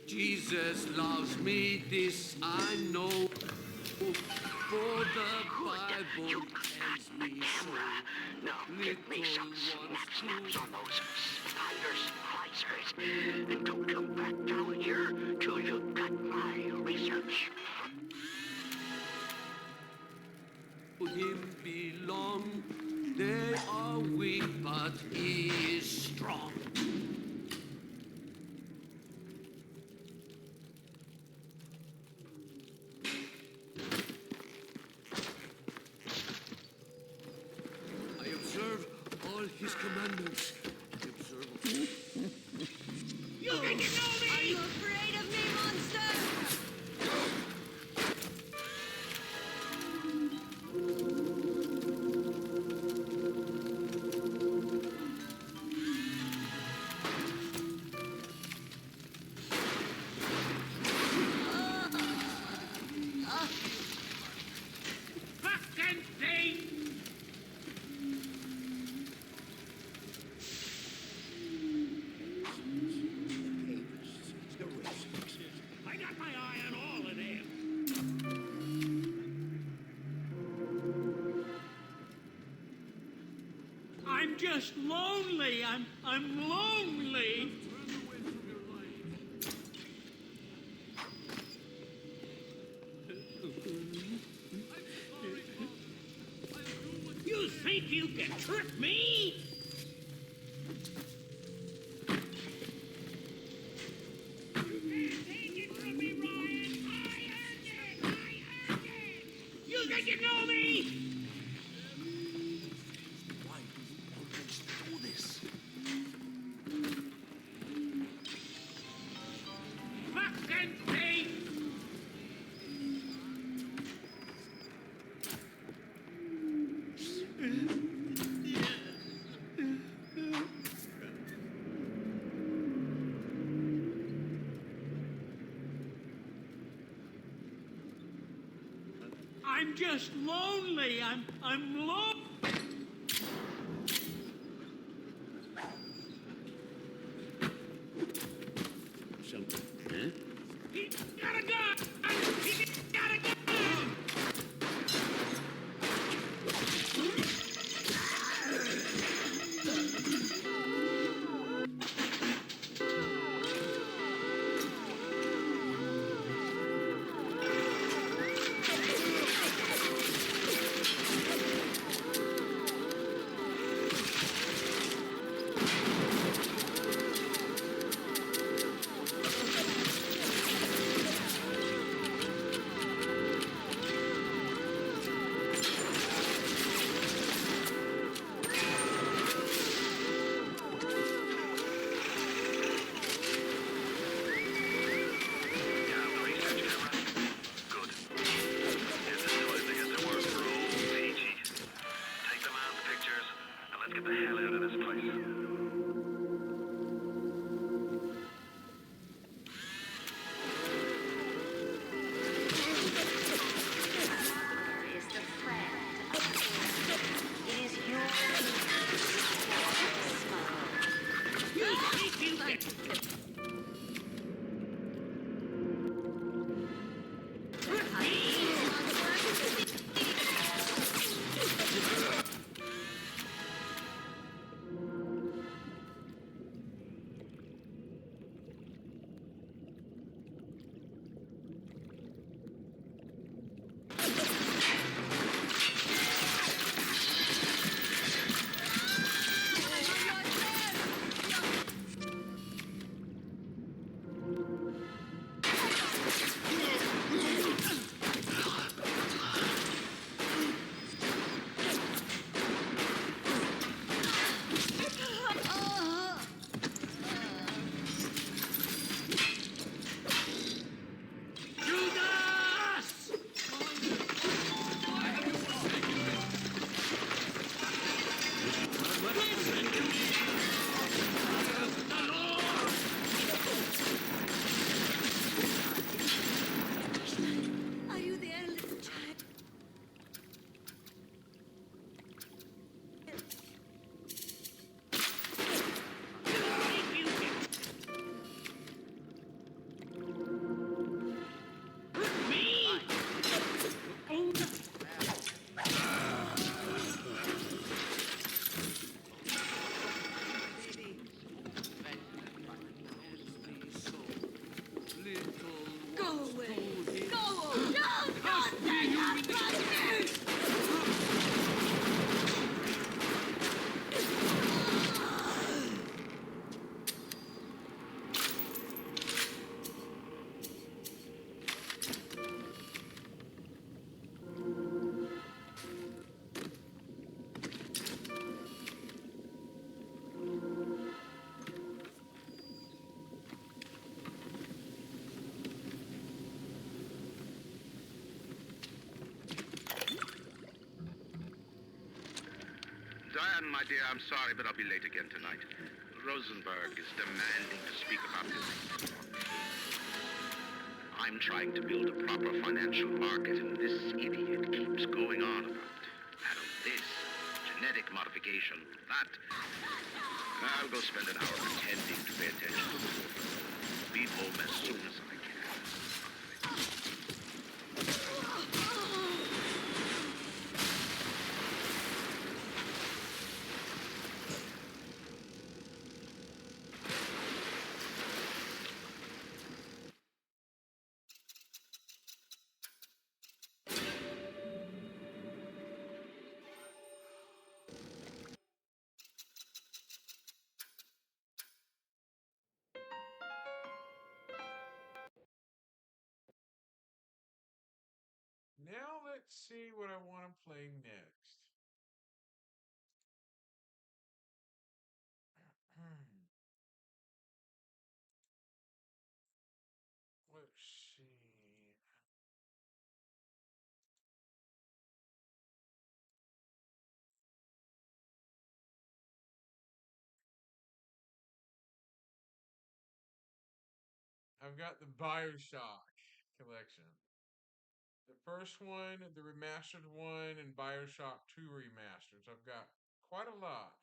Jesus loves me, this I know. For the Bible tells me so. Now give me some snaps on those spider splicers. And don't come back down here till you've got my research. To him belong. They are weak, but he is strong. I observe all his commandments. I observe. You think you know me? Are you afraid of me, monster? Fucking thing! I got my eye on all of them. I'm just lonely. I'm lonely. You think you can trick me? You think you know me? Why do you always do this? Fucking thing! I'm just lonely. I'm lonely. Something, huh? He got a gun! He got a gun! Let's get the hell out of this place. Is the friend of the It is your You think you can... Anne, my dear, I'm sorry, but I'll be late again tonight. Rosenberg is demanding to speak about this. I'm trying to build a proper financial market, and this idiot keeps going on about Adam this, genetic modification, that. I'll go spend an hour pretending to pay attention to the book. Be home as soon as I can. Now let's see what I want to play next. Let's see. I've got the Bioshock collection. The first one, the remastered one, and Bioshock 2 remasters. I've got quite a lot.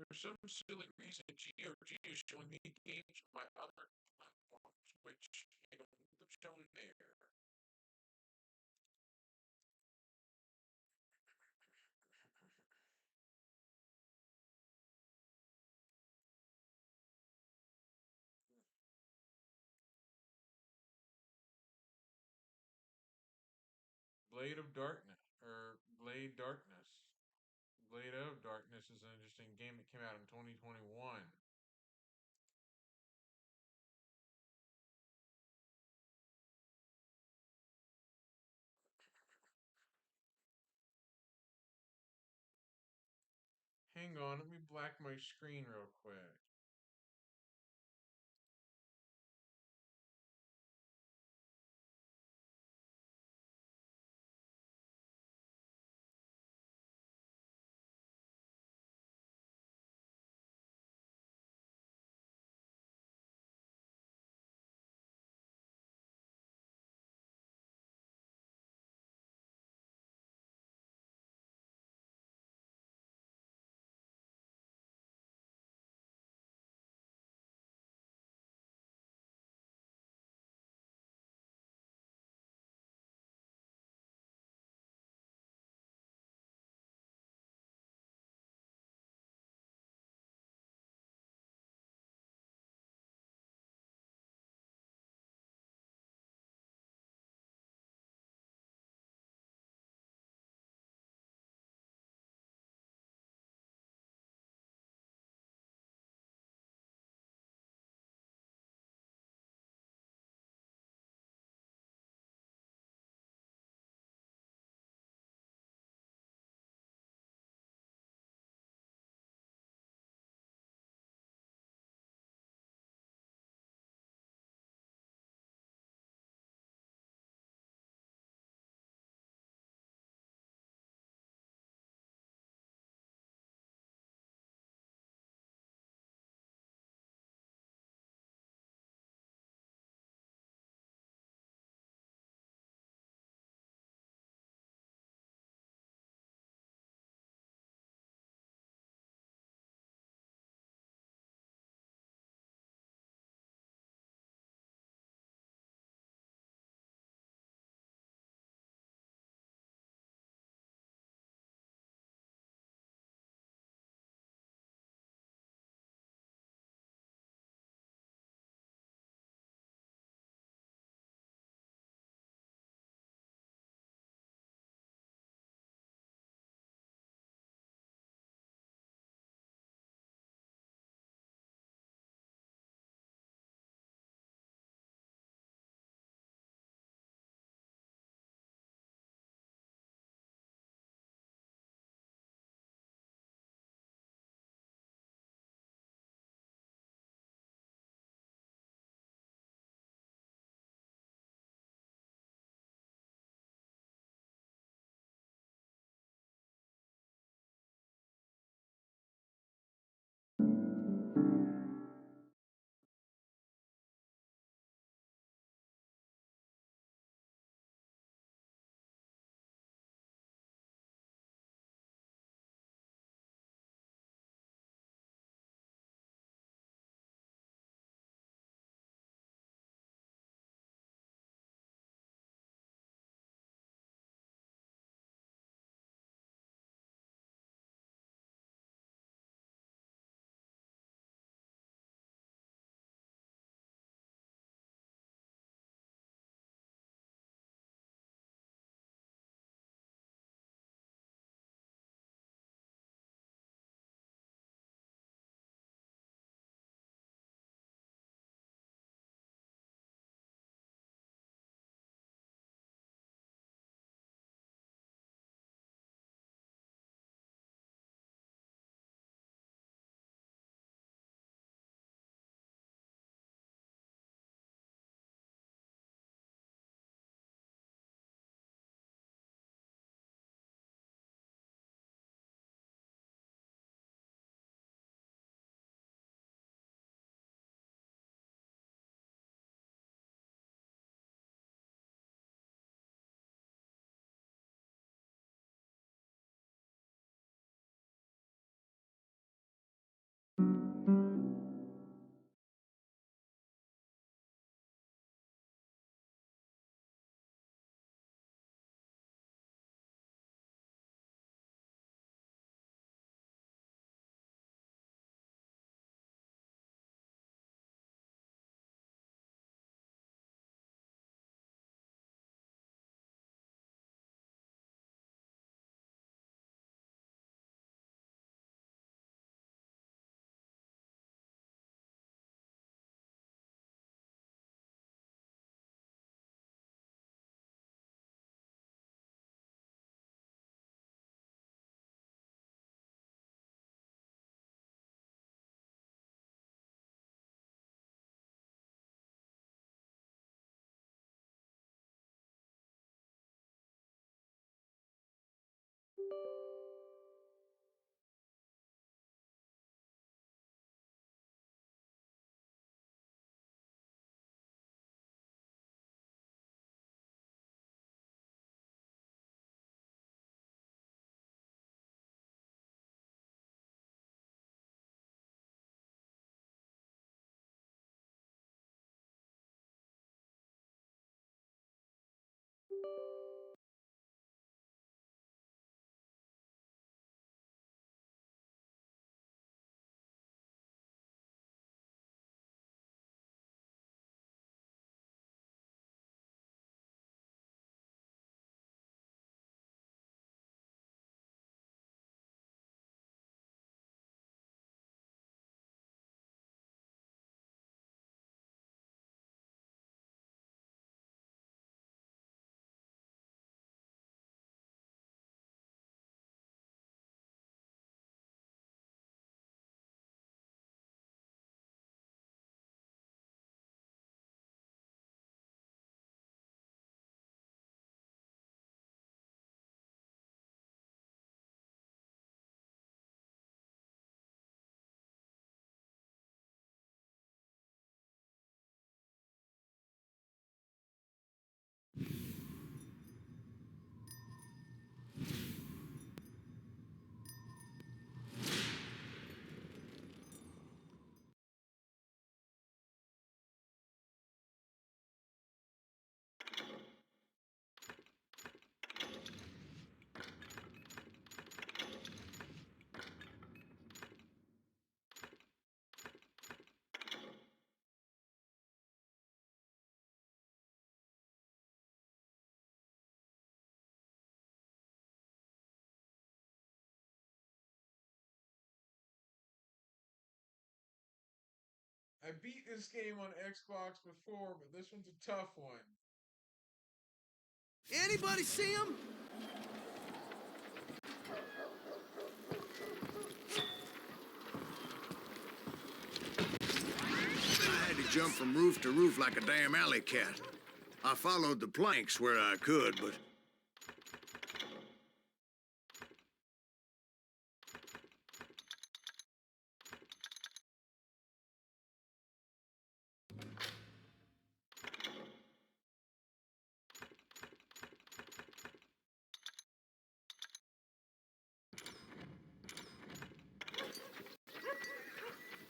For some silly reason, GOG is showing me games on my other platforms, which you don't need them shown there. Blade of Darkness, or Blade Darkness. Blade of Darkness is an interesting game that came out in 2021. Hang on, let me black my screen real quick. I beat this game on Xbox before, but this one's a tough one. Anybody see him? I had to jump from roof to roof like a damn alley cat. I followed the planks where I could, but...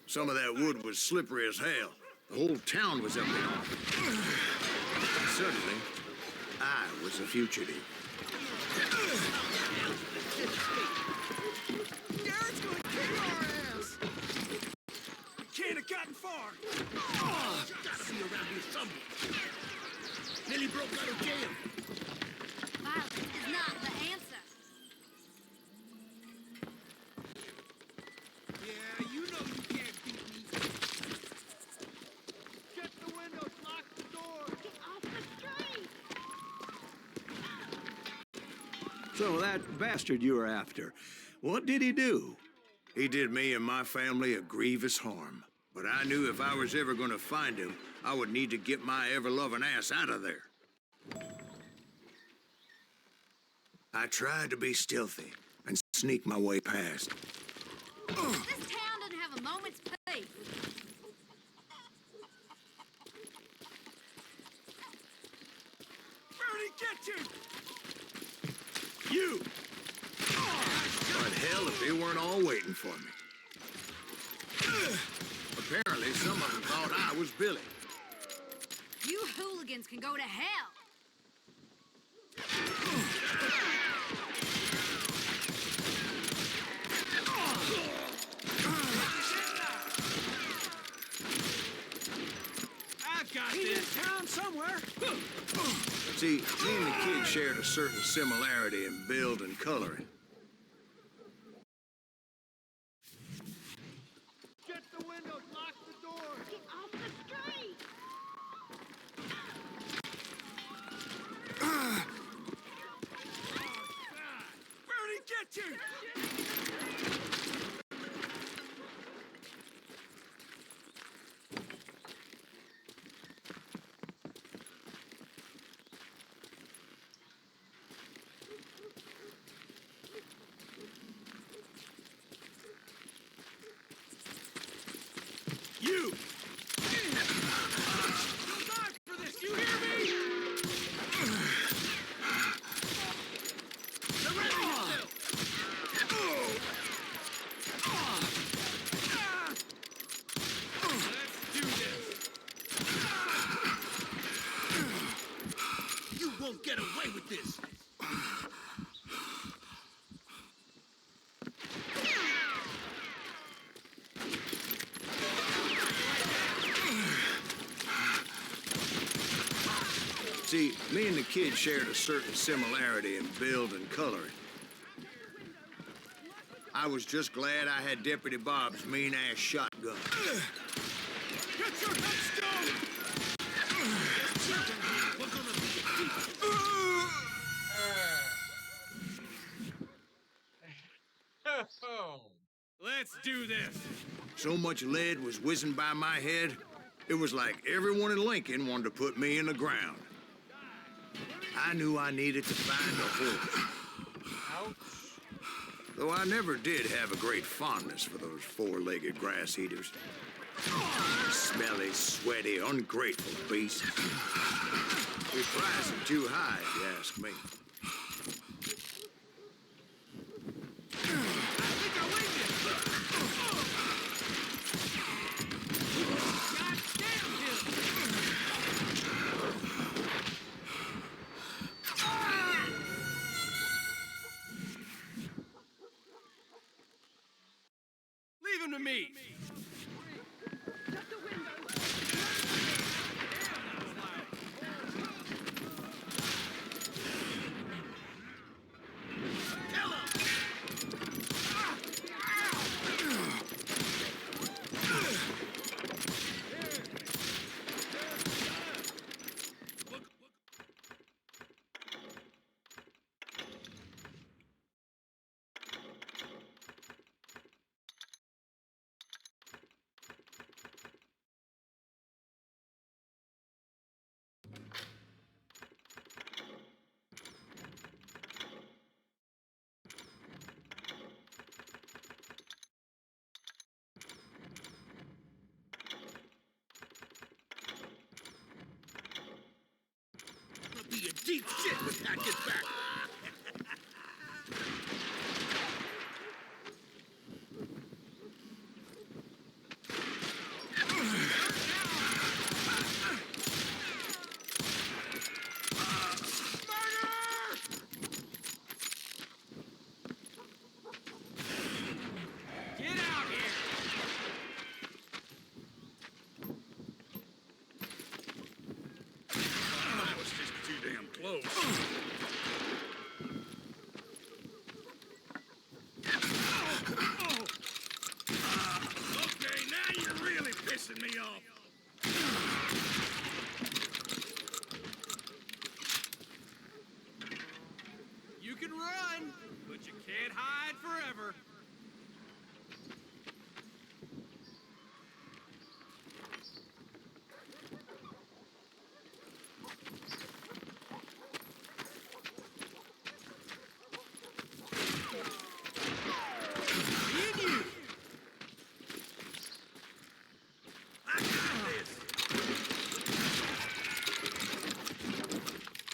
Some of that wood was slippery as hell. The whole town was up in arms. And suddenly, I was a fugitive. Garrett's gonna kick our ass! We can't have gotten far! Oh, gotta be around here somewhere. Nearly broke out of jail. Violence is not the answer. Yeah, you know you can't beat me. Check the windows, lock the door. Get off the street! So that bastard you were after, what did he do? He did me and my family a grievous harm. But I knew if I was ever gonna find him, I would need to get my ever-loving ass out of there. I tried to be stealthy and sneak my way past. This town doesn't have a moment's peace. Bernie, get you! You! But hell if they weren't all waiting for me. Apparently, some of them thought I was Billy. You hooligans can go to hell. I've got this. He's in town somewhere. See, me and the kid shared a certain similarity in build and coloring. Get the windows, lock the door. Get off the street! Bernie, get you! You! You'll die for this, you hear me? Surrender yourself! Let's do this! You won't get away with this! See, me and the kid shared a certain similarity in build and coloring. I was just glad I had Deputy Bob's mean-ass shotgun. Get your headstone! We're gonna be Oh. Let's do this! So much lead was whizzing by my head, it was like everyone in Lincoln wanted to put me in the ground. I knew I needed to find a horse. Ouch. Though I never did have a great fondness for those four-legged grass eaters. Smelly, sweaty, ungrateful beasts. We price them too high, if you ask me. Leave him to me! cheap shit when Pat gets back. Get out here! That was just too damn close. Okay, now you're really pissing me off. You can run, but you can't hide forever.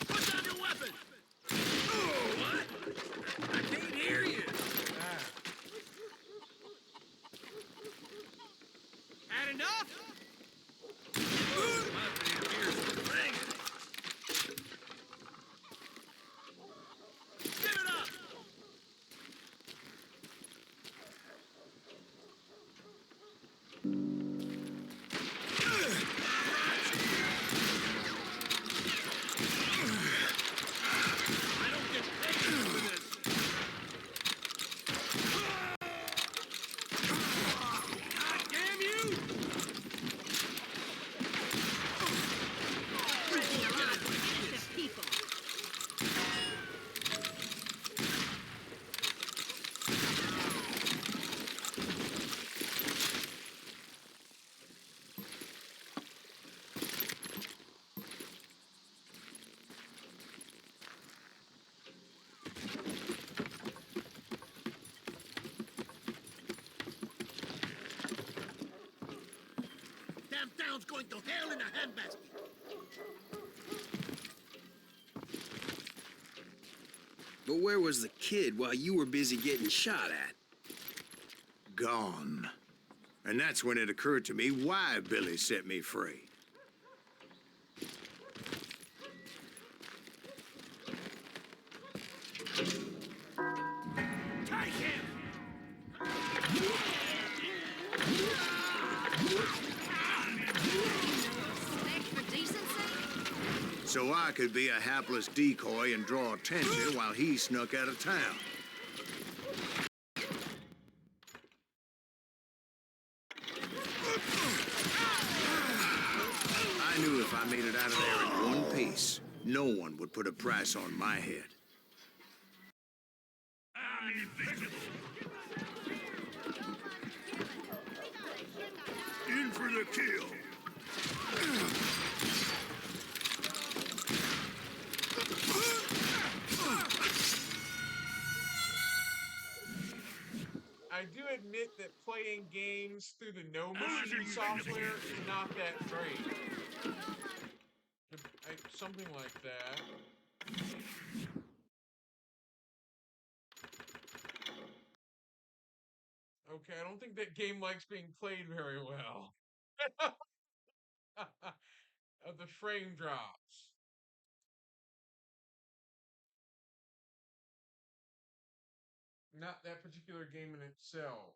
Put down your weapon! What? I can't hear you. Had enough? Give it up! I don't get paid for this. God damn you! People. Damn town's going to hell in a handbasket. But where was the kid while you were busy getting shot at? Gone. And that's when it occurred to me why Billy set me free. Take him! Respect for decency? So I could be a hapless decoy and draw attention while he snuck out of town. I knew if I made it out of there in one piece, no one would put a price on my head. I'm invincible. In for the kill. I do admit that playing games through the No Machine software is not that great. Something like that. Okay, I don't think that game likes being played very well. The frame drops. Not that particular game in itself.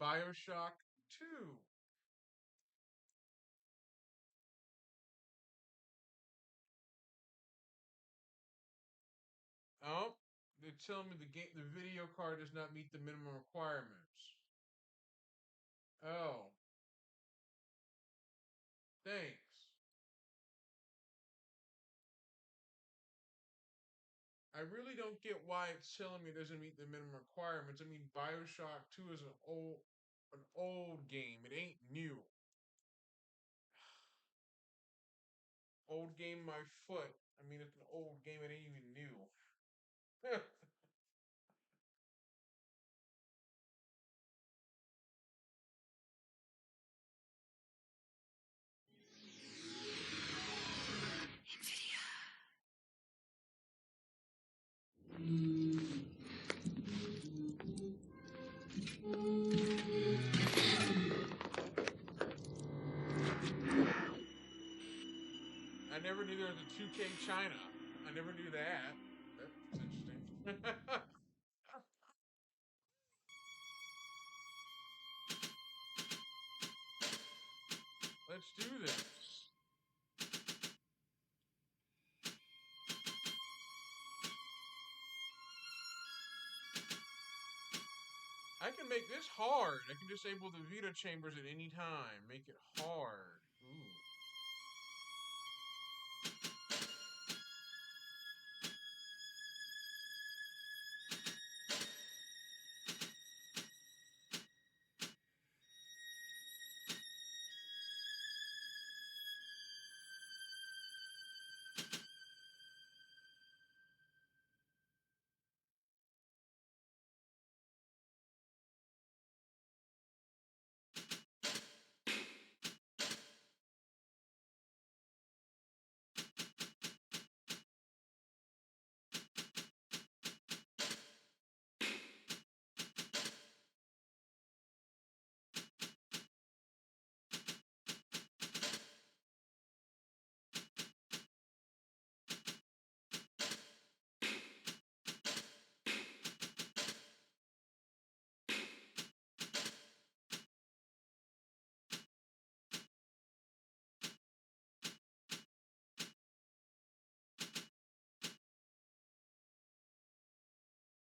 BioShock 2. Oh, they're telling me the video card does not meet the minimum requirements. Oh. Thanks. I really don't get why it's telling me it doesn't meet the minimum requirements. I mean, BioShock 2 is an old game. It ain't new. Old game, my foot. I mean, it's an old game. It ain't even new. I never knew there was a 2K China. I never knew that. That's interesting. Let's do this. I can make this hard. I can disable the Vita chambers at any time. Make it hard. Ooh.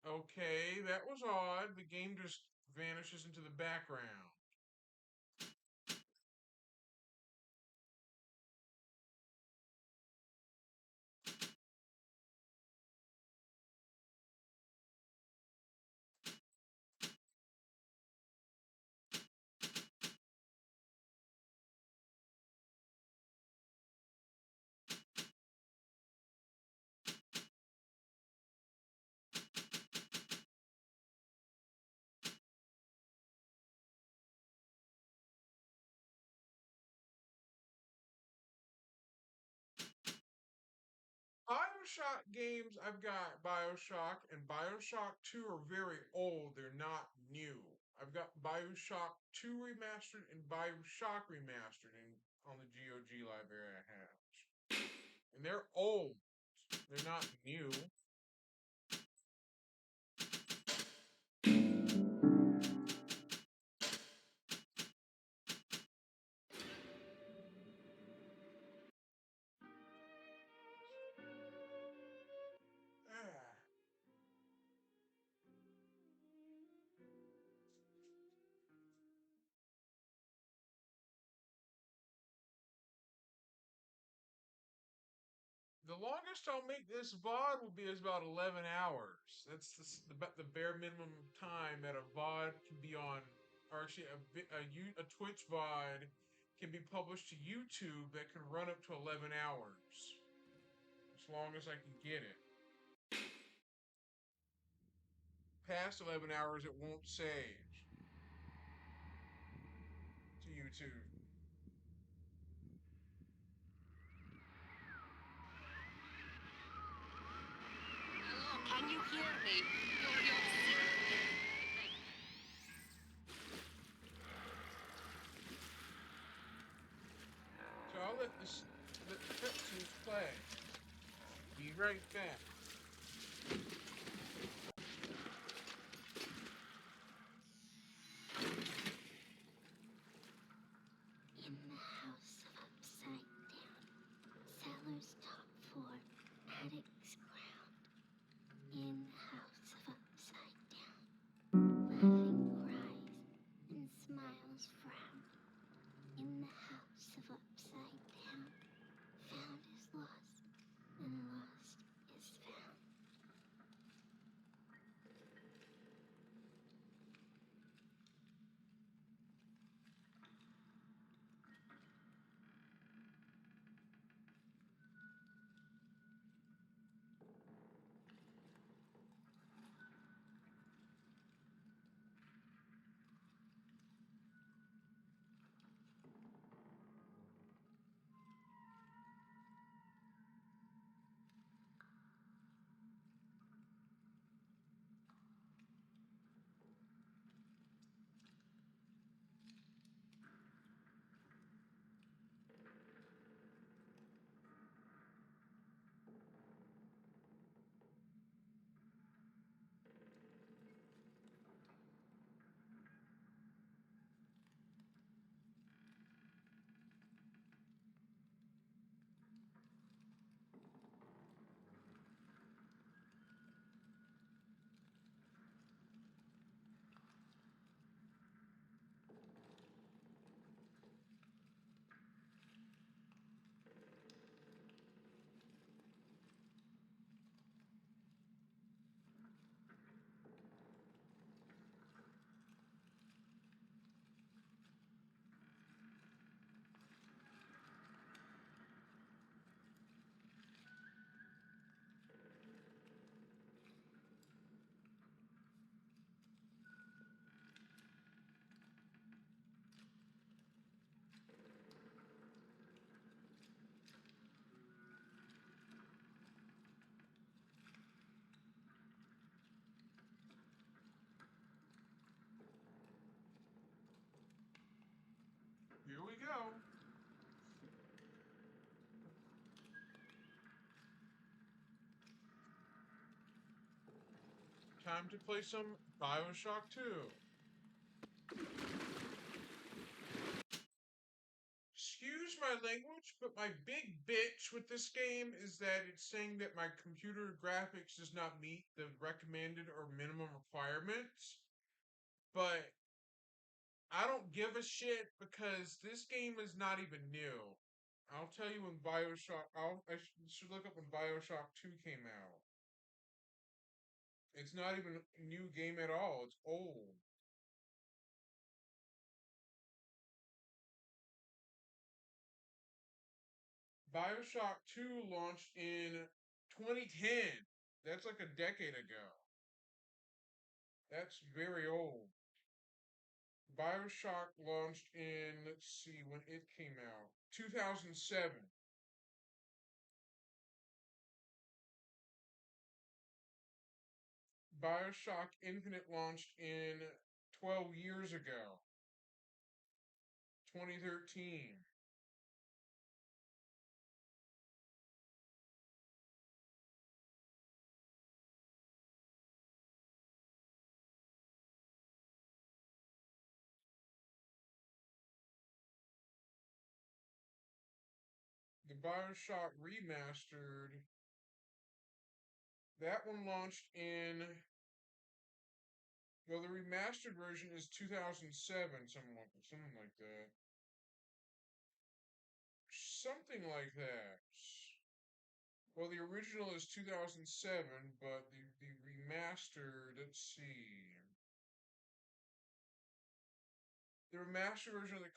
Okay, that was odd. The game just vanishes into the background. Bioshock games, I've got Bioshock and Bioshock 2 are very old. They're not new. I've got Bioshock 2 remastered and Bioshock remastered on the GOG library I have. And they're old. They're not new. Ah. The longest I'll make this VOD will be is about 11 hours. That's the bare minimum time that a VOD can be on, or actually a Twitch VOD can be published to YouTube that can run up to 11 hours. As long as I can get it. Past 11 hours, it won't save to YouTube. Hello, can you hear me? You're So I'll let the cutscenes play. Be right back. In the house of upside down, cellar's top floor, attic's ground. In the house of upside down, laughing cries and smiles frown. In the house of upside down, found is lost and lost is found. Here we go. Time to play some BioShock 2. Excuse my language, but my big bitch with this game is that it's saying that my computer graphics does not meet the recommended or minimum requirements. But I don't give a shit because this game is not even new. I'll tell you when BioShock. I should look up when BioShock 2 came out. It's not even a new game at all. It's old. BioShock 2 launched in 2010. That's like a decade ago. That's very old. BioShock launched in, let's see, when it came out, 2007. BioShock Infinite launched in 12 years ago, 2013. The BioShock Remastered, that one launched in, well, the remastered version is 2007, something like that. Something like that. Well, the original is 2007, but the remastered, let's see. The remastered version of the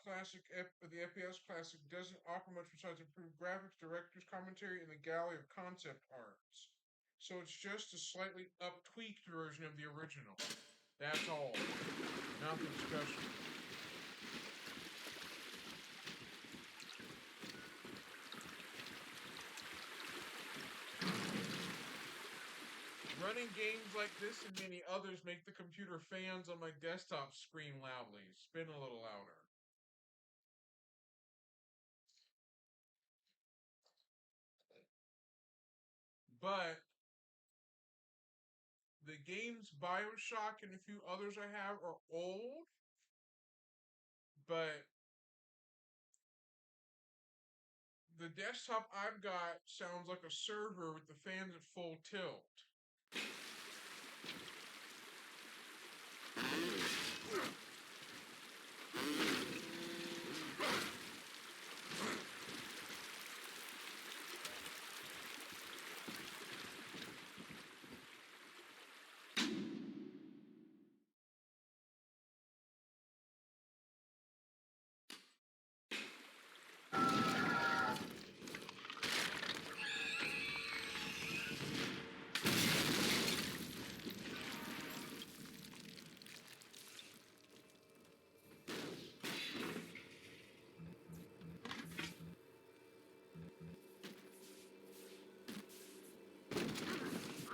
the FPS classic doesn't offer much besides improved graphics, director's commentary, and the gallery of concept arts. So it's just a slightly up-tweaked version of the original. That's all. Nothing special. Running games like this and many others make the computer fans on my desktop scream loudly. Spin a little louder. But the games BioShock and a few others I have are old, but the desktop I've got sounds like a server with the fans at full tilt.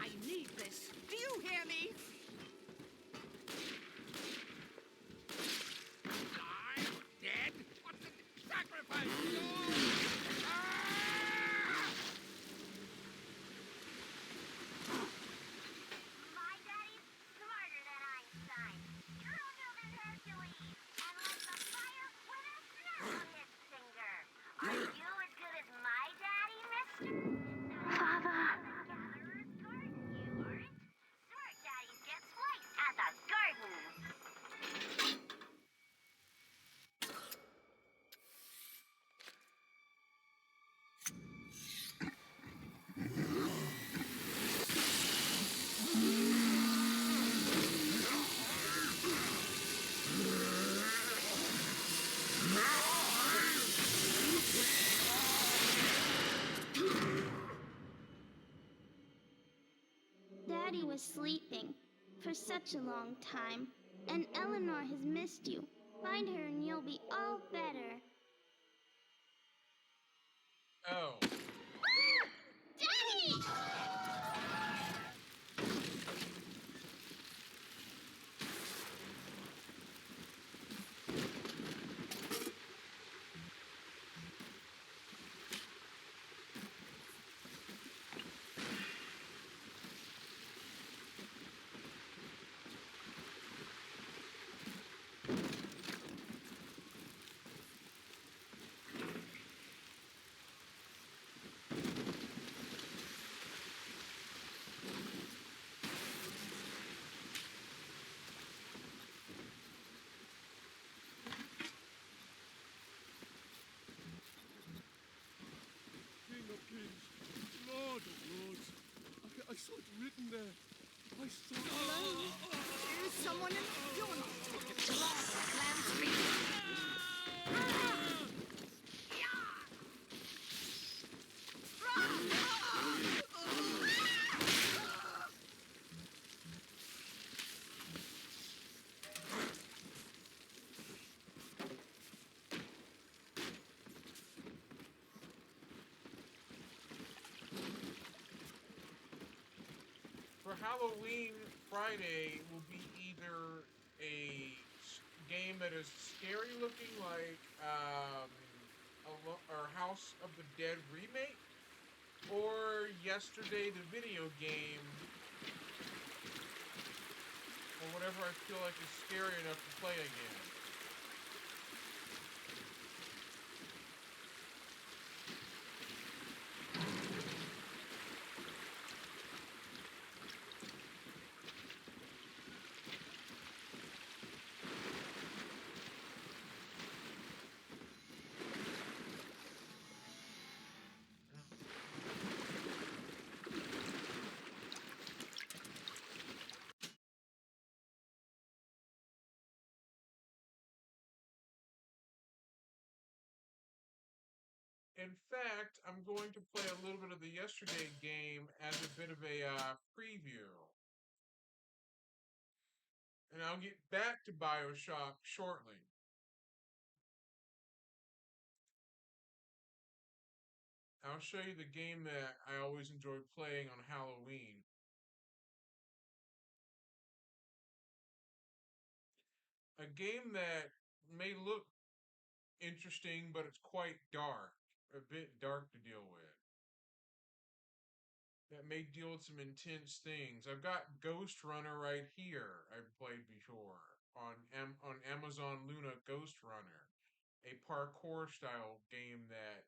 I need this. Do you hear me? I'm dead? What the sacrifice? No! My daddy's smarter than Einstein, stronger than Hercules, and like the fire with a snap of his finger. Are you as good as my daddy, mister? Father. Gatherer's garden, you aren't. Smart daddies get sliced at the garden. Daddy was sleeping for such a long time, and Eleanor has missed you. Find her and you'll be all better. Oh. Daddy! there? I saw There's someone in the... You're not talking to Land Speed. For Halloween Friday will be either a game that is scary looking like or House of the Dead remake, or Yesterday the video game, or whatever I feel like is scary enough to play again. In fact, I'm going to play a little bit of the Yesterday game as a bit of a preview. And I'll get back to Bioshock shortly. I'll show you the game that I always enjoy playing on Halloween. A game that may look interesting, but it's quite dark. A bit dark to deal with. That may deal with some intense things. I've got Ghost Runner right here. I've played before on Amazon Luna. Ghost Runner, a parkour style game that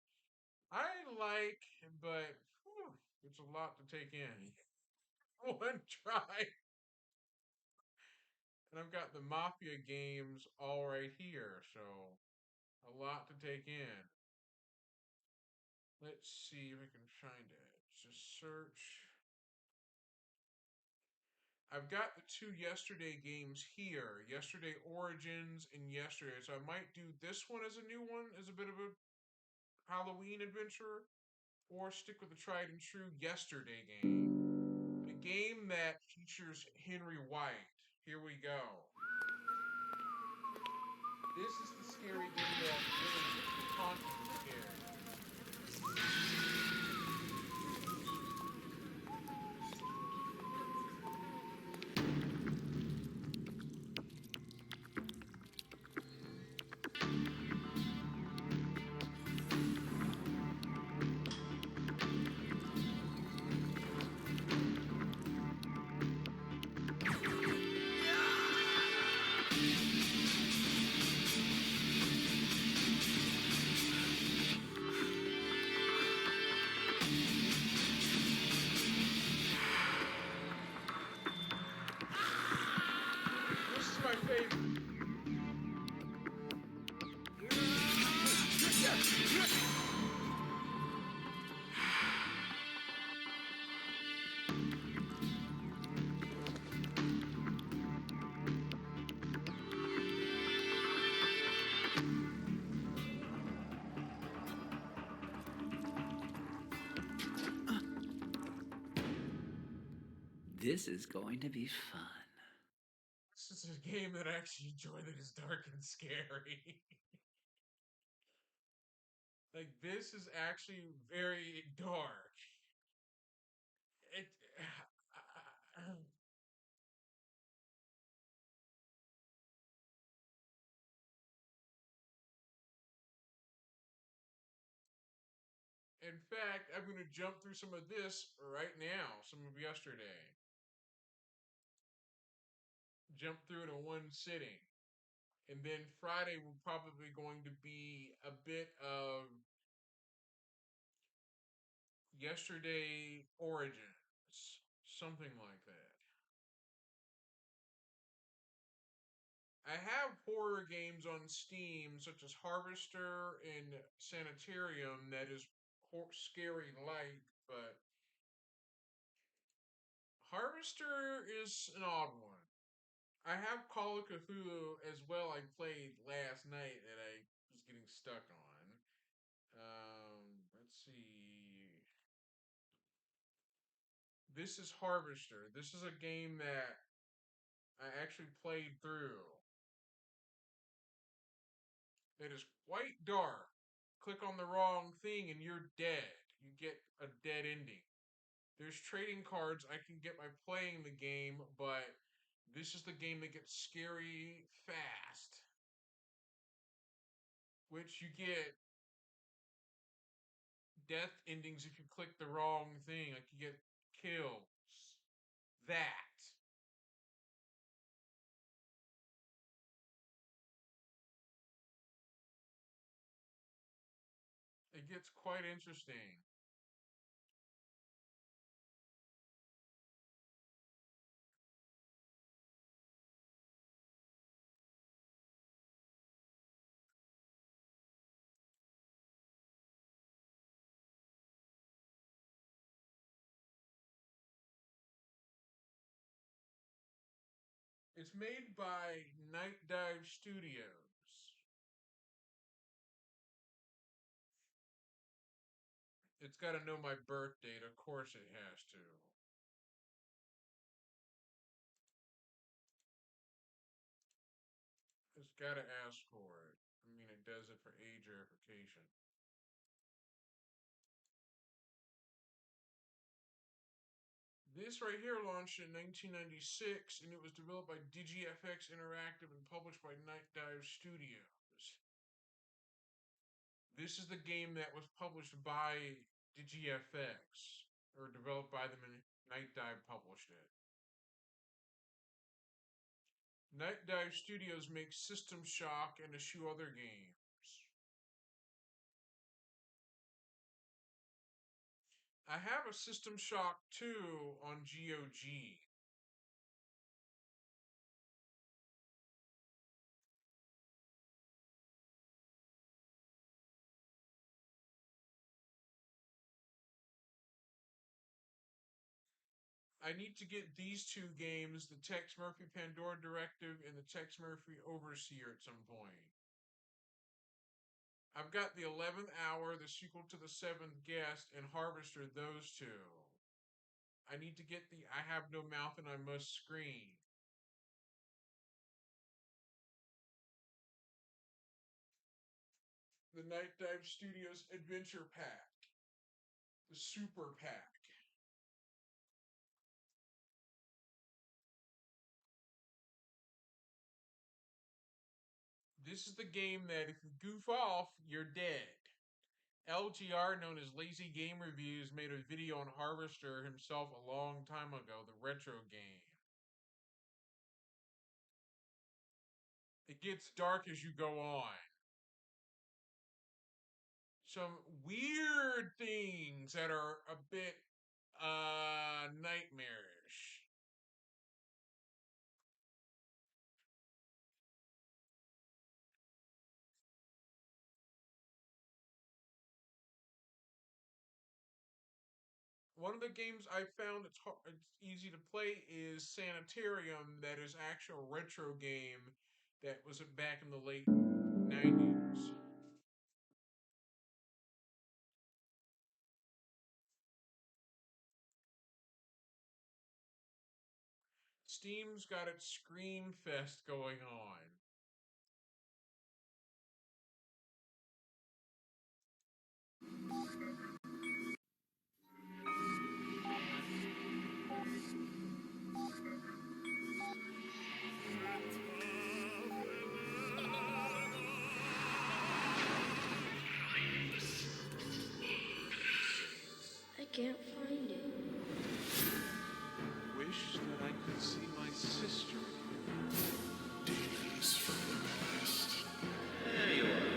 I like, but whew, it's a lot to take in. One try. And I've got the Mafia games all right here, so a lot to take in. Let's see if I can find it. Just search. I've got the two Yesterday games here, Yesterday Origins and Yesterday. So I might do this one as a new one, as a bit of a Halloween adventure, or stick with the tried and true Yesterday game. A game that features Henry White. Here we go. This is the scary game that really gets me constantly scared. This is my favorite. This is going to be fun. This is a game that I actually enjoy that is dark and scary. Like, this is actually very dark. It. In fact, I'm going to jump through some of this right now, some of Yesterday. Jump through it in one sitting. And then Friday will probably going to be a bit of Yesterday Origins. Something like that. I have horror games on Steam, such as Harvester and Sanitarium, that is scary light, but Harvester is an odd one. I have Call of Cthulhu as well. I played last night that I was getting stuck on. Let's see. This is Harvester. This is a game that I actually played through. It is quite dark. Click on the wrong thing and you're dead. You get a dead ending. There's trading cards I can get by playing the game, but this is the game that gets scary fast. Which you get death endings if you click the wrong thing. Like you get kills. That. It gets quite interesting. It's made by Night Dive Studios. It's got to know my birth date. Of course it has to. It's got to ask for it. I mean, it does it for age verification. This right here launched in 1996, and it was developed by DigiFX Interactive and published by Night Dive Studios. This is the game that was published by DigiFX, or developed by them, and Night Dive published it. Night Dive Studios makes System Shock and a few other games. I have a System Shock 2 on GOG. I need to get these two games, the Tex Murphy Pandora Directive and the Tex Murphy Overseer, at some point. I've got the 11th Hour, the sequel to the 7th Guest, and Harvester, those two. I need to get the I Have No Mouth and I Must Scream. The Night Dive Studios Adventure Pack. The Super Pack. This is the game that if you goof off, you're dead. LGR, known as Lazy Game Reviews, made a video on Harvester himself a long time ago, the retro game. It gets dark as you go on. Some weird things that are a bit nightmarish. One of the games I found it's easy to play is Sanitarium, that is actual retro game that was back in the late 90s. Steam's got its Scream Fest going on. I can't find it. Wish that I could see my sister. Demons from the past. There you are.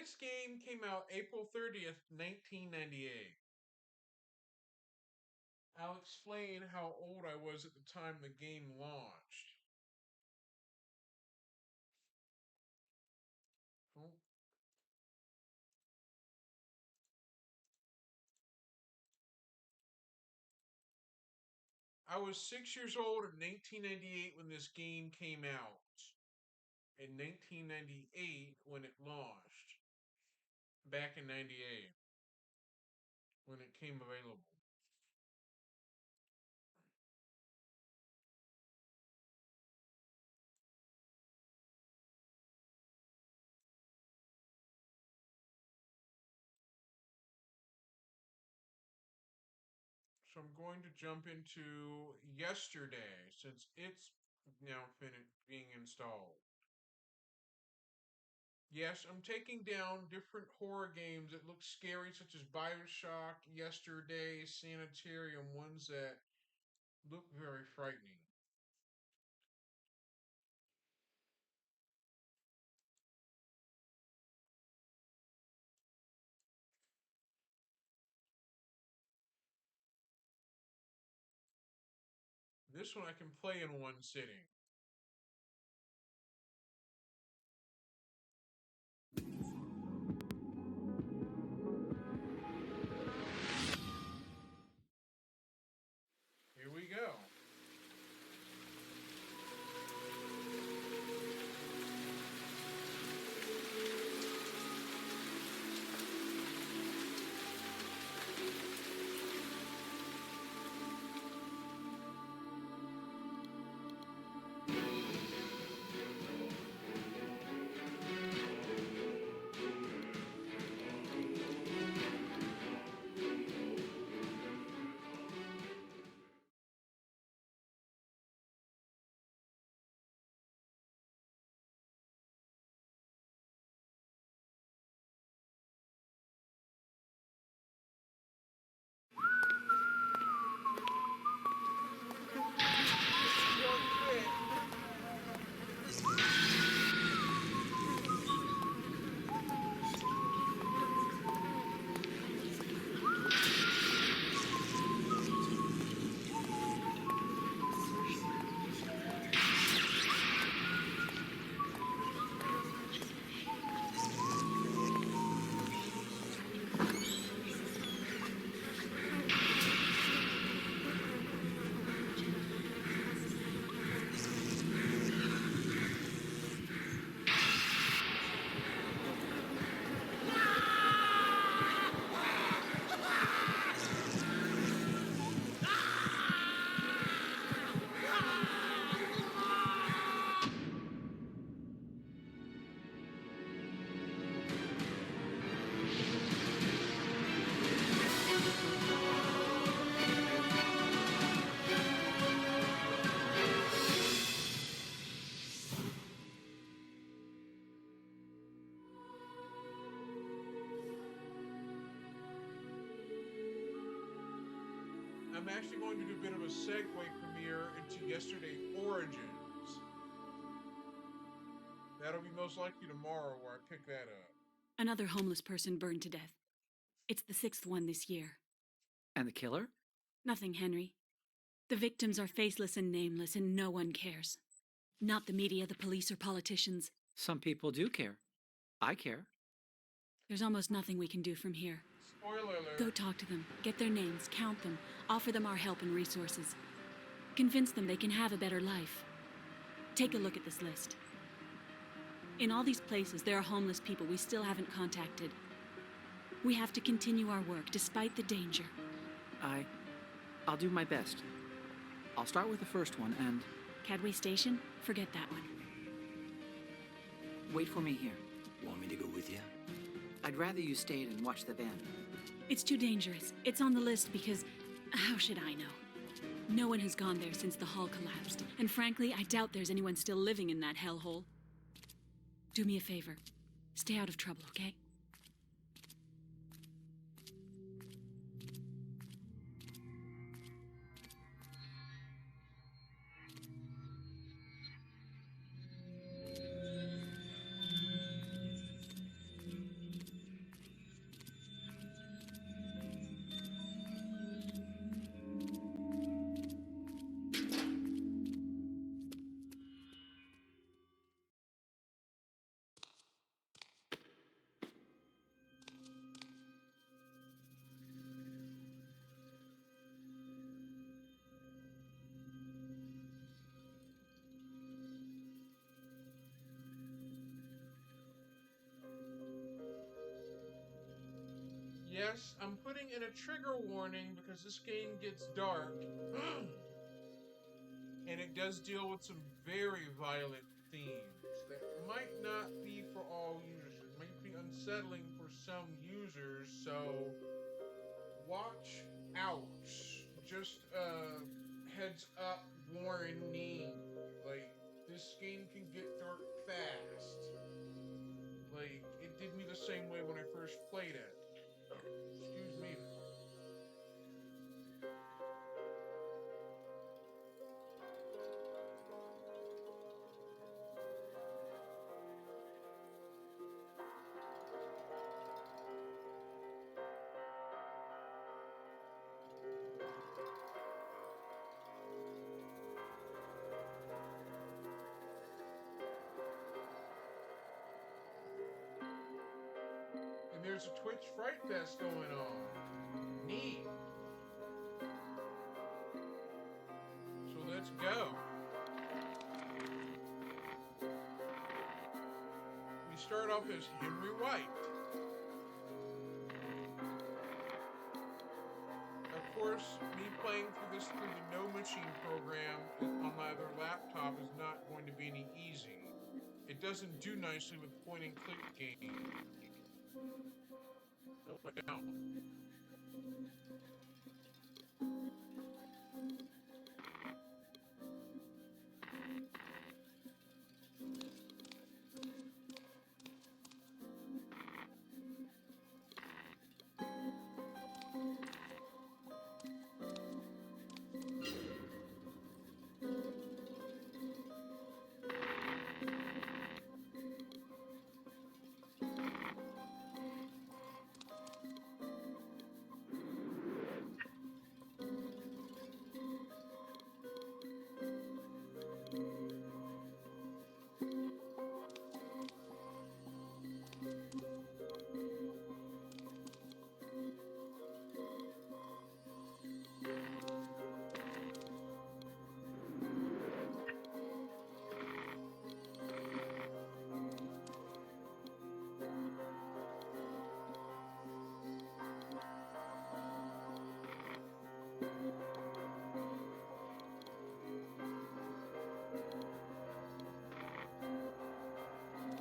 This game came out April 30th, 1998. I'll explain how old I was at the time the game launched. Oh. I was 6 years old in 1998 when this game came out. In 1998 when it launched. Back in 98 when it came available. So I'm going to jump into yesterday since it's now being installed. Yes, I'm taking down different horror games that look scary, such as Bioshock, Yesterday, Sanitarium, ones that look very frightening. This one I can play in one sitting. Here we go. I'm actually going to do a bit of a segue premiere into Yesterday Origins. That'll be most likely tomorrow where I pick that up. Another homeless person burned to death. It's the 6th one this year. And the killer? Nothing, Henry. The victims are faceless and nameless, and no one cares. Not the media, the police, or politicians. Some people do care. I care. There's almost nothing we can do from here. Spoiler alert. Go talk to them, get their names, count them, offer them our help and resources. Convince them they can have a better life. Take a look at this list. In all these places, there are homeless people we still haven't contacted. We have to continue our work despite the danger. I'll do my best. I'll start with the first one and... Cadway Station? Forget that one. Wait for me here. Want me to go with you? I'd rather you stayed and watched the van. It's too dangerous. It's on the list because... how should I know? No one has gone there since the hall collapsed. And frankly, I doubt there's anyone still living in that hellhole. Do me a favor. Stay out of trouble, okay? Yes, I'm putting in a trigger warning because this game gets dark. And it does deal with some very violent themes that might not be for all users. It might be unsettling for some users, so watch out. Just heads up warning. Like, this game can get dark fast. Like, it did me the same way when I first played it. Excuse me. And there's a Twitch Fright Fest going on. Neat. So let's go. We start off as Henry White. Of course, me playing through this through the No Machine program on my other laptop is not going to be any easy. It doesn't do nicely with point and click games. Down.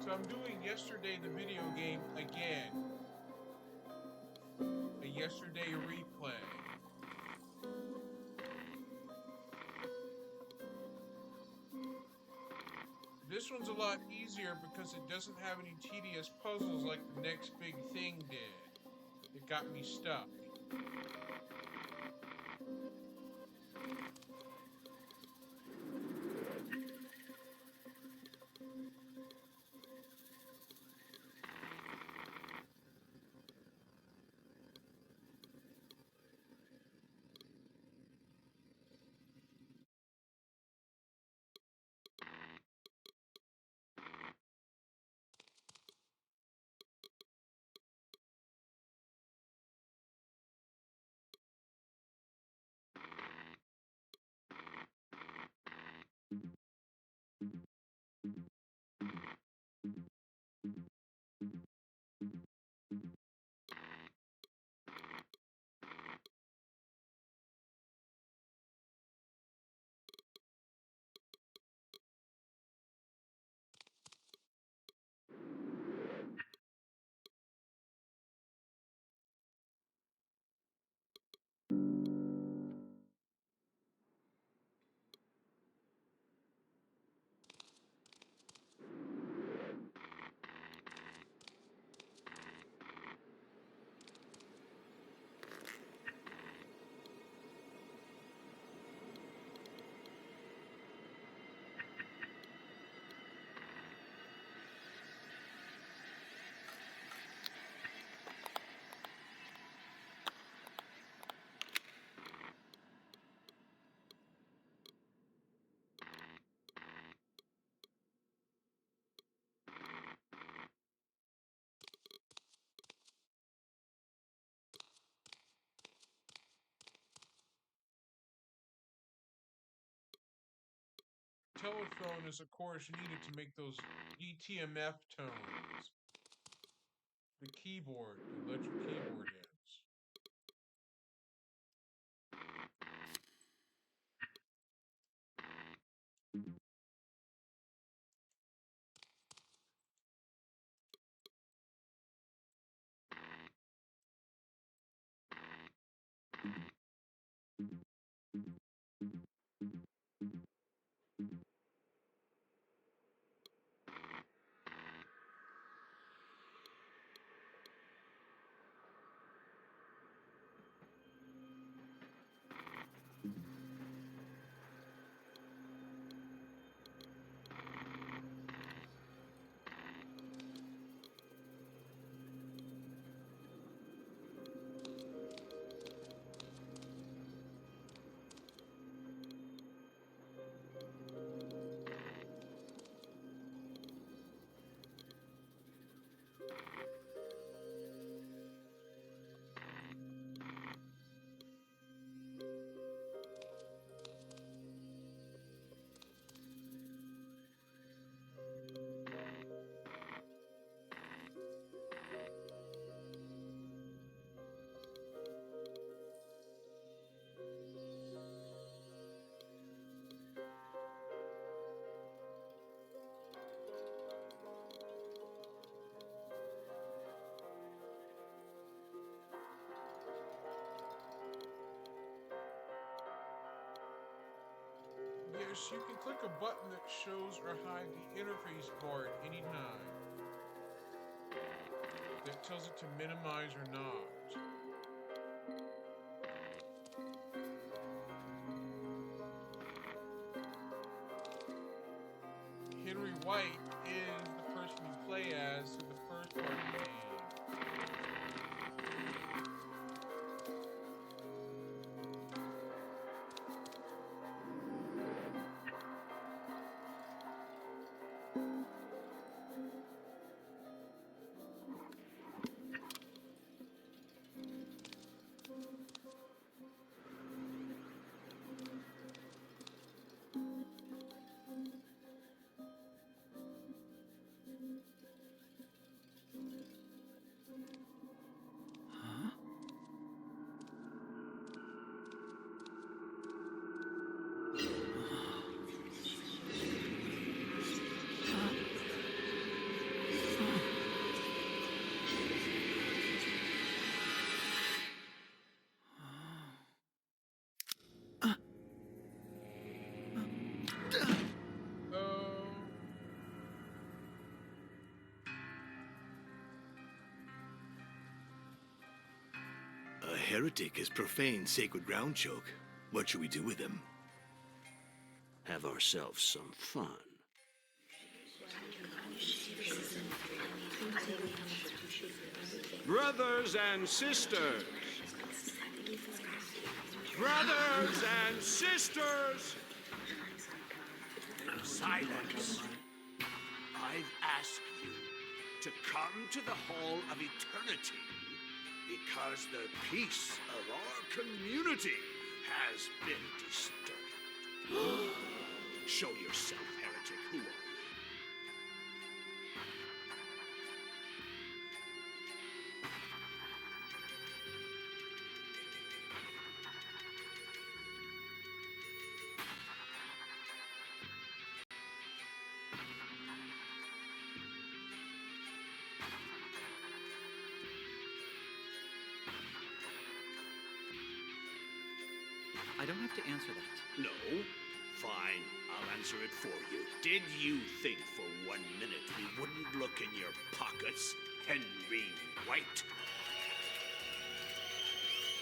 So I'm doing Yesterday the video game again. A Yesterday replay. This one's a lot easier because it doesn't have any tedious puzzles like the Next Big Thing did. It got me stuck. Telephone is, of course, needed to make those DTMF tones. The keyboard, the electric keyboard is. this, you can click a button that shows or hides the interface bar at any time. That tells it to minimize or not. Henry White is the person you play as in the first part of the game. A heretic has profaned sacred ground, Choke. What should we do with him? Have ourselves some fun. Brothers and sisters! Brothers and sisters! Silence! I've asked you to come to the Hall of Eternity because the peace of our community has been disturbed. Show yourself, heretic. Who are you? I don't have to answer that. No? Fine, I'll answer it for you. Did you think for 1 minute we wouldn't look in your pockets, Henry White?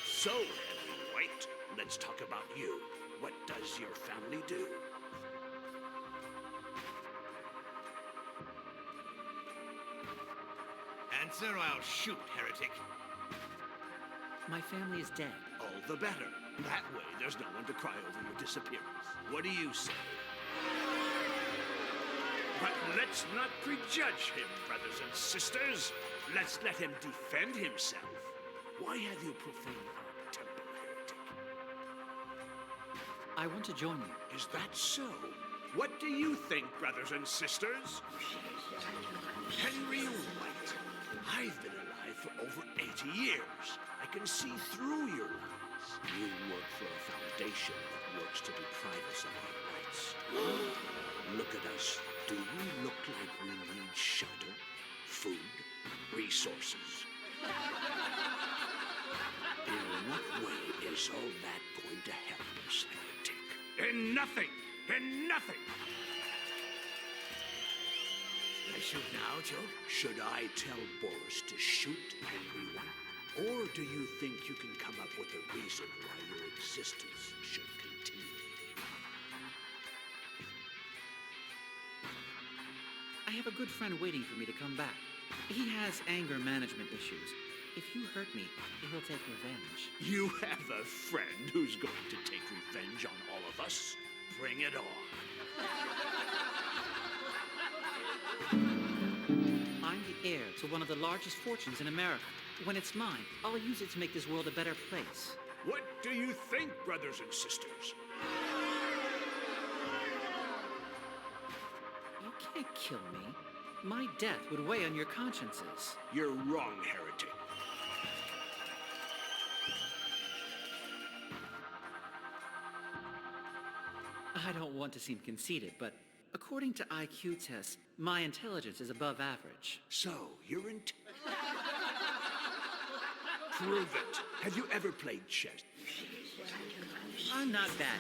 So, Henry White, let's talk about you. What does your family do? Answer or I'll shoot, heretic. My family is dead. All the better. That way, there's no one to cry over your disappearance. What do you say? But let's not prejudge him, brothers and sisters. Let's let him defend himself. Why have you profaned our temple, heretic? I want to join you. Is that so? What do you think, brothers and sisters? Henry White, I've been alive for over 80 years. I can see through your lies. You work for a foundation that works to deprive us of our rights. Look at us. Do we look like we need shelter, food, resources? In what way is all that going to help us, heretic? In nothing! In nothing! I shoot now, Joe? Should I tell Boris to shoot Henry White? Or do you think you can come up with a reason why your existence should continue? I have a good friend waiting for me to come back. He has anger management issues. If you hurt me, he'll take revenge. You have a friend who's going to take revenge on all of us? Bring it on. I'm the heir to one of the largest fortunes in America. When it's mine, I'll use it to make this world a better place. What do you think, brothers and sisters? You can't kill me. My death would weigh on your consciences. You're wrong, heretic. I don't want to seem conceited, but according to IQ tests, my intelligence is above average. So, you're Prove it. Have you ever played chess? I'm not bad.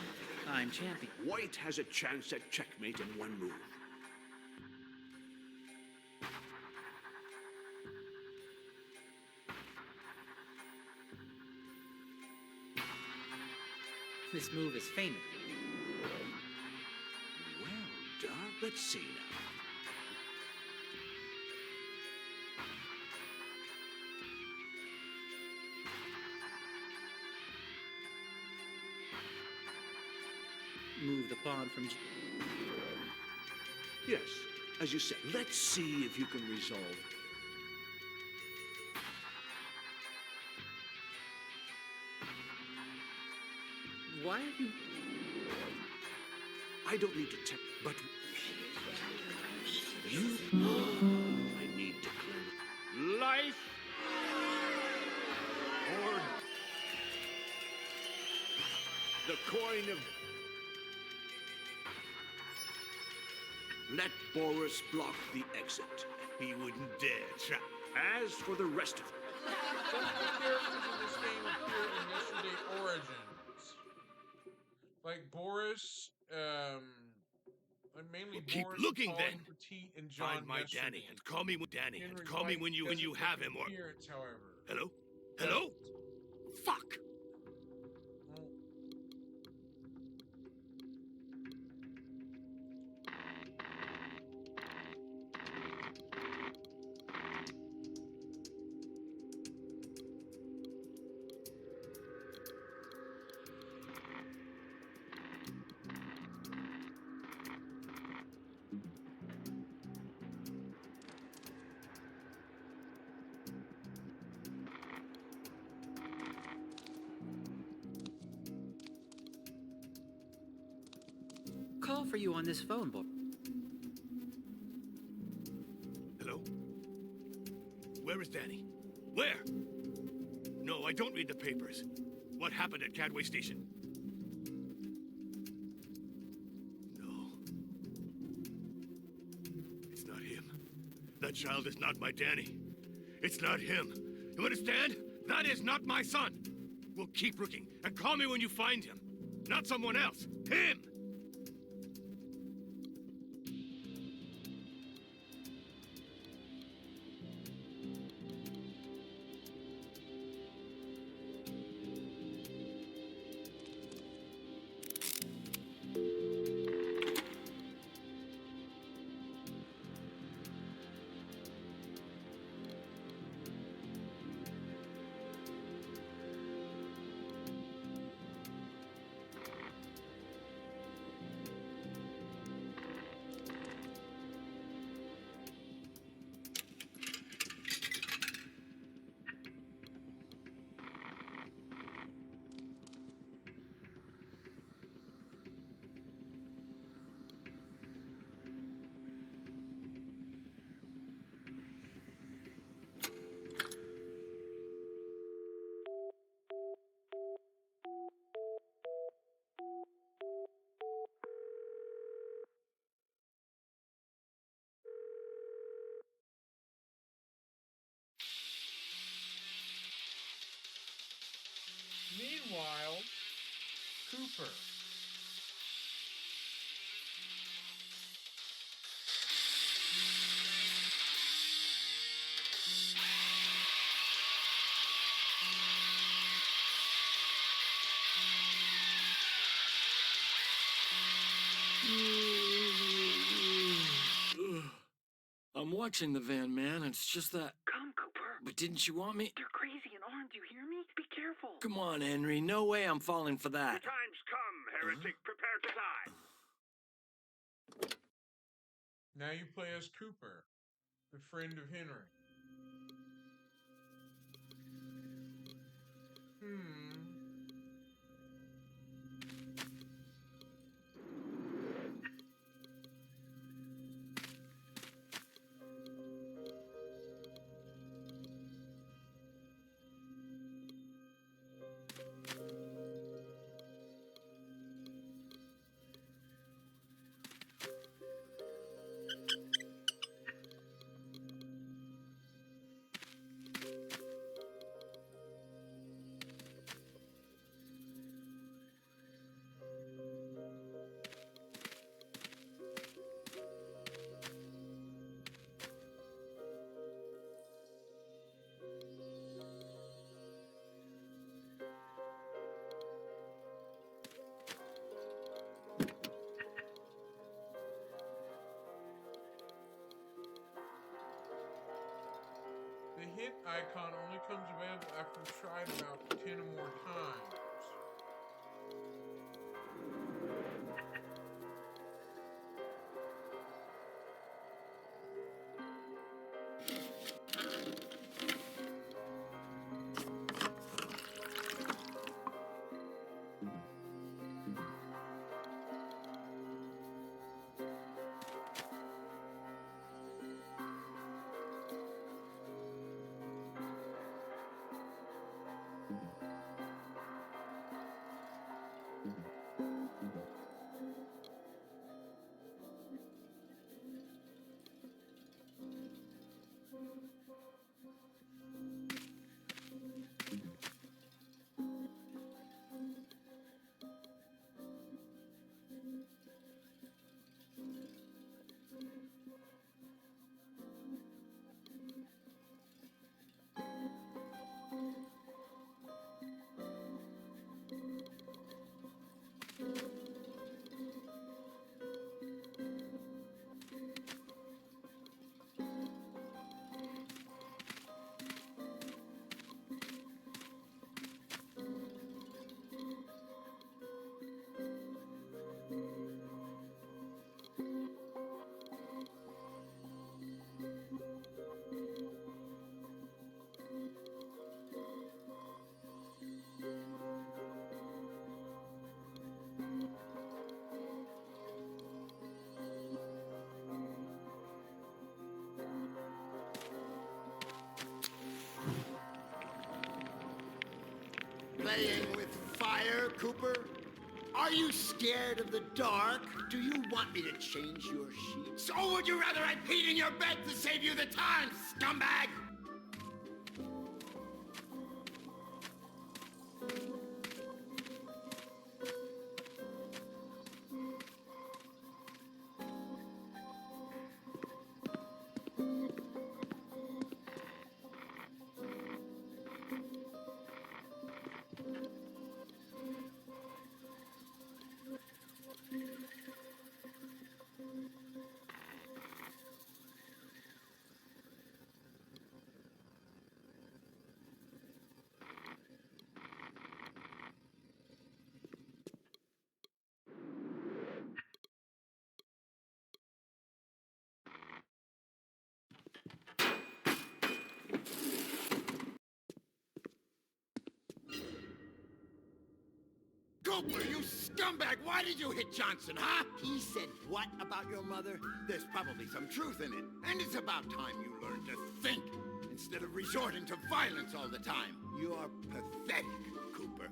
I'm champion. White has a chance at checkmate in one move. This move is famous. Well done. Let's see now. Move the pawn from... Yes, as you said, let's see if you can resolve. Why are you... I don't need to tell, but... You... I need to cleanse... Life... Or... The coin of... Let Boris block the exit. He wouldn't dare trap. As for the rest of them... Some of the characters in this game appear in Yesterday Origins. Like Boris, mainly Keep Boris, looking Colin then. Petit, and John Find my Yesterday. Danny and call me Danny and Henry call me White when you doesn't have make him an or... appearance, however. Hello? Hello? Fuck! Call for you on this phone, boy. Hello? Where is Danny? Where? No, I don't read the papers. What happened at Cadway Station? No. It's not him. That child is not my Danny. It's not him. You understand? That is not my son. We'll keep looking and call me when you find him. Not someone else. Him! Meanwhile, Cooper. I'm watching the van, man. It's just that. Come, Cooper. But didn't you want me? They're crazy and armed, you hear me? Be careful. Come on, Henry. No way I'm falling for that. The time's come, heretic. Prepare to die. Now you play as Cooper, the friend of Henry. The hit icon only comes available after you've tried about 10 or more times. Playing with fire, Cooper? Are you scared of the dark? Do you want me to change your sheets? Or would you rather I peed in your bed to save you the time, scumbag? Cooper, you scumbag! Why did you hit Johnson, huh? He said what about your mother? There's probably some truth in it. And it's about time you learned to think instead of resorting to violence all the time. You're pathetic, Cooper.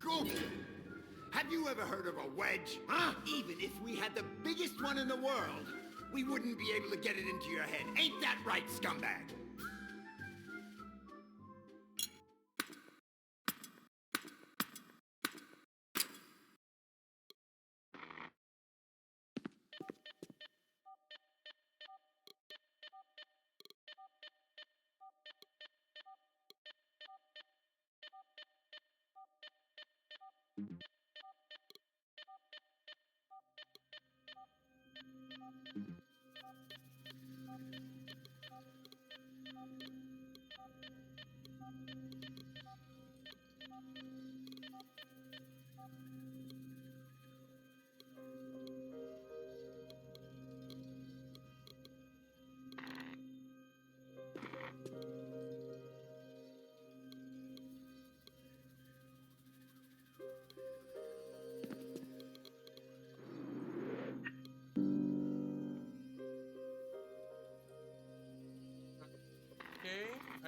Cooper, have you ever heard of a wedge, huh? Even if we had the biggest one in the world, we wouldn't be able to get it into your head. Ain't that right, scumbag?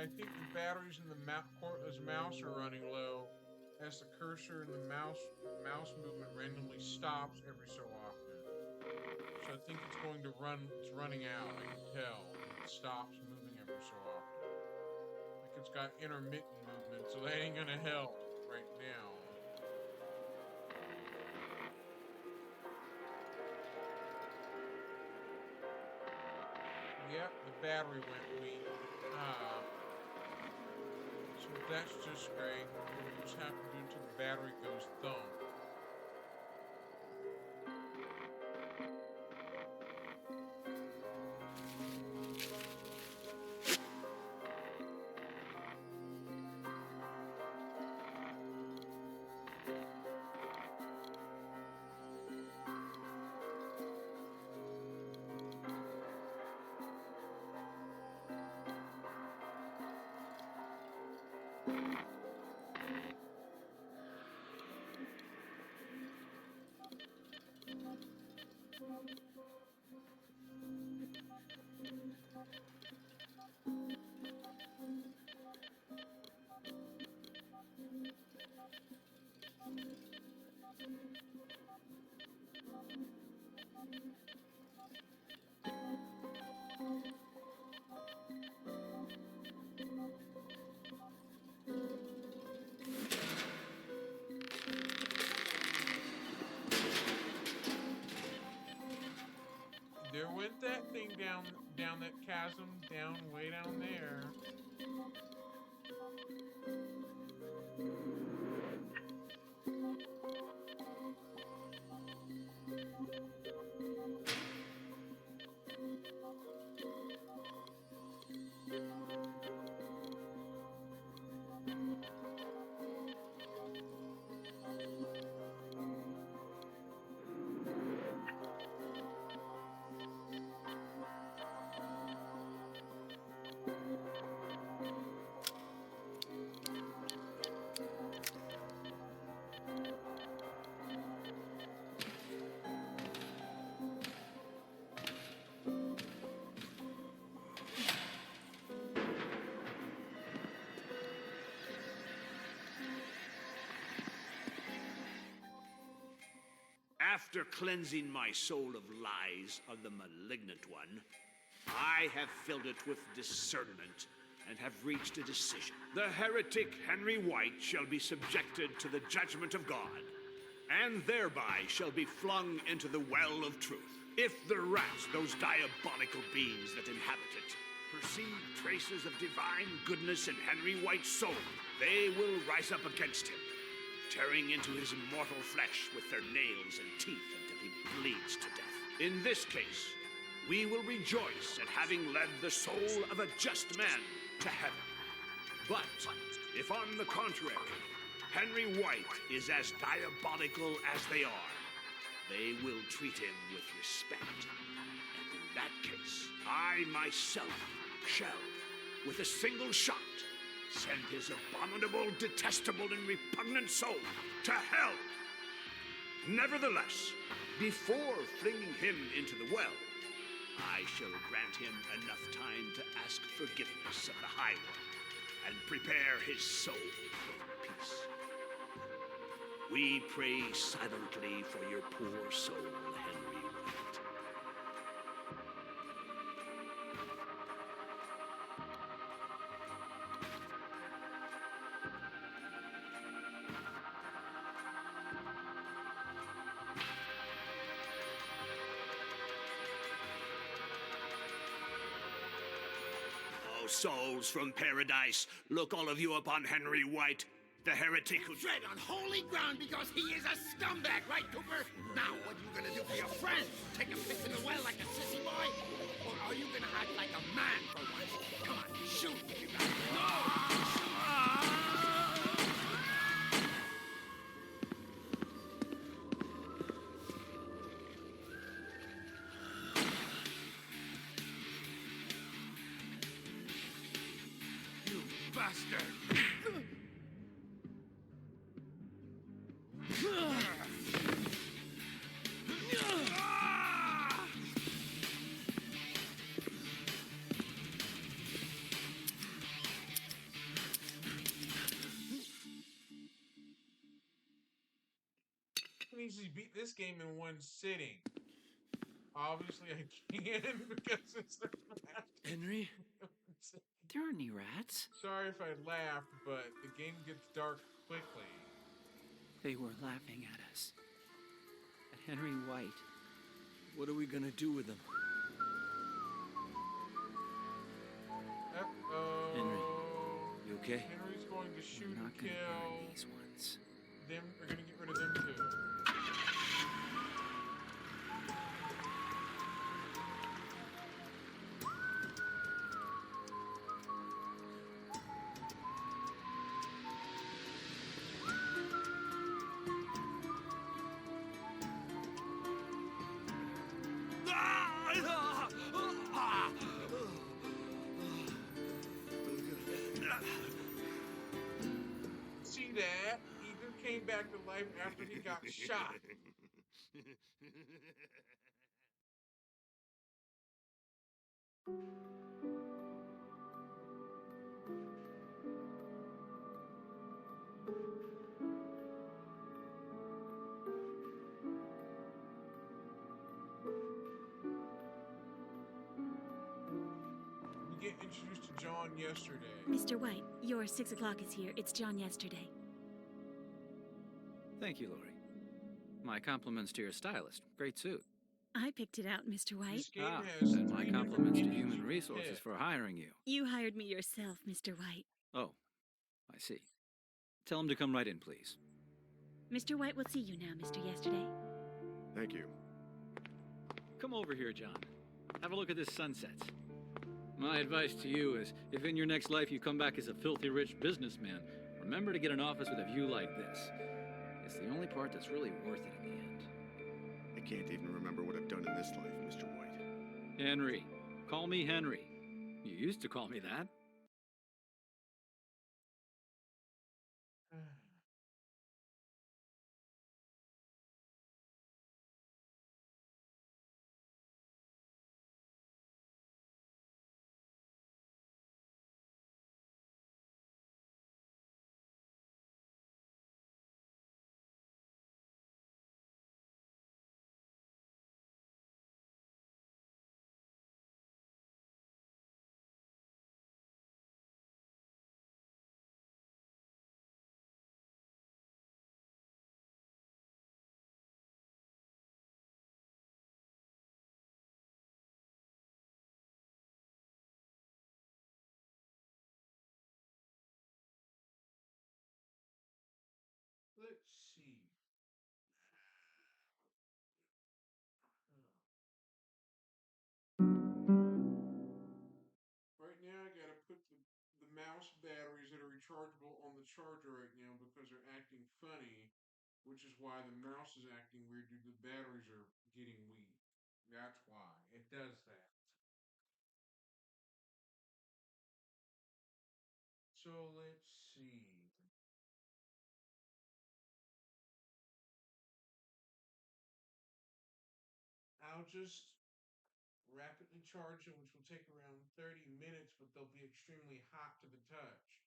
I think the batteries in the Portla's mouse are running low, as the cursor and the mouse movement randomly stops every so often. So I think it's going to run. It's running out. I can tell. It stops moving every so often. Like it's got intermittent movement, so that ain't gonna help right now. Yep, the battery went weak. So that's just great. We'll just have to do until the battery goes thump. There went that thing down that chasm, way down there. After cleansing my soul of lies of the malignant one, I have filled it with discernment and have reached a decision. The heretic Henry White shall be subjected to the judgment of God, and thereby shall be flung into the well of truth. If the rats, those diabolical beings that inhabit it, perceive traces of divine goodness in Henry White's soul, they will rise up against him, tearing into his mortal flesh with their nails and teeth until he bleeds to death. In this case, we will rejoice at having led the soul of a just man to heaven. But if on the contrary, Henry White is as diabolical as they are, they will treat him with respect. And in that case, I myself shall, with a single shot, send his abominable, detestable, and repugnant soul to hell. Nevertheless, before flinging him into the well, I shall grant him enough time to ask forgiveness of the High One and prepare his soul for peace. We pray silently for your poor soul, Henry White. Souls from paradise, look all of you upon Henry White, the heretic who Tread on holy ground because he is a scumbag, right, Cooper? Now, what are you gonna do for your friend? Take a piss in the well like a sissy boy? Or are you gonna act like a man for once? Come on, shoot, you guys. No! Bastard! easily beat this game in one sitting. Obviously, I can because it's the Henry? There aren't any rats. Sorry if I laughed, but the game gets dark quickly. They were laughing at us. At Henry White. What are we gonna do with them? Uh-oh. Henry, you okay? Henry's going to shoot We're and not gonna kill burn these ones. them. We're going to get rid of them too. See that? Ethan came back to life after he got shot. We get introduced to John yesterday. Mr. White, your 6 o'clock is here. It's John yesterday. Thank you, Lori. My compliments to your stylist. Great suit. I picked it out, Mr. White. This game Ah, has and my 3 compliments to different Human endings you Resources pick. for hiring you. You hired me yourself, Mr. White. Oh, I see. Tell him to come right in, please. Mr. White will see you now, Mr. Yesterday. Thank you. Come over here, John. Have a look at this sunset. My advice to you is, if in your next life you come back as a filthy rich businessman, remember to get an office with a view like this. It's the only part that's really worth it in the end. I can't even remember what I've done in this life, Mr. White. Henry. Call me Henry. You used to call me that. Let's see. Right now, I gotta put the mouse batteries that are rechargeable on the charger right now because they're acting funny, which is why the mouse is acting weird due to the batteries are getting weak. That's why it does that. So let's see. I'll just rapidly charge them, which will take around 30 minutes, but they'll be extremely hot to the touch.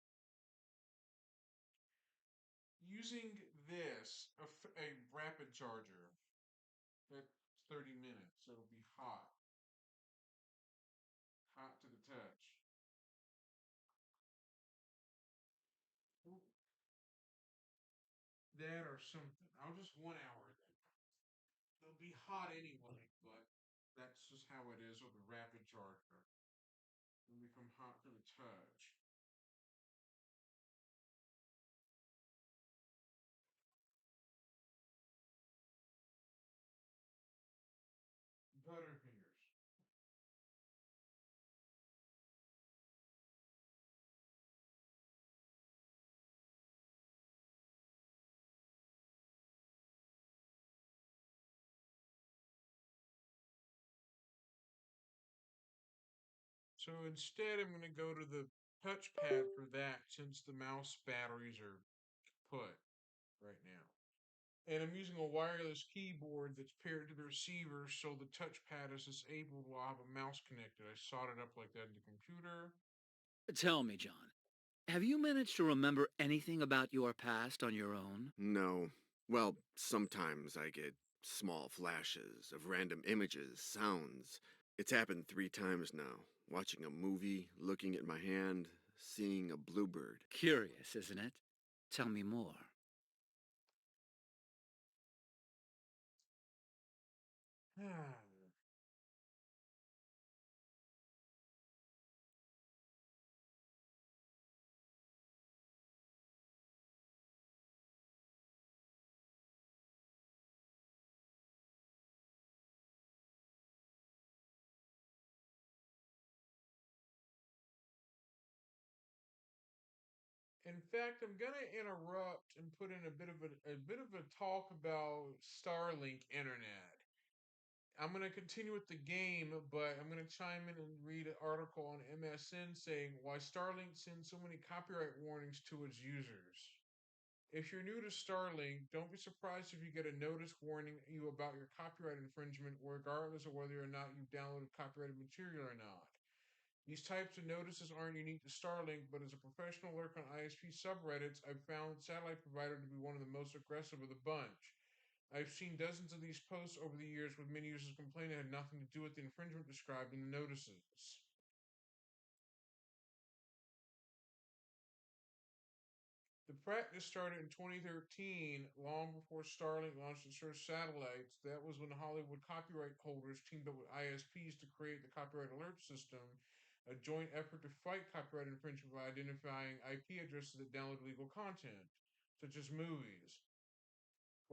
Using this, a rapid charger, that's 30 minutes, so it'll be hot. Hot to the touch. Oop. That or something. I'll just 1 hour then. They'll be hot anyway, but that's just how it is with a rapid charger. They'll become hot to the touch. Butterfingers. So instead, I'm going to go to the touchpad for that since the mouse batteries are put right now. And I'm using a wireless keyboard that's paired to the receiver so the touchpad is disabled while I have a mouse connected. I soldered up like that in the computer. Tell me, John. Have you managed to remember anything about your past on your own? No. Well, sometimes I get small flashes of random images, sounds. It's happened 3 times now. Watching a movie, looking at my hand, seeing a bluebird. Curious, isn't it? Tell me more. In fact, I'm gonna interrupt and put in a bit of a talk about Starlink internet. I'm gonna continue with the game, but I'm gonna chime in and read an article on MSN saying why Starlink sends so many copyright warnings to its users. If you're new to Starlink, don't be surprised if you get a notice warning you about your copyright infringement, regardless of whether or not you've downloaded copyrighted material or not. These types of notices aren't unique to Starlink, but as a professional lurker on ISP subreddits, I've found satellite provider to be one of the most aggressive of the bunch. I've seen dozens of these posts over the years with many users complaining it had nothing to do with the infringement described in the notices. The practice started in 2013, long before Starlink launched its first satellites. That was when Hollywood copyright holders teamed up with ISPs to create the Copyright Alert System, a joint effort to fight copyright infringement by identifying IP addresses that download illegal content, such as movies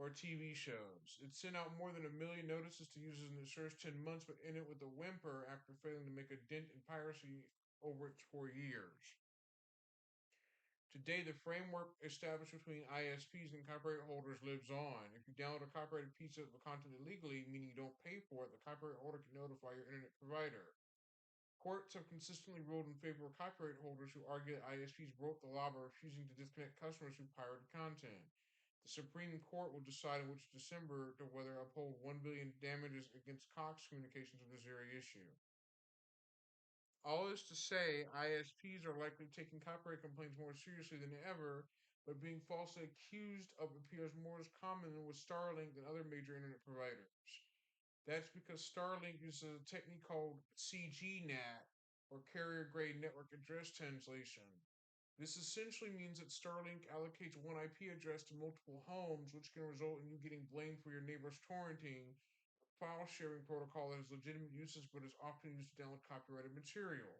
or TV shows. It sent out more than 1 million notices to users in its first 10 months, but ended with a whimper after failing to make a dent in piracy over its 4 years. Today, the framework established between ISPs and copyright holders lives on. If you download a copyrighted piece of content illegally, meaning you don't pay for it, the copyright holder can notify your internet provider. Courts have consistently ruled in favor of copyright holders who argue that ISPs broke the law by refusing to disconnect customers who pirated content. The Supreme Court will decide in which December to whether uphold $1 billion damages against Cox Communications with this very issue. All is to say, ISPs are likely taking copyright complaints more seriously than ever, but being falsely accused of appears more as common with Starlink than other major internet providers. That's because Starlink uses a technique called CGNAT, or Carrier Grade Network Address Translation. This essentially means that Starlink allocates one IP address to multiple homes, which can result in you getting blamed for your neighbor's torrenting, file sharing protocol that has legitimate uses but is often used to download copyrighted material.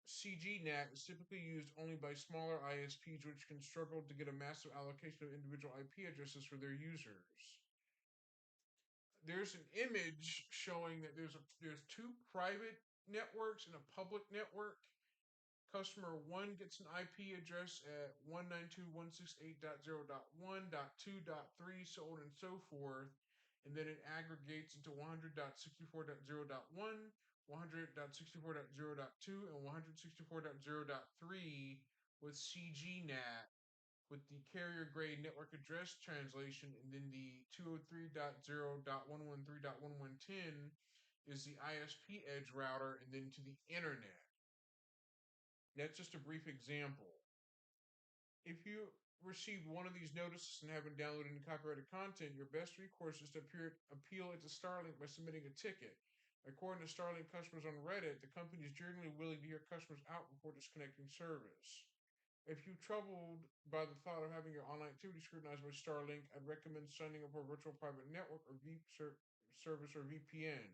CGNAT is typically used only by smaller ISPs which can struggle to get a massive allocation of individual IP addresses for their users. There's an image showing that there's 2 private networks and a public network. Customer 1 gets an IP address at 192.168.0.1.2.3, so on and so forth, and then it aggregates into 100.64.0.1, 100.64.0.2, and 164.0.3 with CGNAT, with the carrier grade network address translation, and then the 203.0.113.1110 is the ISP edge router, and then to the internet. That's just a brief example. If you received one of these notices and haven't downloaded any copyrighted content, your best recourse is to appeal it to Starlink by submitting a ticket. According to Starlink customers on Reddit, the company is generally willing to hear customers out before disconnecting service. If you're troubled by the thought of having your online activity scrutinized by Starlink, I'd recommend signing up for a virtual private network or service or VPN.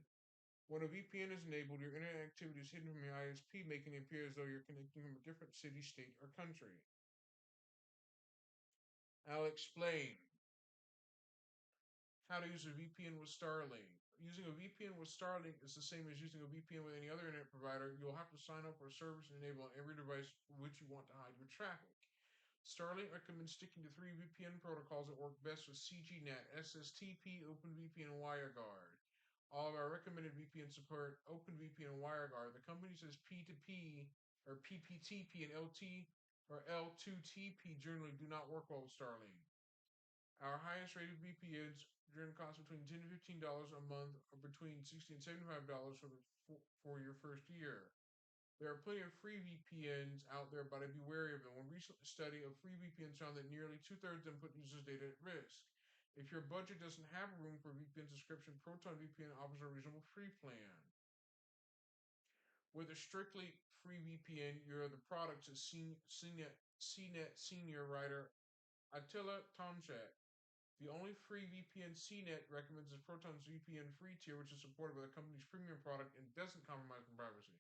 When a VPN is enabled, your internet activity is hidden from your ISP, making it appear as though you're connecting from a different city, state, or country. I'll explain how to use a VPN with Starlink. Using a VPN with Starlink is the same as using a VPN with any other internet provider. You'll have to sign up for a service and enable on every device which you want to hide your traffic. Starlink recommends sticking to 3 VPN protocols that work best with CGNAT, SSTP, OpenVPN, and WireGuard. All of our recommended VPN support OpenVPN and WireGuard. The company says P2P or PPTP and LT or L2TP generally do not work well with Starlink. Our highest rated VPNs generally cost between $10 to $15 a month, or between $60 and $75 for your first year. There are plenty of free VPNs out there, but I'd be wary of them. One recent study of free VPNs found that nearly 2/3 of them put users' data at risk. If your budget doesn't have room for a VPN subscription, Proton VPN offers a reasonable free plan. With a strictly free VPN, you're the products of CNET senior writer Attila Tomczak. The only free VPN CNET recommends is Proton's VPN free tier, which is supported by the company's premium product and doesn't compromise on privacy.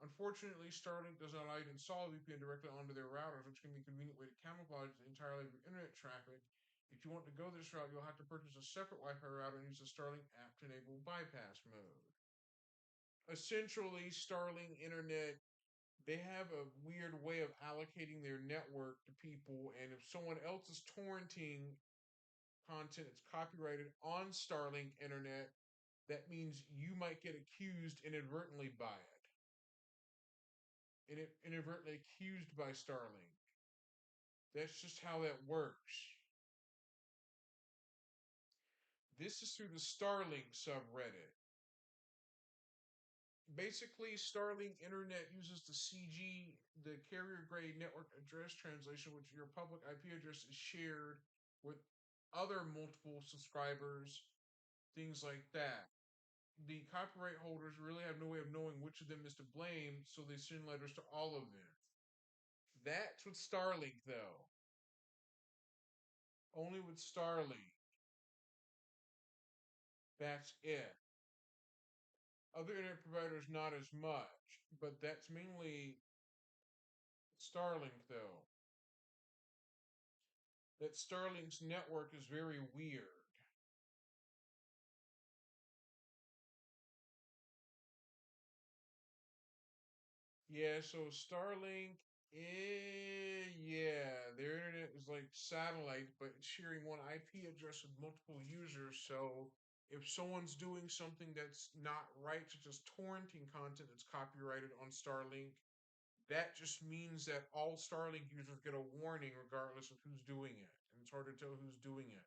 Unfortunately, Starlink does not allow you to install a VPN directly onto their routers, which can be a convenient way to camouflage entirely your internet traffic. If you want to go this route, you'll have to purchase a separate Wi-Fi router and use the Starlink app to enable bypass mode. Essentially, Starlink Internet, they have a weird way of allocating their network to people, and if someone else is torrenting content that's copyrighted on Starlink Internet, that means you might get accused inadvertently by it. Inadvertently accused by Starlink. That's just how that works. This is through the Starlink subreddit. Basically, Starlink Internet uses the CG, the carrier grade network address translation, which your public IP address is shared with other multiple subscribers, things like that. The copyright holders really have no way of knowing which of them is to blame, so they send letters to all of them. That's with Starlink, though. Only with Starlink. That's it. Other internet providers, not as much, but that's mainly Starlink, though. That Starlink's network is very weird. Yeah, so Starlink, their internet is like satellite, but it's sharing one IP address with multiple users. So if someone's doing something that's not right, such as torrenting content that's copyrighted on Starlink, that just means that all Starlink users get a warning regardless of who's doing it. And it's hard to tell who's doing it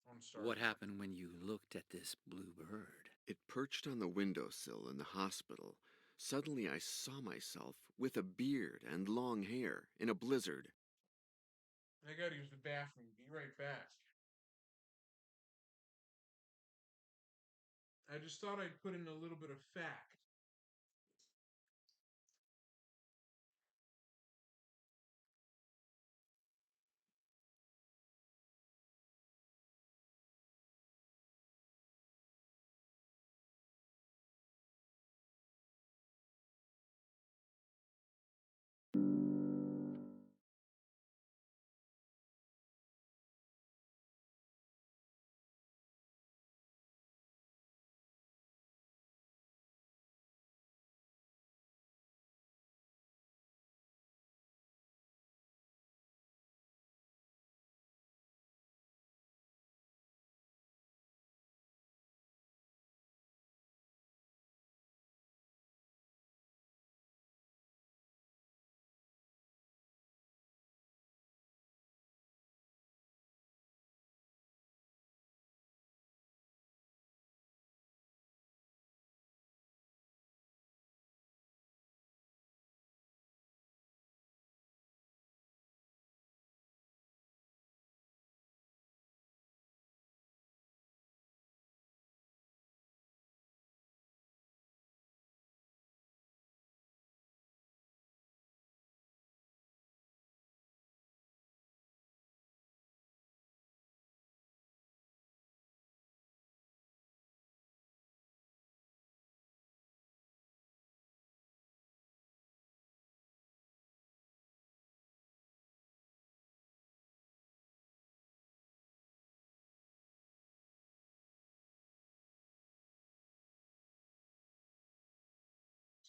on Starlink. What happened when you looked at this blue bird? It perched on the windowsill in the hospital. Suddenly I saw myself with a beard and long hair in a blizzard. I gotta use the bathroom. Be right back. I just thought I'd put in a little bit of fact.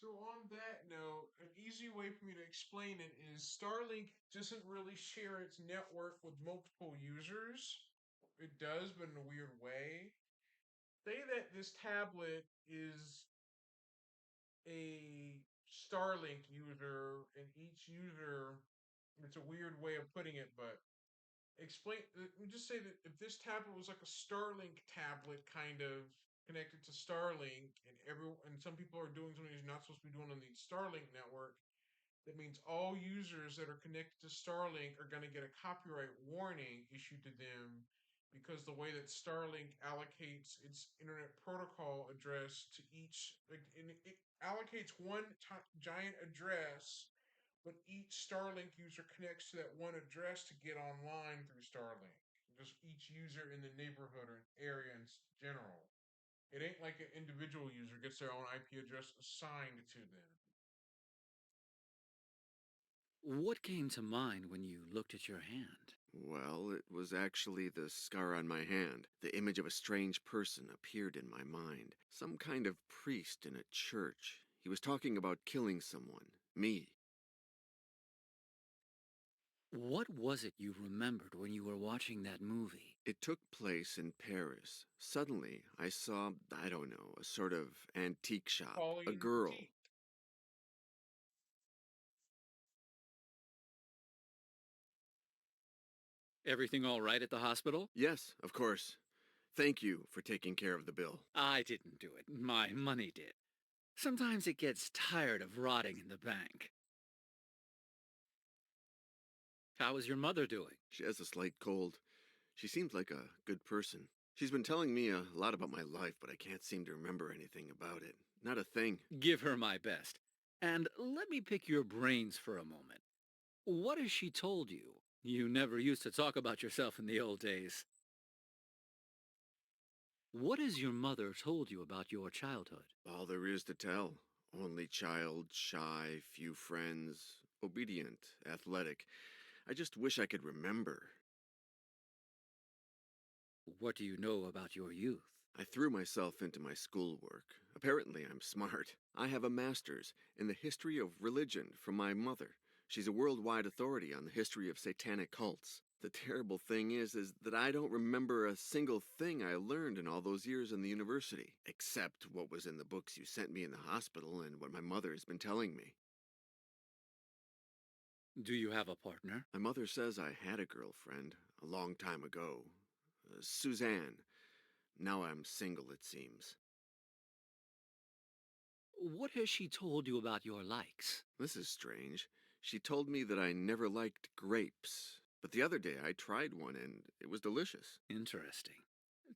So on that note, an easy way for me to explain it is Starlink doesn't really share its network with multiple users. It does, but in a weird way. Say that this tablet is a Starlink user, and each user, it's a weird way of putting it, but just say that if this tablet was like a Starlink tablet kind of connected to Starlink, and some people are doing something you're not supposed to be doing on the Starlink network. That means all users that are connected to Starlink are going to get a copyright warning issued to them because the way that Starlink allocates its internet protocol address to each, like, it allocates one giant address, but each Starlink user connects to that one address to get online through Starlink. Just each user in the neighborhood or area in general. It ain't like an individual user gets their own IP address assigned to them. What came to mind when you looked at your hand? Well, it was actually the scar on my hand. The image of a strange person appeared in my mind. Some kind of priest in a church. He was talking about killing someone. Me. What was it you remembered when you were watching that movie? It took place in Paris. Suddenly, I saw, I don't know, a sort of antique shop. Pauline A girl. Petite. Everything all right at the hospital? Yes, of course. Thank you for taking care of the bill. I didn't do it. My money did. Sometimes it gets tired of rotting in the bank. How is your mother doing? She has a slight cold. She seems like a good person. She's been telling me a lot about my life, but I can't seem to remember anything about it. Not a thing. Give her my best. And let me pick your brains for a moment. What has she told you? You never used to talk about yourself in the old days. What has your mother told you about your childhood? All there is to tell. Only child, shy, few friends, obedient, athletic. I just wish I could remember. What do you know about your youth? I threw myself into my schoolwork. Apparently, I'm smart. I have a master's in the history of religion from my mother. She's a worldwide authority on the history of satanic cults. The terrible thing is that I don't remember a single thing I learned in all those years in the university, except what was in the books you sent me in the hospital and what my mother has been telling me. Do you have a partner? My mother says I had a girlfriend a long time ago. Suzanne. Now I'm single, it seems. What has she told you about your likes? This is strange. She told me that I never liked grapes. But the other day I tried one and it was delicious. Interesting.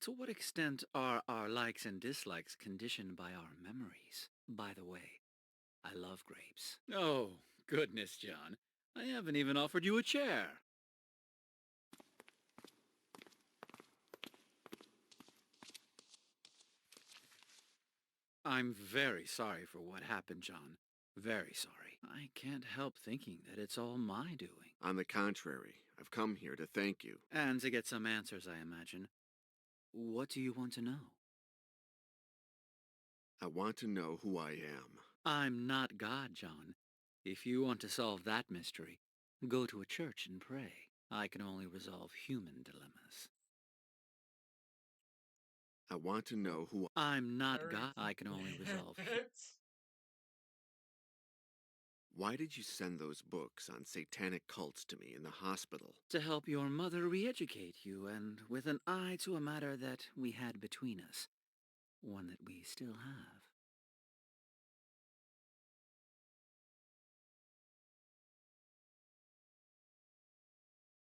To what extent are our likes and dislikes conditioned by our memories? By the way, I love grapes. Oh, goodness, John. I haven't even offered you a chair. I'm very sorry for what happened, John. Very sorry. I can't help thinking that it's all my doing. On the contrary, I've come here to thank you. And to get some answers, I imagine. What do you want to know? I want to know who I am. I'm not God, John. If you want to solve that mystery, go to a church and pray. I can only resolve human dilemmas. I want to know who I'm not God. I can only resolve. Why did you send those books on satanic cults to me in the hospital? To help your mother re-educate you, and with an eye to a matter that we had between us. One that we still have.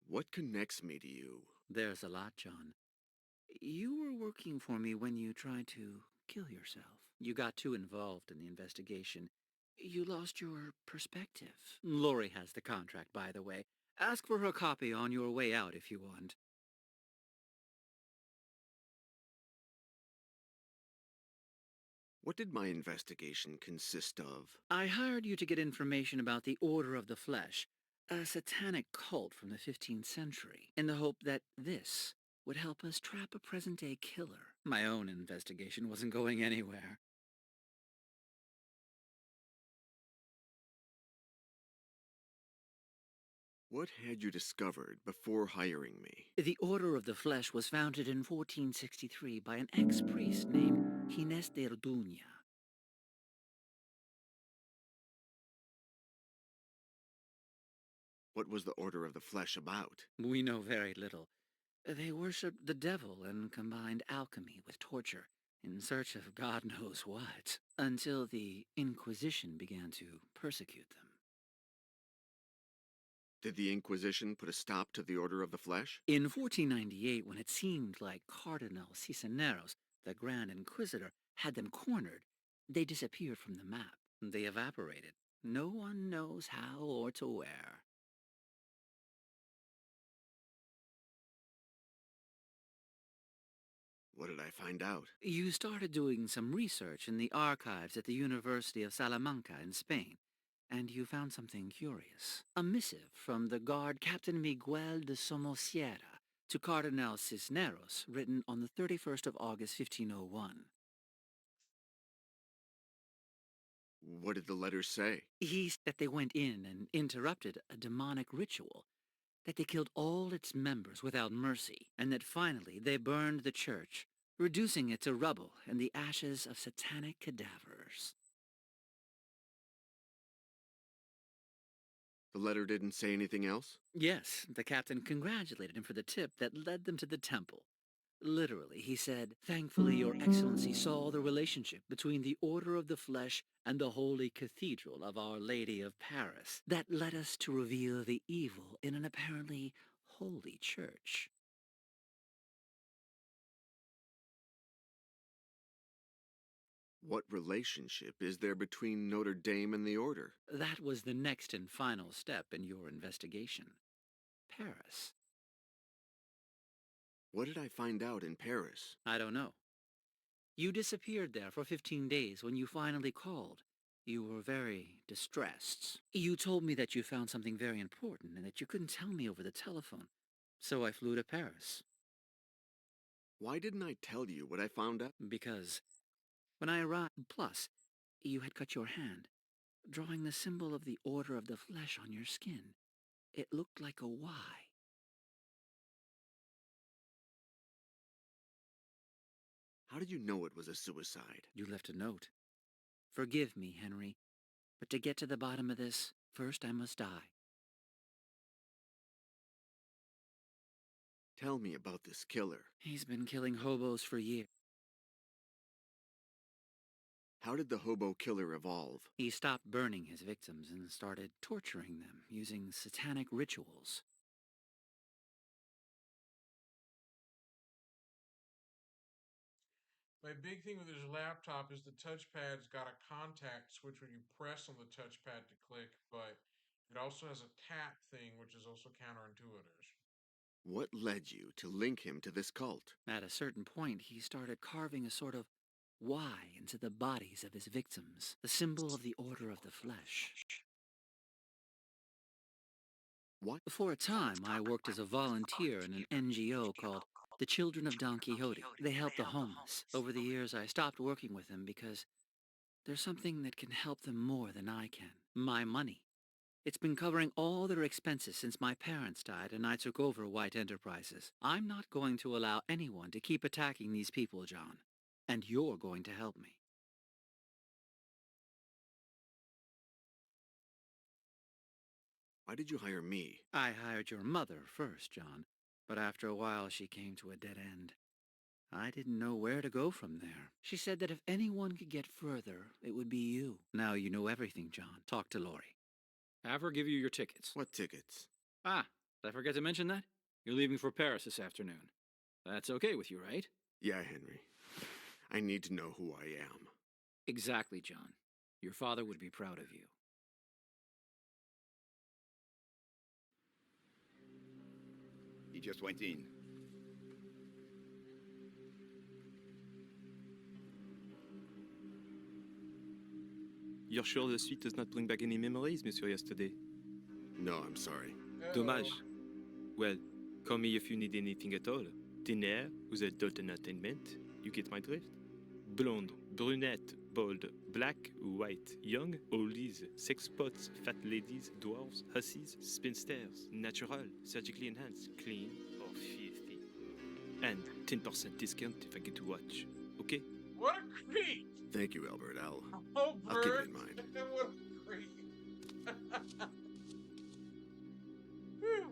What connects me to you? There's a lot, John. You were working for me when you tried to kill yourself. You got too involved in the investigation. You lost your perspective. Lori has the contract, by the way. Ask for her copy on your way out if you want. What did my investigation consist of? I hired you to get information about the Order of the Flesh, a satanic cult from the 15th century, in the hope that this would help us trap a present-day killer. My own investigation wasn't going anywhere. What had you discovered before hiring me? The Order of the Flesh was founded in 1463 by an ex-priest named Ginés de Orduña. What was the Order of the Flesh about? We know very little. They worshipped the devil and combined alchemy with torture in search of God knows what, until the Inquisition began to persecute them. Did the Inquisition put a stop to the Order of the Flesh? In 1498, when it seemed like Cardinal Cisneros, the Grand Inquisitor, had them cornered, they disappeared from the map. They evaporated. No one knows how or to where. What did I find out? You started doing some research in the archives at the University of Salamanca in Spain, and you found something curious. A missive from the guard Captain Miguel de Somosierra to Cardinal Cisneros, written on the 31st of August, 1501. What did the letter say? That they went in and interrupted a demonic ritual, that they killed all its members without mercy, and that finally they burned the church, reducing it to rubble and the ashes of satanic cadavers. The letter didn't say anything else? Yes, the captain congratulated him for the tip that led them to the temple. Literally, he said, "Thankfully, Your Excellency saw the relationship between the Order of the Flesh and the Holy Cathedral of Our Lady of Paris that led us to reveal the evil in an apparently holy church." What relationship is there between Notre Dame and the Order? That was the next and final step in your investigation. Paris. What did I find out in Paris? I don't know. You disappeared there for 15 days. When you finally called, you were very distressed. You told me that you found something very important and that you couldn't tell me over the telephone. So I flew to Paris. Why didn't I tell you what I found out? Because when I arrived, plus, you had cut your hand, drawing the symbol of the Order of the Flesh on your skin. It looked like a Y. How did you know it was a suicide? You left a note. Forgive me, Henry, but to get to the bottom of this, first I must die. Tell me about this killer. He's been killing hobos for years. How did the hobo killer evolve? He stopped burning his victims and started torturing them using satanic rituals. My big thing with his laptop is the touchpad's got a contact switch when you press on the touchpad to click, but it also has a tap thing, which is also counterintuitive. What led you to link him to this cult? At a certain point, he started carving a sort of Y into the bodies of his victims, the symbol of the Order of the Flesh. What? For a time, I worked as a volunteer in an NGO called the Children of Don Quixote. They help the homeless. Over the years, I stopped working with them because there's something that can help them more than I can. My money. It's been covering all their expenses since my parents died and I took over White Enterprises. I'm not going to allow anyone to keep attacking these people, John. And you're going to help me. Why did you hire me? I hired your mother first, John. But after a while, she came to a dead end. I didn't know where to go from there. She said that if anyone could get further, it would be you. Now you know everything, John. Talk to Lori. Have her give you your tickets. What tickets? Ah, did I forget to mention that? You're leaving for Paris this afternoon. That's okay with you, right? Yeah, Henry. I need to know who I am. Exactly, John. Your father would be proud of you. He just went in. You're sure the suite does not bring back any memories, Monsieur Yesterday? No, I'm sorry. Dommage. Well, call me if you need anything at all. Dinner with adult entertainment. You get my drift? Blonde, brunette, bald, black, white, young, oldies, sex spots, fat ladies, dwarves, hussies, spinsters, natural, surgically enhanced, clean, or filthy. And 10% discount if I get to watch. Okay? What a creep! Thank you, Albert. I'll Albert. keep it in mind. What a creep! Whew.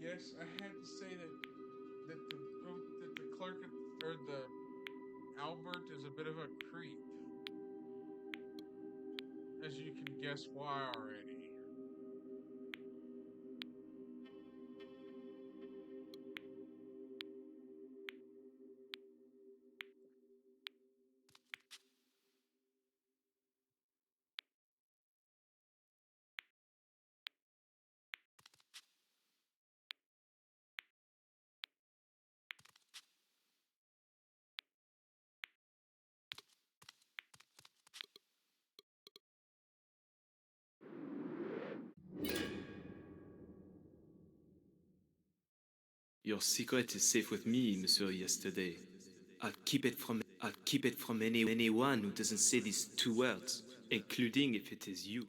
Yes, I had to say that the clerk or the Albert is a bit of a creep, as you can guess why already. Your secret is safe with me, Monsieur Yesterday. I'll keep it from anyone who doesn't say these two words, including if it is you.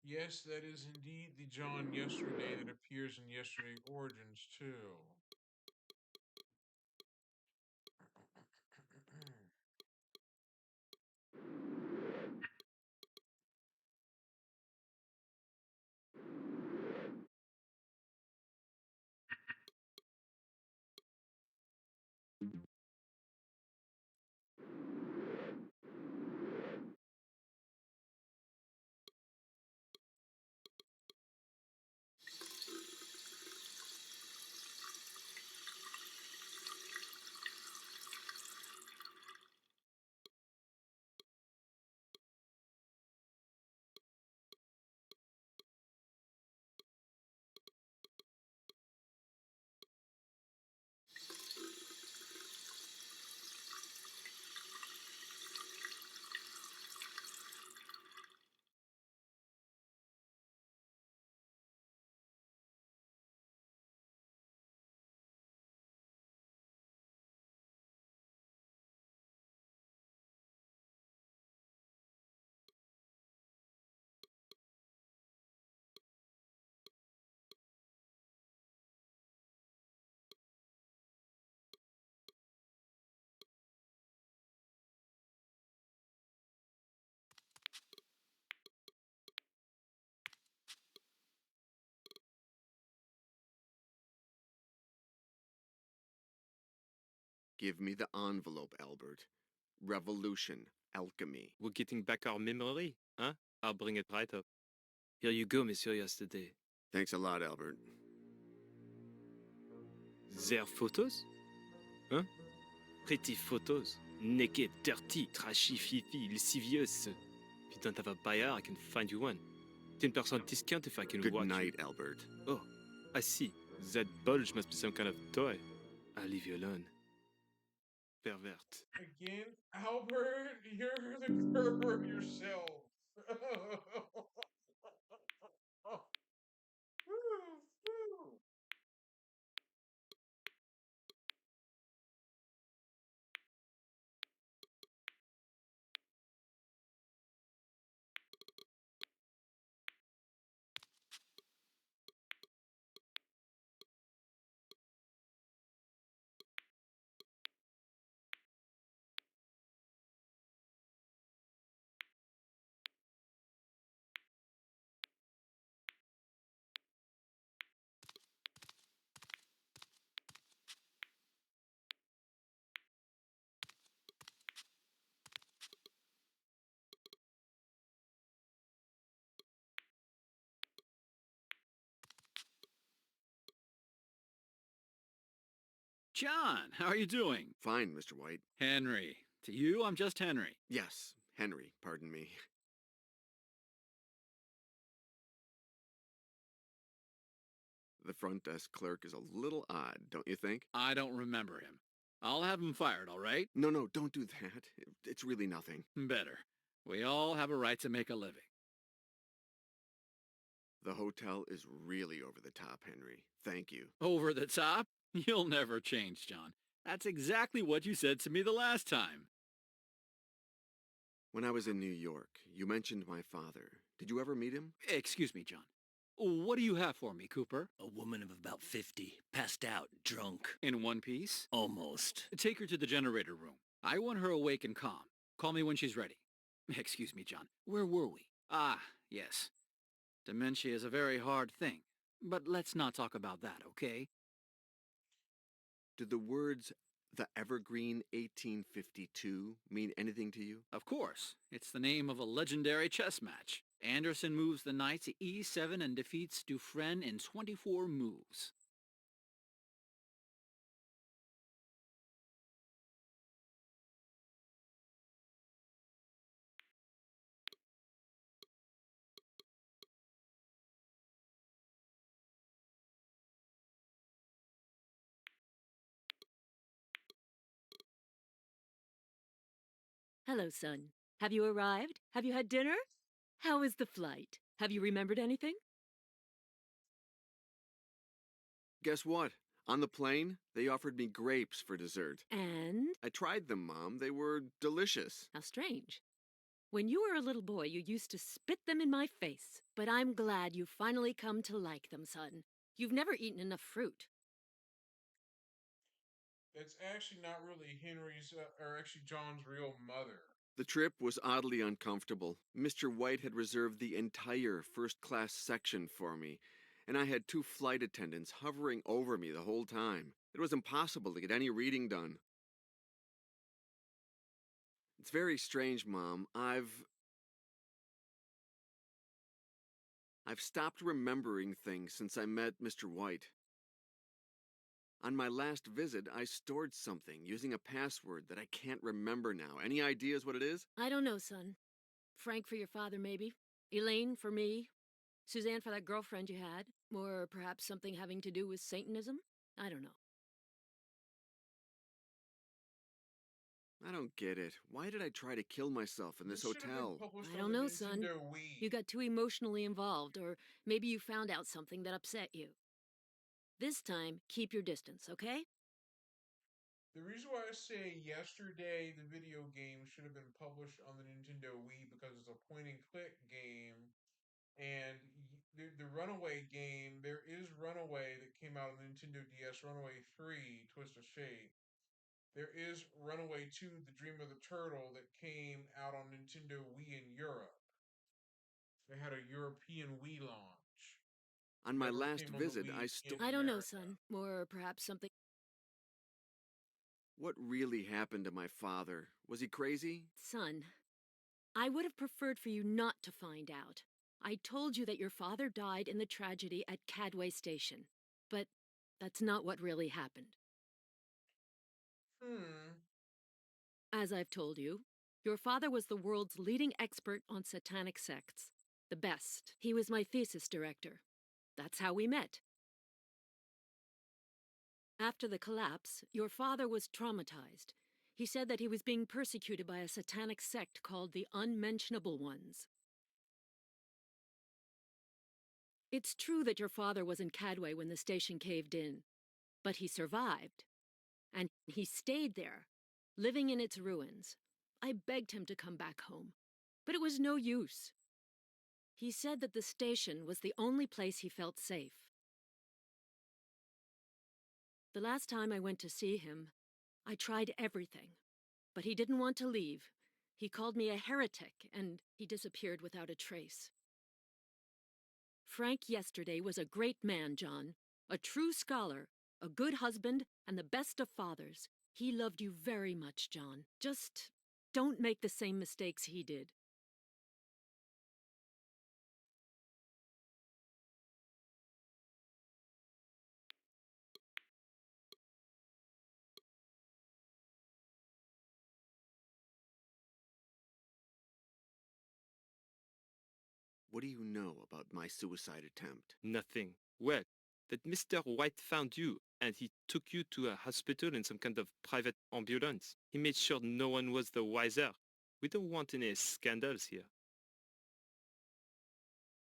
Yes, that is indeed the John Yesterday that appears in Yesterday Origins too. Give me the envelope, Albert. Revolution, alchemy. We're getting back our memory, huh? I'll bring it right up. Here you go, Monsieur Yesterday. Thanks a lot, Albert. Their photos? Huh? Pretty photos. Naked, dirty, trashy, fifi, lascivious. If you don't have a buyer, I can find you one. 10% discount if I can Good watch night, you. Albert. Oh, I see. That bulge must be some kind of toy. I'll leave you alone. Pervert. Again, Albert, you're the pervert yourself. John, how are you doing? Fine, Mr. White. Henry. To you, I'm just Henry. Yes, Henry, pardon me. The front desk clerk is a little odd, don't you think? I don't remember him. I'll have him fired, all right? No, don't do that. It's really nothing. Better. We all have a right to make a living. The hotel is really over the top, Henry. Thank you. Over the top? You'll never change, John. That's exactly what you said to me the last time. When I was in New York, you mentioned my father. Did you ever meet him? Excuse me, John. What do you have for me, Cooper? A woman of about 50, passed out, drunk. In one piece? Almost. Take her to the generator room. I want her awake and calm. Call me when she's ready. Excuse me, John. Where were we? Ah, yes. Dementia is a very hard thing. But let's not talk about that, okay? Did the words, "The Evergreen 1852, mean anything to you? Of course. It's the name of a legendary chess match. Anderson moves the knight to e7 and defeats Dufresne in 24 moves. Hello, son. Have you arrived? Have you had dinner? How is the flight? Have you remembered anything? Guess what? On the plane, they offered me grapes for dessert. And? I tried them, Mom. They were delicious. How strange. When you were a little boy, you used to spit them in my face. But I'm glad you've finally come to like them, son. You've never eaten enough fruit. It's actually not really Henry's, or actually John's real mother. The trip was oddly uncomfortable. Mr. White had reserved the entire first-class section for me, and I had 2 flight attendants hovering over me the whole time. It was impossible to get any reading done. It's very strange, Mom. I've stopped remembering things since I met Mr. White. On my last visit, I stored something using a password that I can't remember now. Any ideas what it is? I don't know, son. Frank for your father, maybe. Elaine for me. Suzanne for that girlfriend you had. Or perhaps something having to do with Satanism? I don't know. I don't get it. Why did I try to kill myself in this hotel? I don't know, son. You got too emotionally involved, or maybe you found out something that upset you. This time, keep your distance, okay? The reason why I say yesterday the video game should have been published on the Nintendo Wii because it's a point and click game. And the Runaway game, there is Runaway that came out on the Nintendo DS, Runaway 3, Twist of Fate. There is Runaway 2, The Dream of the Turtle, that came out on Nintendo Wii in Europe. They had a European Wii launch. On my last visit, I don't know, son. Or perhaps something... What really happened to my father? Was he crazy? Son, I would have preferred for you not to find out. I told you that your father died in the tragedy at Cadway Station. But that's not what really happened. As I've told you, your father was the world's leading expert on satanic sects. The best. He was my thesis director. That's how we met. After the collapse, your father was traumatized. He said that he was being persecuted by a satanic sect called the Unmentionable Ones. It's true that your father was in Cadway when the station caved in, but he survived. And he stayed there, living in its ruins. I begged him to come back home, but it was no use. He said that the station was the only place he felt safe. The last time I went to see him, I tried everything, but he didn't want to leave. He called me a heretic, and he disappeared without a trace. Frank yesterday was a great man, John. A true scholar, a good husband, and the best of fathers. He loved you very much, John. Just don't make the same mistakes he did. What do you know about my suicide attempt? Nothing. Well, that Mr. White found you, and he took you to a hospital in some kind of private ambulance. He made sure no one was the wiser. We don't want any scandals here.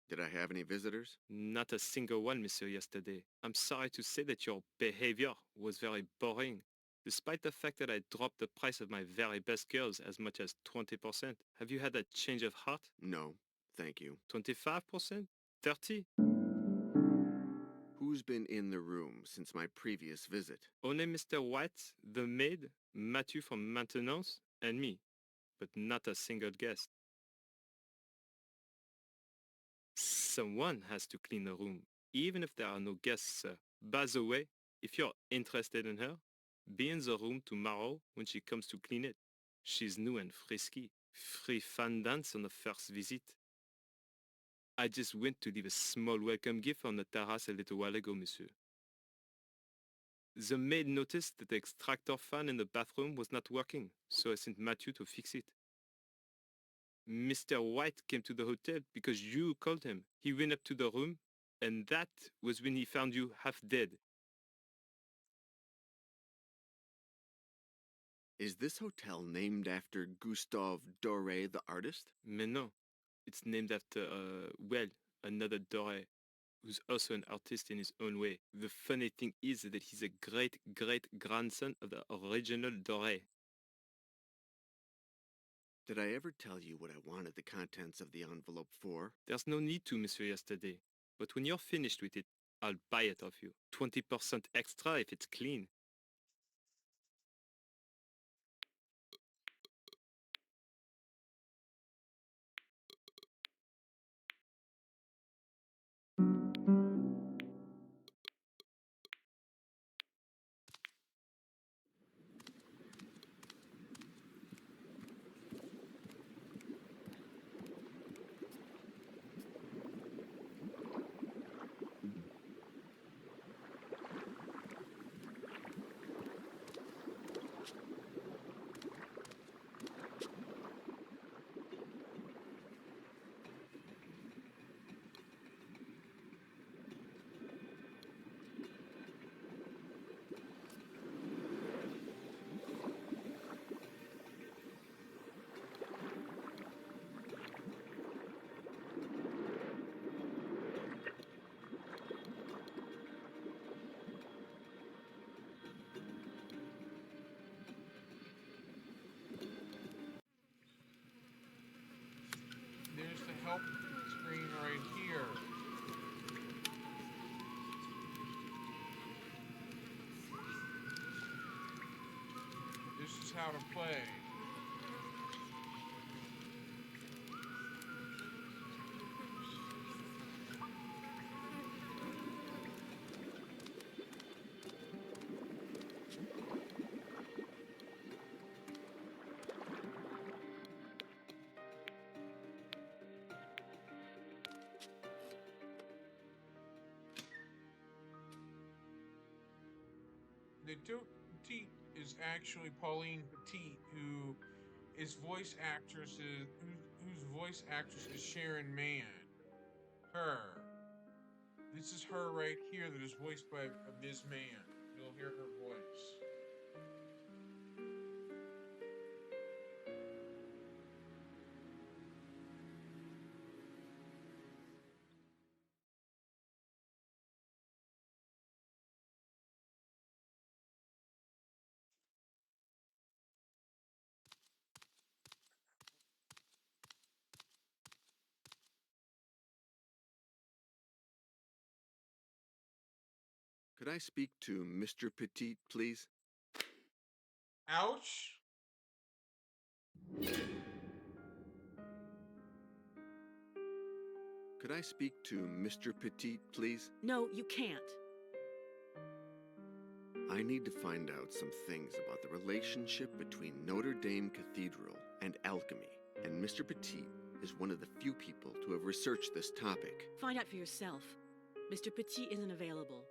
Did I have any visitors? Not a single one, monsieur, yesterday. I'm sorry to say that your behavior was very boring. Despite the fact that I dropped the price of my very best girls as much as 20%. Have you had a change of heart? No, thank you. 25%? 30? Who's been in the room since my previous visit? Only Mr. White, the maid, Matthew from maintenance, and me. But not a single guest. Someone has to clean the room, even if there are no guests, sir. By the way, if you're interested in her, be in the room tomorrow when she comes to clean it. She's new and frisky. Free fun dance on the first visit. I just went to leave a small welcome gift on the terrace a little while ago, monsieur. The maid noticed that the extractor fan in the bathroom was not working, so I sent Matthew to fix it. Mr. White came to the hotel because you called him. He went up to the room, and that was when he found you half dead. Is this hotel named after Gustave Doré, the artist? Mais non. It's named after, well, another Doré, who's also an artist in his own way. The funny thing is that he's a great-great-grandson of the original Doré. Did I ever tell you what I wanted the contents of the envelope for? There's no need to, monsieur, yesterday. But when you're finished with it, I'll buy it off you. 20% extra if it's clean. There's the help screen right here. This is how to play. The Petite is actually Pauline Petite, who is whose voice actress is Sharon Mann. Her. This is her right here that is voiced by Ms. Mann. You'll hear her voice. Could I speak to Mr. Petite, please? Ouch! Could I speak to Mr. Petite, please? No, you can't. I need to find out some things about the relationship between Notre Dame Cathedral and alchemy, and Mr. Petite is one of the few people to have researched this topic. Find out for yourself. Mr. Petit isn't available.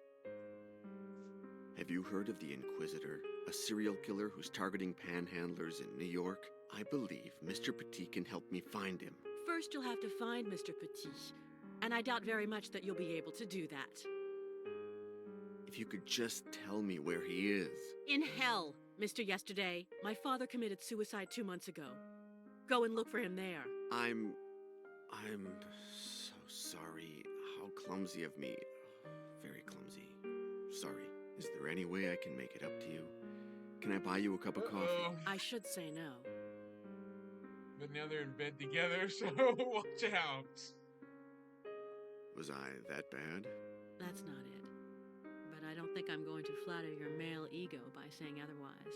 Have you heard of the Inquisitor, a serial killer who's targeting panhandlers in New York? I believe Mr. Petit can help me find him. first you'll have to find Mr. Petit, and I doubt very much that you'll be able to do that. If you could just tell me where he is. In hell, Mr. Yesterday. My father committed suicide 2 months ago. Go and look for him there. I'm so sorry. How clumsy of me. Very clumsy. Sorry. Is there any way I can make it up to you? Can I buy you a cup of coffee? I should say no. But now they're in bed together, so watch out. Was I that bad? That's not it. But I don't think I'm going to flatter your male ego by saying otherwise.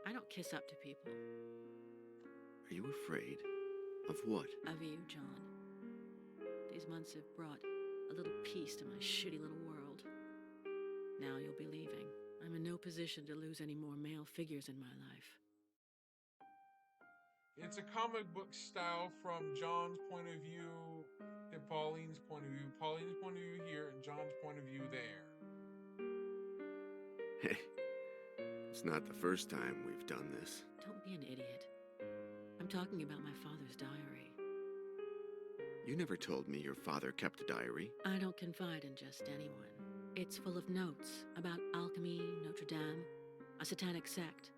I don't kiss up to people. Are you afraid? Of what? Of you, John. These months have brought a little peace to my shitty little world. Now you'll be leaving. I'm in no position to lose any more male figures in my life. It's a comic book style from John's point of view and Pauline's point of view. Pauline's point of view here and John's point of view there. Hey, it's not the first time we've done this. Don't be an idiot. I'm talking about my father's diary. You never told me your father kept a diary. I don't confide in just anyone. It's full of notes about alchemy, Notre Dame, a satanic sect.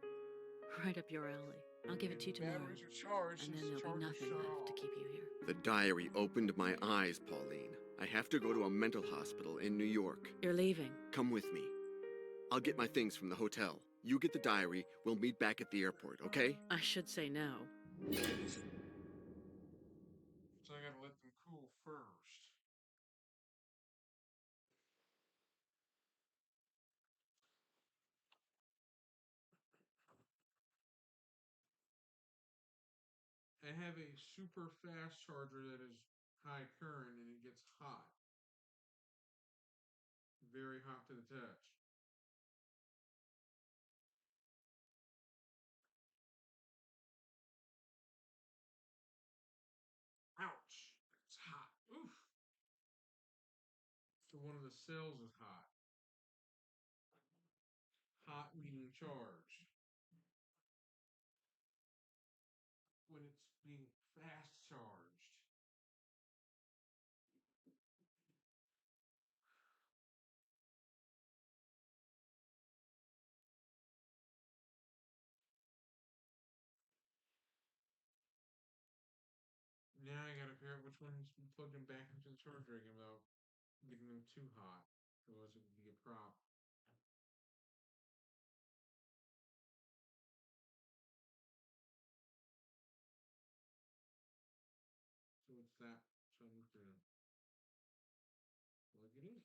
Right up your alley. I'll give it to you tomorrow. Batteries are charged. And then there'll be nothing left to keep you here. The diary opened my eyes, Pauline. I have to go to a mental hospital in New York. You're leaving. Come with me. I'll get my things from the hotel. You get the diary. We'll meet back at the airport, okay? I should say no. So I gotta let them cool first. I have a super fast charger that is high current and it gets hot. Very hot to the touch. Ouch. It's hot. Oof. So one of the cells is hot. Hot meaning charged. When it's being fast charged. Now I gotta figure out which one's plugged them back into the charger again without getting them too hot. Otherwise it would be a problem. So it's that. So I'm just gonna plug it in.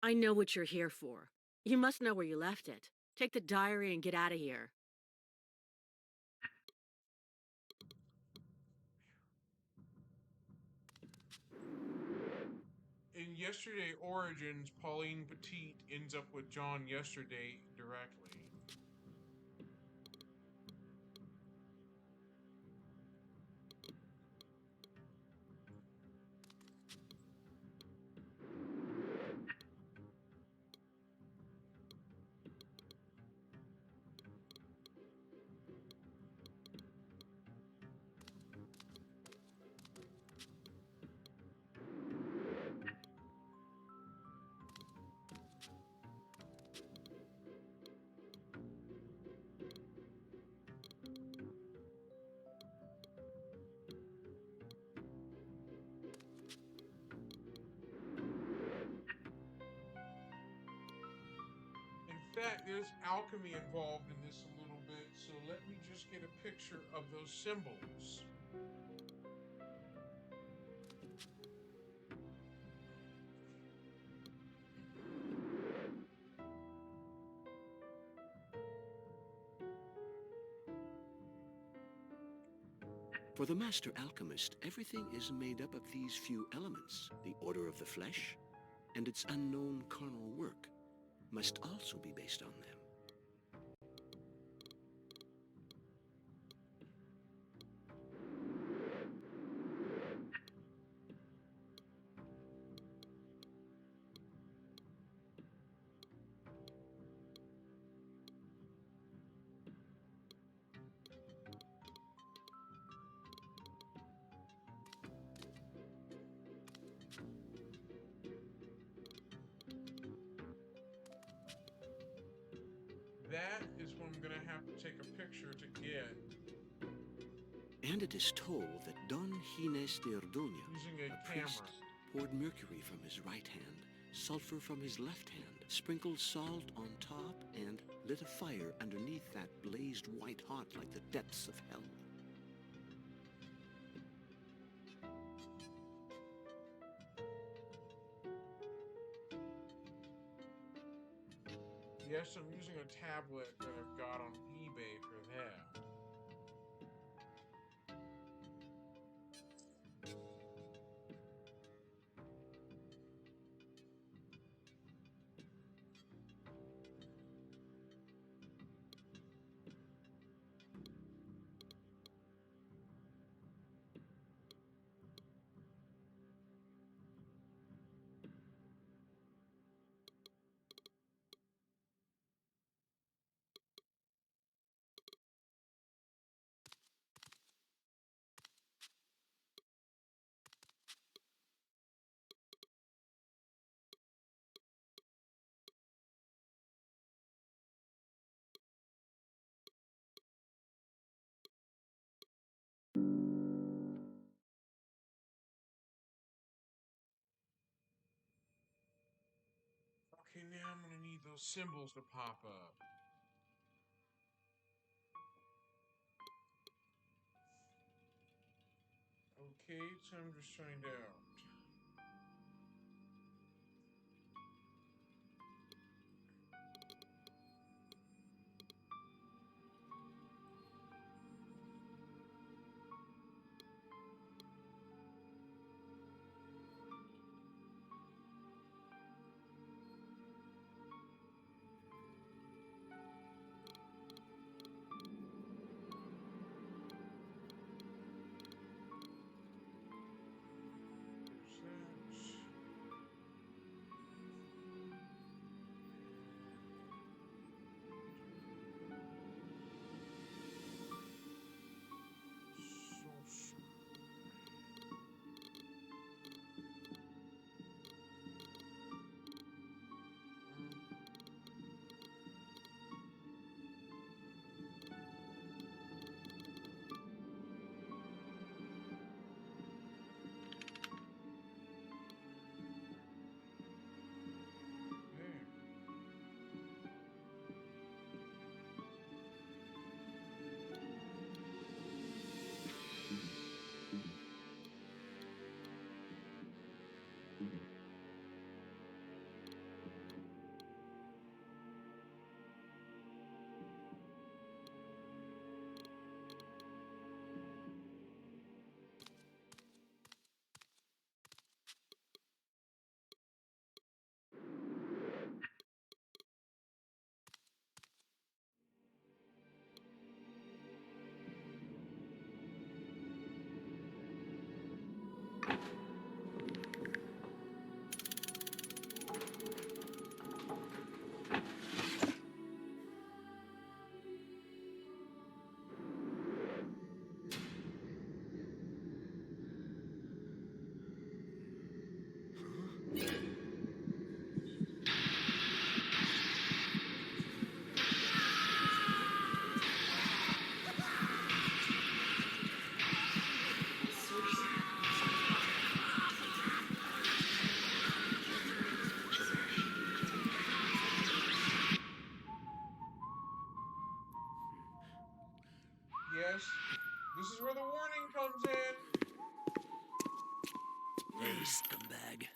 I know what you're here for. You must know where you left it. Take the diary and get out of here. In Yesterday Origins, Pauline Petite ends up with John Yesterday directly. In fact, there's alchemy involved in this a little bit, so let me just get a picture of those symbols. For the master alchemist, everything is made up of these few elements. The order of the flesh and its unknown carnal work must also be based on them. That is what I'm gonna have to take a picture to get. And it is told that Don Gines de Ordoña, Using a priest, camera. poured mercury from his right hand, sulfur from his left hand, sprinkled salt on top, and lit a fire underneath that blazed white hot like the depths of hell. Yes, I'm using a tablet that I've got on eBay for that. Okay, now I'm gonna need those symbols to pop up. Okay, time to find out. Yes, this is where the warning comes in. Hey, scumbag.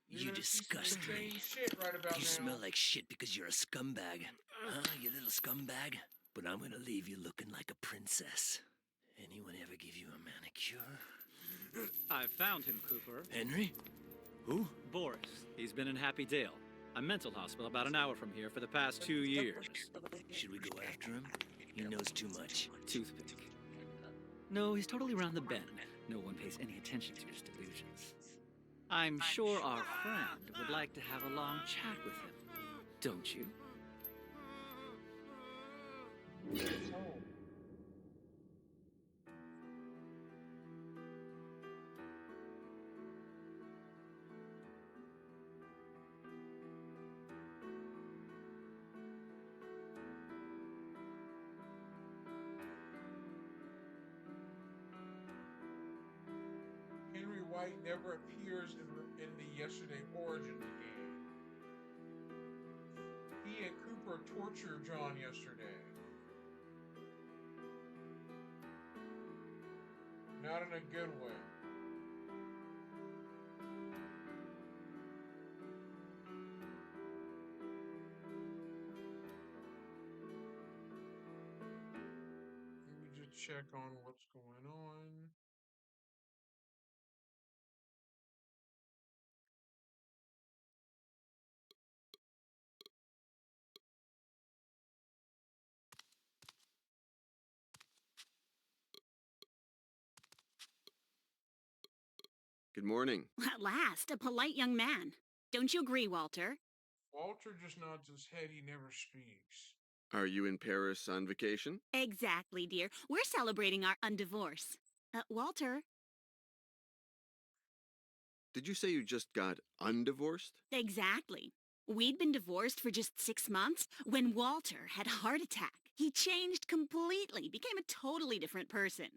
You're You gonna see some disgust insane me. shit right about You now. smell like shit because you're a scumbag. Huh, you little scumbag? But I'm gonna leave you looking like a princess. Anyone ever give you a manicure? I found him, Cooper. Henry? Who? Boris. He's been in Happy Dale, a mental hospital about an hour from here for the past 2 years. Should we go after him? He knows too much. Toothpick. No, he's totally round the bend. No one pays any attention to his delusions. I'm sure our friend would like to have a long chat with him. Don't you? Henry White never appears in the Yesterday Origins game. He and Cooper torture John yesterday. Not in a good way. Let me just check on what's going on. Good morning. At last, a polite young man. Don't you agree, Walter? Walter just nods his head, he never speaks. Are you in Paris on vacation? Exactly, dear. We're celebrating our undivorce. Walter. Did you say you just got undivorced? Exactly. We'd been divorced for just 6 months when Walter had a heart attack. He changed completely, became a totally different person.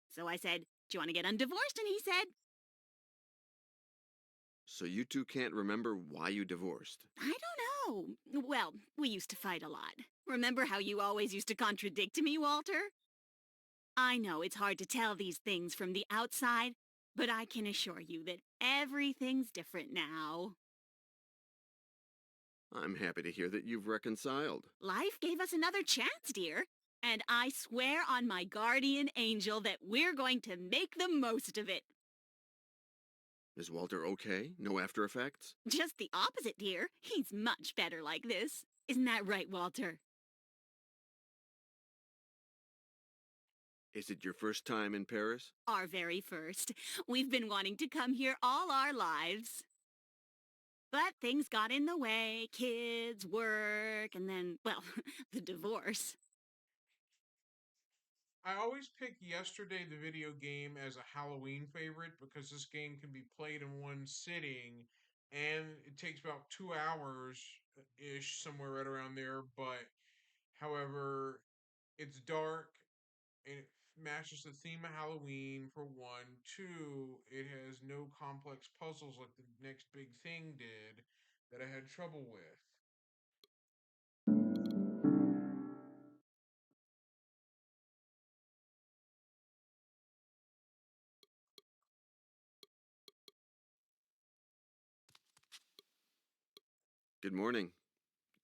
So I said, do you want to get undivorced? And he said, So you two can't remember why you divorced? I don't know. Well, we used to fight a lot. Remember how you always used to contradict me, Walter? I know it's hard to tell these things from the outside, but I can assure you that everything's different now. I'm happy to hear that you've reconciled. Life gave us another chance, dear. And I swear on my guardian angel that we're going to make the most of it. Is Walter okay? No after effects? Just the opposite, dear. He's much better like this. Isn't that right, Walter? Is it your first time in Paris? Our very first. We've been wanting to come here all our lives. But things got in the way. Kids, work, and then, well, the divorce. I always pick Yesterday, the video game, as a Halloween favorite because this game can be played in one sitting and it takes about 2 hours-ish, somewhere right around there. But, however, it's dark and it matches the theme of Halloween, for one. Two, it has no complex puzzles like the next big thing did that I had trouble with. Good morning.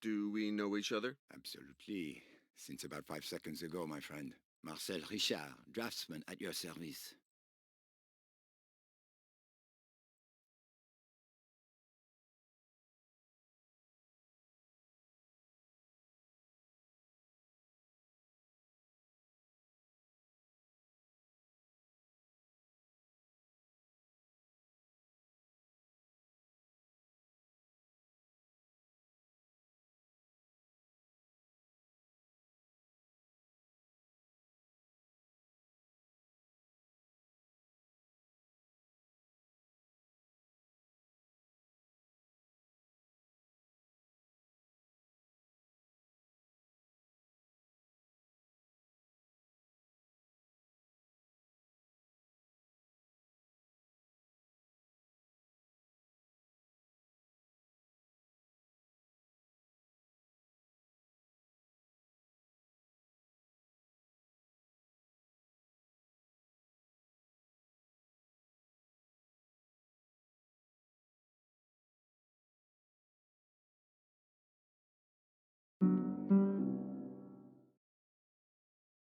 Do we know each other? Absolutely. Since about 5 seconds ago, my friend. Marcel Richard, draftsman at your service.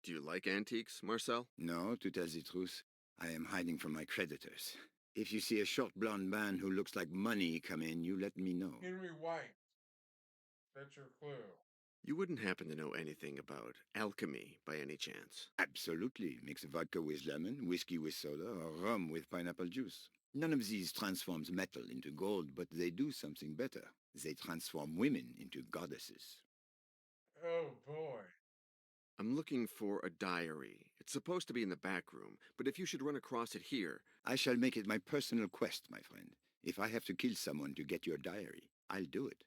Do you like antiques, Marcel? No, to tell the truth, I am hiding from my creditors. If you see a short blonde man who looks like money come in, you let me know. Henry White. That's your clue. You wouldn't happen to know anything about alchemy by any chance? Absolutely. Mix vodka with lemon, whiskey with soda, or rum with pineapple juice. None of these transforms metal into gold, but they do something better. They transform women into goddesses. Oh, boy. I'm looking for a diary. It's supposed to be in the back room, but if you should run across it here... I shall make it my personal quest, my friend. If I have to kill someone to get your diary, I'll do it.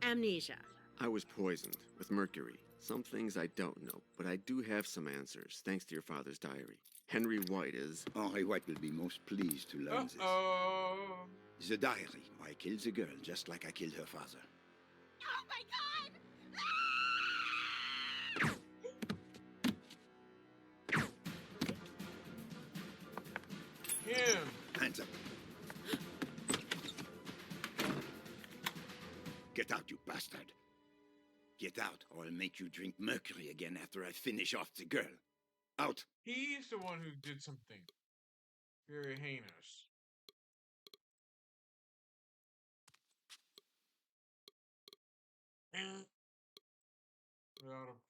Amnesia. I was poisoned with mercury. Some things I don't know, but I do have some answers, thanks to your father's diary. Henry White is... Henry White will be most pleased to learn this. The diary. I killed the girl just like I killed her father. Oh my God! Him! Hands up. Get out, you bastard. Get out, or I'll make you drink mercury again after I finish off the girl. Out. He's the one who did something very heinous.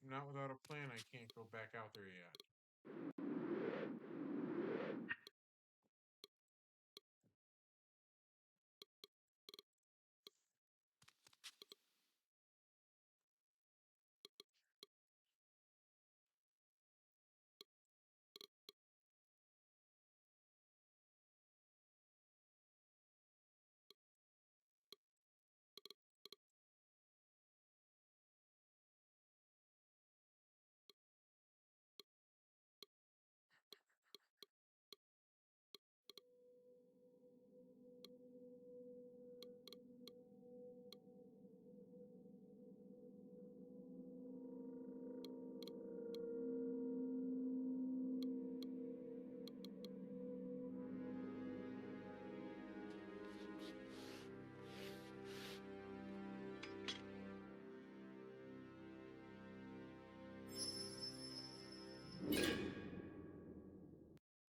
Not without a plan, I can't go back out there yet.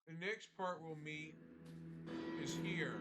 The next part we'll meet is here.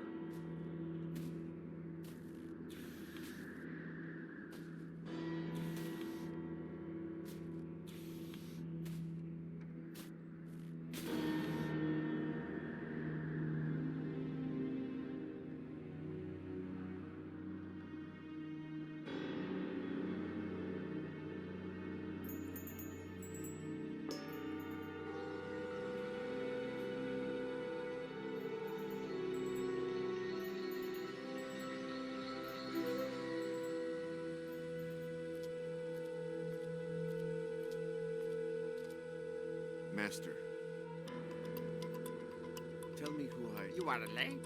Master, tell me who I... You are late.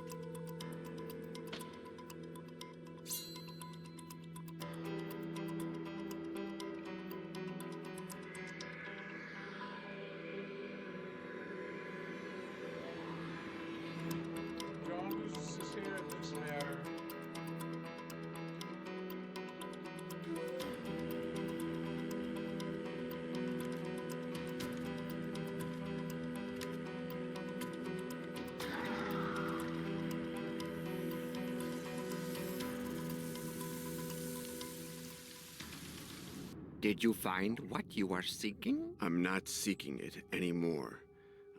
Did you find what you were seeking? I'm not seeking it anymore.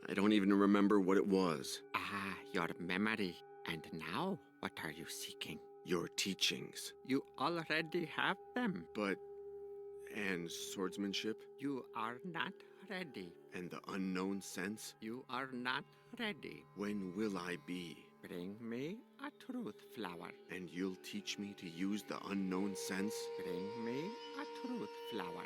I don't even remember what it was. Ah, your memory. And now, what are you seeking? Your teachings. You already have them. But... and swordsmanship? You are not ready. And the unknown sense? You are not ready. When will I be? Bring me a truth flower. And you'll teach me to use the unknown sense? Bring me a truth flower.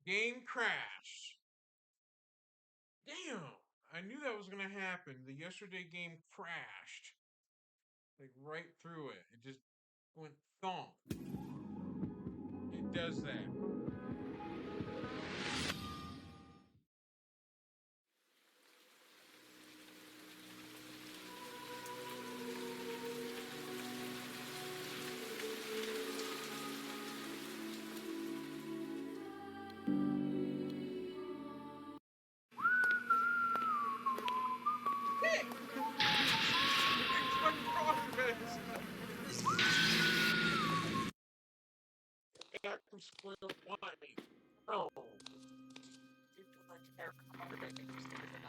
Game crashed. Damn. I knew that was going to happen. The yesterday game crashed. Like right through it. It just went thump. It does that. Back from square one. Oh.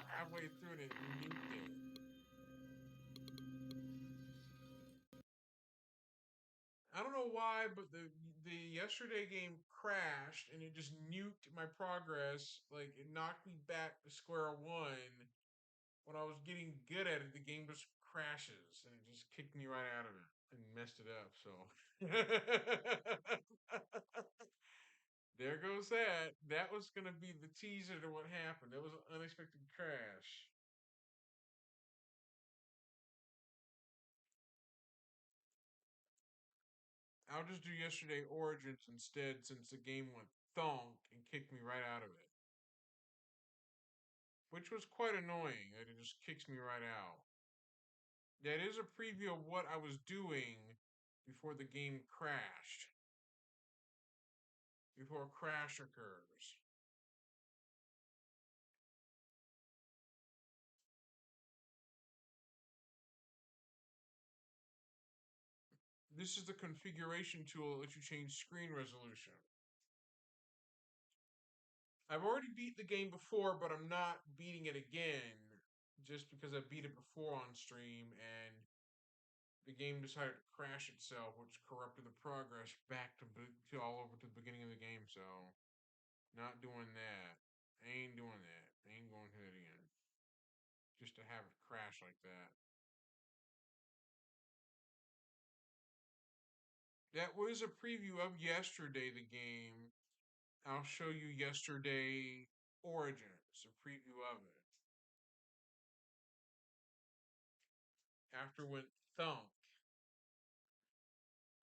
Halfway through it, it nuked it. know why, but the yesterday game crashed and it just nuked my progress. Like it knocked me back to square one. When I was getting good at it, the game just crashes and it just kicked me right out of it and messed it up. So there goes that. That was gonna be the teaser to what happened. That was an unexpected crash. I'll just do yesterday Origins instead since the game went thonk and kicked me right out of it. Which was quite annoying that it just kicks me right out. That is a preview of what I was doing before the game crashed. Before a crash occurs. This is the configuration tool that lets you change screen resolution. I've already beat the game before, but I'm not beating it again just because I beat it before on stream and the game decided to crash itself, which corrupted the progress back to all over to the beginning of the game. So, not doing that. I ain't doing that. I ain't going to it again. Just to have it crash like that. That was a preview of yesterday, the game. I'll show you yesterday Origins, a preview of it. After went thump.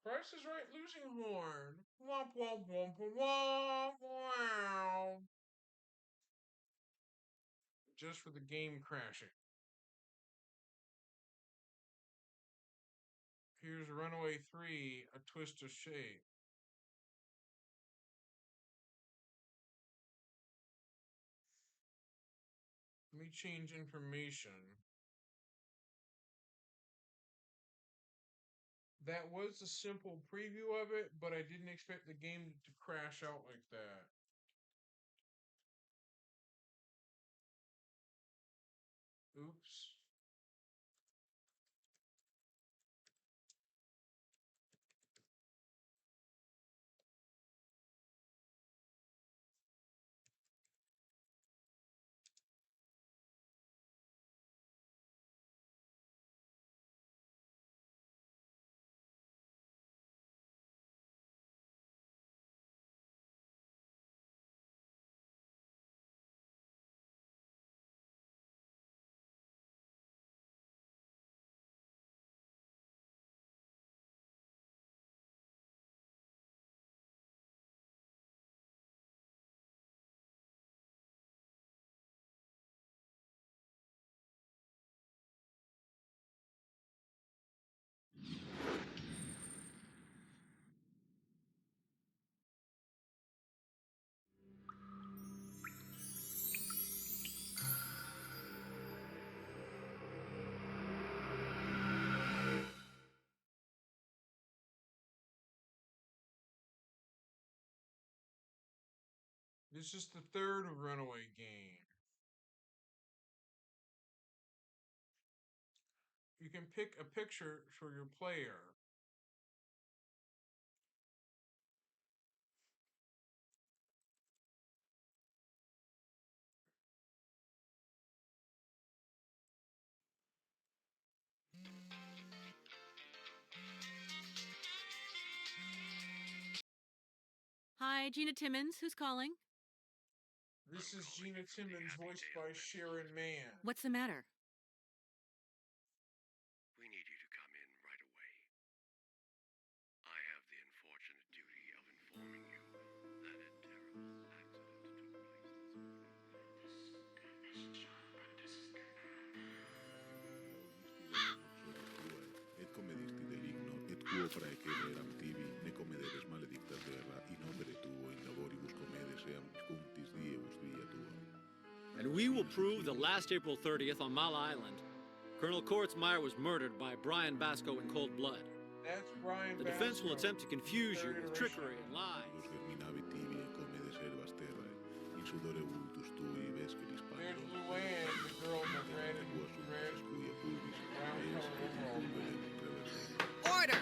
Price is Right losing horn. Womp womp womp womp wow. Just for the game crashing. Here's Runaway 3, A Twist of Shape. Let me change information. That was a simple preview of it, but I didn't expect the game to crash out like that. Oops. This is the third Runaway game. You can pick a picture for your player. Hi, Gina Timmons. Who's calling? This is Gina Timmons, voiced by Sharon Mann. What's the matter? We need you to come in right away. I have the unfortunate duty of informing you that a terrible accident took Et come dirti deligno, et quo praecere eram tibi, ne comederes maledicta terra, in opere tuo, in laboribus comedes eam cuntis diebus via tua. And we will prove that last April 30th on Mala Island, Colonel Kortzmeyer was murdered by Brian Basco in cold blood. That's Brian The defense will attempt to confuse you with trickery and lies. Germinavi tibi, comedes herbas terrae, in sudore vultus tui vesceris patro. There's Luann, the girl in the red Pubis, brown color overall. Order!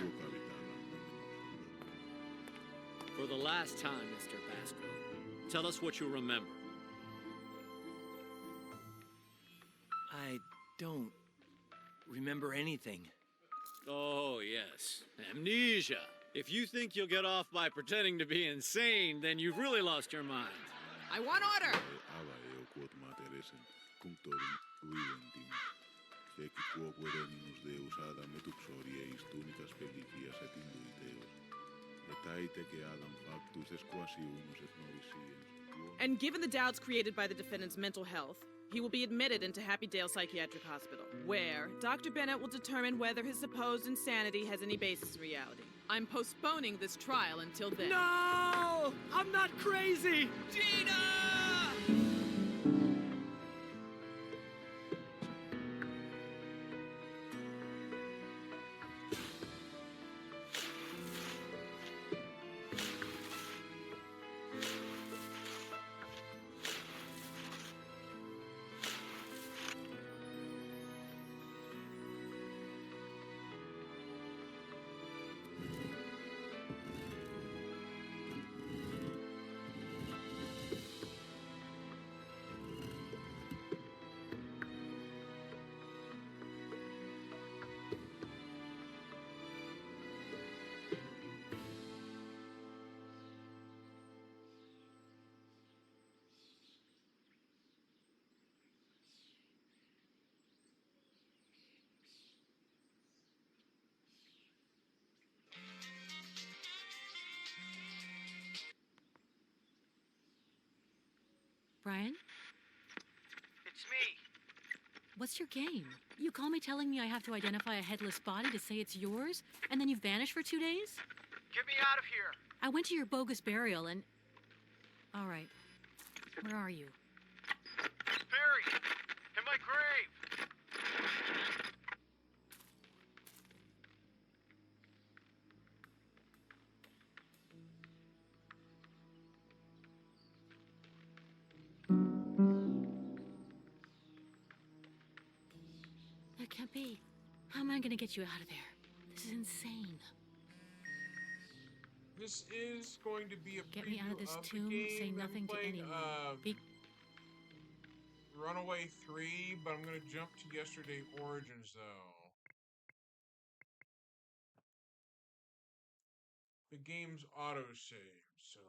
last time, Mr. Basco. Tell us what you remember. I don't remember anything. Oh, yes. Amnesia. If you think you'll get off by pretending to be insane, then you've really lost your mind. I want order! And given the doubts created by the defendant's mental health, he will be admitted into Happydale Psychiatric Hospital, where Dr. Bennett will determine whether his supposed insanity has any basis in reality. I'm postponing this trial until then. No! I'm not crazy! Gina! Brian? It's me. What's your game? You call me telling me I have to identify a headless body to say it's yours, and then you vanish for 2 days? Get me out of here. I went to your bogus burial and... All right. Where are you? Buried. In my grave. That can't be. How am I gonna get you out of there? This is insane. This is going to be a Get me out of this tomb, say nothing to anyone. Runaway 3, but I'm going to jump to Yesterday Origins, though. The game's autosave, so...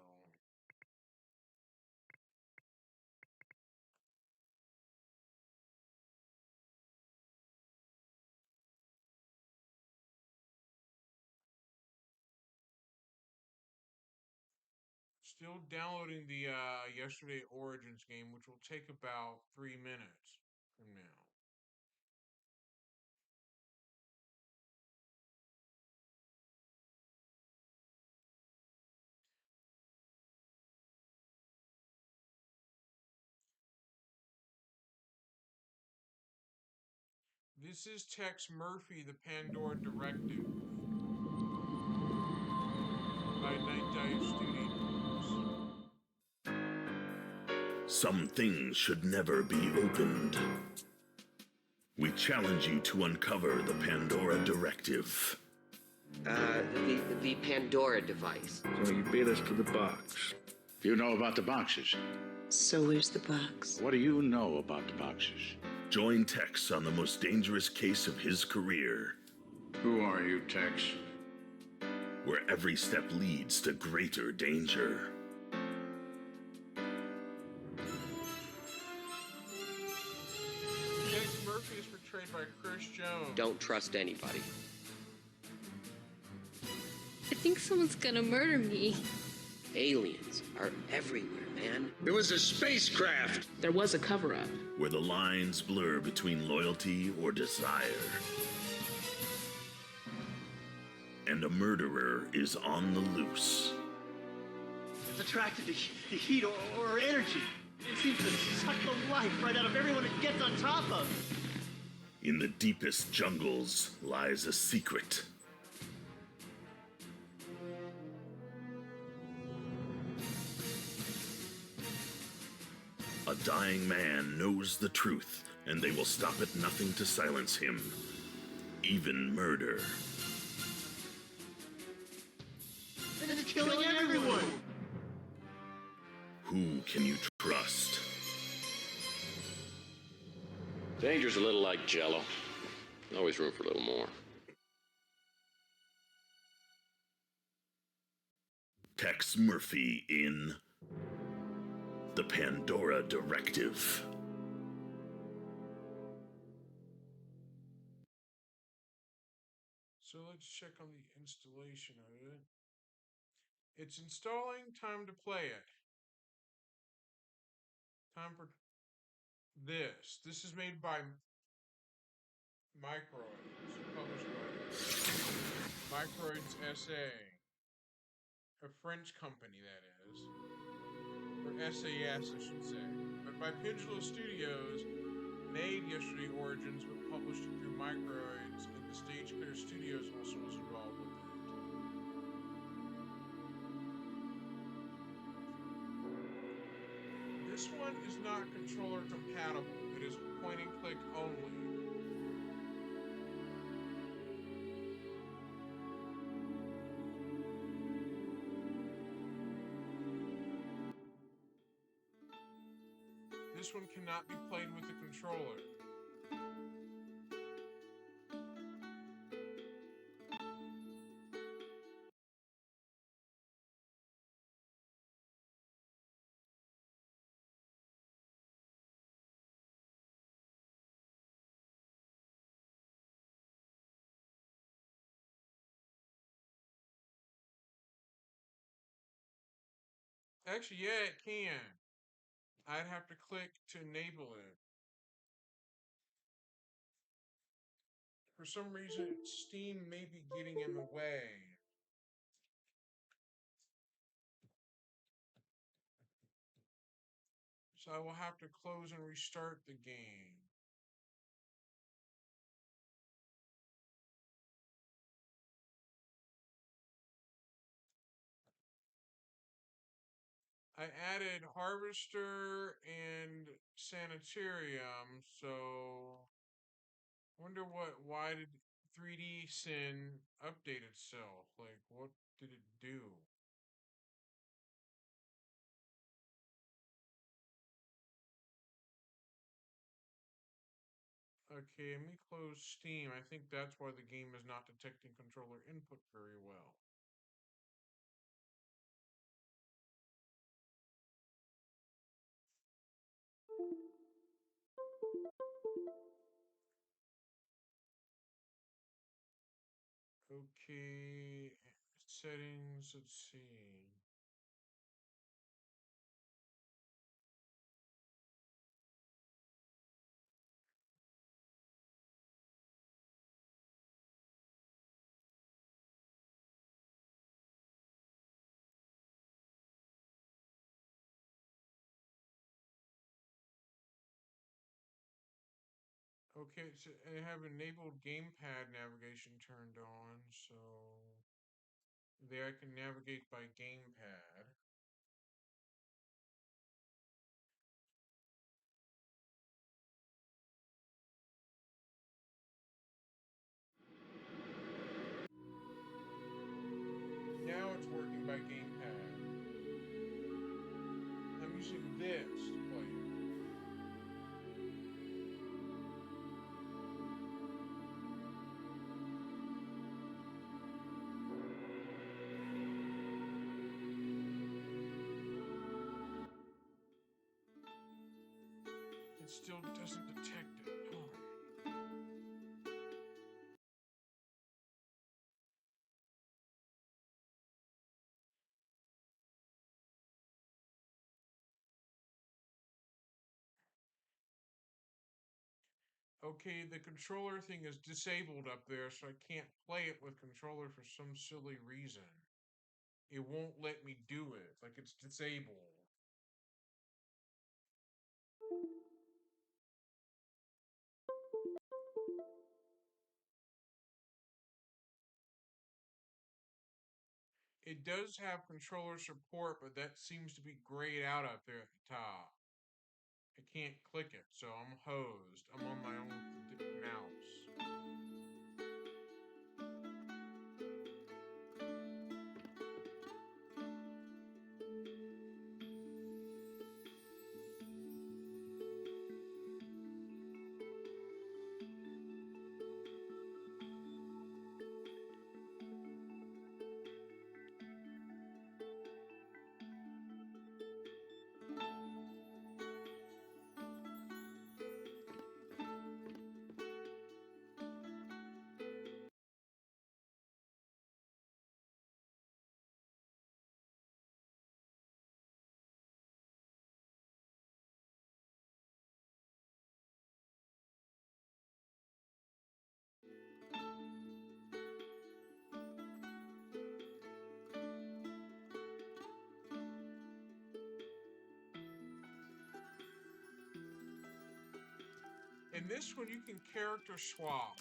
Still downloading the Yesterday Origins game, which will take about 3 minutes from now. This is Tex Murphy, the Pandora Directive by Night Dive Studios. Some things should never be opened. We challenge you to uncover the Pandora Directive. The Pandora device. So you beat us to the box. You know about the boxes. So where's the box? What do you know about the boxes? Join Tex on the most dangerous case of his career. Who are you, Tex? Where every step leads to greater danger. Tex Murphy is portrayed by Chris Jones. Don't trust anybody. I think someone's gonna murder me. Aliens are everywhere, man. It was a spacecraft. There was a cover-up. Where the lines blur between loyalty or desire. And a murderer is on the loose. It's attracted to heat or energy. It seems to suck the life right out of everyone it gets on top of. In the deepest jungles lies a secret. A dying man knows the truth, and they will stop at nothing to silence him. Even murder. It's killing everyone! Who can you trust? Danger's a little like Jello. Always room for a little more. Tex Murphy in The Pandora Directive. So let's check on the installation of it. It's installing. Time to play it. Time for this. This is made by Microids, published by Microids SA, a French company that is, or SAS I should say, but by Pendulum Studios, made Yesterday Origins but published it through Microids, and the Stage Clear Studios also was involved with it. This one is not controller compatible. It is point and click only. This one cannot be played with the controller. Actually, yeah, it can. I'd have to click to enable it. For some reason, Steam may be getting in the way. So I will have to close and restart the game. I added Harvester and Sanitarium, so wonder why did 3D Sin update itself? Like, what did it do? Okay, let me close Steam. I think that's why the game is not detecting controller input very well. Okay, settings, let's see. Okay, so I have enabled gamepad navigation turned on, so there I can navigate by gamepad. Now it's working by gamepad. I'm using this to play it. It still doesn't detect it. Oh. Okay, the controller thing is disabled up there, so I can't play it with controller for some silly reason. It won't let me do it. Like, it's disabled. It does have controller support, but that seems to be grayed out up there at the top. I can't click it, so I'm hosed. I'm on my own mouse. in this one, you can character swap.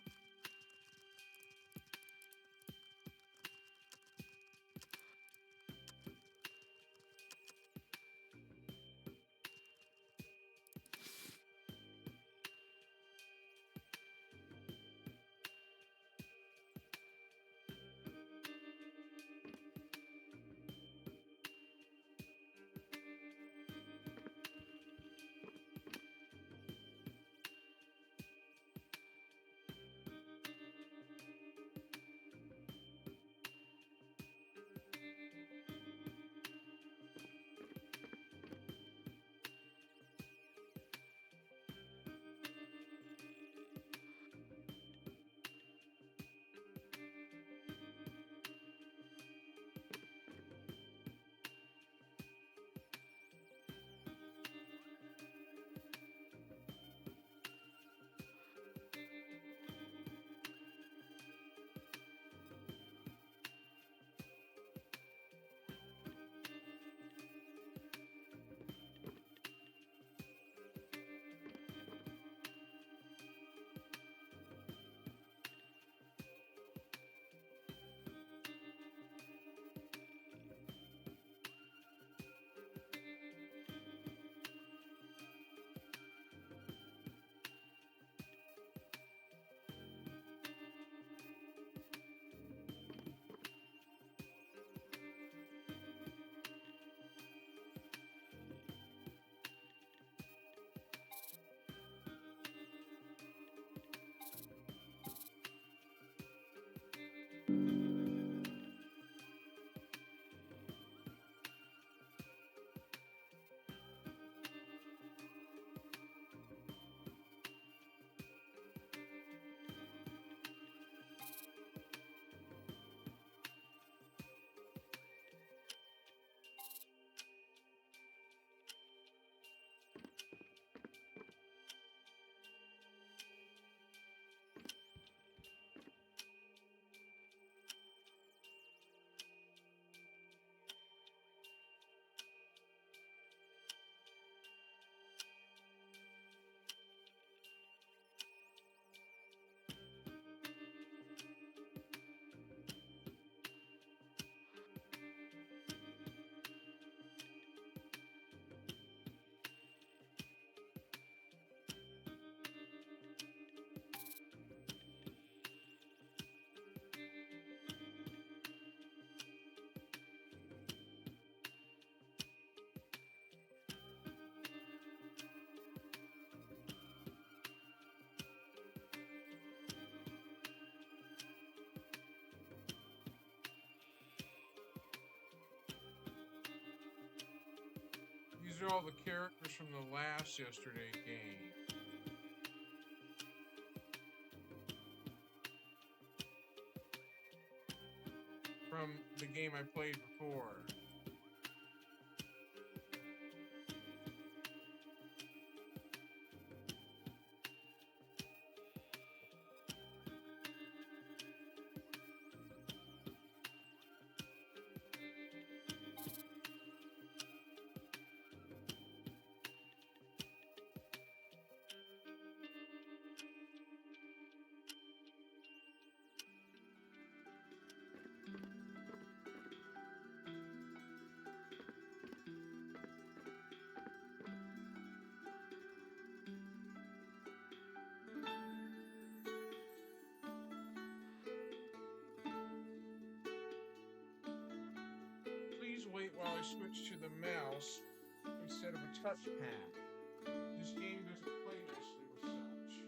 These are all the characters from the last yesterday game. From the game I played before. Please wait while I switch to the mouse instead of a touchpad. This game doesn't play nicely with such.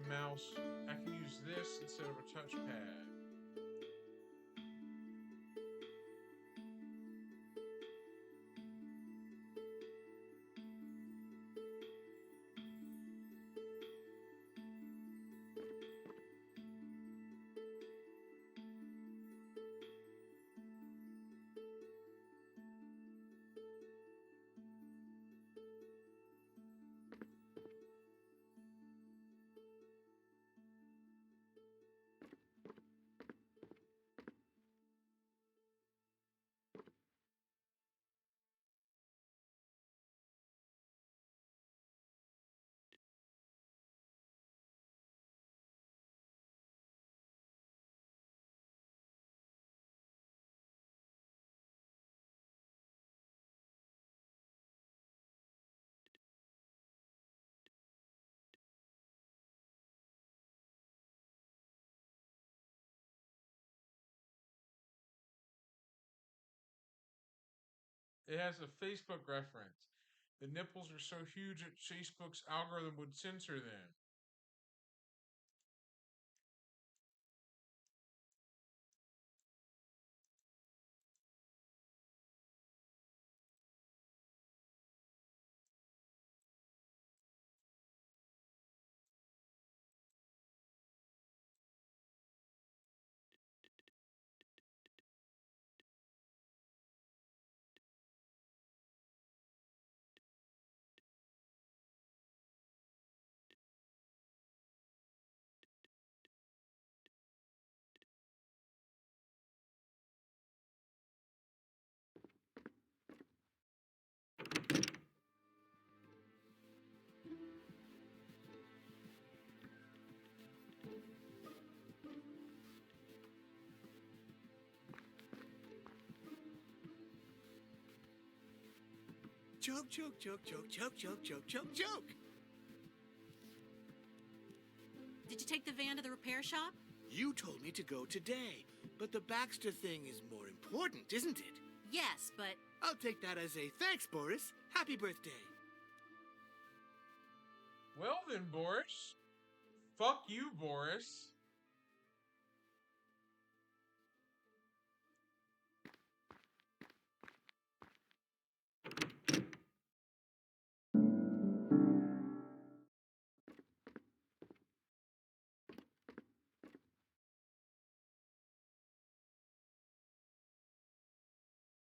mouse. I can use this instead of a touchpad. It has a Facebook reference. The nipples are so huge that Facebook's algorithm would censor them. Joke, joke, joke, joke, joke, joke, joke, joke, joke. Did you take the van to the repair shop? You told me to go today, but the Baxter thing is more important, isn't it? Yes, but... I'll take that as a thanks, Boris. Happy birthday. Well then, Boris. Fuck you, Boris.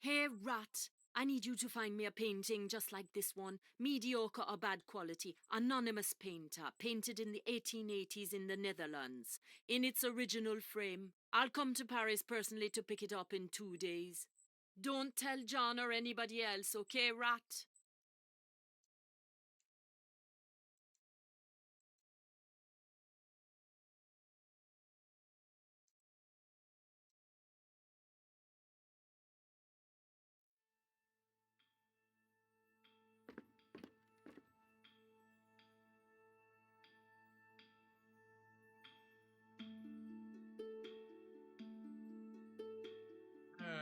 Hey, Rat. I need you to find me a painting just like this one. Mediocre or bad quality. Anonymous painter. Painted in the 1880s in the Netherlands. In its original frame. I'll come to Paris personally to pick it up in 2 days. Don't tell John or anybody else, okay, Rat?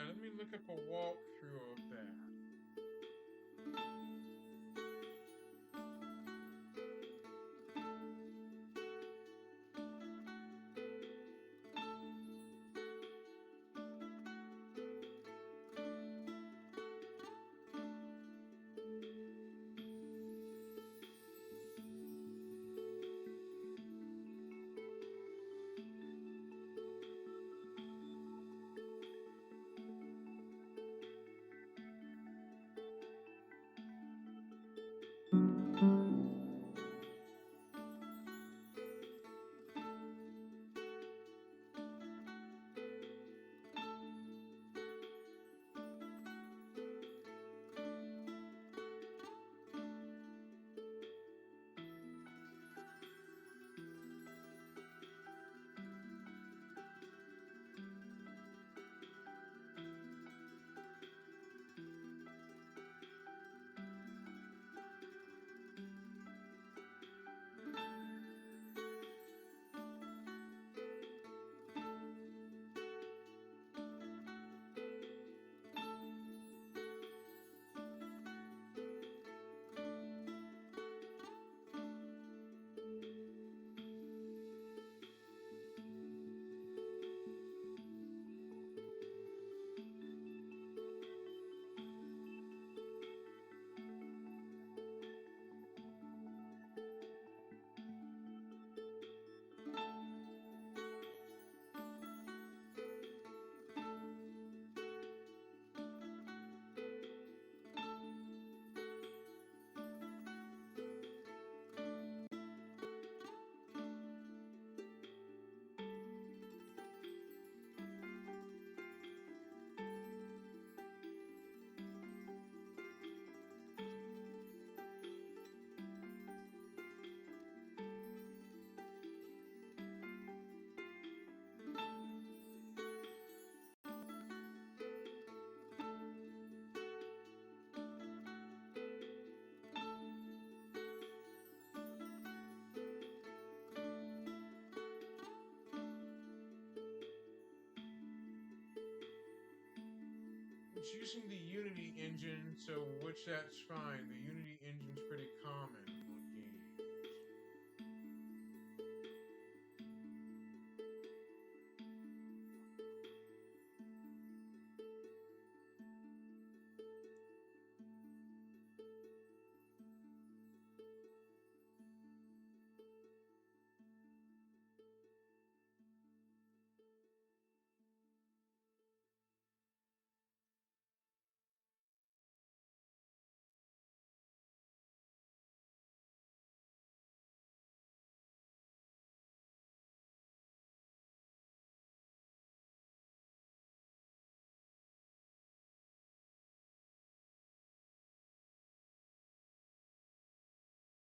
Let me look up a walkthrough of that. It's using the Unity engine, so which that's fine. The Unity engine's pretty common on games.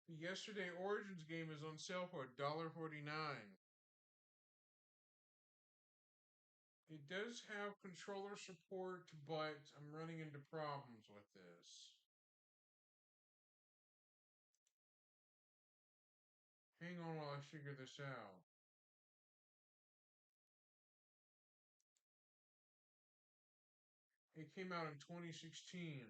The Yesterday Origins game is on sale for $1.49. It does have controller support, but I'm running into problems with this. Hang on while I figure this out. It came out in 2016.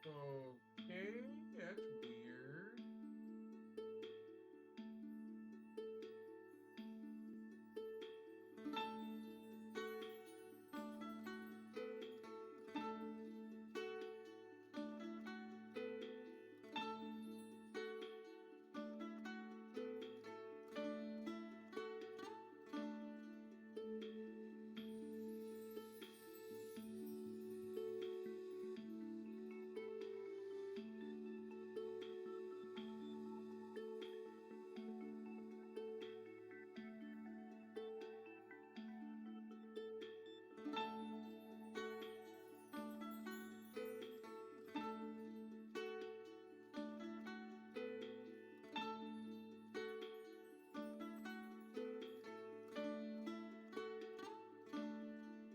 Okay, that's weird.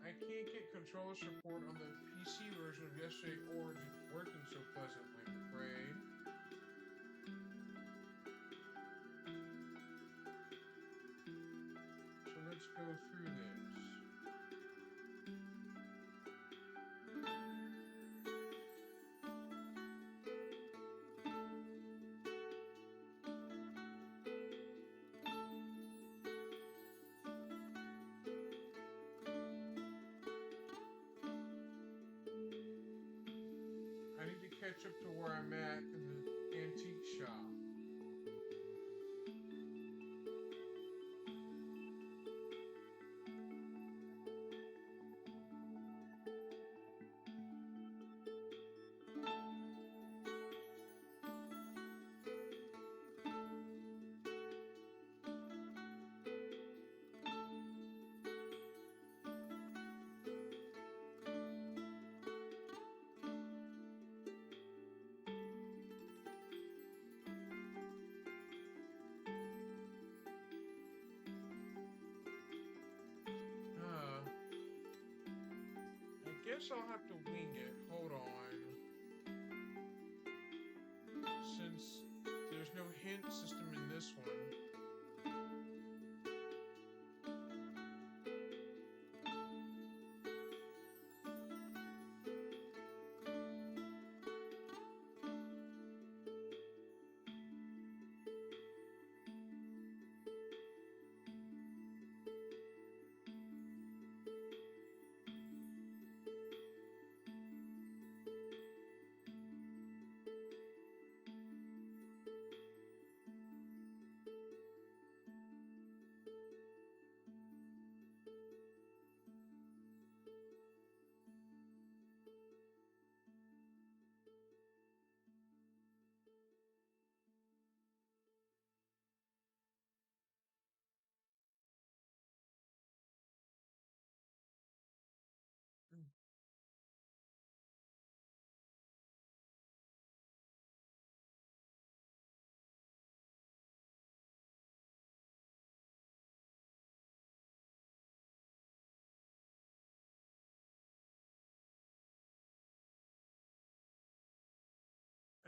I can't get controller support on the PC version of Yesterday Origins working so pleasantly, I'm afraid. So let's go through this. I need to catch up to where I'm at in the antique shop. I guess I'll have to wing it. Hold on. Since there's no hint system in this one.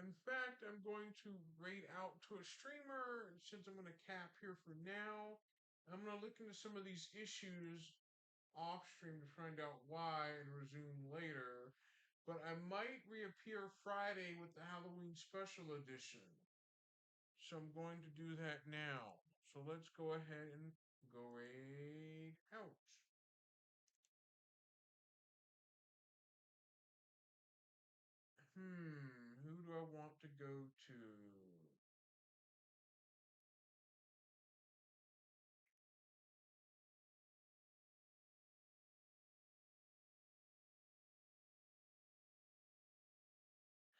In fact, I'm going to rate out to a streamer, and since I'm going to cap here for now, I'm going to look into some of these issues off stream to find out why and resume later. But I might reappear Friday with the Halloween special edition. So I'm going to do that now. So let's go ahead and go right out. Who do I want to go to?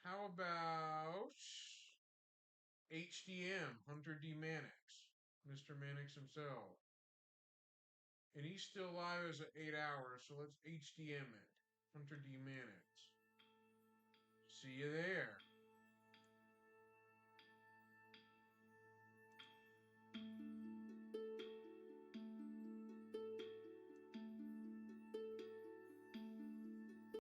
How about HDM, Hunter D. Mannix, Mr. Mannix himself? And he's still alive as of 8 hours, so let's HDM it. Hunter D. Mannix. See you there.